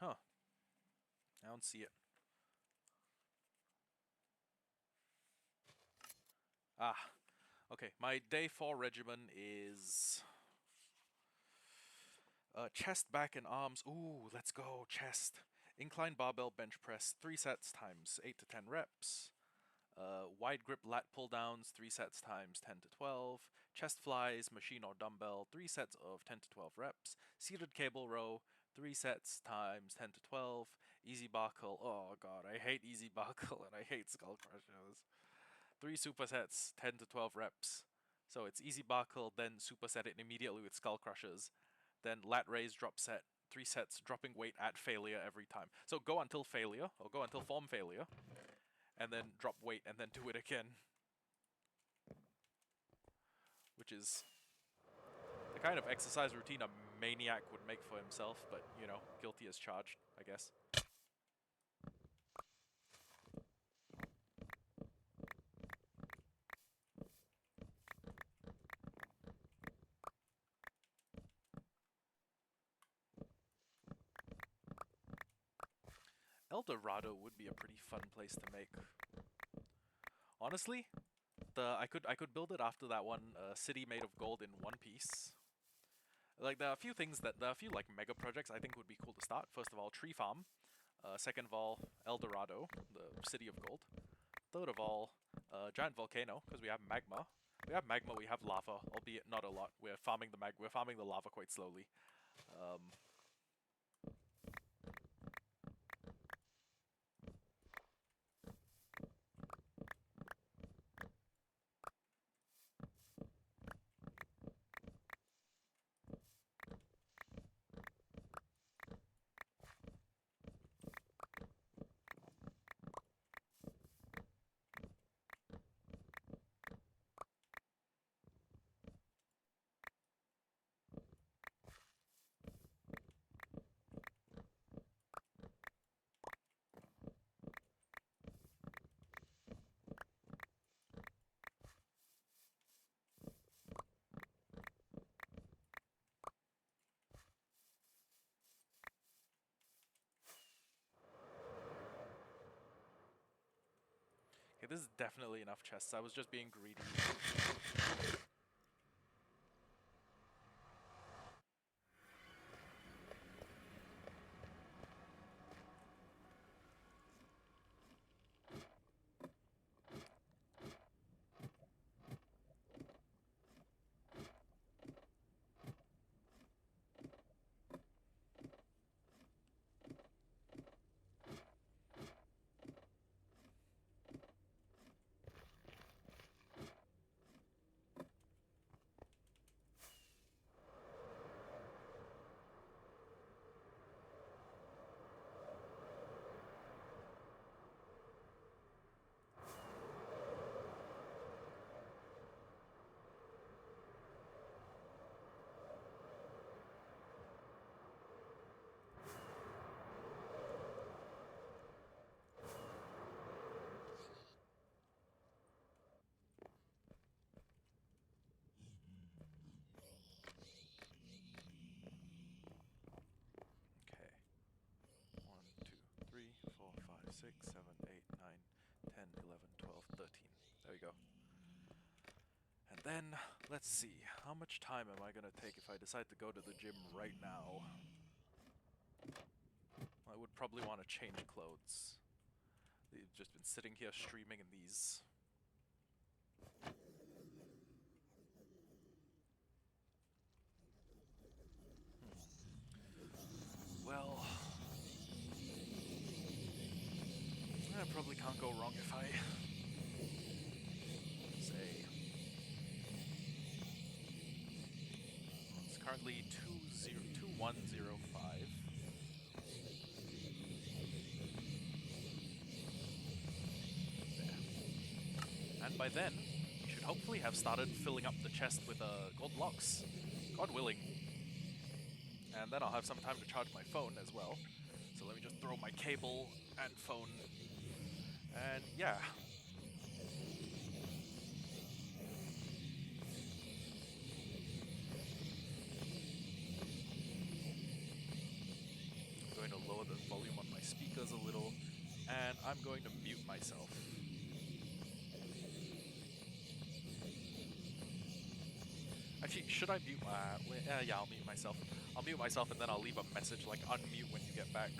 Huh. I don't see it. Ah. Okay, my day 4 regimen is chest, back, and arms. Ooh, let's go, chest. Incline barbell bench press, 3 sets times 8 to 10 reps. Wide grip lat pull downs, 3 sets times 10 to 12. Chest flies, machine or dumbbell, 3 sets of 10 to 12 reps. Seated cable row, 3 sets times 10 to 12. Easy bar curl. Oh god, I hate easy bar curl and I hate skull crushers. 3 supersets, 10 to 12 reps. So it's easy bar curl, then superset it immediately with skull crushers. Then lat raise, drop set, 3 sets, dropping weight at failure every time. So go until failure, or go until form failure, and then drop weight, and then do it again. Which is the kind of exercise routine a maniac would make for himself, but, you know, guilty as charged, I guess. El Dorado would be a pretty fun place to make. Honestly, I could build it after that one city made of gold in one piece. Like there are a few like mega projects I think would be cool to start. First of all, Tree Farm. Second of all, El Dorado, the city of gold. Third of all, giant volcano because we have magma. We have magma. We have lava, albeit not a lot. We're farming the lava quite slowly. Okay, this is definitely enough chests. I was just being greedy. Okay. 1, 2, 3, 4, 5, 6, 7, 8, 9, 10, 11, 12, 13. There we go. And then, let's see, how much time am I gonna take if I decide to go to the gym right now? I would probably want to change clothes. They've just been sitting here streaming in these. Well, I probably can't go wrong if I say it's currently 2105. There. And by then, we should should hopefully have started filling up the chest with gold blocks. God willing. And then I'll have some time to charge my phone as well. So let me just throw my cable and phone. And yeah. I'm going to lower the volume on my speakers a little. And I'm going to mute myself. Actually, should I mute yeah, I'll mute myself. I'll mute myself and then I'll leave a message like unmute when you get back.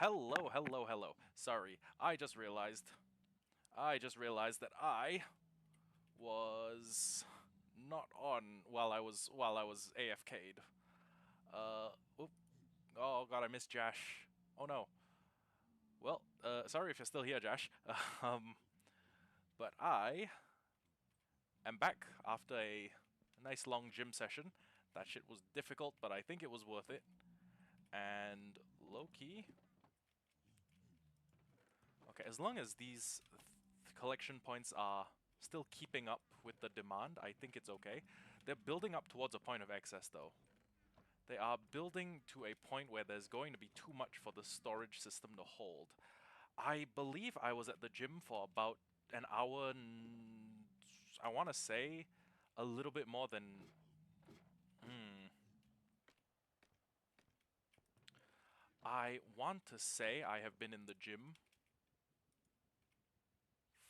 Hello, hello, hello. Sorry, I just realized. That I was not on while I was AFK'd. Oop. Oh god, I missed Josh. Oh no. Well, sorry if you're still here, Josh. um, but I am back after a nice long gym session. That shit was difficult, but I think it was worth it. And low-key, okay, as long as these collection points are still keeping up with the demand, I think it's okay. They're building up towards a point of excess, though. They are building to a point where there's going to be too much for the storage system to hold. I believe I was at the gym for about an hour, I want to say a little bit more than... I want to say I have been in the gym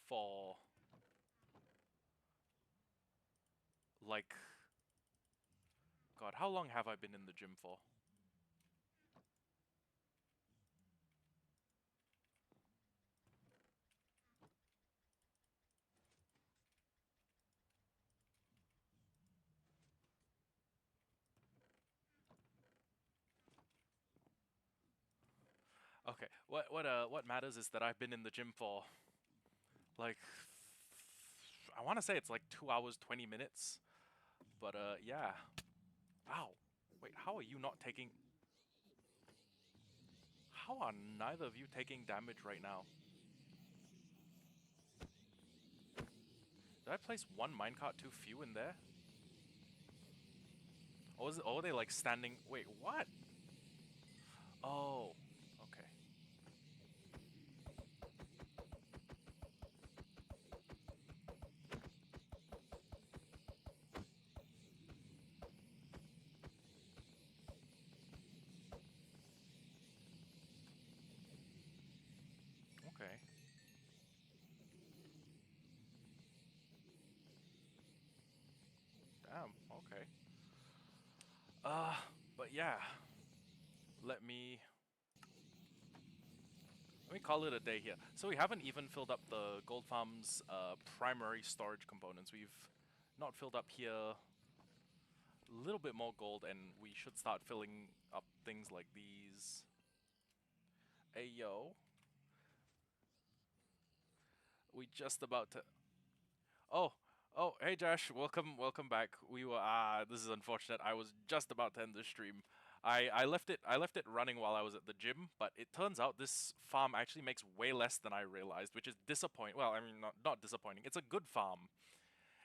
for... like... God, how long have I been in the gym for? Okay, what matters is that I've been in the gym for like I want to say it's like 2 hours 20 minutes, but yeah. Ow. Wait, how are you not taking? How are neither of you taking damage right now? Did I place one minecart too few in there? Or are they like standing? Wait, what? Oh, okay. Okay. Damn, okay. But yeah. Let me Let me call it a day here. So we haven't even filled up the gold farm's primary storage components. We've not filled up here a little bit more gold, and we should start filling up things like these. Hey yo, we just about to... Oh, oh, hey Josh, welcome back. We were this is unfortunate. I was just about to end the stream. I left it running while I was at the gym, but it turns out this farm actually makes way less than I realized, which is disappointing. Well, I mean, not disappointing. It's a good farm.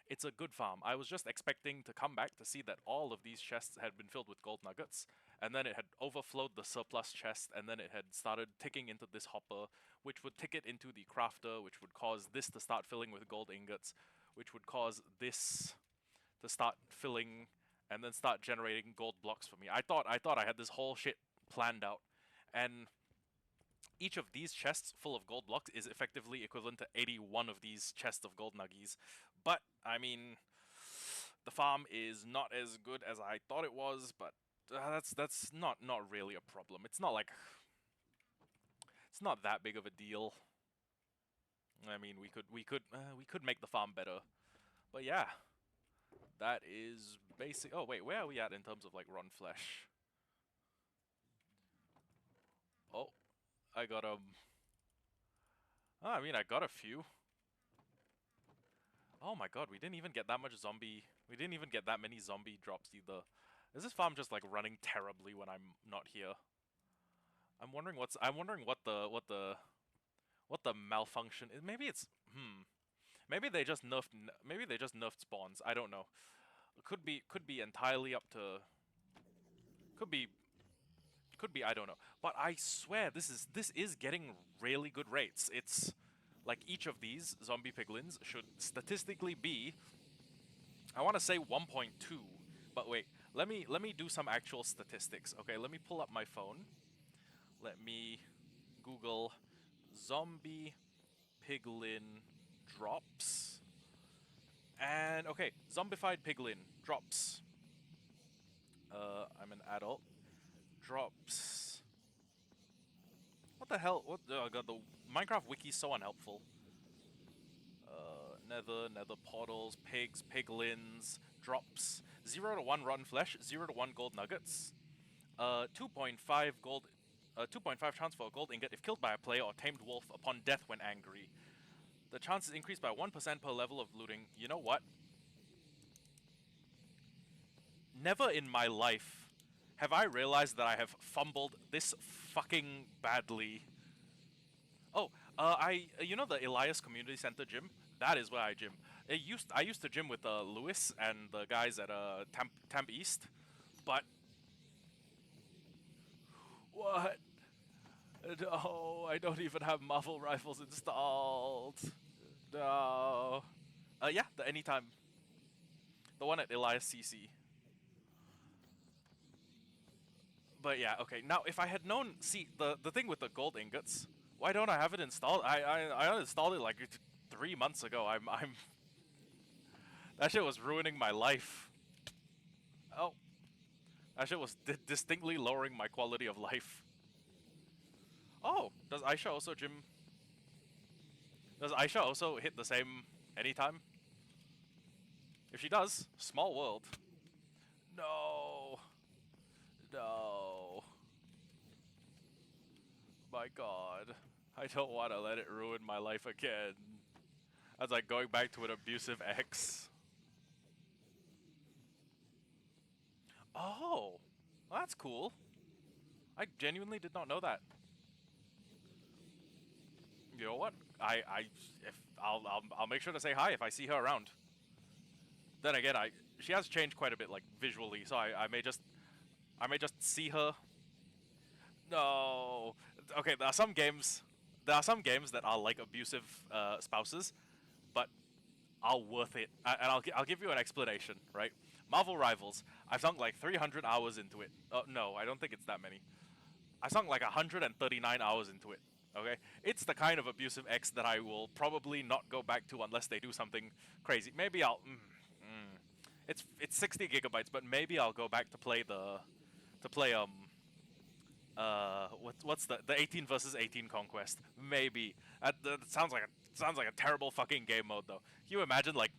It's a good farm. I was just expecting to come back to see that all of these chests had been filled with gold nuggets, and then it had overflowed the surplus chest, and then it had started ticking into this hopper, which would tick it into the crafter, which would cause this to start filling with gold ingots, which would cause this to start filling, and then start generating gold blocks for me. I thought I had this whole shit planned out, and each of these chests full of gold blocks is effectively equivalent to 81 of these chests of gold nuggies. But, I mean, the farm is not as good as I thought it was, but that's not really a problem. It's not like... it's not that big of a deal. I mean, we could make the farm better. But yeah, that is basic... Oh, wait, where are we at in terms of, like, rotten flesh? Oh, I got, I mean, I got a few. Oh my god, we didn't even get that much zombie... We didn't even get that many zombie drops either. Is this farm just like running terribly when I'm not here? I'm wondering what the malfunction is. Maybe it's... Maybe they just nerfed spawns. I don't know. Could be entirely up to... Could be I don't know. But I swear this is getting really good rates. It's like each of these zombie piglins should statistically be, I want to say 1.2, but wait, let me do some actual statistics. Okay, let me pull up my phone. Let me Google zombie piglin drops. And okay, zombified piglin drops. I'm an adult. Drops. the hell? What? Oh god, the Minecraft wiki's so unhelpful. Nether portals, pigs, piglins, drops, 0 to 1 rotten flesh, 0 to 1 gold nuggets, 2.5 gold, 2.5 chance for a gold ingot if killed by a player or tamed wolf upon death when angry. The chance is increased by 1% per level of looting. You know what? Never in my life have I realized that I have fumbled this fucking badly. Oh, you know the Elias Community Center gym? That is where I gym. I used to gym with Lewis and the guys at Tamp East, but what? No, I don't even have Marvel rifles installed. No. Yeah, the anytime, the one at Elias CC. But yeah, okay. Now, if I had known, see the thing with the gold ingots, why don't I have it installed? I uninstalled it like 3 months ago. I'm that shit was ruining my life. Oh, that shit was distinctly lowering my quality of life. Oh, does Aisha also gym? Does Aisha also hit the same anytime? If she does, small world. No, no. My God, I don't want to let it ruin my life again. That's like going back to an abusive ex. Oh, well, that's cool. I genuinely did not know that. You know what? If I'll make sure to say hi if I see her around. Then again, she has changed quite a bit, like visually, so I may just see her. No, okay. There are some games. There are some games that are like abusive spouses, but are worth it. And I'll give you an explanation, right? Marvel Rivals. I've sunk like 300 hours into it. No, I don't think it's that many. I sunk like 139 hours into it. Okay, it's the kind of abusive ex that I will probably not go back to unless they do something crazy. Maybe I'll. It's 60 gigabytes, but maybe I'll go back to play what's the 18 versus 18 conquest. Maybe that sounds like a terrible fucking game mode though. Can you imagine like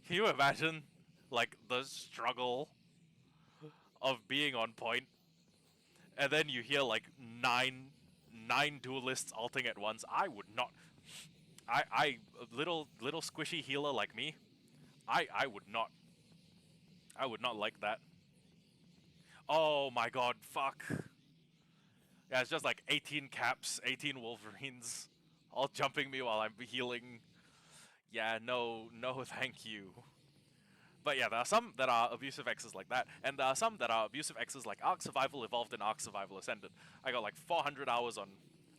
can you imagine like the struggle of being on point, and then you hear like nine duelists alting at once? I would not. I little squishy healer like me. I would not. I would not like that. Oh my god, fuck. Yeah, it's just like 18 caps, 18 Wolverines, all jumping me while I'm healing. Yeah, no, no, thank you. But yeah, there are some that are abusive X's like that, and there are some that are abusive X's like Ark Survival Evolved and Ark Survival Ascended. I got like 400 hours on.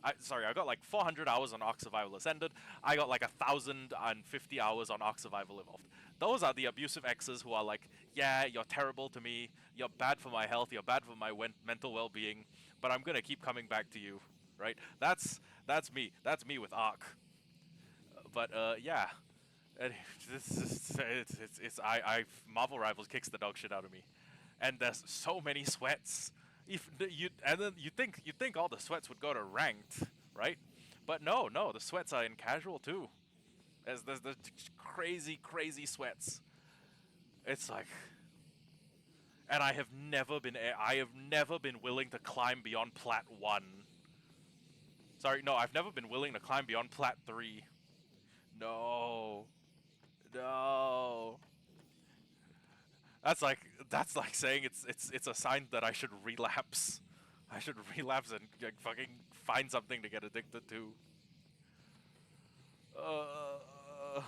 I got like 400 hours on Ark Survival Ascended. I got like 1,050 hours on Ark Survival Evolved. Those are the abusive X's who are like, yeah, you're terrible to me, you're bad for my health, you're bad for my mental well-being, but I'm gonna keep coming back to you, right? That's me. That's me with Ark. But yeah. And Marvel Rivals kicks the dog shit out of me, and there's so many sweats. If you and then you think all the sweats would go to ranked, right? But no, the sweats are in casual too. There's crazy sweats. It's like, and I have never been willing to climb beyond Plat 1. Sorry, no, I've never been willing to climb beyond Plat 3. No. No. That's like saying it's a sign that I should relapse. I should relapse and like, fucking find something to get addicted to. Uh,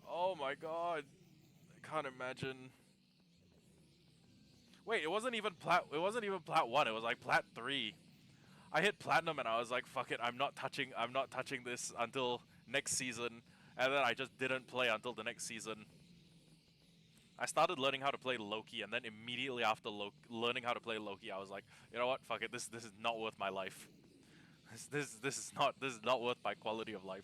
oh my god. I can't imagine. Wait, it wasn't even plat 1. It was like plat 3. I hit platinum and I was like, fuck it, I'm not touching this until next season. And then I just didn't play until the next season. I started learning how to play Loki, and then immediately after learning how to play Loki, I was like, you know what, fuck it, this is not worth my life. This is not worth my quality of life.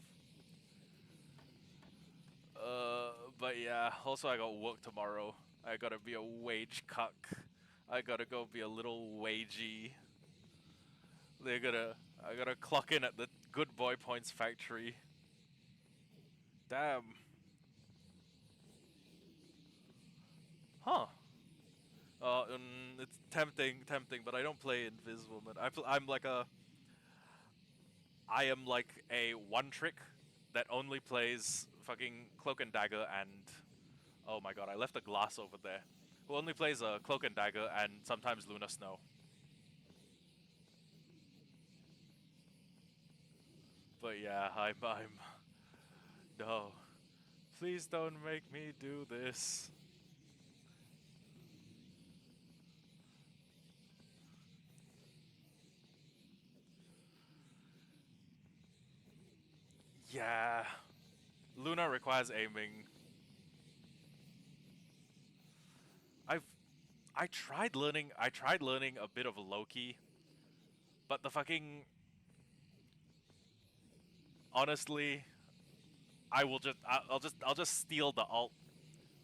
But yeah, also I got work tomorrow. I gotta be a wage cuck. I gotta go be a little wagey. I gotta clock in at the good boy points factory. Damn. Huh. It's tempting, but I don't play Invis Woman. I'm like I am like a one trick that only plays fucking Cloak and Dagger and oh my god, I left a glass over there. Who only plays a Cloak and Dagger and sometimes Luna Snow. But yeah, I'm no. Please don't make me do this. Yeah. Luna requires aiming. I've I tried learning a bit of Loki, but the fucking honestly, I'll just steal the alt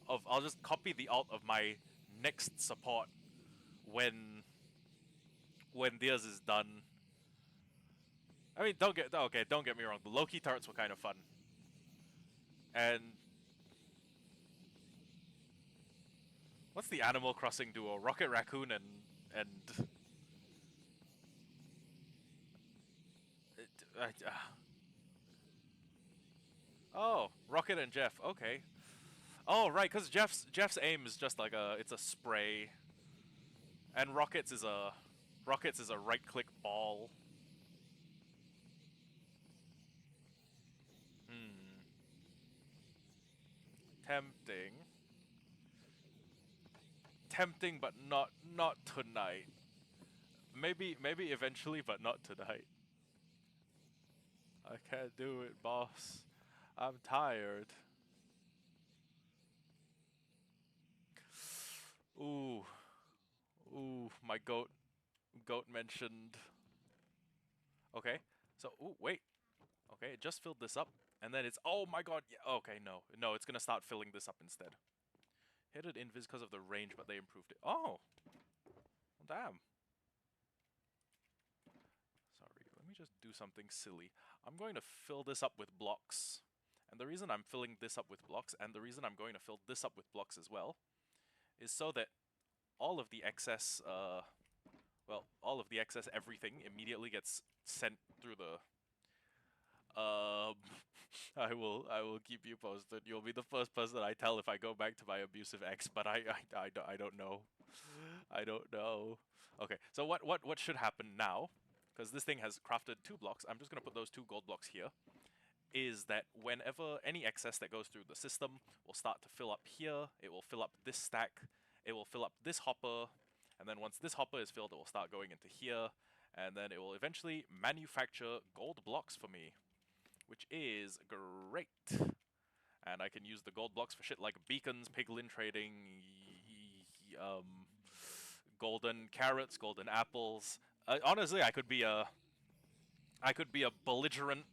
of I'll just copy the alt of my next support when theirs is done. I mean, don't get me wrong. The Loki turrets were kind of fun, and what's the Animal Crossing duo? Rocket Raccoon and uh, uh, oh, Rocket and Jeff. Okay. Oh, right, because Jeff's aim is just like it's a spray, and Rockets is a right click ball. Hmm. Tempting. Tempting, but not tonight. Maybe eventually, but not tonight. I can't do it, boss. I'm tired. Ooh, ooh, my goat mentioned. Okay, so ooh, wait. Okay, it just filled this up, and then it's oh my god. Yeah, okay, no, it's gonna start filling this up instead. Hit it invis because of the range, but they improved it. Oh, damn. Sorry, let me just do something silly. I'm going to fill this up with blocks. And the reason I'm filling this up with blocks, and the reason I'm going to fill this up with blocks as well, is so that all of the excess, all of the excess everything immediately gets sent through the. Um, I will keep you posted. You'll be the first person I tell if I go back to my abusive ex, but I don't know. I don't know. Okay, so what should happen now? Because this thing has crafted 2 blocks. I'm just gonna put those 2 gold blocks here. Is that whenever any excess that goes through the system will start to fill up here, it will fill up this stack, it will fill up this hopper, and then once this hopper is filled, it will start going into here, and then it will eventually manufacture gold blocks for me, which is great. And I can use the gold blocks for shit like beacons, piglin trading, golden carrots, golden apples. Honestly, I could be a belligerent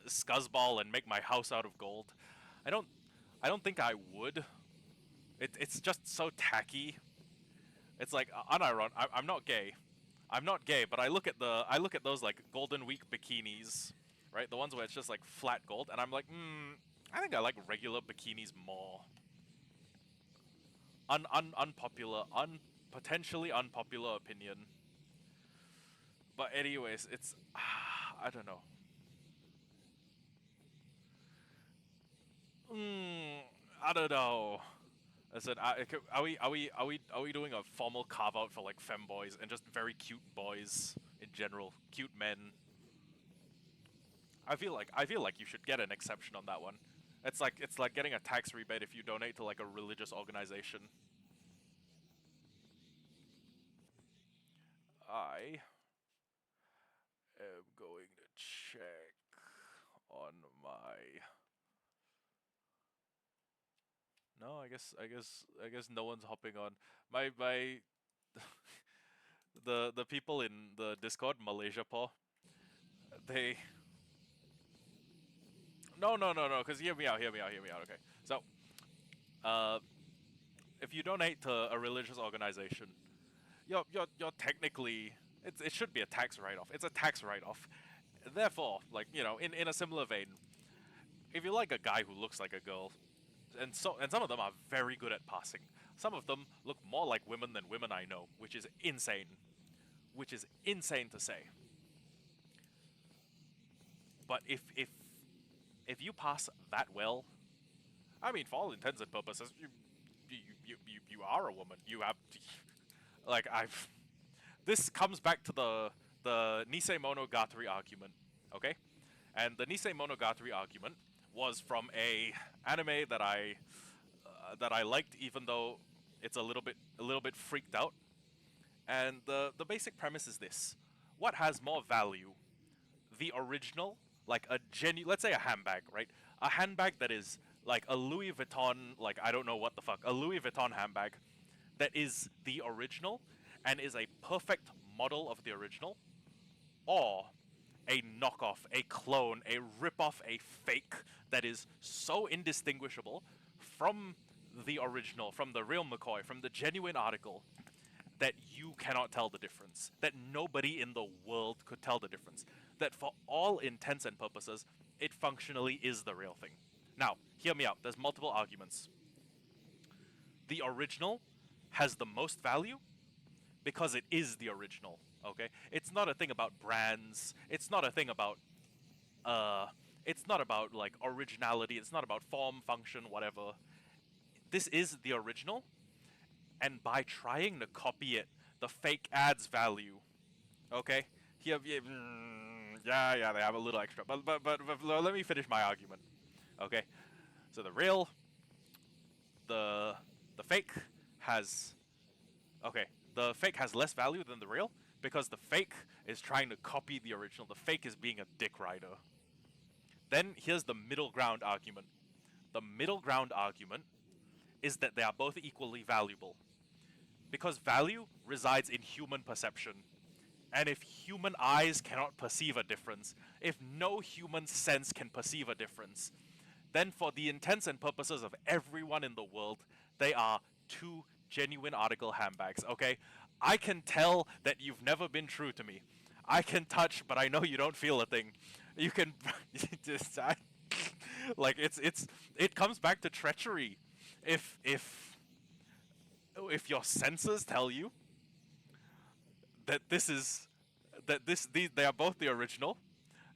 scuzzball and make my house out of gold. I don't I don't think I would. It's just so tacky. It's like unironic. I'm not gay. I'm not gay, but I look at those like Golden Week bikinis, right? The ones where it's just like flat gold, and I'm like, I think I like regular bikinis more. Unpopular, potentially unpopular opinion. But anyways, it's I don't know. I don't know. I said, are we doing a formal carve out for like femboys and just very cute boys in general, cute men? I feel like you should get an exception on that one. It's like getting a tax rebate if you donate to like a religious organization. I am going to check on my. No, I guess no one's hopping on. My the people in the Discord, Malaysia Paw, they no, because hear me out, okay. So, uh, if you donate to a religious organization, you're technically it should be a tax write-off. It's a tax write-off. Therefore, like, in a similar vein, if you like a guy who looks like a girl, and some of them are very good at passing. Some of them look more like women than women I know, which is insane. Which is insane to say. But if you pass that well, I mean, for all intents and purposes, you are a woman. You have like I've. This comes back to the Nisei Monogatari argument, okay? And the Nisei Monogatari argument was from a anime that I liked, even though it's a little bit freaked out. And the basic premise is this: what has more value, the original, like a let's say a handbag, right? A handbag that is like a Louis Vuitton, like I don't know what the fuck, a Louis Vuitton handbag that is the original and is a perfect model of the original, or a knockoff, a clone, a rip-off, a fake that is so indistinguishable from the original, from the real McCoy, from the genuine article, that you cannot tell the difference, that nobody in the world could tell the difference, that for all intents and purposes, it functionally is the real thing. Now, hear me out. There's multiple arguments. The original has the most value because it is the original, okay? It's not a thing about brands. It's not a thing about uh it's not about like originality. It's not about form, function, whatever. This is the original, and by trying to copy it, the fake adds value. Okay? Here, yeah, they have a little extra. But let me finish my argument. Okay? So the the fake has okay, the fake has less value than the real because the fake is trying to copy the original. The fake is being a dick rider. Then here's the middle ground argument. The middle ground argument is that they are both equally valuable because value resides in human perception. And if human eyes cannot perceive a difference, if no human sense can perceive a difference, then for the intents and purposes of everyone in the world, they are two genuine article handbags, okay? I can tell that you've never been true to me. I can touch, but I know you don't feel a thing. You can just like it comes back to treachery. If your senses tell you that this is that these they are both the original,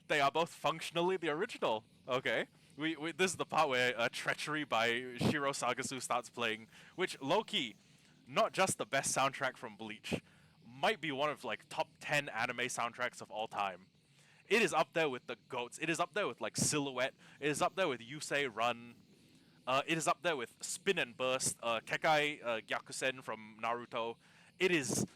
they are both functionally the original. Okay, we this is the part where treachery by Shiro Sagasu starts playing, which low-key, not just the best soundtrack from Bleach, might be one of like top 10 anime soundtracks of all time. It is up there with the goats. It is up there with like Silhouette. It is up there with Yusei Run. It is up there with Spin and Burst, Kekai Gyakusen from Naruto. It is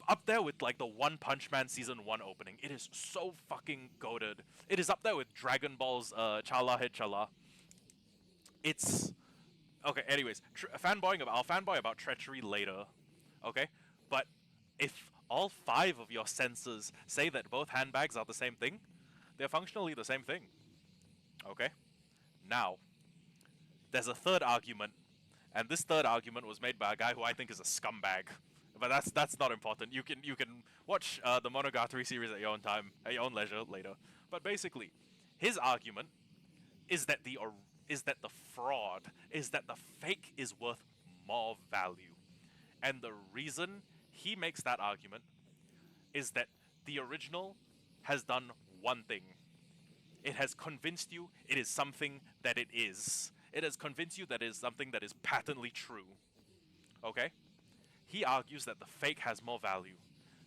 up there with like the One Punch Man season 1 opening. It is so fucking goated. It is up there with Dragon Ball's Chala Head Chala. It's okay. Anyways, I'll fanboy about treachery later. Okay, but if all 5 of your senses say that both handbags are the same thing, they're functionally the same thing. Okay, now there's a third argument, and this third argument was made by a guy who I think is a scumbag. But that's not important. You can watch the Monogatari series at your own time, at your own leisure later. But basically, his argument is that the fraud is that the fake is worth more value, and the reason he makes that argument is that the original has done one thing. It has convinced you it is something that it is. It has convinced you that it is something that is patently true. Okay? He argues that the fake has more value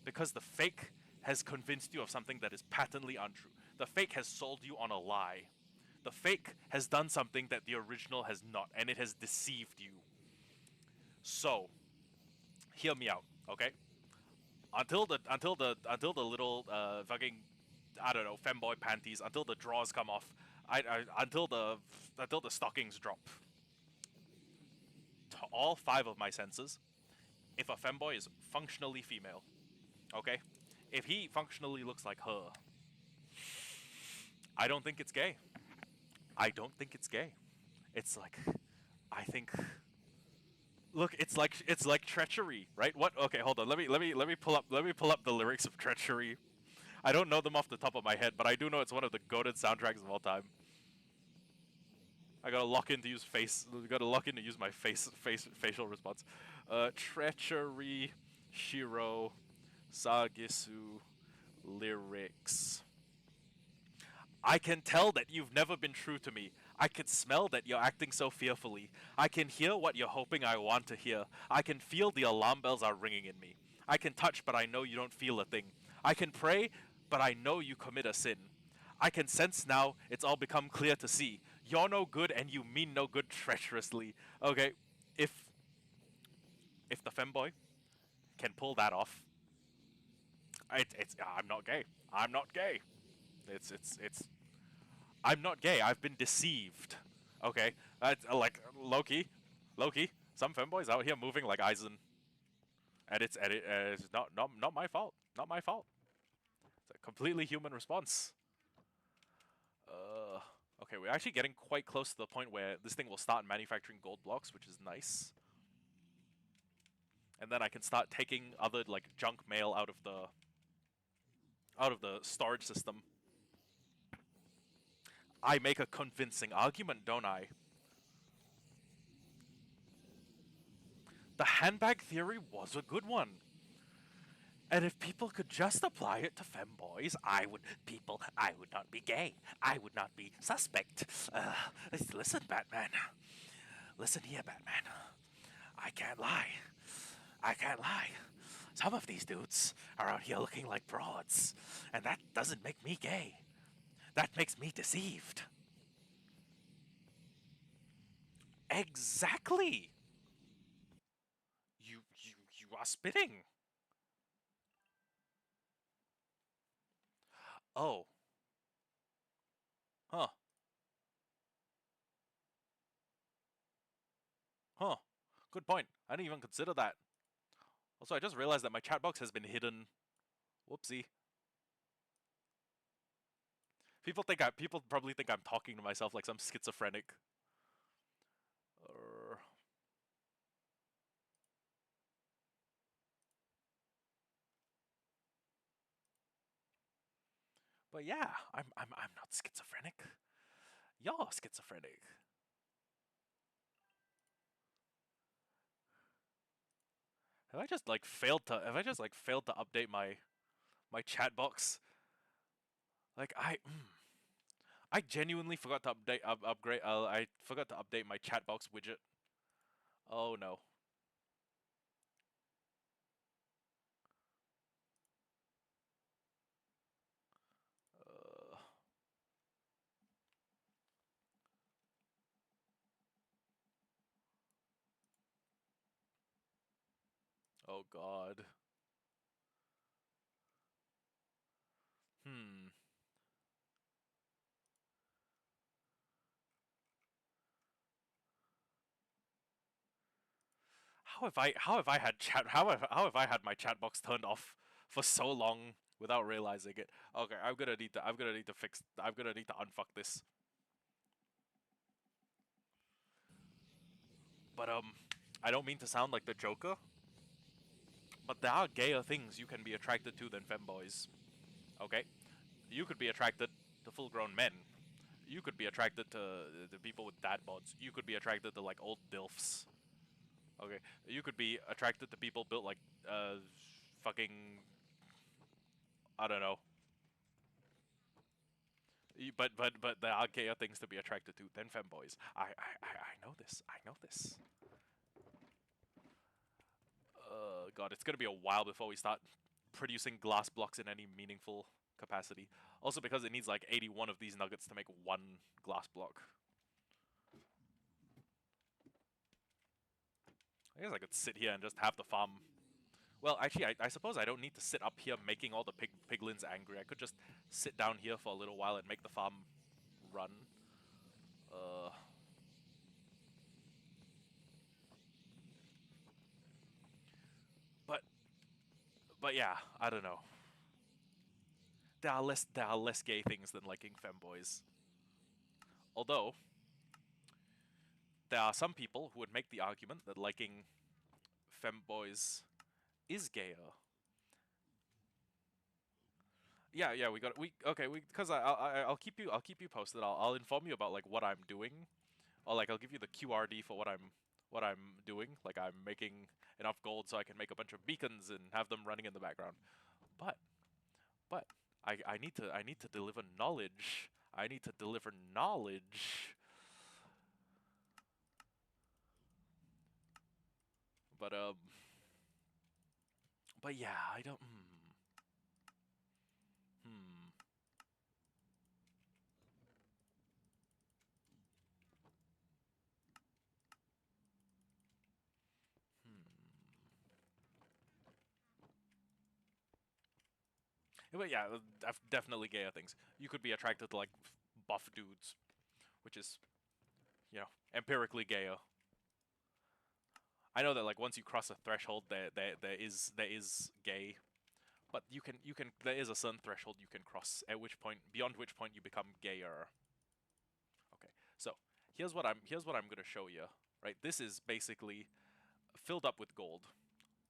because the fake has convinced you of something that is patently untrue. The fake has sold you on a lie. The fake has done something that the original has not, and it has deceived you. So, hear me out, okay? Until the little fucking, I don't know, femboy panties, until the drawers come off, until the stockings drop. To all 5 of my senses, if a femboy is functionally female, okay? If he functionally looks like her, I don't think it's gay. I don't think it's gay. It's like, I think Look, it's like treachery, right? What? Okay, hold on. Let me pull up the lyrics of treachery. I don't know them off the top of my head, but I do know it's one of the goated soundtracks of all time. I gotta lock in to use face. Gotta lock in to use my facial response. Treachery, Shiro, Sagisu, lyrics. I can tell that you've never been true to me. I can smell that you're acting so fearfully. I can hear what you're hoping I want to hear. I can feel the alarm bells are ringing in me. I can touch, but I know you don't feel a thing. I can pray, but I know you commit a sin. I can sense now it's all become clear to see. You're no good and you mean no good treacherously. Okay, if if the femboy can pull that off, it's I'm not gay. I'm not gay. It's I'm not gay. I've been deceived. Okay, that's like Loki. Some femboys out here moving like Aizen, and it's not my fault. Not my fault. It's a completely human response. Uh, okay, we're actually getting quite close to the point where this thing will start manufacturing gold blocks, which is nice. And then I can start taking other like junk mail out of the storage system. I make a convincing argument, don't I? The handbag theory was a good one. And if people could just apply it to femboys, I would not be gay. I would not be suspect. Listen, Batman. Listen here, Batman. I can't lie. I can't lie. Some of these dudes are out here looking like broads, and that doesn't make me gay. That makes me deceived. Exactly. You are spitting. Oh, huh, huh. Good point. I didn't even consider that. Also, I just realized that my chat box has been hidden. Whoopsie. People probably think I'm talking to myself like some schizophrenic. Uh, but yeah, I'm not schizophrenic. You're schizophrenic. Have I just like failed to update my chat box? Like I genuinely forgot to upgrade I forgot to update my chat box widget. Oh no. Uh, oh god. Hmm. How have I had my chat box turned off for so long without realizing it? Okay, I'm gonna need to unfuck this. But I don't mean to sound like the Joker, but there are gayer things you can be attracted to than femboys. Okay? You could be attracted to full-grown men. You could be attracted to people with dad bods. You could be attracted to like old dilfs. Okay, you could be attracted to people built like fucking I don't know. But there are gayer things to be attracted to than femboys. I know this. I know this. God, it's gonna be a while before we start producing glass blocks in any meaningful capacity. Also because it needs like 81 of these nuggets to make one glass block. I guess I could sit here and just have the farm. Well, actually, I suppose I don't need to sit up here making all the piglins angry. I could just sit down here for a little while and make the farm run. Uh, but but yeah, I don't know. There are less gay things than liking femboys. Although there are some people who would make the argument that liking femboys is gayer. Yeah, yeah, because I'll keep you posted. I'll inform you about like what I'm doing, or like I'll give you the QRD for what I'm doing. Like I'm making enough gold so I can make a bunch of beacons and have them running in the background. But but I need to deliver knowledge. I need to deliver knowledge. But but yeah, I don't. Hmm. But yeah, definitely gayer things. You could be attracted to like buff dudes, which is empirically gayer. I know that like once you cross a threshold, there is gay, but you can there is a certain threshold you can cross at which point beyond which point you become gayer. Okay, so here's what I'm gonna show you. Right, this is basically filled up with gold.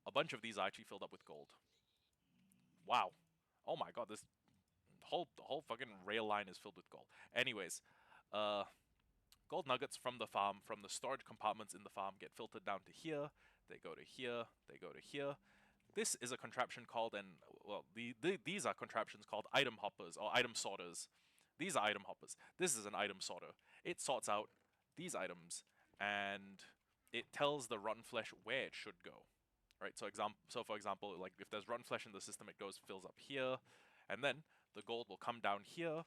A bunch of these are actually filled up with gold. Wow. Oh my god, this whole fucking rail line is filled with gold. Anyways, uh, gold nuggets from the farm, from the storage compartments in the farm, get filtered down to here. They go to here. They go to here. This is a contraption called, and well, these are contraptions called item hoppers or item sorters. These are item hoppers. This is an item sorter. It sorts out these items and it tells the rotten flesh where it should go. Right. So for example, like if there's rotten flesh in the system, it goes fills up here, and then the gold will come down here.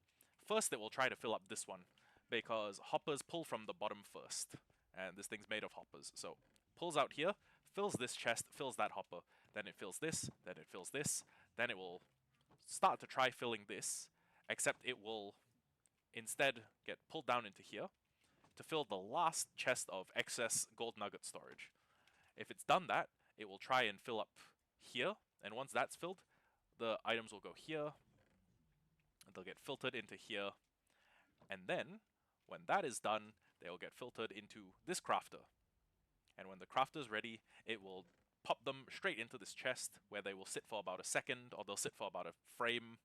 First, it will try to fill up this one because hoppers pull from the bottom first, and this thing's made of hoppers. So pulls out here, fills this chest, fills that hopper, then it fills this, then it fills this, then it will start to try filling this, except it will instead get pulled down into here to fill the last chest of excess gold nugget storage. If it's done that, it will try and fill up here, and once that's filled, the items will go here, and they'll get filtered into here, and then when that is done, they will get filtered into this crafter. And when the crafter is ready, it will pop them straight into this chest where they will sit for about a second, or they'll sit for about a frame.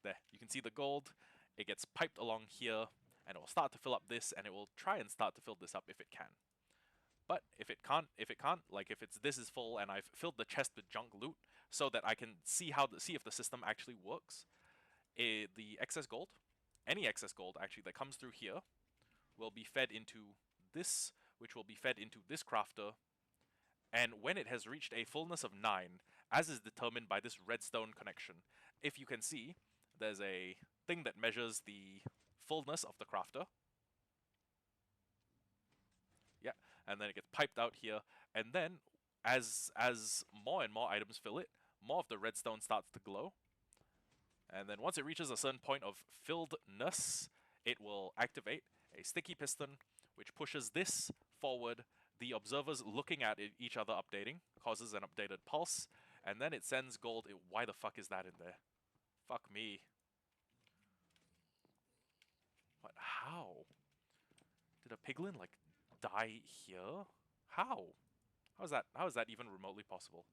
There, you can see the gold. It gets piped along here, and it will start to fill up this, and it will try and start to fill this up if it can. But if it can't, like if it's this is full and I've filled the chest with junk loot so that I can see if the system actually works, the excess gold, any excess gold actually that comes through here, will be fed into this, which will be fed into this crafter, and when it has reached a fullness of 9, as is determined by this redstone connection, if you can see, there's a thing that measures the fullness of the crafter. Yeah, and then it gets piped out here, and then as more and more items fill it, more of the redstone starts to glow. And then once it reaches a certain point of filledness, it will activate a sticky piston, which pushes this forward. The observers looking at each other updating causes an updated pulse, and then it sends gold. Why the fuck is that in there? Fuck me. What? How? Did a piglin like die here? How? How is that even remotely possible?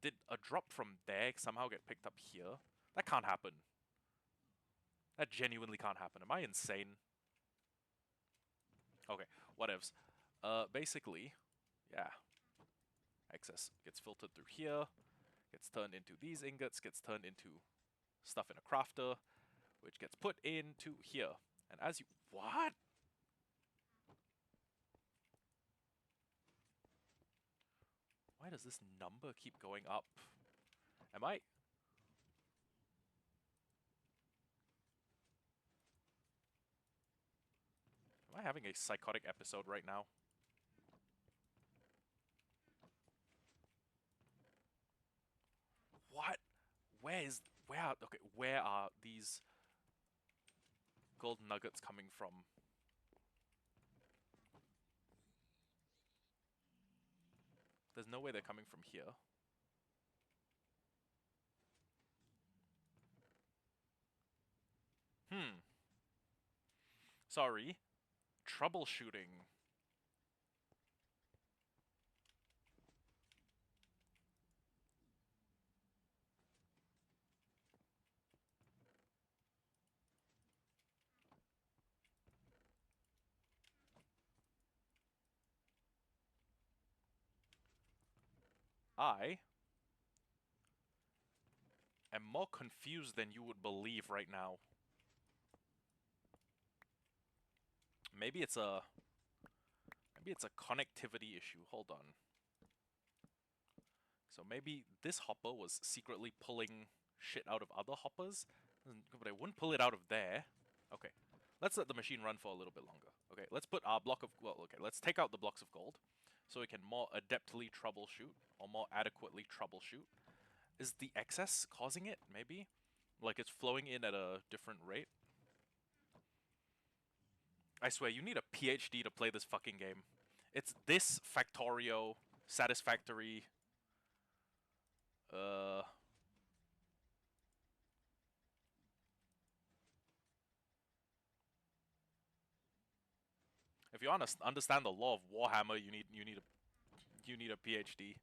Did a drop from there somehow get picked up here? That can't happen. That genuinely can't happen. Am I insane? Okay, whatevs. Basically, yeah. Excess gets filtered through here, gets turned into these ingots, gets turned into stuff in a crafter, which gets put into here. And as you... What? Why does this number keep going up? Am I... Am I having a psychotic episode right now? What? Where are these gold nuggets coming from? There's no way they're coming from here. Hmm. Sorry. Troubleshooting. I am more confused than you would believe right now. Maybe it's a connectivity issue. Hold on. So maybe this hopper was secretly pulling shit out of other hoppers, but it wouldn't pull it out of there. Okay, let's let the machine run for a little bit longer. Okay, let's put our block of, well, okay, let's take out the blocks of gold so we can more adeptly troubleshoot, or more adequately troubleshoot. Is the excess causing it, maybe? Like it's flowing in at a different rate? I swear, you need a PhD to play this fucking game. It's this Factorio, Satisfactory, uh... If you understand the law of Warhammer, you need a PhD.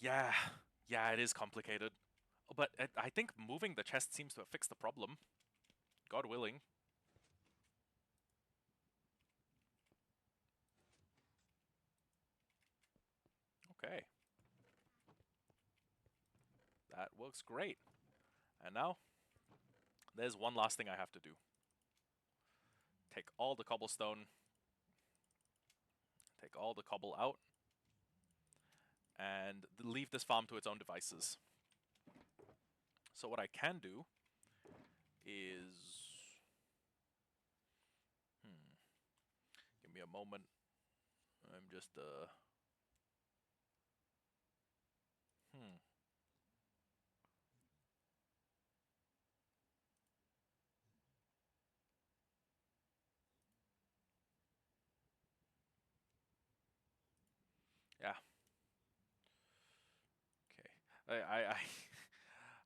Yeah, yeah, it is complicated. But I think moving the chest seems to have fixed the problem. God willing. Okay. That works great. And now, there's one last thing I have to do. Take all the cobblestone, take all the cobble out, and leave this farm to its own devices. So what I can do is... Give me a moment. I'm just, Yeah. Okay.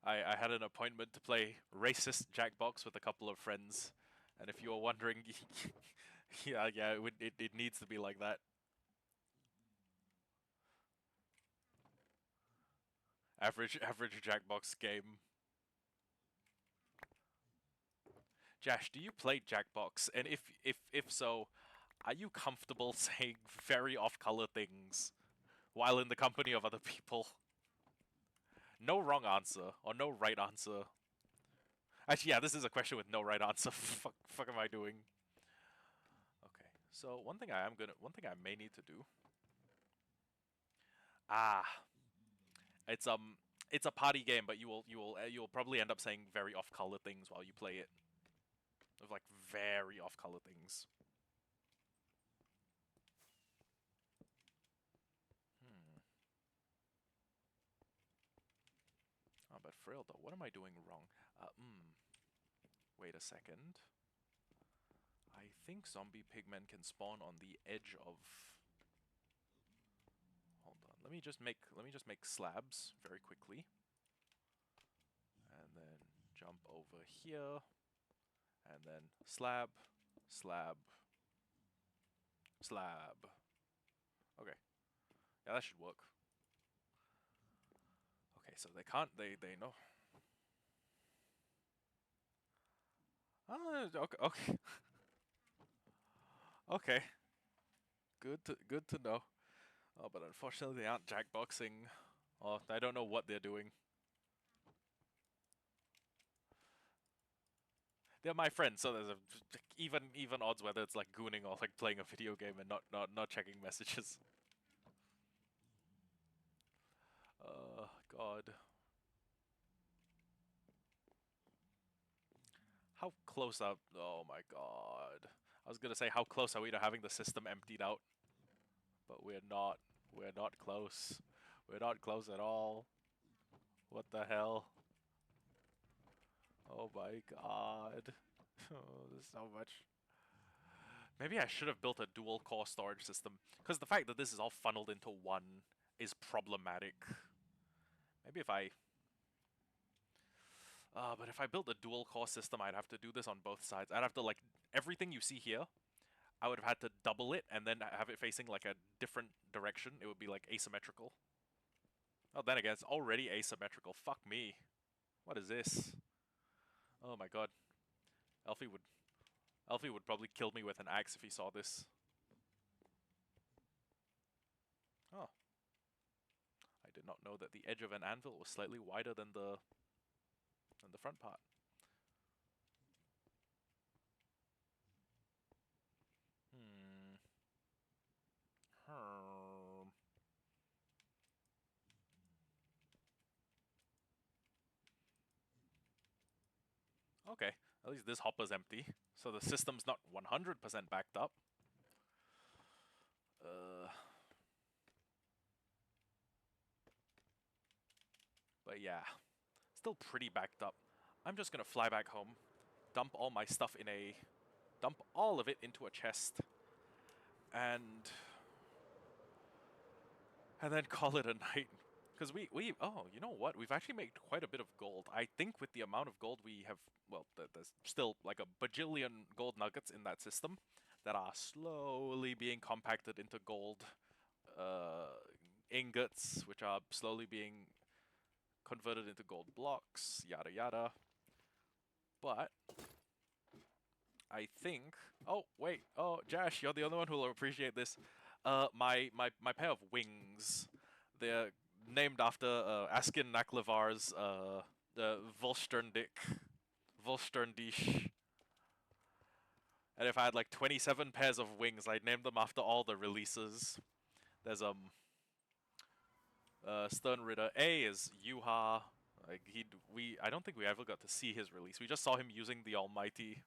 I had an appointment to play racist Jackbox with a couple of friends, and if you were wondering, yeah, it needs to be like that. Average Jackbox game. Josh, do you play Jackbox? And if so, are you comfortable saying very off-color things while in the company of other people? No wrong answer or no right answer. Actually, yeah, this is a question with no right answer. Fuck am I doing? Okay, so one thing I may need to do. Ah, it's it's a party game, but you'll probably end up saying very off-color things while you play it. Of like very off-color things. Oh, but for real though, what am I doing wrong? Wait a second. I think zombie pigmen can spawn on the edge of... Hold on. Let me just make slabs very quickly. And then jump over here. And then slab, slab, slab. Okay. Yeah, that should work. Okay, so they know. Ah, okay, okay. Okay. Good to know. Oh, but unfortunately they aren't jackboxing. Oh, I don't know what they're doing. They're my friends, so there's a even odds whether it's like gooning or like playing a video game and not checking messages. God. How close up? Oh my god. I was gonna say how close are we to having the system emptied out, but we're not. We're not close. We're not close at all. What the hell? Oh my god. Oh, there's so much. Maybe I should have built a dual core storage system, because the fact that this is all funneled into one is problematic. Maybe if I... but if I built a dual core system, I'd have to do this on both sides. I'd have to, like, everything you see here, I would have had to double it and then have it facing like a different direction. It would be like asymmetrical. Oh, then again, it's already asymmetrical. Fuck me. What is this? Oh my god. Elfie would Elfie would probably kill me with an axe if he saw this. Oh. I did not know that the edge of an anvil was slightly wider than the front part. Hmm. Okay, at least this hopper's empty, so the system's not 100% backed up. But yeah, still pretty backed up. I'm just gonna fly back home, dump all my stuff in a... dump all of it into a chest, and then call it a night. Because oh, you know what? We've actually made quite a bit of gold. I think with the amount of gold we have, well, there's still like a bajillion gold nuggets in that system that are slowly being compacted into gold ingots, which are slowly being converted into gold blocks, yada yada. But I think... Oh, wait. Oh, Josh, you're the only one who will appreciate this. My pair of wings, they're named after Askin Naklevar's the Volsterndish. And if I had like 27 pairs of wings, I'd name them after all the releases. There's Stern Ritter A is Yuha. Like I don't think we ever got to see his release. We just saw him using the Almighty.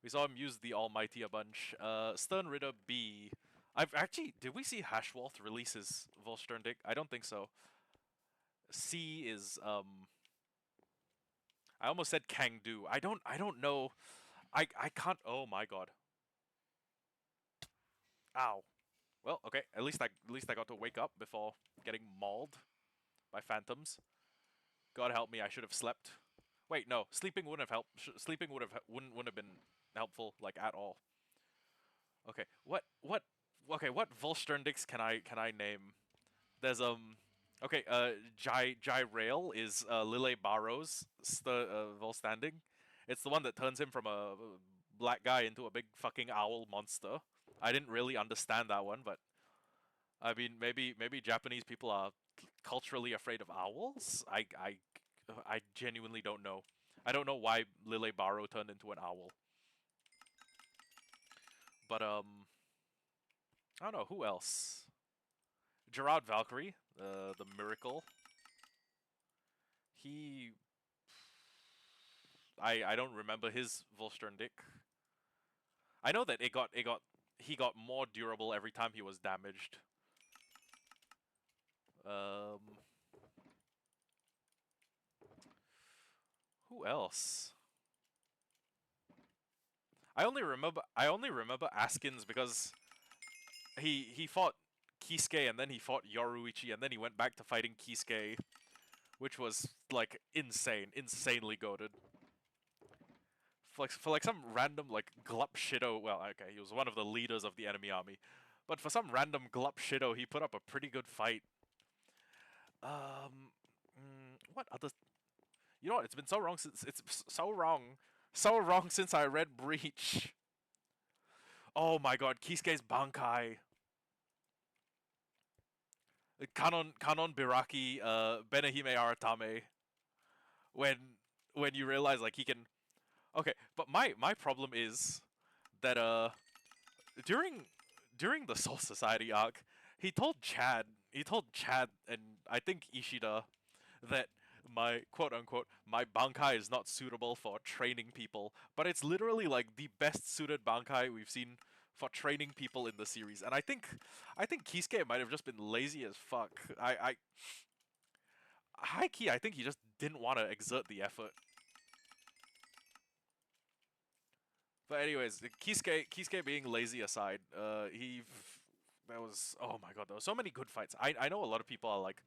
We saw him use the Almighty a bunch. Stern Ritter B. Did we see Hashwalth release his Volsterndick? I don't think so. C is I almost said Kangdu. I don't know. I can't. Oh my god. Ow. Well, okay. At least I got to wake up before getting mauled by phantoms. God help me. I should have slept. Wait, no. Sleeping wouldn't have helped. Sleeping wouldn't have been helpful like at all. Okay. Okay, what Volsterndicks can I name? There's okay, Gyrail is Lille Barrow's Volstanding. It's the one that turns him from a black guy into a big fucking owl monster. I didn't really understand that one, but I mean maybe Japanese people are culturally afraid of owls. I genuinely don't know. I don't know why Lille Barrow turned into an owl. But I don't know who else. Gerard Valkyrie, the Miracle. He, I don't remember his Volsterndick. I know that he got more durable every time he was damaged. Who else? I only remember Askins because he fought Kisuke and then he fought Yoruichi and then he went back to fighting Kisuke, which was like insanely goated. For like some random like Glup Shido, well, okay, he was one of the leaders of the enemy army, but for some random Glup Shido, he put up a pretty good fight. What other? You know what? It's been so long since so wrong since I read Breach. Oh my god, Kisuke's Bankai. Kanon Biraki, Benehime Aratame. When you realize like he can... Okay, but my problem is that during the Soul Society arc, he told Chad and I think Ishida that my quote unquote my Bankai is not suitable for training people, but it's literally like the best suited Bankai we've seen for training people in the series. And I think Kisuke might have just been lazy as fuck. High key, I think he just didn't want to exert the effort. But anyways, Kisuke being lazy aside, there was, oh my god, there were so many good fights. I know a lot of people are like,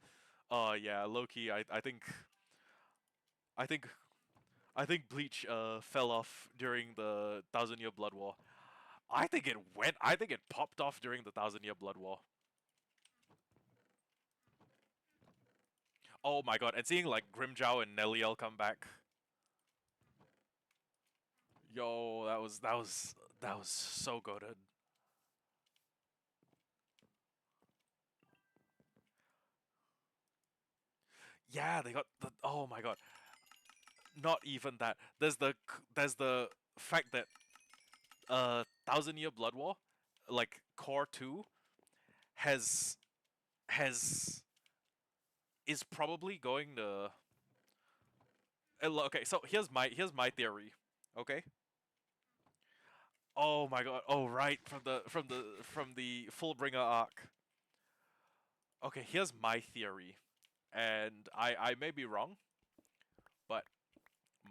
oh yeah, low key, I think I think Bleach fell off during the Thousand Year Blood War. I think it went. I think it popped off during the Thousand Year Blood War. Oh my god! And seeing like Grimjow and Neliel come back. Yo, that was so good. Yeah, they got the. Oh my god! Not even that. There's the fact that Thousand Year Blood War, like Core 2, has has is probably going to. Okay, so here's my theory. Okay. Oh my god. Oh right, from the Fullbringer arc. Okay, here's my theory, and I may be wrong, but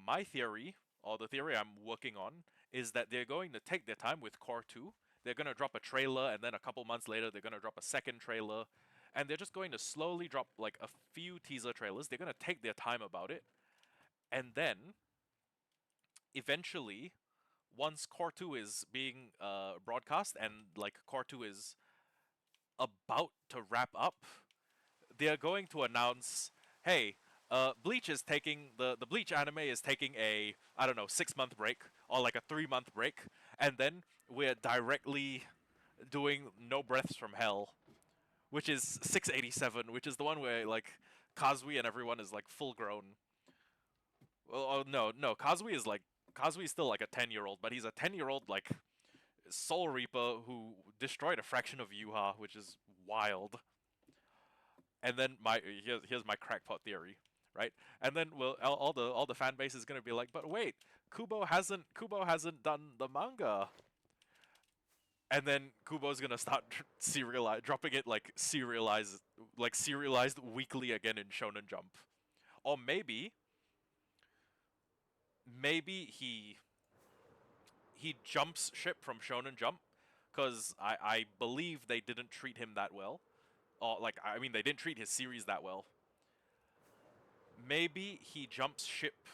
my theory, or the theory I'm working on, is that they're going to take their time with Core 2. They're going to drop a trailer, and then a couple months later, they're going to drop a second trailer. And they're just going to slowly drop like a few teaser trailers. They're going to take their time about it. And then, eventually, once Core 2 is being broadcast and like Core 2 is about to wrap up, they're going to announce, hey, Bleach is taking the Bleach anime is taking a, I don't know, 6 month break or like a 3 month break, and then we're directly doing No Breaths from Hell, which is 687, which is the one where like Kazui and everyone is like full grown. Well, oh, no, Kazui is still like a 10-year-old, but he's a 10-year-old like Soul Reaper who destroyed a fraction of Yuha, which is wild. And then here's my crackpot theory, right? And then all the fan base is gonna be like, but wait, Kubo hasn't done the manga. And then Kubo's gonna start dropping it like serialized weekly again in Shonen Jump, or maybe he jumps ship from Shonen Jump, because I believe they didn't treat him that well, or like I mean they didn't treat his series that well. Maybe he jumps ship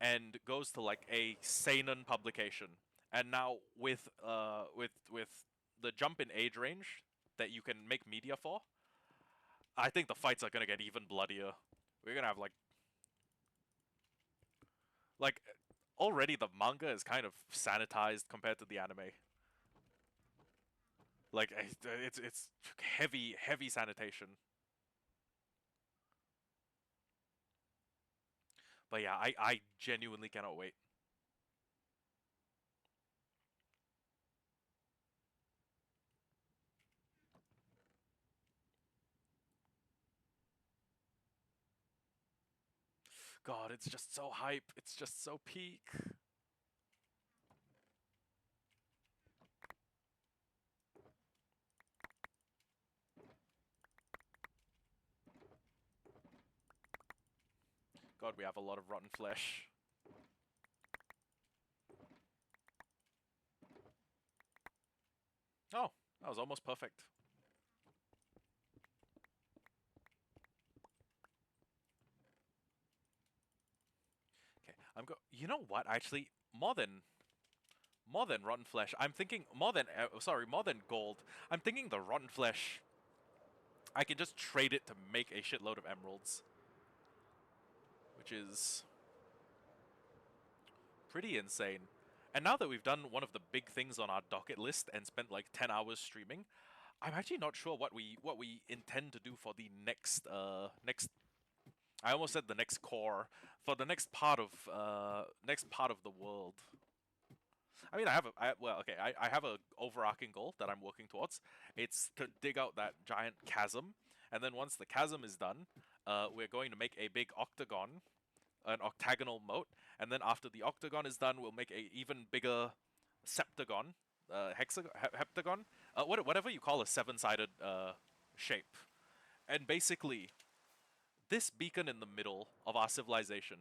and goes to like a seinen publication. And now with the jump in age range that you can make media for, I think the fights are gonna get even bloodier. We're gonna have like already the manga is kind of sanitized compared to the anime. Like it's heavy sanitation. But yeah, I genuinely cannot wait. God, it's just so hype. It's just so peak. God, we have a lot of rotten flesh. Oh, that was almost perfect. Okay, You know what? Actually, more than rotten flesh. I'm thinking more than gold. I'm thinking the rotten flesh. I can just trade it to make a shitload of emeralds, which is pretty insane. And now that we've done one of the big things on our docket list and spent like 10 hours streaming, I'm actually not sure what we intend to do for the next. I almost said the next core, for the next part of the world. I mean, I have a overarching goal that I'm working towards. It's to dig out that giant chasm, and then once the chasm is done, we're going to make a big octagon, an octagonal moat, and then after the octagon is done, we'll make a even bigger septagon, heptagon, whatever you call a seven-sided shape, and basically this beacon in the middle of our civilization.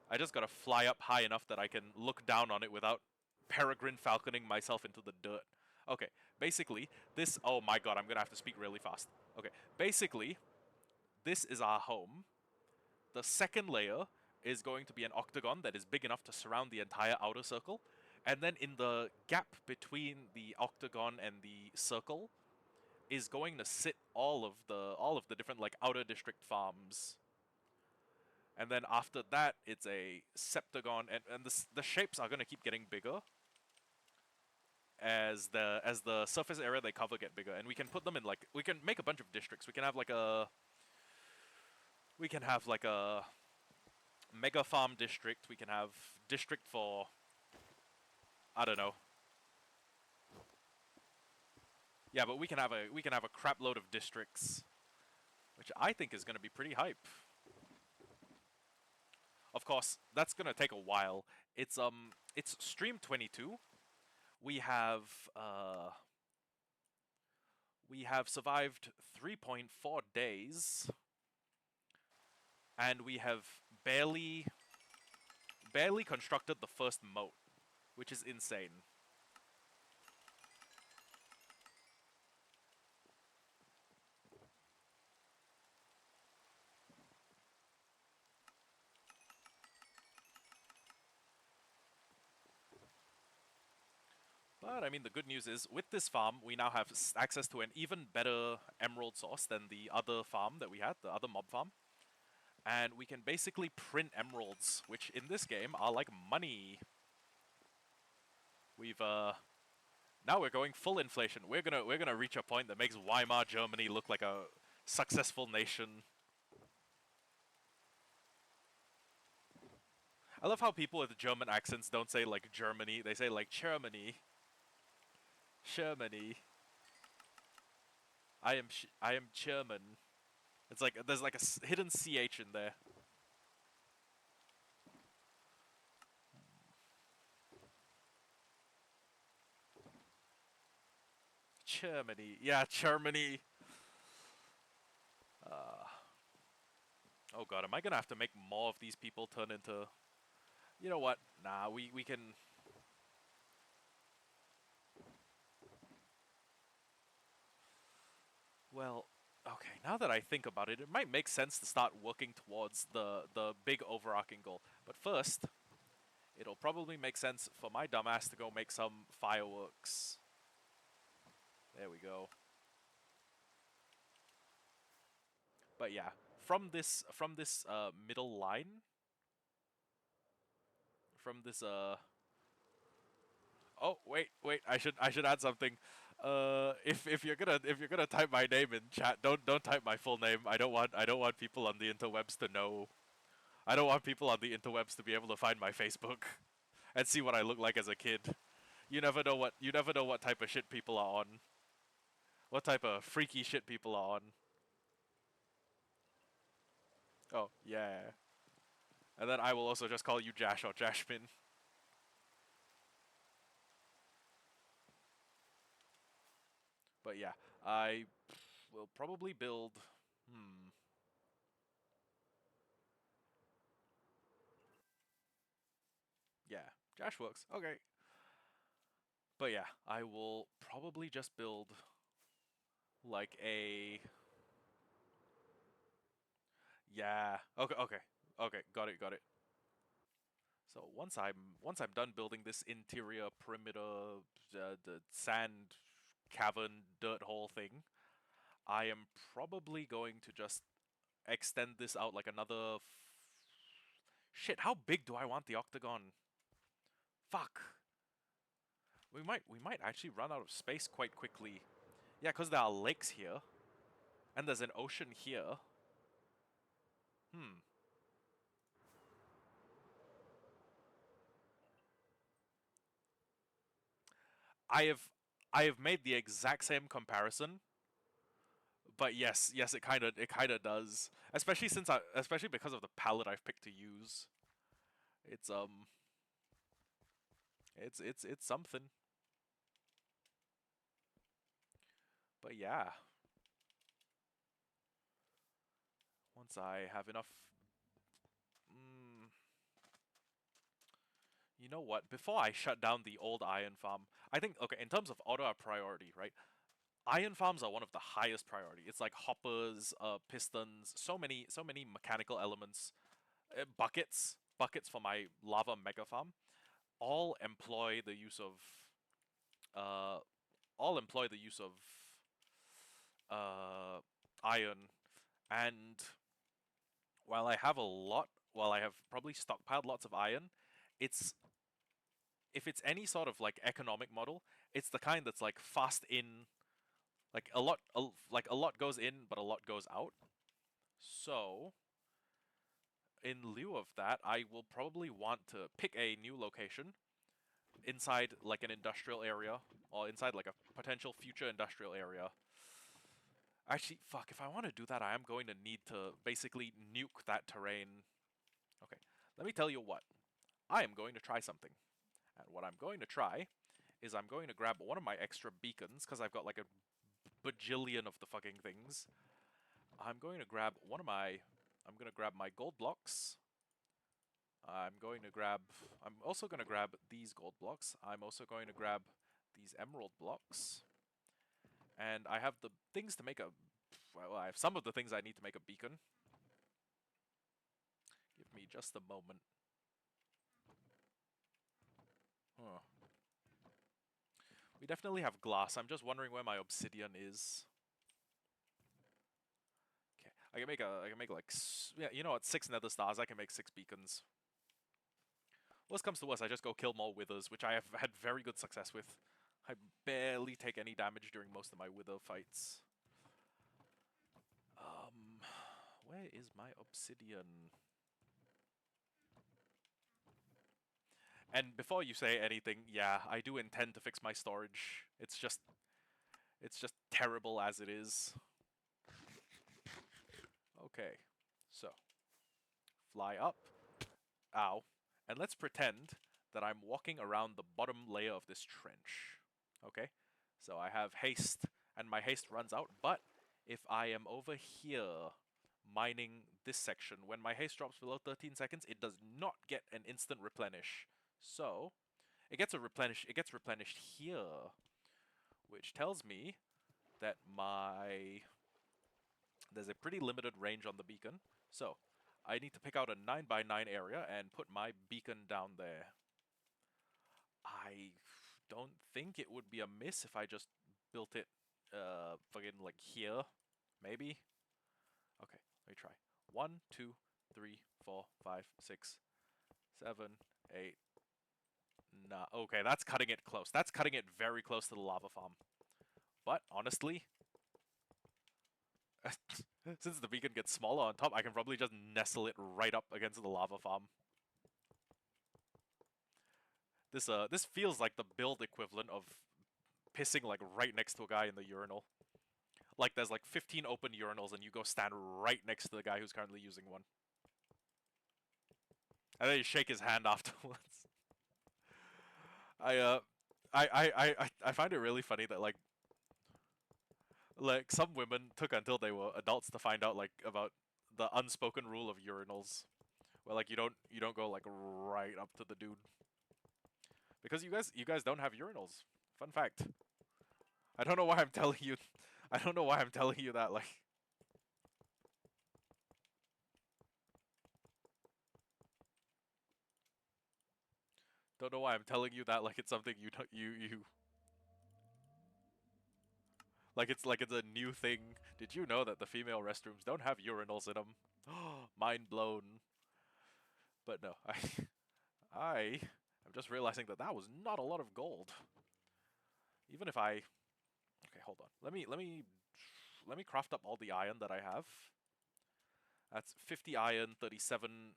I just gotta fly up high enough that I can look down on it without peregrine falconing myself into the dirt. Okay, basically, this. Oh my god, I'm gonna have to speak really fast. Okay, basically, this is our home, The second layer is going to be an octagon that is big enough to surround the entire outer circle. And then in the gap between the octagon and the circle is going to sit all of the different like outer district farms. And then after that, it's a septagon, and the shapes are going to keep getting bigger as the surface area they cover get bigger, and we can put them in like we can make a bunch of districts. We can have like a mega farm district. We can have district for I don't know. Yeah, but we can have a crap load of districts, which I think is going to be pretty hype. Of course, that's going to take a while. It's stream 22. We have survived 3.4 days, and we have barely constructed the first moat, which is insane. But I mean, the good news is with this farm, we now have access to an even better emerald source than the other farm that we had, the other mob farm. And we can basically print emeralds, which in this game are like money. We've now we're going full inflation. We're gonna reach a point that makes Weimar Germany look like a successful nation. I love how people with German accents don't say like Germany, they say like Germany. Germany. I am German. It's like there's like a hidden CH in there. Germany. Yeah, Germany. Oh god, am I gonna have to make more of these people turn into... You know what? Nah, we can... Well, okay, now that I think about it, it might make sense to start working towards the big overarching goal. But first, it'll probably make sense for my dumbass to go make some fireworks. There we go. But yeah, from this middle line, from this oh wait, I should add something. If you're gonna type my name in chat, don't type my full name. I don't want people on the interwebs to know. I don't want people on the interwebs to be able to find my Facebook and see what I look like as a kid. You never know what type of shit people are on. What type of freaky shit people are on. Oh, yeah. And then I will also just call you Jash or Jashmin. But yeah, I will probably build... Yeah, Jash works. Okay. But yeah, I will probably just build like a... Yeah. Okay, got it. So once I'm done building this interior perimeter, the sand cavern dirt hole thing, I am probably going to just extend this out like another. Shit, how big do I want the octagon? Fuck. We might actually run out of space quite quickly. Yeah, because there are lakes here, and there's an ocean here. I have I have made the exact same comparison, but yes, it kind of does. Especially because of the palette I've picked to use. It's it's something. But yeah, once I have enough, mm, you know what? Before I shut down the old iron farm, I think okay. In terms of order of priority, right? Iron farms are one of the highest priority. It's like hoppers, pistons, so many mechanical elements buckets for my lava mega farm, all employ the use of uh, all employ the use of iron. And while I have probably stockpiled lots of iron, it's if it's any sort of like economic model, it's the kind that's like fast in, like a lot goes in, but a lot goes out. So in lieu of that, I will probably want to pick a new location inside like an industrial area or inside like a potential future industrial area. Actually, fuck, if I want to do that, I am going to need to basically nuke that terrain. Okay, let me tell you what. I am going to try something. And what I'm going to try is I'm going to grab one of my extra beacons, because I've got like a bajillion of the fucking things. I'm going to grab I'm going to grab my gold blocks. I'm also going to grab these gold blocks. I'm also going to grab these emerald blocks. And I have the things to make a, well, I have some of the things I need to make a beacon. Give me just a moment. Huh. We definitely have glass. I'm just wondering where my obsidian is. Okay, I can make like, yeah, you know what, 6 nether stars. I can make 6 beacons. Worst comes to worst, I just go kill more withers, which I have had very good success with. I barely take any damage during most of my wither fights. Where is my obsidian? And before you say anything, yeah, I do intend to fix my storage. It's just terrible as it is. Okay, so fly up. Ow. And let's pretend that I'm walking around the bottom layer of this trench. Okay? So I have haste, and my haste runs out, but if I am over here mining this section, when my haste drops below 13 seconds, it does not get an instant replenish. So, it gets replenished here, which tells me that there's a pretty limited range on the beacon. So, I need to pick out a 9x9 area and put my beacon down there. I don't think it would be amiss if I just built it fucking like here, maybe? Okay, let me try. 1, 2, 3, 4, 5, 6, 7, 8. Nah, okay, that's cutting it close. That's cutting it very close to the lava farm. But honestly, since the beacon gets smaller on top, I can probably just nestle it right up against the lava farm. This feels like the build equivalent of pissing like right next to a guy in the urinal. Like there's like 15 open urinals and you go stand right next to the guy who's currently using one. And then you shake his hand afterwards. I uh I find it really funny that like some women took until they were adults to find out like about the unspoken rule of urinals. Where like you don't go like right up to the dude. Because you guys don't have urinals. Fun fact. I don't know why I'm telling you I don't know why I'm telling you that like don't know why I'm telling you that like it's something you don't you like it's a new thing. Did you know that the female restrooms don't have urinals in them? Mind blown. But no, I am just realizing that that was not a lot of gold. Even if I okay, hold on. Let me craft up all the iron that I have. That's 50 iron, 37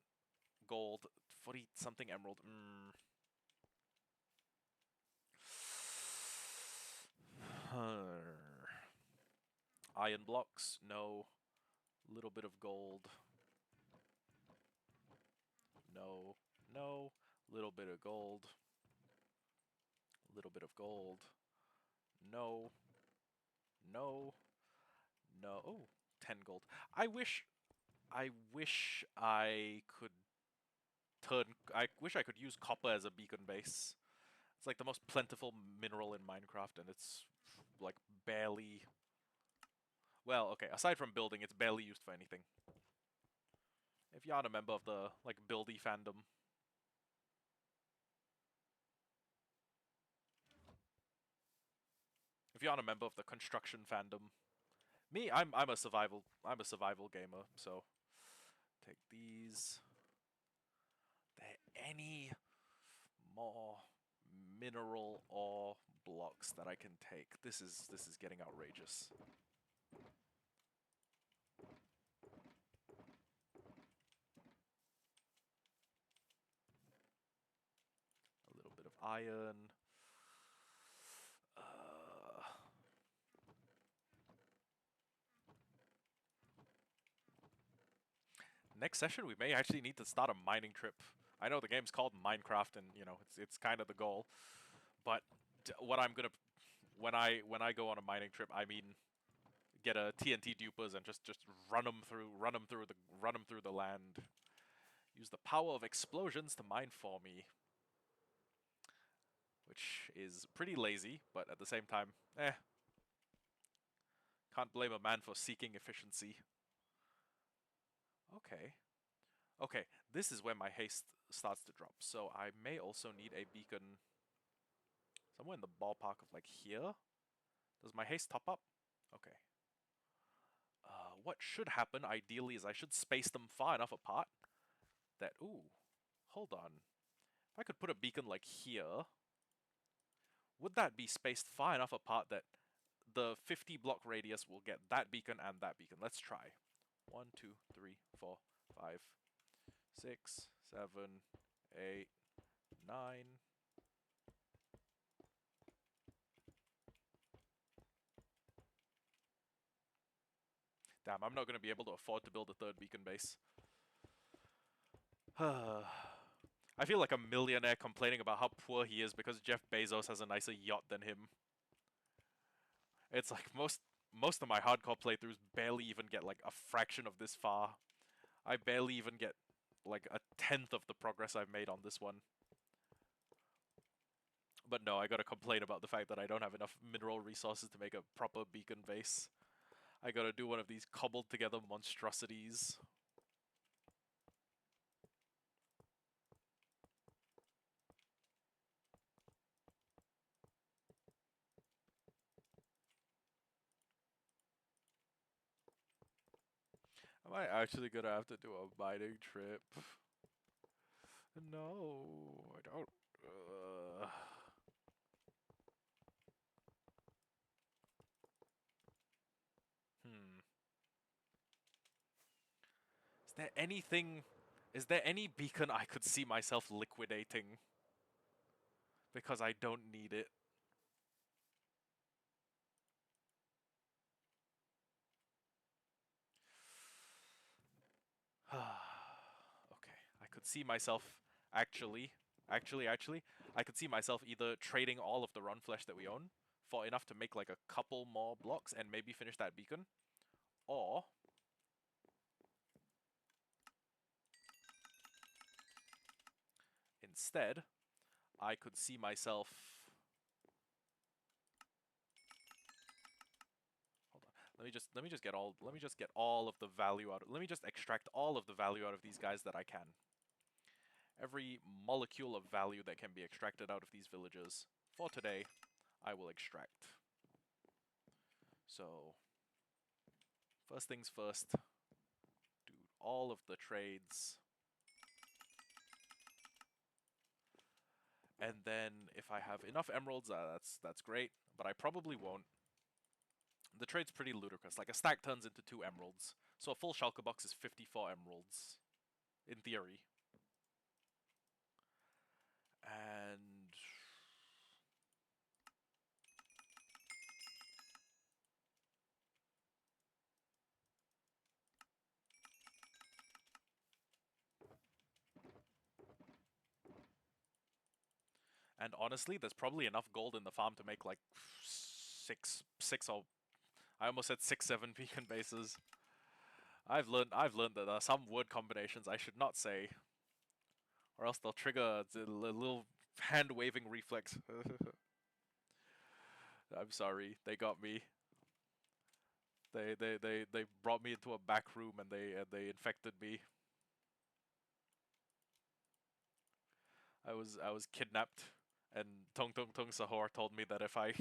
gold, 40 something emerald. Iron blocks, no. Little bit of gold. No, no. Little bit of gold. Little bit of gold. No. No. No. Oh, 10 gold. I wish I could I wish I could use copper as a beacon base. It's like the most plentiful mineral in Minecraft and it's like barely, well, okay, aside from building, it's barely used for anything. If you aren't a member of the like buildy fandom. If you aren't a member of the construction fandom. Me, I'm a survival gamer, so take these. There any more mineral ore blocks that I can take? This is getting outrageous. A little bit of iron. Next session, we may actually need to start a mining trip. I know the game's called Minecraft, and you know it's kind of the goal. But what I'm gonna when I go on a mining trip, I mean get a TNT dupers and just run them through the land. Use the power of explosions to mine for me, which is pretty lazy, but at the same time, can't blame a man for seeking efficiency. Okay. Okay, this is where my haste starts to drop, so I may also need a beacon somewhere in the ballpark of like here. Does my haste top up? Okay. What should happen, ideally, is I should space them far enough apart that... Ooh, hold on. If I could put a beacon like here, would that be spaced far enough apart that the 50 block radius will get that beacon and that beacon? Let's try. 1, 2, 3, 4, 5, 6, 7, 8, 9. Damn, I'm not going to be able to afford to build a third beacon base. I feel like a millionaire complaining about how poor he is because Jeff Bezos has a nicer yacht than him. It's like most of my hardcore playthroughs barely even get like a fraction of this far. I barely even get like a tenth of the progress I've made on this one. But no, I gotta complain about the fact that I don't have enough mineral resources to make a proper beacon base. I gotta do one of these cobbled together monstrosities. Am I actually gonna have to do a mining trip? No, I don't. Hmm. Is there anything... Is there any beacon I could see myself liquidating? Because I don't need it. Okay, I could see myself actually, I could see myself either trading all of the run flesh that we own for enough to make like a couple more blocks and maybe finish that beacon, or instead, I could see myself. Hold on. Let me just get all of the value out. Let me just extract all of the value out of these guys that I can. Every molecule of value that can be extracted out of these villagers for today, I will extract. So, first things first, do all of the trades. And then if I have enough emeralds, that's great, but I probably won't. The trade's pretty ludicrous. Like a stack turns into 2 emeralds. So a full shulker box is 54 emeralds, in theory. And honestly, there's probably enough gold in the farm to make like six or I almost said 6, 7 beacon bases. I've learned that there are some word combinations I should not say, or else they'll trigger a little hand waving reflex. I'm sorry, they got me. They brought me into a back room and they infected me. I was kidnapped, and Tong Tong Tong Sahor told me that if I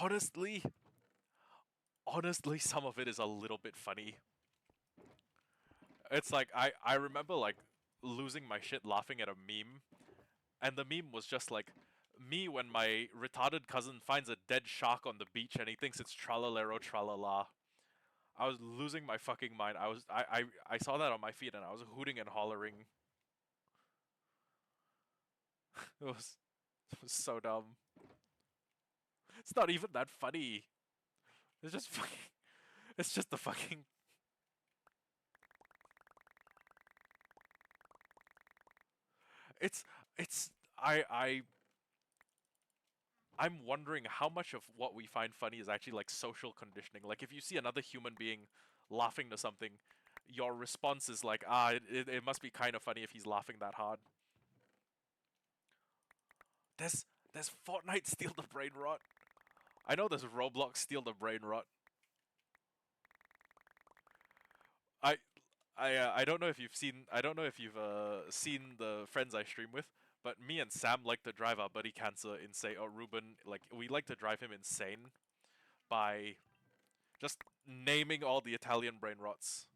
honestly honestly some of it is a little bit funny. It's like I remember like losing my shit laughing at a meme, and the meme was just like me when my retarded cousin finds a dead shark on the beach and he thinks it's tralalero tralala. I was losing my fucking mind. I saw that on my feed and I was hooting and hollering. It was it was so dumb. It's not even that funny. It's just fucking. It's just the fucking. It's it's I'm wondering how much of what we find funny is actually like social conditioning. Like if you see another human being laughing to something, your response is like, it must be kind of funny if he's laughing that hard. There's Fortnite steal the brain rot. I know there's Roblox steal the brain rot. I I don't know if you've seen seen the friends I stream with, but me and Sam like to drive our buddy Cancer insane, or Ruben, like we like to drive him insane by just naming all the Italian brain rots.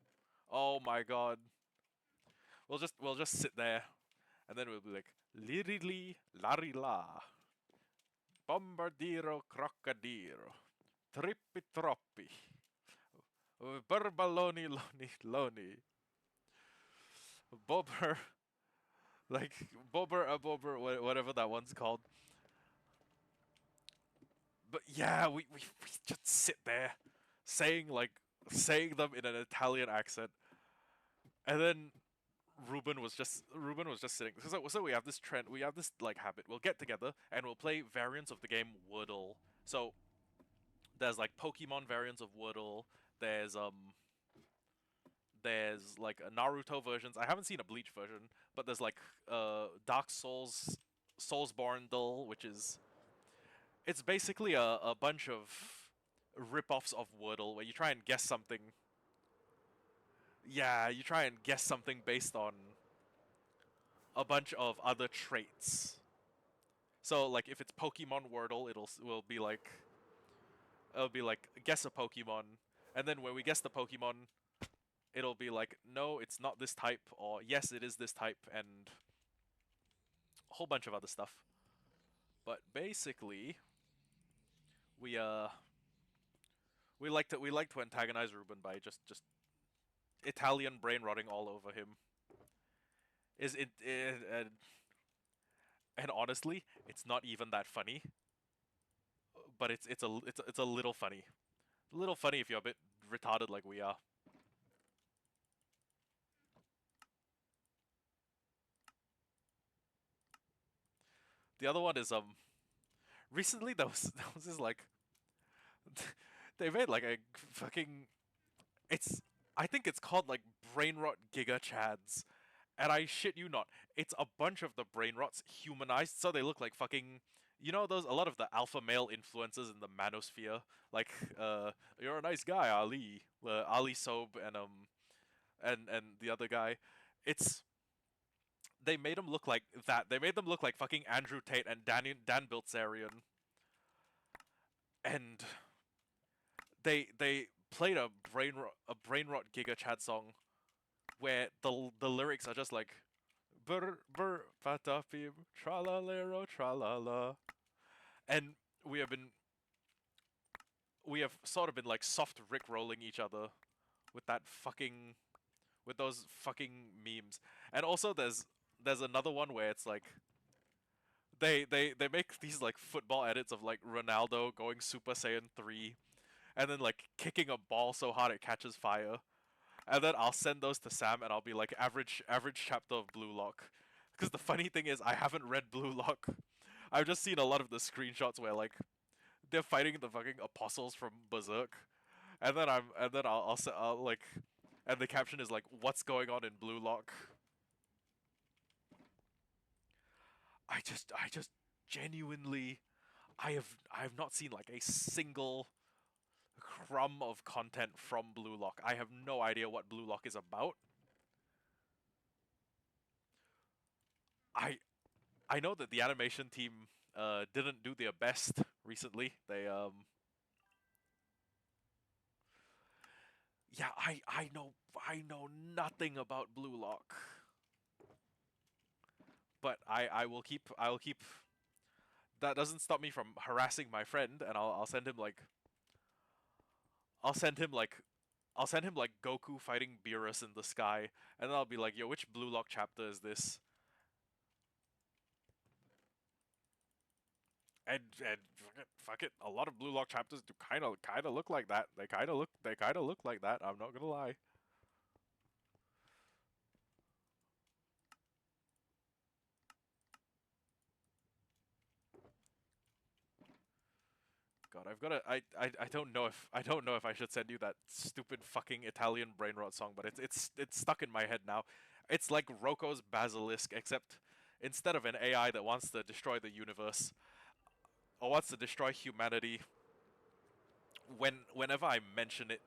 Oh my god. We'll just sit there and then we'll be like lirili larila bombardiro crocodilo trippi troppi burbaloni loni loni bobber like bobber a bobber whatever that one's called. But yeah, we just sit there saying saying them in an Italian accent, and then Ruben was just sitting. So we have this trend. We have this like habit. We'll get together and we'll play variants of the game Wordle. So there's like Pokemon variants of Wordle. There's there's like a Naruto versions. I haven't seen a Bleach version, but there's like Dark Souls Soulsborne Dull, which is it's basically a bunch of rip-offs of Wordle where you try and guess something. Yeah, you try and guess something based on a bunch of other traits. So like if it's Pokemon Wordle, will be like it'll be like guess a Pokemon, and then when we guess the Pokemon, it'll be like no, it's not this type, or yes, it is this type, and a whole bunch of other stuff. But basically, we we like to antagonize Ruben by just Italian brain rotting all over him. Is and honestly, it's not even that funny, but it's a little funny. A little funny if you're a bit retarded like we are. The other one is recently there was this like they made like a fucking it's I think it's called like brain rot giga chads. And I shit you not, it's a bunch of the brain rots humanized so they look like fucking those a lot of the alpha male influences in the manosphere, like you're a nice guy, Ali, Ali Soap, and the other guy. It's They made them look like that. They made them look like fucking Andrew Tate and Dan Bilzerian, and they played a brain rot Giga Chad song where the lyrics are just like brr brr patapim tralalero tralala, and we have been we have sort of been like soft rick rolling each other with that fucking with those fucking memes. And also there's another one where it's like they make these like football edits of like Ronaldo going Super Saiyan 3 and then like kicking a ball so hard it catches fire. And then I'll send those to Sam and I'll be like average chapter of Blue Lock. Because the funny thing is I haven't read Blue Lock. I've just seen a lot of the screenshots where like they're fighting the fucking apostles from Berserk. And then I'll like and the caption is like what's going on in Blue Lock? I just genuinely I have not seen like a single crumb of content from Blue Lock. I have no idea what Blue Lock is about. I know that the animation team didn't do their best recently. They yeah, I know nothing about Blue Lock, but I will keep. That doesn't stop me from harassing my friend, and I'll send him like I'll send him like I'll send him like Goku fighting Beerus in the sky, and then I'll be like, yo, which Blue Lock chapter is this? And fuck it, a lot of Blue Lock chapters do kind of look like that. They kind of look like that. I'm not gonna lie. God, I've got to. I don't know if I should send you that stupid fucking Italian brain rot song, but it's stuck in my head now. It's like Rocco's Basilisk, except instead of an AI that wants to destroy the universe or wants to destroy humanity, whenever I mention it,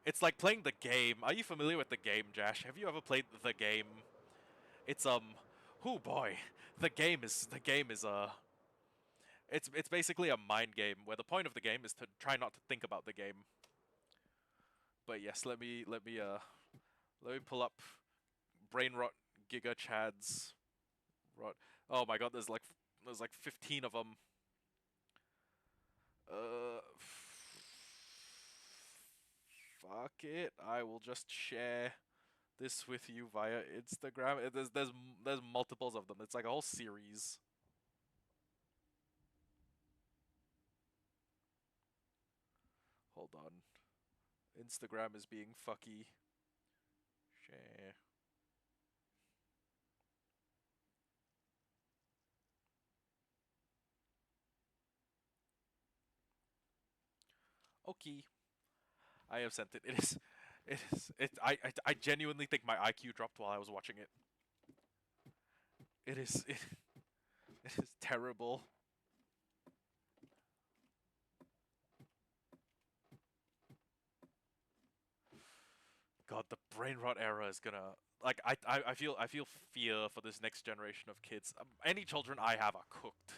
it's like playing the game. Are you familiar with the game, Jash? Have you ever played the game? It's oh boy, the game is it's basically a mind game where the point of the game is to try not to think about the game. But yes, let me pull up brain rot Giga Chads rot. Oh my god, there's like 15 of them. Fuck it. I will just share this with you via Instagram. There's multiples of them. It's like a whole series. Hold on. Instagram is being fucky. Share. Okay. I have sent it. It is. It is. I genuinely think my IQ dropped while I was watching it. It is. It is terrible. God, the brain rot era is gonna. Like I feel fear for this next generation of kids. Any children I have are cooked.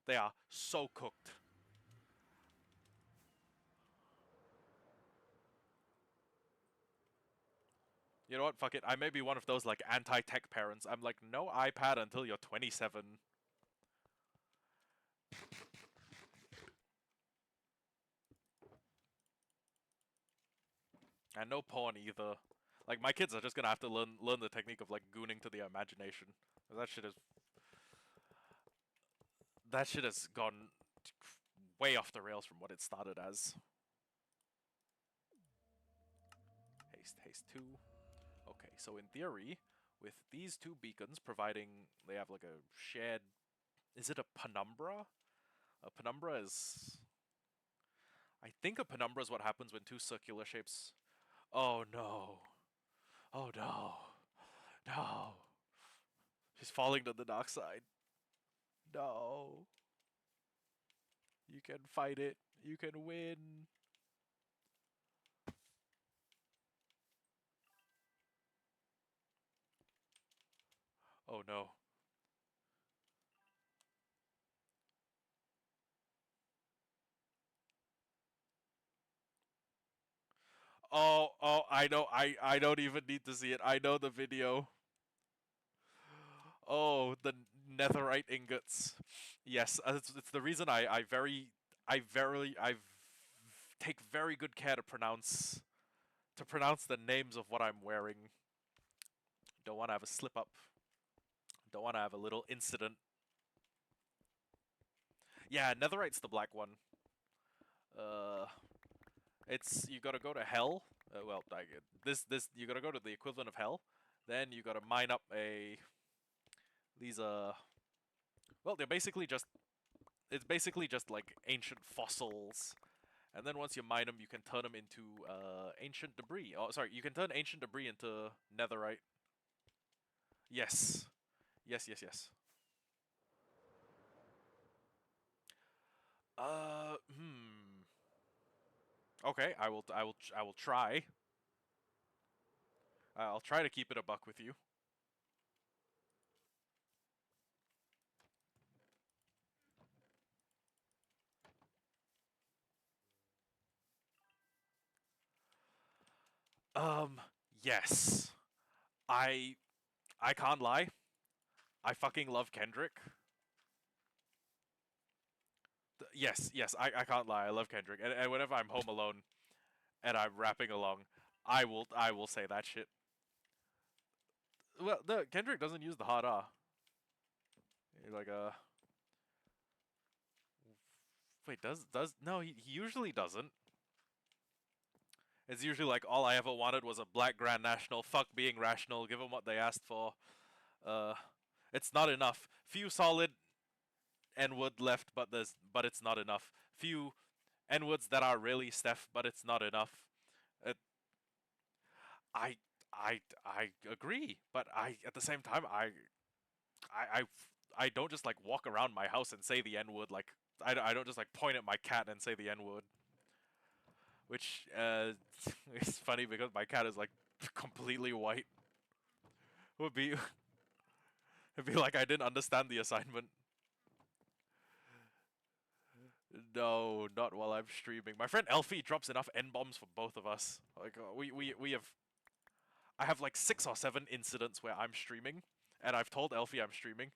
They are so cooked. You know what? Fuck it. I may be one of those like anti-tech parents. I'm like, no iPad until you're 27, and no porn either. Like my kids are just gonna have to learn the technique of like gooning to the imagination. That shit is that shit has gone way off the rails from what it started as. Haste two. Okay, so in theory, with these two beacons providing, they have like a shared. Is it a penumbra? A penumbra is. I think a penumbra is what happens when two circular shapes. Oh no. Oh no. No. She's falling to the dark side. No. You can fight it. You can win. Oh no. Oh, I know. I don't even need to see it. I know the video. Oh, the netherite ingots. Yes, it's the reason I take very good care to pronounce the names of what I'm wearing. Don't want to have a slip up. Don't want to have a little incident. Yeah, netherite's the black one. Uh, it's you gotta go to hell. Well, this you gotta go to the equivalent of hell. Then you gotta mine up a these well, they're basically just it's basically just like ancient fossils. And then once you mine them, you can turn them into ancient debris. Oh, sorry, you can turn ancient debris into netherite. Yes, yes. Hmm. Okay, I will try. I'll try to keep it a buck with you. Um, yes. I I can't lie. I fucking love Kendrick. Yes, yes, I can't lie. I love Kendrick. And whenever I'm home alone and I'm rapping along, I will say that shit. Well, the Kendrick doesn't use the hard R. He's like wait, does no, he usually doesn't. It's usually like all I ever wanted was a black Grand National. Fuck being rational. Give them what they asked for. Uh, it's not enough. Few solid N-word left, but it's not enough. Few N-words that are really Steph, but it's not enough. It, I I agree, but I at the same time I I don't just like walk around my house and say the N-word like I don't just like point at my cat and say the N-word, which is funny because my cat is like completely white. Would be it'd be like I didn't understand the assignment. No, not while I'm streaming. My friend Elfie drops enough N bombs for both of us. Like we have I have like 6 or 7 incidents where I'm streaming, and I've told Elfie I'm streaming,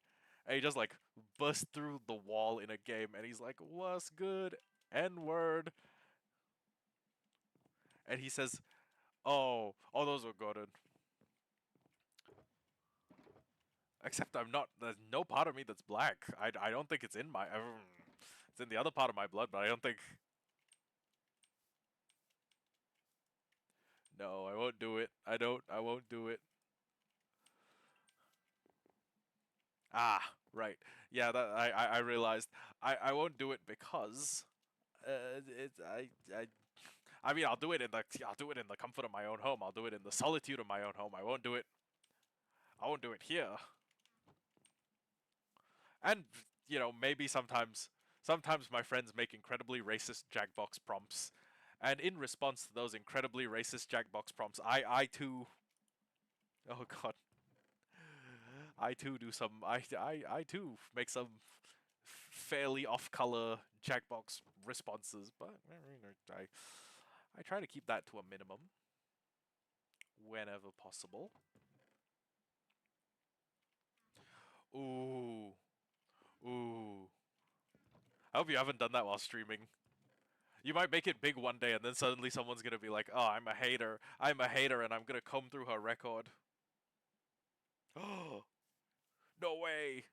and he just like bursts through the wall in a game, and he's like, "What's good? N word," and he says, "Oh, those were good." Except I'm not. There's no part of me that's black. I don't think it's in my. It's in the other part of my blood, but I don't think. No, I won't do it. I don't. I won't do it. Ah, right. Yeah, that I realized. I won't do it because I mean, I'll do it in the comfort of my own home. I'll do it in the solitude of my own home. I won't do it here. And maybe sometimes my friends make incredibly racist Jackbox prompts. And in response to those incredibly racist Jackbox prompts, I too oh god, I too do some I too make some fairly off-color Jackbox responses, but I try to keep that to a minimum whenever possible. Ooh, ooh. I hope you haven't done that while streaming. You might make it big one day, and then suddenly someone's gonna be like, "Oh, I'm a hater. I'm a hater, and I'm gonna comb through her record." Oh, no way!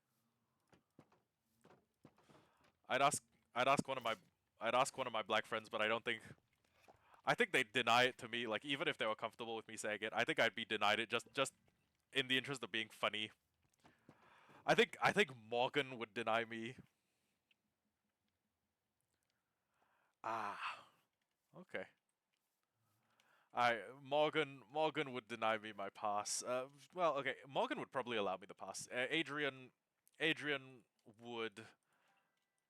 I'd ask. I'd ask one of my. I'd ask one of my black friends, but I don't think. I think they'd deny it to me. Like even if they were comfortable with me saying it, I think I'd be denied it just in the interest of being funny. I think Morgan would deny me. Ah, okay. I Morgan would deny me my pass. Well, okay. Morgan would probably allow me the pass. Adrian would.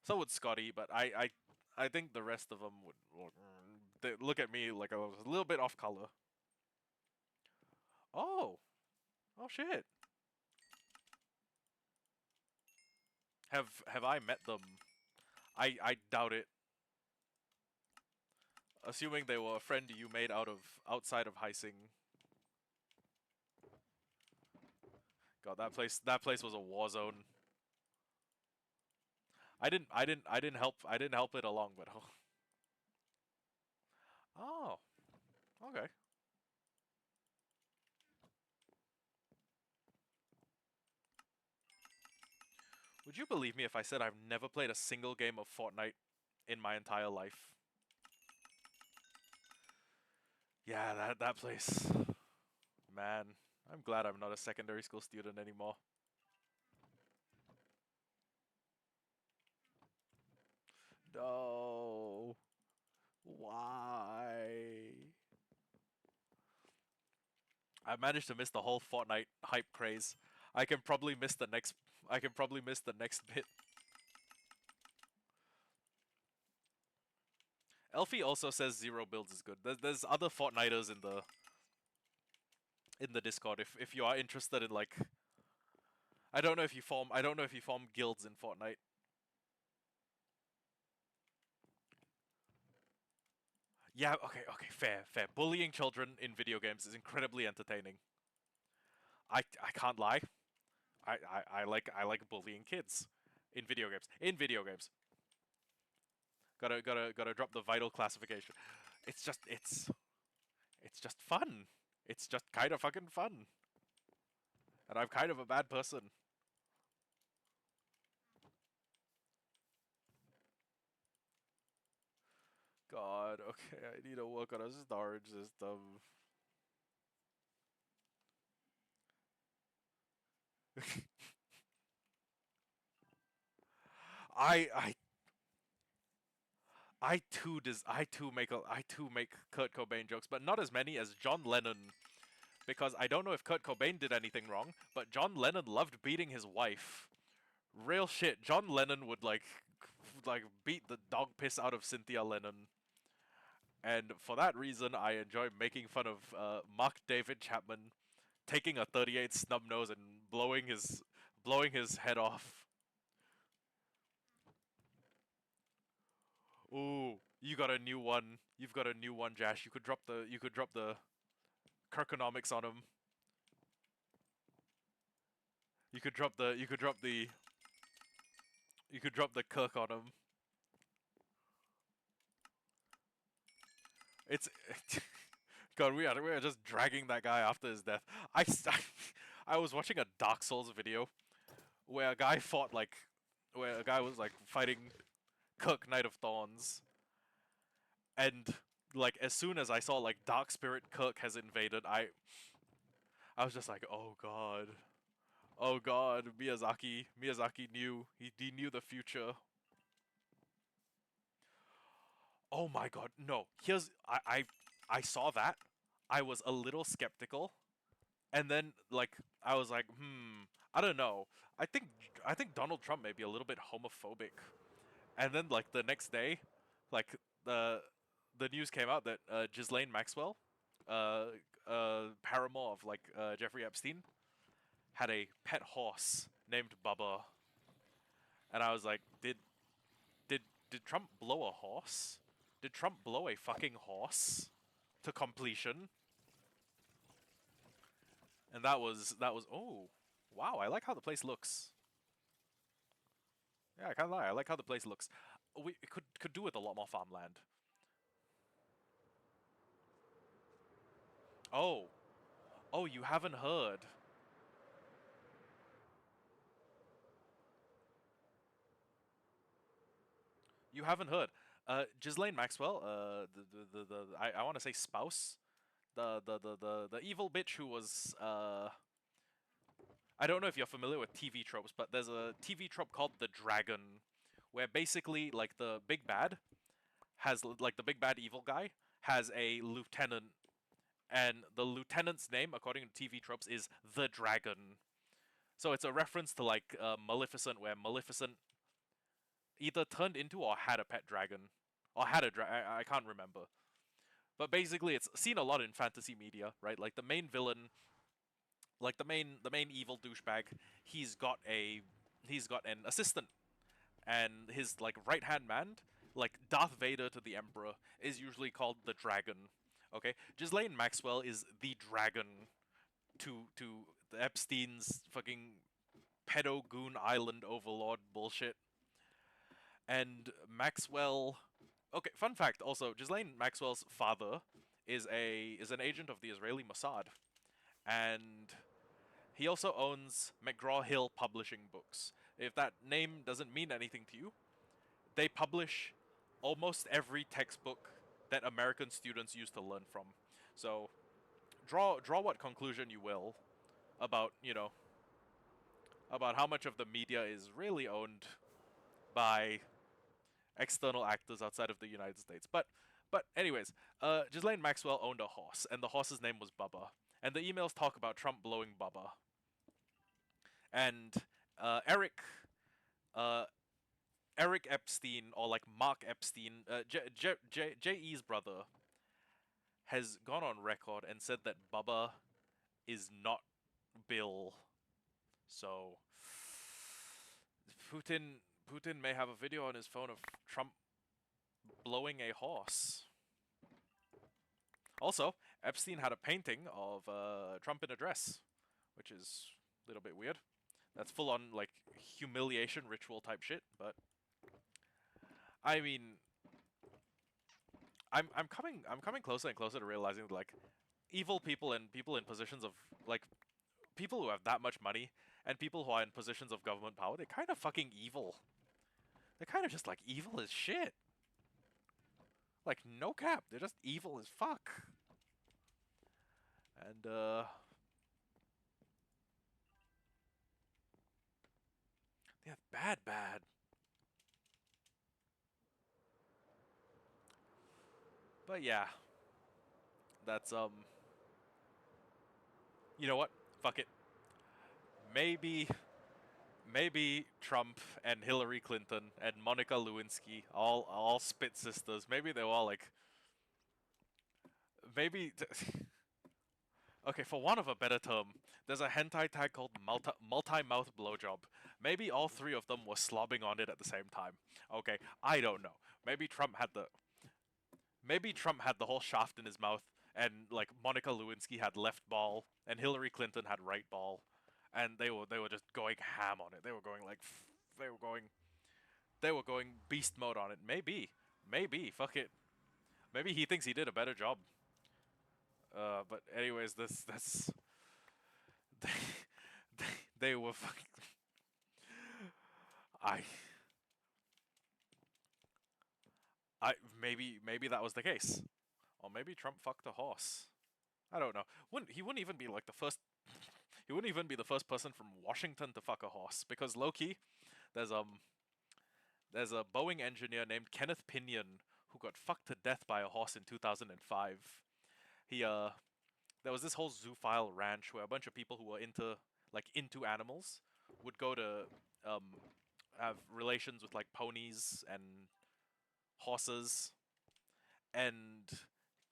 So would Scotty, but I think the rest of them would they look at me like I was a little bit off color. Oh, oh shit. Have I met them? I doubt it. Assuming they were a friend you made outside of Heising. God, that place was a war zone. I didn't help it along, but oh, okay. Would you believe me if I said I've never played a single game of Fortnite in my entire life? Yeah, that place. Man, I'm glad I'm not a secondary school student anymore. No. Why? I managed to miss the whole Fortnite hype craze. I can probably miss the next I can probably miss the next bit. Elfie also says zero builds is good. There's other Fortniters in the Discord if you are interested in like I don't know if you form guilds in Fortnite. Yeah, okay, okay, fair, fair. Bullying children in video games is incredibly entertaining. I can't lie. I like bullying kids in video games. In video games. Gotta drop the vital classification. It's just fun. It's just kind of fucking fun. And I'm kind of a bad person. God, okay, I need to work on a storage system. I I too make Kurt Cobain jokes, but not as many as John Lennon, because I don't know if Kurt Cobain did anything wrong, but John Lennon loved beating his wife. Real shit. John Lennon would like beat the dog piss out of Cynthia Lennon, and for that reason, I enjoy making fun of Mark David Chapman taking a 38 snub nose and blowing his head off. Ooh, you got a new one. You've got a new one, Jash. You could drop the Kirkonomics on him. You could drop the Kirk on him. It's God, we are just dragging that guy after his death. I was watching a Dark Souls video where a guy fought like where a guy was like fighting Kirk Knight of Thorns, and like as soon as I saw like Dark Spirit Kirk has invaded, I was just like, oh god. Oh god, Miyazaki knew. He knew the future. Oh my god, no. I saw that. I was a little skeptical. And then like I was like, I don't know. I think Donald Trump may be a little bit homophobic. And then like the next day, like the news came out that Ghislaine Maxwell, uh paramour of like Jeffrey Epstein, had a pet horse named Bubba. And I was like, did did Trump blow a horse? Did Trump blow a fucking horse to completion? And that was oh wow, I like how the place looks. Yeah, I can't lie, I like how the place looks. We could do with a lot more farmland. Oh, oh, you haven't heard. You haven't heard. Ghislaine Maxwell, I want to say spouse, the evil bitch who was I don't know if you're familiar with TV tropes, but there's a TV trope called the Dragon, where basically like the big bad has like the big bad evil guy has a lieutenant, and the lieutenant's name, according to TV tropes, is the Dragon. So it's a reference to like Maleficent, where Maleficent either turned into or had a pet dragon, or had a I can't remember. But basically, it's seen a lot in fantasy media, right? Like the main villain, like the main evil douchebag, he's got a he's got an assistant, and his like right hand man, like Darth Vader to the Emperor, is usually called the Dragon. Okay, Ghislaine Maxwell is the Dragon to the Epstein's fucking pedo goon island overlord bullshit. And Maxwell. Okay, fun fact. Also, Ghislaine Maxwell's father is an agent of the Israeli Mossad, and he also owns McGraw-Hill Publishing Books. If that name doesn't mean anything to you, they publish almost every textbook that American students use to learn from. So draw what conclusion you will about about how much of the media is really owned by external actors outside of the United States. But anyways, Ghislaine Maxwell owned a horse, and the horse's name was Bubba. And the emails talk about Trump blowing Bubba. And Eric uh, Eric Epstein, or like Mark Epstein, J.E.'s brother, has gone on record and said that Bubba is not Bill. So Putin may have a video on his phone of Trump blowing a horse. Also, Epstein had a painting of Trump in a dress, which is a little bit weird. That's full on like humiliation ritual type shit. But I mean, I'm coming closer and closer to realizing that, like, evil people and people in positions of, like, people who have that much money and people who are in positions of government power, they're kind of fucking evil. They're kind of just like evil as shit. Like, no cap, they're just evil as fuck. And they're bad, bad. But yeah, that's you know what? Fuck it. Maybe Trump and Hillary Clinton and Monica Lewinsky, all spit sisters. Maybe they were all like, maybe. Okay, for want of a better term, there's a hentai tag called multi-mouth blowjob. Maybe all three of them were slobbing on it at the same time. Okay, I don't know. Maybe Trump had the whole shaft in his mouth, and like Monica Lewinsky had left ball, and Hillary Clinton had right ball, and they were just going ham on it. They were going like they were going they were going beast mode on it. Maybe fuck it. Maybe he thinks he did a better job. But anyways, this that's they, they were fucking. I maybe that was the case, or maybe Trump fucked a horse. I don't know. Wouldn't even be like the first. He wouldn't even be the first person from Washington to fuck a horse, because low key, there's um there's a Boeing engineer named Kenneth Pinion who got fucked to death by a horse in 2005. He There was this whole zoophile ranch where a bunch of people who were into animals would go to um have relations with like ponies and horses, and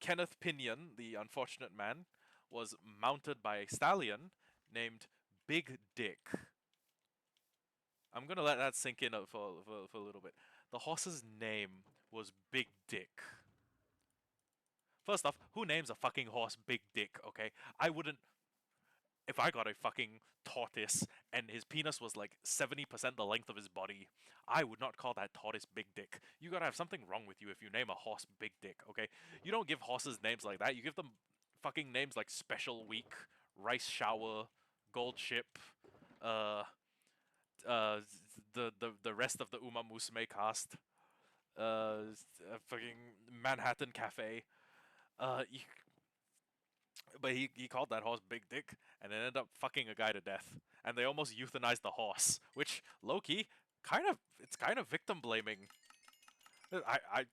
Kenneth Pinion, the unfortunate man, was mounted by a stallion named Big Dick. I'm gonna let that sink in for a little bit. The horse's name was Big Dick. First off, who names a fucking horse Big Dick, okay? I wouldn't. If I got a fucking tortoise and his penis was like 70% the length of his body, I would not call that tortoise Big Dick. You gotta have something wrong with you if you name a horse Big Dick, okay? You don't give horses names like that. You give them fucking names like Special Week, Rice Shower, Gold Ship, uh, the rest of the Uma Musume cast, fucking Manhattan Cafe. You, but he called that horse Big Dick, and it ended up fucking a guy to death. And they almost euthanized the horse, which low key, it's kind of victim blaming. I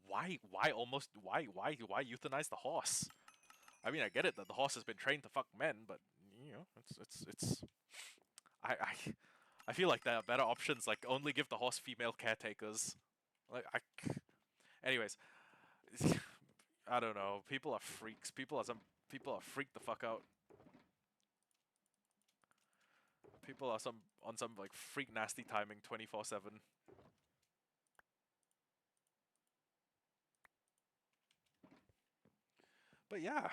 why euthanize the horse? I mean, I get it that the horse has been trained to fuck men, but it's I I I feel like there are better options. Like, only give the horse female caretakers. Like I, anyways, I don't know. People are freaks. People are freaked the fuck out. People are some on some like freak nasty timing 24/7. But yeah,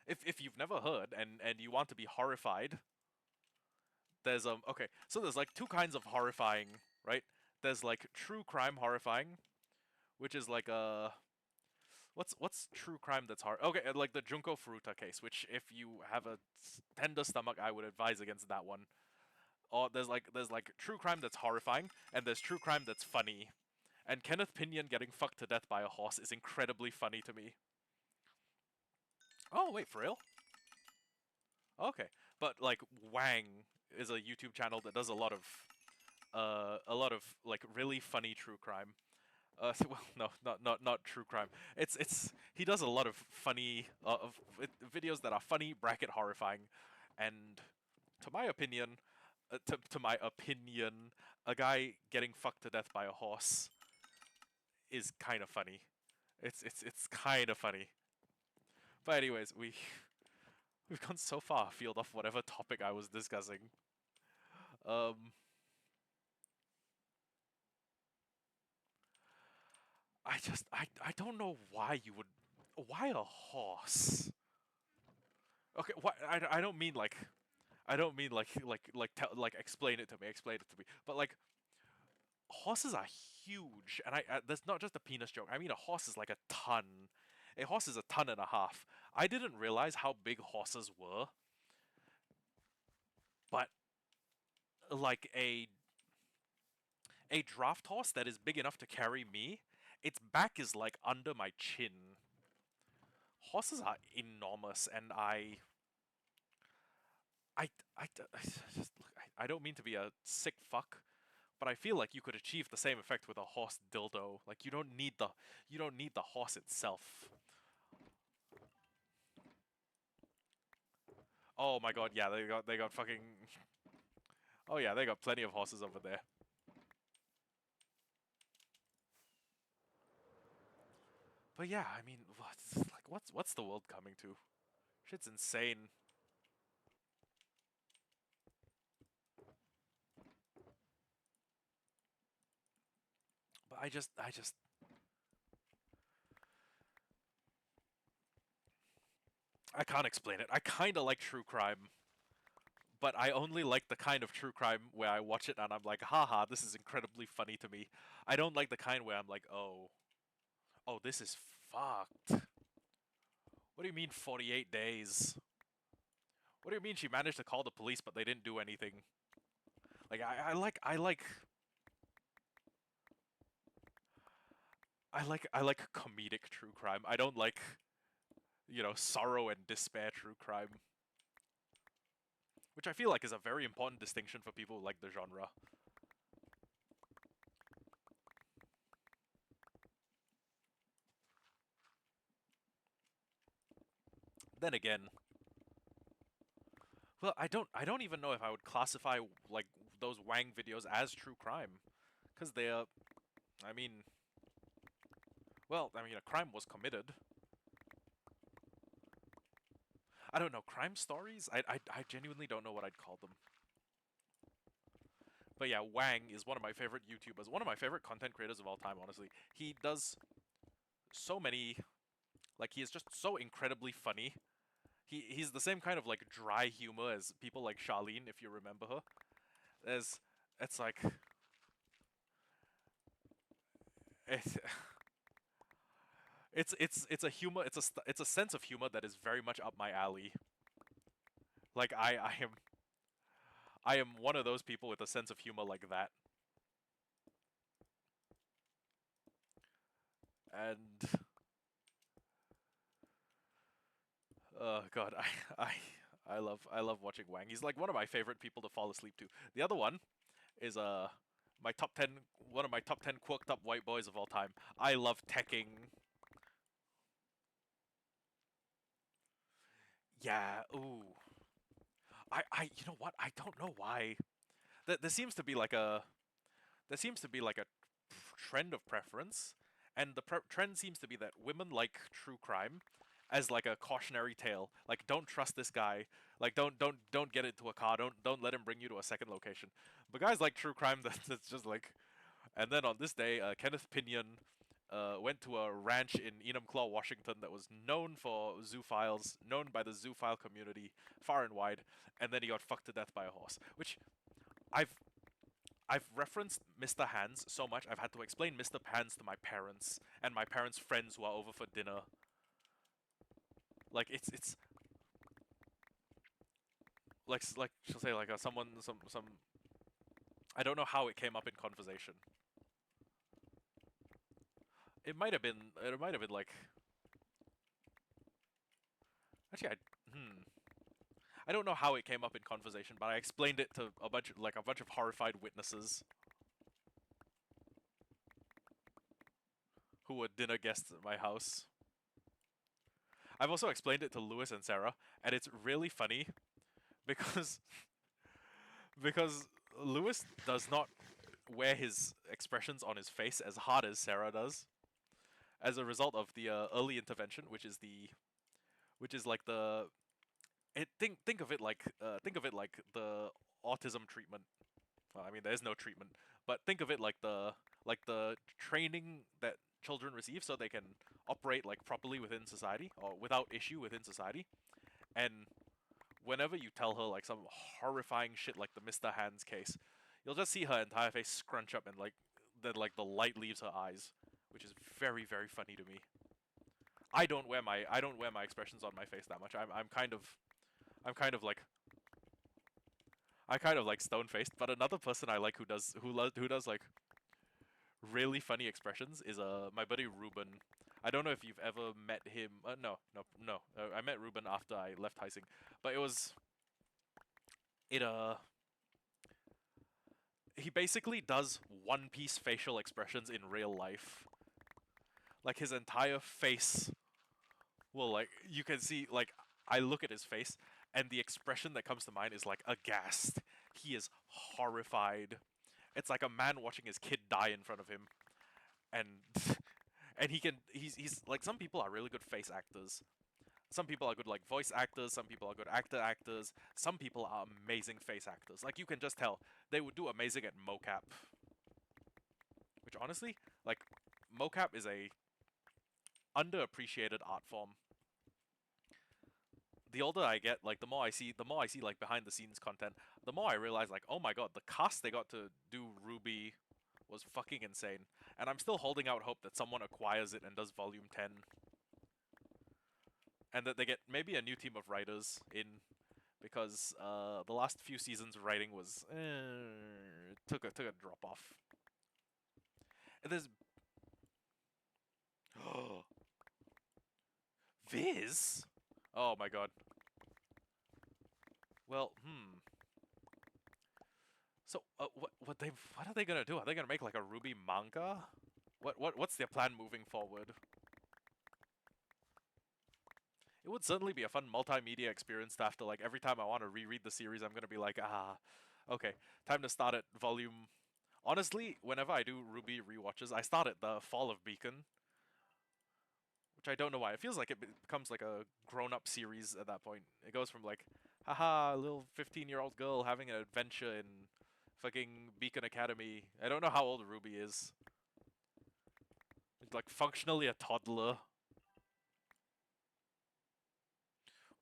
if you've never heard and you want to be horrified, there's okay. So there's like two kinds of horrifying, right? There's like true crime horrifying, which is like what's true crime that's hard? Okay, like the Junko Furuta case, which if you have a tender stomach, I would advise against that one. Or there's like true crime that's horrifying, and there's true crime that's funny. And Kenneth Pinion getting fucked to death by a horse is incredibly funny to me. Oh wait, for real? Okay, but like Wang is a YouTube channel that does a lot of like really funny true crime. Well, no, not true crime. It's he does a lot of funny videos that are funny bracket horrifying, and to my opinion, a guy getting fucked to death by a horse is kind of funny. It's kind of funny. But anyways, we've gone so far afield of whatever topic I was discussing. Um, I don't know why you would. why a horse? Okay, what I don't mean like like explain it to me, explain it to me. But like horses are huge, and that's not just a penis joke. I mean, a horse is like a ton. A horse is a ton and a half. I didn't realize how big horses were, but like a draft horse that is big enough to carry me, its back is like under my chin. Horses are enormous, and I don't mean to be a sick fuck, but I feel like you could achieve the same effect with a horse dildo. Like you don't need the horse itself. Oh my god, yeah, they got fucking. Oh yeah, they got plenty of horses over there. But yeah, I mean, what's the world coming to? Shit's insane. But I can't explain it. I kind of like true crime, but I only like the kind of true crime where I watch it and I'm like, haha, this is incredibly funny to me. I don't like the kind where I'm like, oh, this is fucked. What do you mean 48 days? What do you mean she managed to call the police but they didn't do anything? Like I like comedic true crime. I don't like, sorrow and despair true crime, which I feel like is a very important distinction for people who like the genre. Then again, well, I don't even know if I would classify like those Wang videos as true crime, because they're, I mean, well, I mean, a crime was committed. I don't know, crime stories. I genuinely don't know what I'd call them. But yeah, Wang is one of my favorite YouTubers, one of my favorite content creators of all time. Honestly, he does so many, like he is just so incredibly funny. He's the same kind of like dry humor as people like Charlene, if you remember her. There's it's like it, it's a humor, it's a sense of humor that is very much up my alley. Like I am one of those people with a sense of humor like that. And god, I love watching Wang. He's like one of my favorite people to fall asleep to. The other one is my top 10, one of my top 10 quirked up white boys of all time. I love teching. Yeah, ooh. You know what? I don't know why. There seems to be like a there seems to be like a trend of preference, and the trend seems to be that women like true crime as like a cautionary tale. Like, don't trust this guy. Like, don't get into a car. Don't let him bring you to a second location. But guys like true crime that's just like. And then on this day, Kenneth Pinion went to a ranch in Enumclaw, Washington that was known for zoophiles, known by the zoophile community far and wide, and then he got fucked to death by a horse. Which I've I've referenced Mr. Hands so much, I've had to explain Mr. Hands to my parents and my parents' friends who are over for dinner. Like it's like she'll say like someone some I don't know how it came up in conversation. It might have been like actually I don't know how it came up in conversation, but I explained it to a bunch of horrified witnesses who were dinner guests at my house. I've also explained it to Lewis and Sarah, and it's really funny because because Lewis does not wear his expressions on his face as hard as Sarah does, as a result of the early intervention, which is like the think of it like the autism treatment. Well, I mean, there's no treatment, but think of it like the training that children receive so they can operate like properly within society or without issue within society. And whenever you tell her like some horrifying shit like the Mr. Hands case, you'll just see her entire face scrunch up and like then like the light leaves her eyes, which is very very funny to me. I don't wear my expressions on my face that much. I'm kind of like I kind of like stone faced, but another person I like who does like really funny expressions is my buddy Ruben. I don't know if you've ever met him. No. I met Ruben after I left Heising, but it he basically does One Piece facial expressions in real life. Like his entire face will like you can see like I look at his face and the expression that comes to mind is like aghast. He is horrified. It's like a man watching his kid die in front of him, and and he's like some people are really good face actors. Some people are good like voice actors, some people are good actors, some people are amazing face actors. Like you can just tell they would do amazing at mocap. Which honestly, like mocap is a underappreciated art form. The older I get, like the more I see like behind the scenes content, the more I realize like, oh my god, the cast they got to do Ruby was fucking insane. And I'm still holding out hope that someone acquires it and does volume 10. And that they get maybe a new team of writers in because the last few seasons writing was took a drop off. And there's Viz. Oh my god. Well, So what are they gonna do? Are they gonna make like a Ruby manga? What's their plan moving forward? It would certainly be a fun multimedia experience to have to like every time I want to reread the series, I'm gonna be like, okay, time to start at volume. Honestly, whenever I do Ruby rewatches, I start at the Fall of Beacon, which I don't know why. It feels like it becomes like a grown-up series at that point. It goes from like, haha, little 15-year-old girl having an adventure in fucking Beacon Academy. I don't know how old Ruby is. It's like functionally a toddler.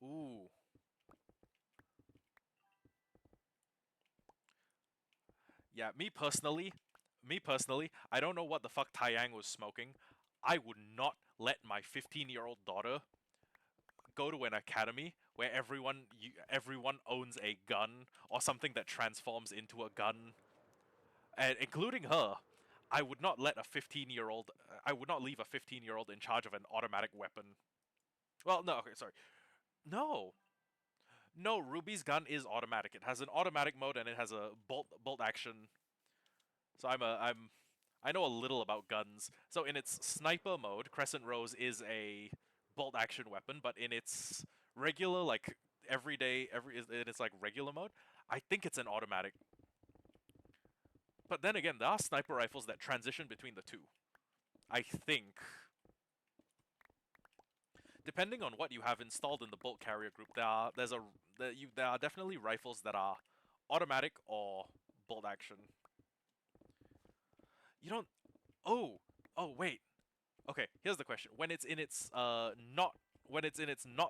Ooh. Yeah, me personally, I don't know what the fuck Taiyang was smoking. I would not let my 15-year-old daughter go to an academy where everyone owns a gun or something that transforms into a gun, and including her. I would not let a 15-year-old. I would not leave a 15-year-old in charge of an automatic weapon. Well, no, okay, sorry. No, no. Ruby's gun is automatic. It has an automatic mode and it has a bolt action. So I know a little about guns. So in its sniper mode, Crescent Rose is a bolt action weapon, but in its regular like in its like regular mode, I think it's an automatic. But then again, there are sniper rifles that transition between the two. I think. Depending on what you have installed in the bolt carrier group, there are definitely rifles that are automatic or bolt action. You don't. Oh, wait. Okay, here's the question. When it's in its not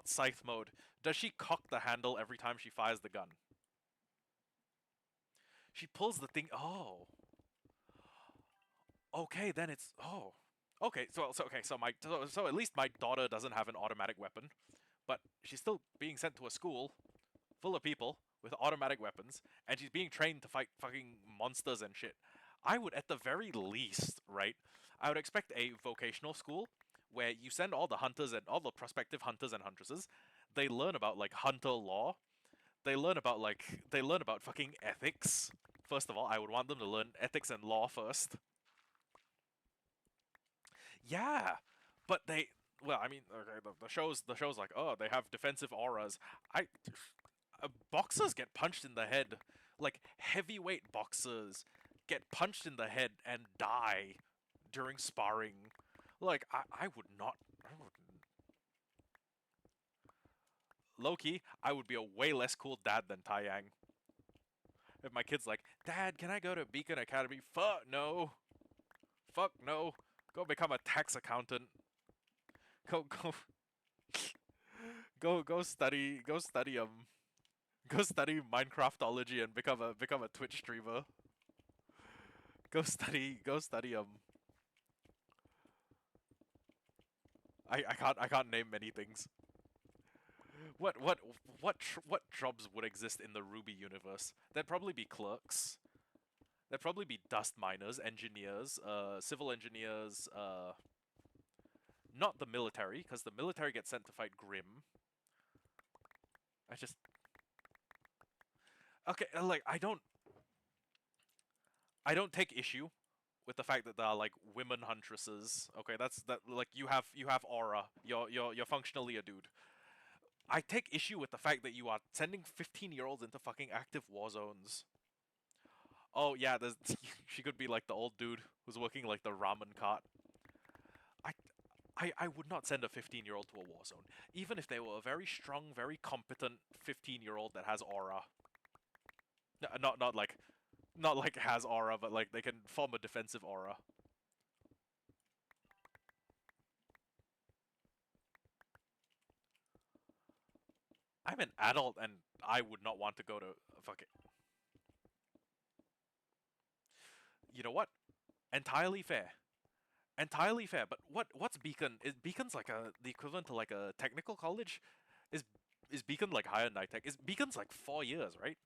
scythe mode, does she cock the handle every time she fires the gun? She pulls the thing. Oh, okay. Then it's okay. So at least my daughter doesn't have an automatic weapon, but she's still being sent to a school full of people with automatic weapons, and she's being trained to fight fucking monsters and shit. I would, at the very least, right? I would expect a vocational school where you send all the hunters and all the prospective hunters and huntresses. They learn about like hunter law. They learn about fucking ethics. First of all, I would want them to learn ethics and law first. Yeah, but well, I mean, okay, the show's like, oh, they have defensive auras. I boxers get punched in the head, like heavyweight boxers get punched in the head and die during sparring. Like I would not. I would, low key, I would be a way less cool dad than Taiyang. If my kid's like, Dad, can I go to Beacon Academy? Fuck no. Fuck no. Go become a tax accountant. Go go study Minecraftology and become a Twitch streamer. Go study. I can't name many things. What jobs would exist in the Ruby universe? There'd probably be clerks. There'd probably be dust miners, engineers, civil engineers, not the military, because the military gets sent to fight Grim. I just okay, like I don't take issue with the fact that there are like women huntresses. Okay, that's that like you have aura. You're functionally a dude. I take issue with the fact that you are sending 15-year-olds into fucking active war zones. Oh yeah, there's she could be like the old dude who's working like the ramen cart. I I would not send a 15-year-old to a war zone, even if they were a very strong, very competent 15-year-old that has aura. Not like has aura, but like they can form a defensive aura. I'm an adult and I would not want to go to fucking. You know what? Entirely fair. Entirely fair. But what's Beacon? Is Beacon's like the equivalent to like a technical college? Is is Beacon like higher than Tech? Is Beacon's like 4 years, right?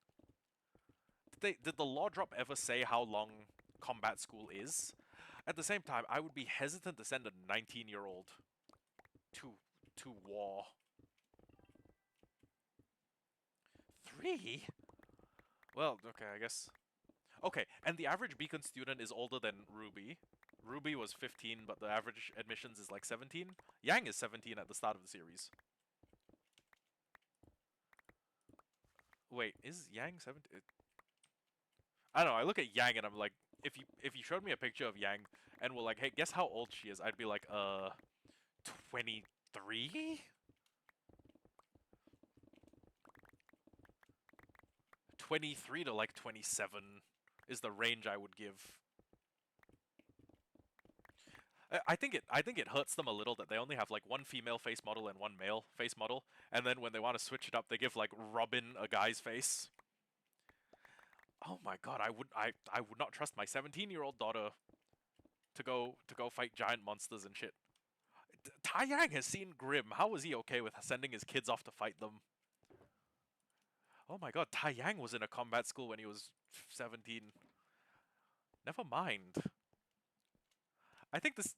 Did the law drop ever say how long combat school is? At the same time, I would be hesitant to send a 19-year-old to to war. 3? Well, okay, I guess. Okay, and the average Beacon student is older than Ruby. Ruby was 15, but the average admissions is like 17. Yang is 17 at the start of the series. Wait, is Yang 17? I don't know. I look at Yang and I'm like, if you showed me a picture of Yang and were like, hey, guess how old she is? I'd be like, 23? 23 to like 27 is the range I would give. I think it hurts them a little that they only have like one female face model and one male face model, and then when they want to switch it up, they give like Robin a guy's face. Oh my god, I would not trust my 17-year-old daughter to go fight giant monsters and shit. Tai Yang has seen Grim. How was he okay with sending his kids off to fight them? Oh my god, Tai Yang was in a combat school when he was 17. Never mind. I think this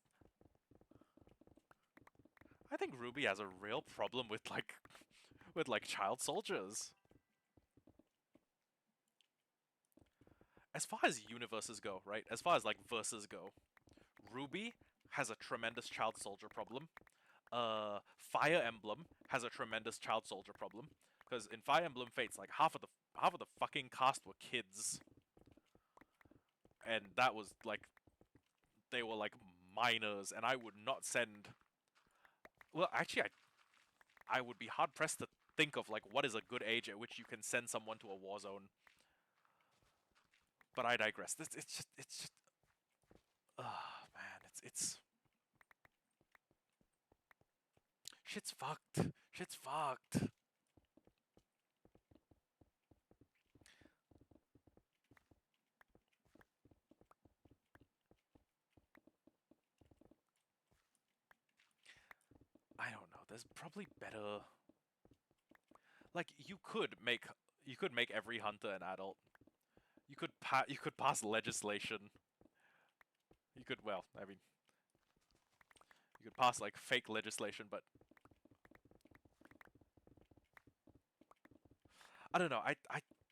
I think Ruby has a real problem with like child soldiers. As far as universes go, right? As far as like verses go, Ruby has a tremendous child soldier problem. Fire Emblem has a tremendous child soldier problem because in Fire Emblem Fates, like half of the fucking cast were kids, and that was like they were like minors, and I would not send. Well, actually, I would be hard pressed to think of like what is a good age at which you can send someone to a war zone. But I digress. It's just man, it's shit's fucked. Shit's fucked. I don't know. There's probably better. Like you could make every hunter an adult. You could pass legislation. I mean, you could pass like fake legislation, but I don't know. I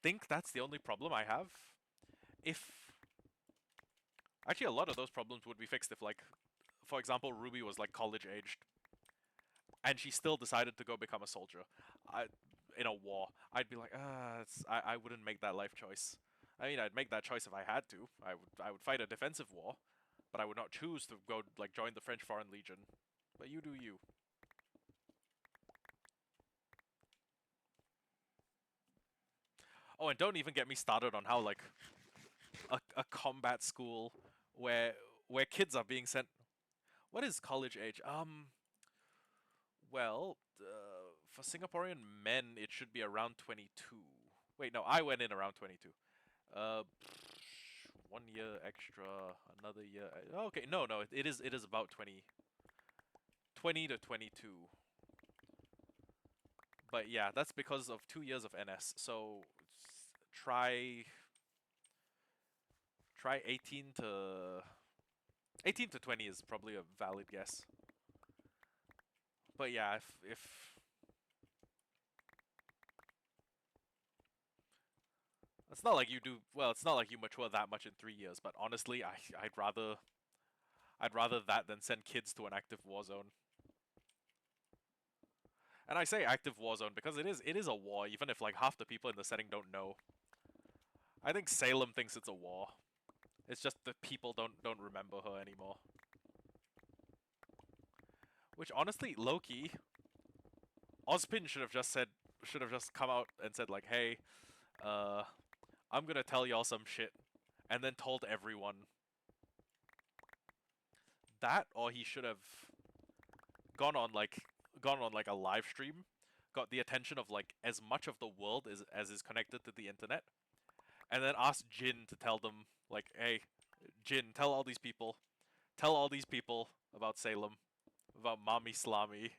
think that's the only problem I have. If actually a lot of those problems would be fixed if like, for example, Ruby was like college aged and she still decided to go become a soldier. I in a war, I'd be like, I wouldn't make that life choice. I mean, I'd make that choice if I had to. I would fight a defensive war, but I would not choose to go like join the French Foreign Legion. But you do you. Oh, and don't even get me started on how like a combat school where kids are being sent. What is college age? Well, for Singaporean men, it should be around 22. Wait, no, I went in around 22. 1 year extra, another year. Okay, no, it is about 20 to 22. But yeah, that's because of 2 years of NS. So try 18 to 20 is probably a valid guess. But yeah, if it's not like you do well, it's not like you mature that much in 3 years. But honestly, I'd rather that than send kids to an active war zone. And I say active war zone because it is a war, even if like half the people in the setting don't know. I think Salem thinks it's a war. It's just the people don't remember her anymore. Which honestly, low-key, Ozpin should have just come out and said like, hey, uh, I'm gonna tell y'all some shit, and then told everyone that, or he should have gone on like a live stream, got the attention of like as much of the world as is connected to the internet, and then asked Jin to tell them like, hey, Jin, tell all these people about Salem, about Mami Slami.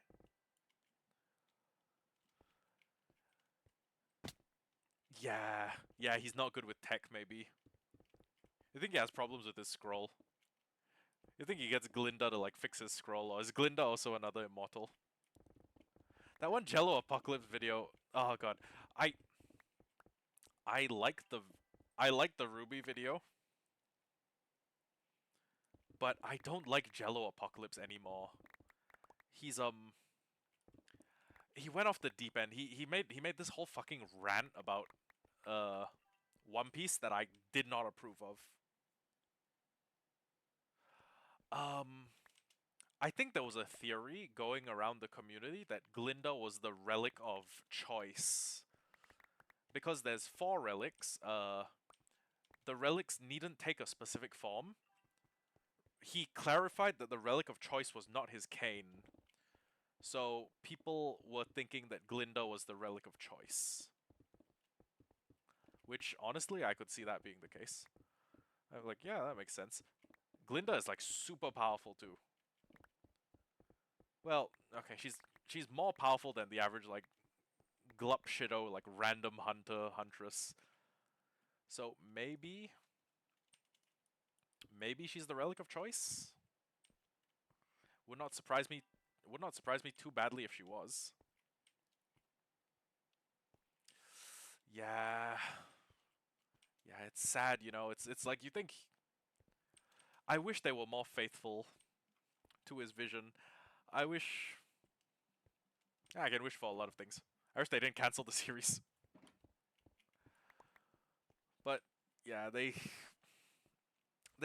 Yeah, he's not good with tech. Maybe you think he has problems with his scroll. You think he gets Glinda to like fix his scroll, or is Glinda also another immortal? That one Jello Apocalypse video. Oh god, I I like the I like the Ruby video, but I don't like Jello Apocalypse anymore. He's he went off the deep end. He made this whole fucking rant about uh One Piece that I did not approve of. Um I think there was a theory going around the community that Glinda was the relic of choice. Because there's four relics, the relics needn't take a specific form. He clarified that the relic of choice was not his cane. So people were thinking that Glinda was the relic of choice. Which honestly I could see that being the case. I'm like, yeah, that makes sense. Glinda is like super powerful too. Well, okay, she's more powerful than the average like glup shido like random huntress. So maybe she's the relic of choice. Would not surprise me. Would not surprise me too badly if she was. Yeah, yeah, it's sad, you know. It's like you think. I wish they were more faithful to his vision. I wish. I can wish for a lot of things. I wish they didn't cancel the series. But yeah, they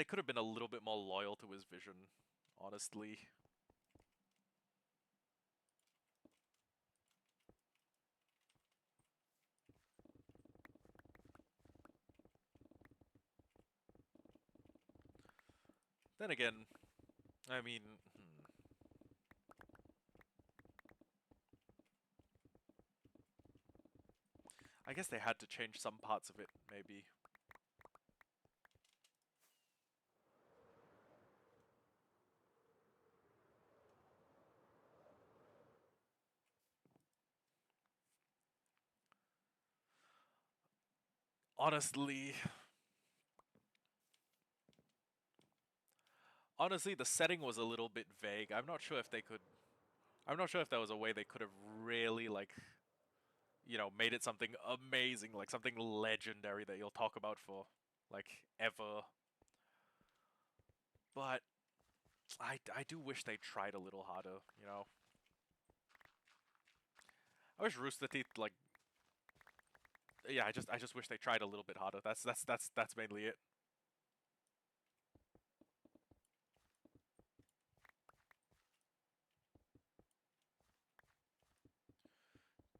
could have been a little bit more loyal to his vision, honestly. Then again, I mean, I guess they had to change some parts of it, maybe. Honestly, honestly, the setting was a little bit vague. I'm not sure if they could. I'm not sure if there was a way they could have really like, made it something amazing, like something legendary that you'll talk about for like ever. But I do wish they tried a little harder. I wish Rooster Teeth like yeah. I just wish they tried a little bit harder. That's mainly it.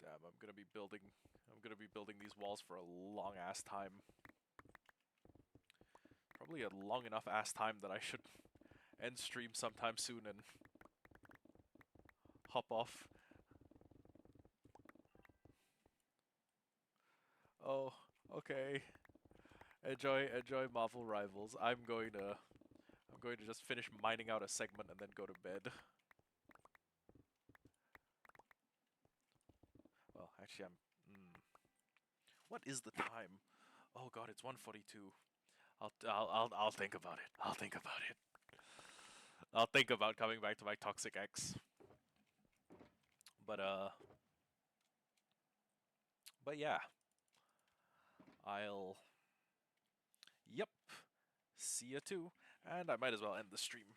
Damn, I'm gonna be building these walls for a long ass time. Probably a long enough ass time that I should end stream sometime soon and hop off. Oh, okay. Enjoy Marvel Rivals. I'm going to just finish mining out a segment and then go to bed. Well, actually, what is the time? Oh God, it's 1:42. I'll think about it. I'll think about it. I'll think about coming back to my toxic ex. But yeah, I'll. Yep. See ya too, and I might as well end the stream.